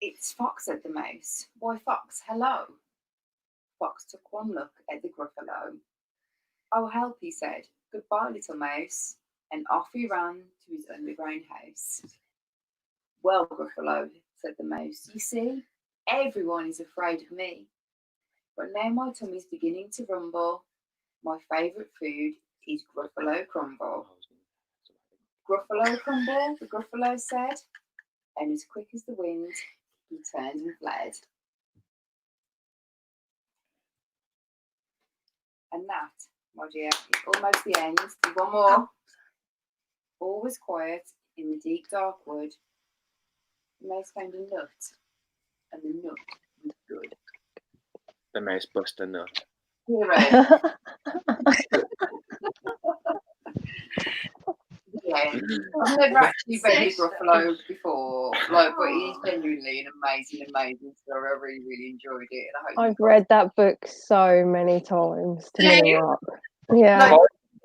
It's Fox, said the mouse. Why, Fox, hello. Fox took one look at the Gruffalo. Oh, help, he said. Goodbye, little mouse. And off he ran to his underground house. Well, Gruffalo, said the mouse, you see, everyone is afraid of me. But now my tummy's beginning to rumble. My favourite food is Gruffalo crumble. Gruffalo crumble, the Gruffalo said, and as quick as the wind, he turned and fled. And that, my dear, is almost the end. There's one more. All was quiet in the deep dark wood. The mouse found a nut, and the nut was good. The mouse bust a nut. Hero. Yeah, I've never actually read the Gruffalo before, but it is genuinely an amazing story. I really, really enjoyed it. And I've read that book so many times to me up. Yeah.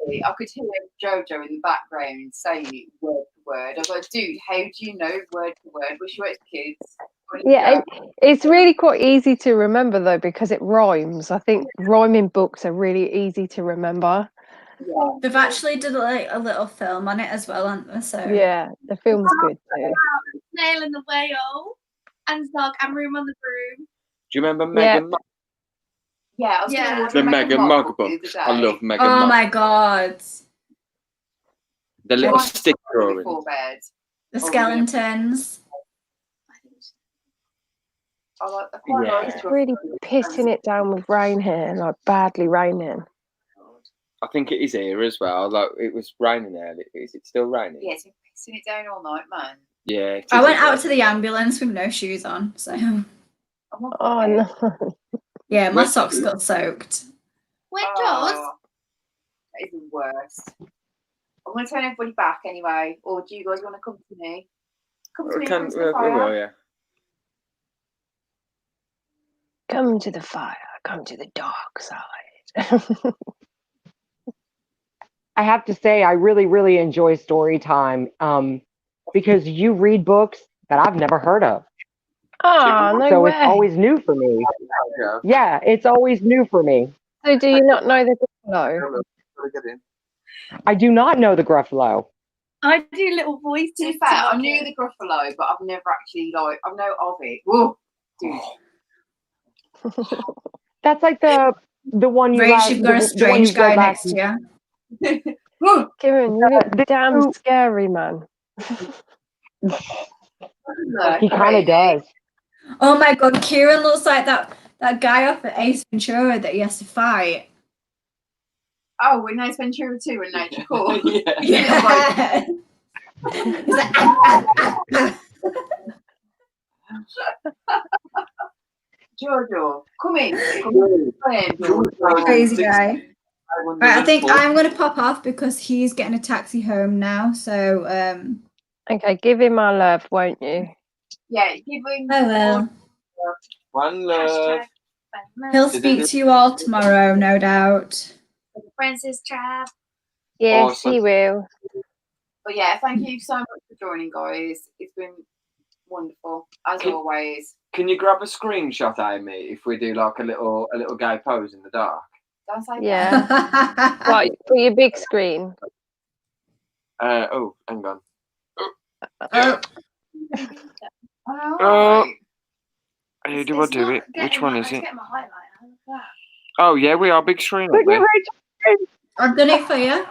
I could hear Jojo in the background saying it word for word. I was like, dude, how do you know word for word? Wish you were kids. Yeah, it's really quite easy to remember though because it rhymes. I think rhyming books are really easy to remember. Yeah. They've actually did like a little film on it as well, aren't they? So yeah, the film's good too. Snail and the whale, and dog and room on the broom. Do you remember Megan? Yeah, I was going to order The a Megan Mug Mug book book. the other I day. love Megan oh Mug. my god, The little stick drawing. Before bed. the skeletons. I like the quite Yeah. It's really pissing it down with rain here, like badly raining. I think it is here as well. Like it was raining there. Is it still raining? Yeah, it's been pissing it down all night, man. Yeah. I went out to the ambulance with no shoes on, so Oh no. yeah, my socks got soaked. Wait, Jaws. That is the worst. I'm going to turn everybody back anyway. Or do you guys want to come to me? Come to me. Come to the fire. We will, yeah. Come to the fire. Come to the dark side. I have to say, I really, really enjoy story time because you read books that I've never heard of. Oh, no so way. It's always new for me. Yeah, it's always new for me. So do you not know the Gruffalo? I do not know the Gruffalo. I do little voices. To be fair, I knew the Gruffalo, but I've never actually I know of it. Whoa, dude. That's like the one you Rach, you've got a strange guy next to you. Kieran, you look damn scary, man. He kind of does. Oh my god, Kieran looks like that guy off at Ace Ventura that he has to fight. Oh, in Ace Ventura 2 and Nature Call. Yeah. He's like, Jojo, come in. Crazy guy. Right, I think I'm going to pop off because he's getting a taxi home now. So, okay, give him my love, won't you? Yeah, give him. I will. One love. He'll speak to you all tomorrow, no doubt. Francis Trav. Yes, Awesome. he will. But yeah, thank you so much for joining, guys. It's been wonderful as always. Can you grab a screenshot, Amy, if we do like a little gay pose in the dark? Don't say Yeah. Right, for your big screen. Oh, hang on. Oh. How do I do it? Which one is it? Get my highlighter. Look at that. Oh yeah, we are big screen, aren't we? I've done it for you.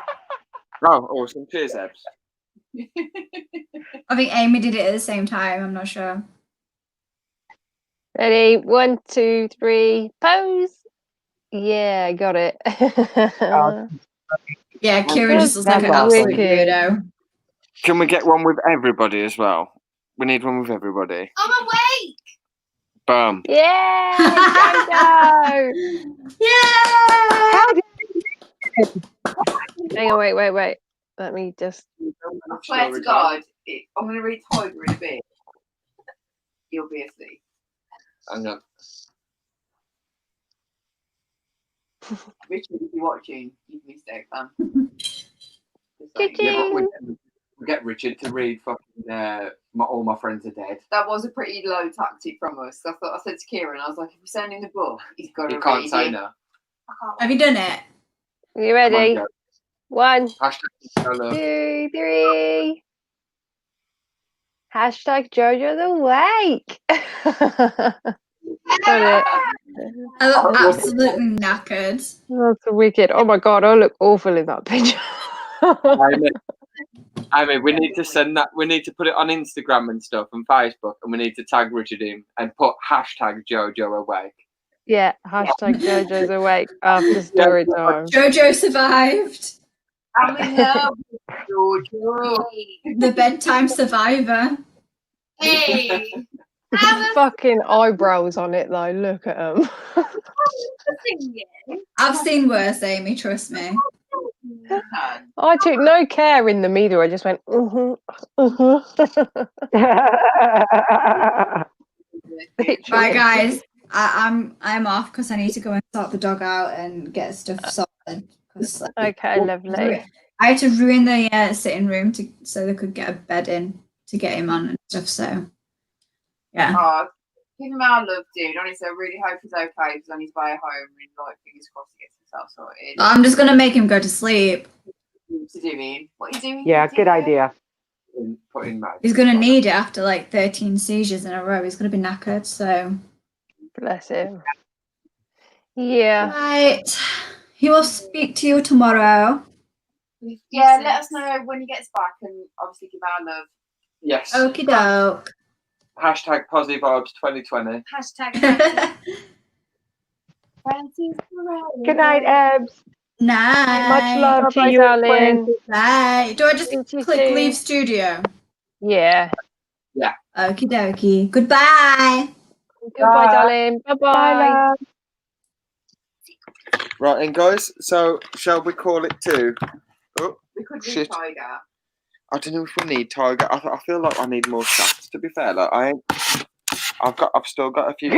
Oh, awesome. Cheers, Ebs. I think Amy did it at the same time. I'm not sure. Ready? 1, 2, 3, pose. Yeah, got it. Yeah, Kieran just looks like an absolute weirdo. Can we get one with everybody as well? We need one with everybody. I'm awake. Boom. Yeah, Jojo. Yeah. Hang on, wait. Let me just. I swear to God, I'm going to read Tiger in a bit. You'll be asleep. Hang on. Richard, if you're watching, you've missed out, man. Yeah, but we get Richard to read fucking All My Friends Are Dead. That was a pretty low tactic from us. I said to Kieran, I was like, if we send him the book, he's got to read it. You can't say no. Have you done it? Are you ready? 1, Hashtag 2, 3. Hashtag Jojo's awake. Got it. I look absolutely knackered. That's wicked. Oh my God, I look awful in that picture. I mean, we need to send that. We need to put it on Instagram and stuff and Facebook, and we need to tag Richard in and put hashtag Jojo awake. Yeah, hashtag Jojo's awake after story time. Jojo survived. I'm in love with Jojo. The bedtime survivor. Hey. Fucking eyebrows on it though. Look at them. I've seen worse, Amy. Trust me. I took no care in them either. I just went. Right, guys. I'm off because I need to go and sort the dog out and get stuff sorted. Okay, lovely. I had to ruin the sitting room so they could get a bed in to get him on and stuff. So, yeah. Oh, give him our love, dude. Honestly, I really hope he's okay. He's on his way home, and like, fingers crossed he gets himself sorted. I'm just gonna make him go to sleep. What's he doing? What are you doing? Yeah, good idea. Put in He's gonna need it after like 13 seizures in a row. He's gonna be knackered. So, bless him. Yeah. Right. He will speak to you tomorrow. Yeah, let us know when he gets back, and obviously give our love. Yes. Okie doke. Hashtag Positive Vibes 2020. Hashtag Good night, Ebs. Night. Much love to you, darling. Bye. Do I just click soon. leave studio? Yeah. Yeah. Okie dokie. Goodbye. Goodbye, darling. Bye-bye. Bye, love. Right, and guys, so shall we call it 2? Oh, We could shit. do Tiger. I don't know if we need Tiger. I feel like I need more shots. To be fair, like I've still got a few.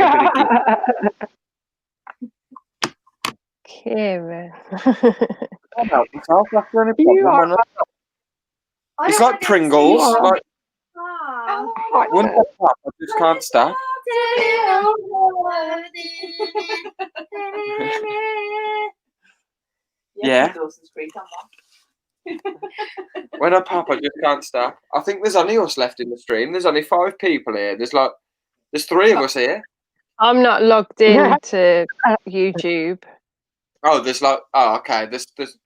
Kieran. It's like Pringles. Like one pop, I just can't stop. Yeah. When I pop, I just can't stop. I think there's only us left in the stream. There's only 5 people here. There's 3 of us here. I'm not logged into YouTube. Oh, okay.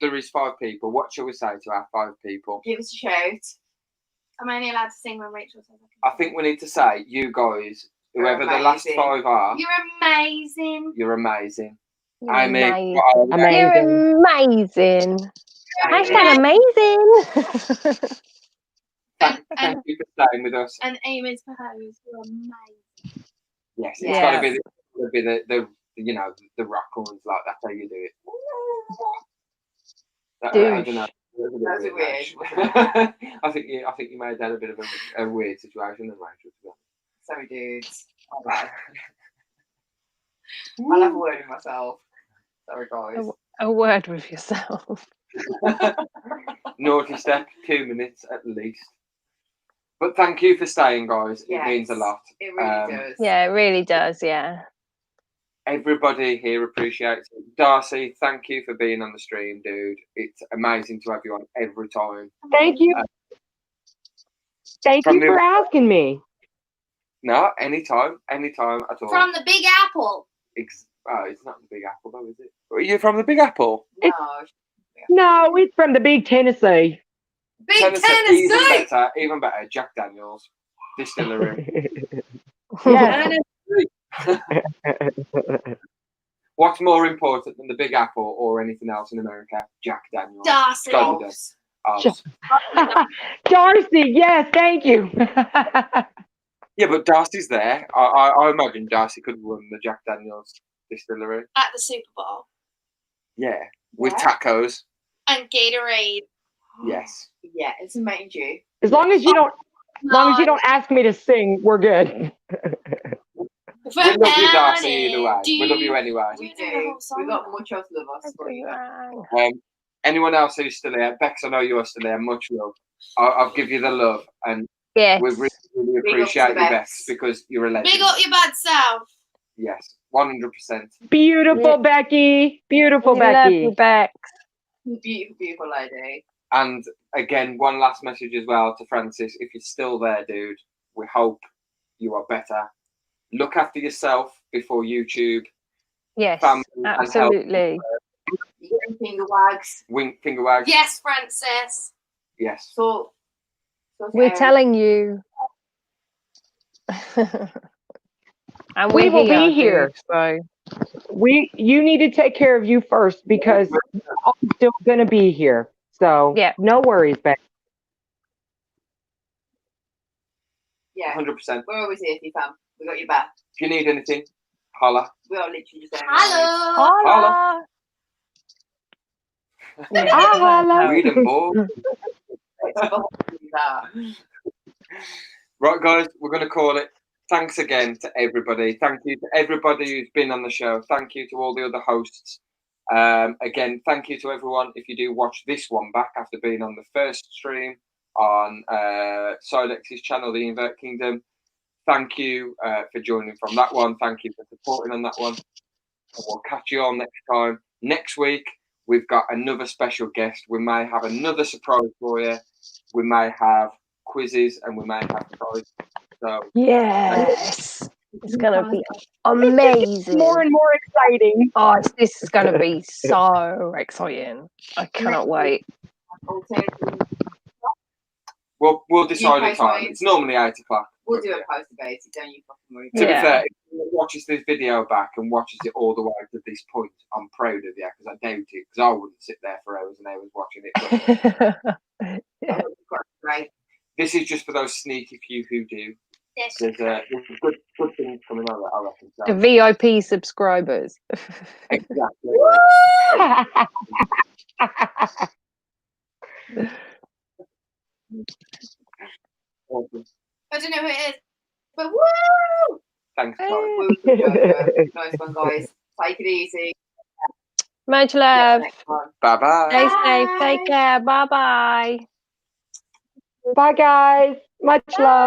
There is 5 people. What shall we say to our 5 people? Give us a shout. I'm only allowed to sing when Rachel says I think we need to say, you guys, whoever the last 5 are, you're amazing. you're amazing. Amazing. Amazing. You're amazing. Hashtag amazing. Thank you for staying with us. And Amy's for hers. You're amazing. Yes, it's got to be the the rock ones, like that's how you do it. I don't know. That's a weird. I think you made that a bit of a weird situation, then, Rachel. Sorry, dudes. Okay. I'll have a word with myself. Sorry, guys. A word with yourself. Naughty step, 2 minutes at least. But thank you for staying, guys. Yes, it means a lot. It really does. Yeah, it really does. Yeah. Everybody here appreciates it. Darcy, thank you for being on the stream, dude. It's amazing to have you on every time. Thank you. Thank you for asking me. No, anytime at all. From the Big Apple. It's not the Big Apple, though, is it? Are you from the Big Apple? No, it's from the Big Tennessee. Big Tennessee. Even better. Jack Daniels Distillery. Yes. What's more important than the Big Apple or anything else in America? Jack Daniels. Darcy. Oz. Darcy, yes, thank you. Yeah, but Darcy's there. I imagine Darcy could run the Jack Daniels distillery. At the Super Bowl. Yeah, with tacos. And Gatorade. Yes. Yeah, it's made you. As long as you don't ask me to sing, we're good. We love you, Darcy, either way. We love you anyway. We do. We've got much else love us for you. Anyone else who's still here, Bex, I know you're still here. Much love. I'll give you the love, and yes. we really appreciate you, Bex, because you're a legend. Big up your bad self. Yes, 100%. Beautiful, Becky. Beautiful, Becky. Love you, Bex. Beautiful, beautiful lady. And again, one last message as well to Francis. If you're still there, dude, we hope you are better. Look after yourself before YouTube. Yes, absolutely. Finger wags. Wink, finger wags. Yes, Francis. Yes. So we're telling you. And we will be here. Dude, so you need to take care of you first because I'm still gonna be here. So yeah, no worries, Beck. Yeah, 100%. We're always here, fam. We got your back. If you need anything, holla. We are literally just there. Holla. Holla. Read them, boy. Right, guys, we're going to call it. Thanks again to everybody. Thank you to everybody who's been on the show. Thank you to all the other hosts. Again, thank you to everyone if you do watch this one back after being on the first stream on Silex's channel, The Invert Kingdom. Thank you for joining from that one. Thank you for supporting on that one. And we'll catch you all next time. Next week, we've got another special guest. We may have another surprise for you. We may have quizzes and we may have prizes. So yes, it's gonna be amazing. More and more exciting. Oh, this is gonna be so exciting. I cannot wait. We'll decide a time. It's normally 8 o'clock. We'll do a post about it. Don't you fucking worry. To be fair, if you watches this video back and watches it all the way to this point, I'm proud of you because I doubt it because I wouldn't sit there for hours and hours watching it. Yeah. Right. This is just for those sneaky few who do. Yes. There's good things coming on, I reckon. So. The VIP subscribers. Exactly. Awesome. I don't know who it is, but woo! Thanks, guys. Nice one, guys. Take it easy. Much love. Bye-bye. Stay safe. Take care. Bye-bye. Bye, guys. Much love.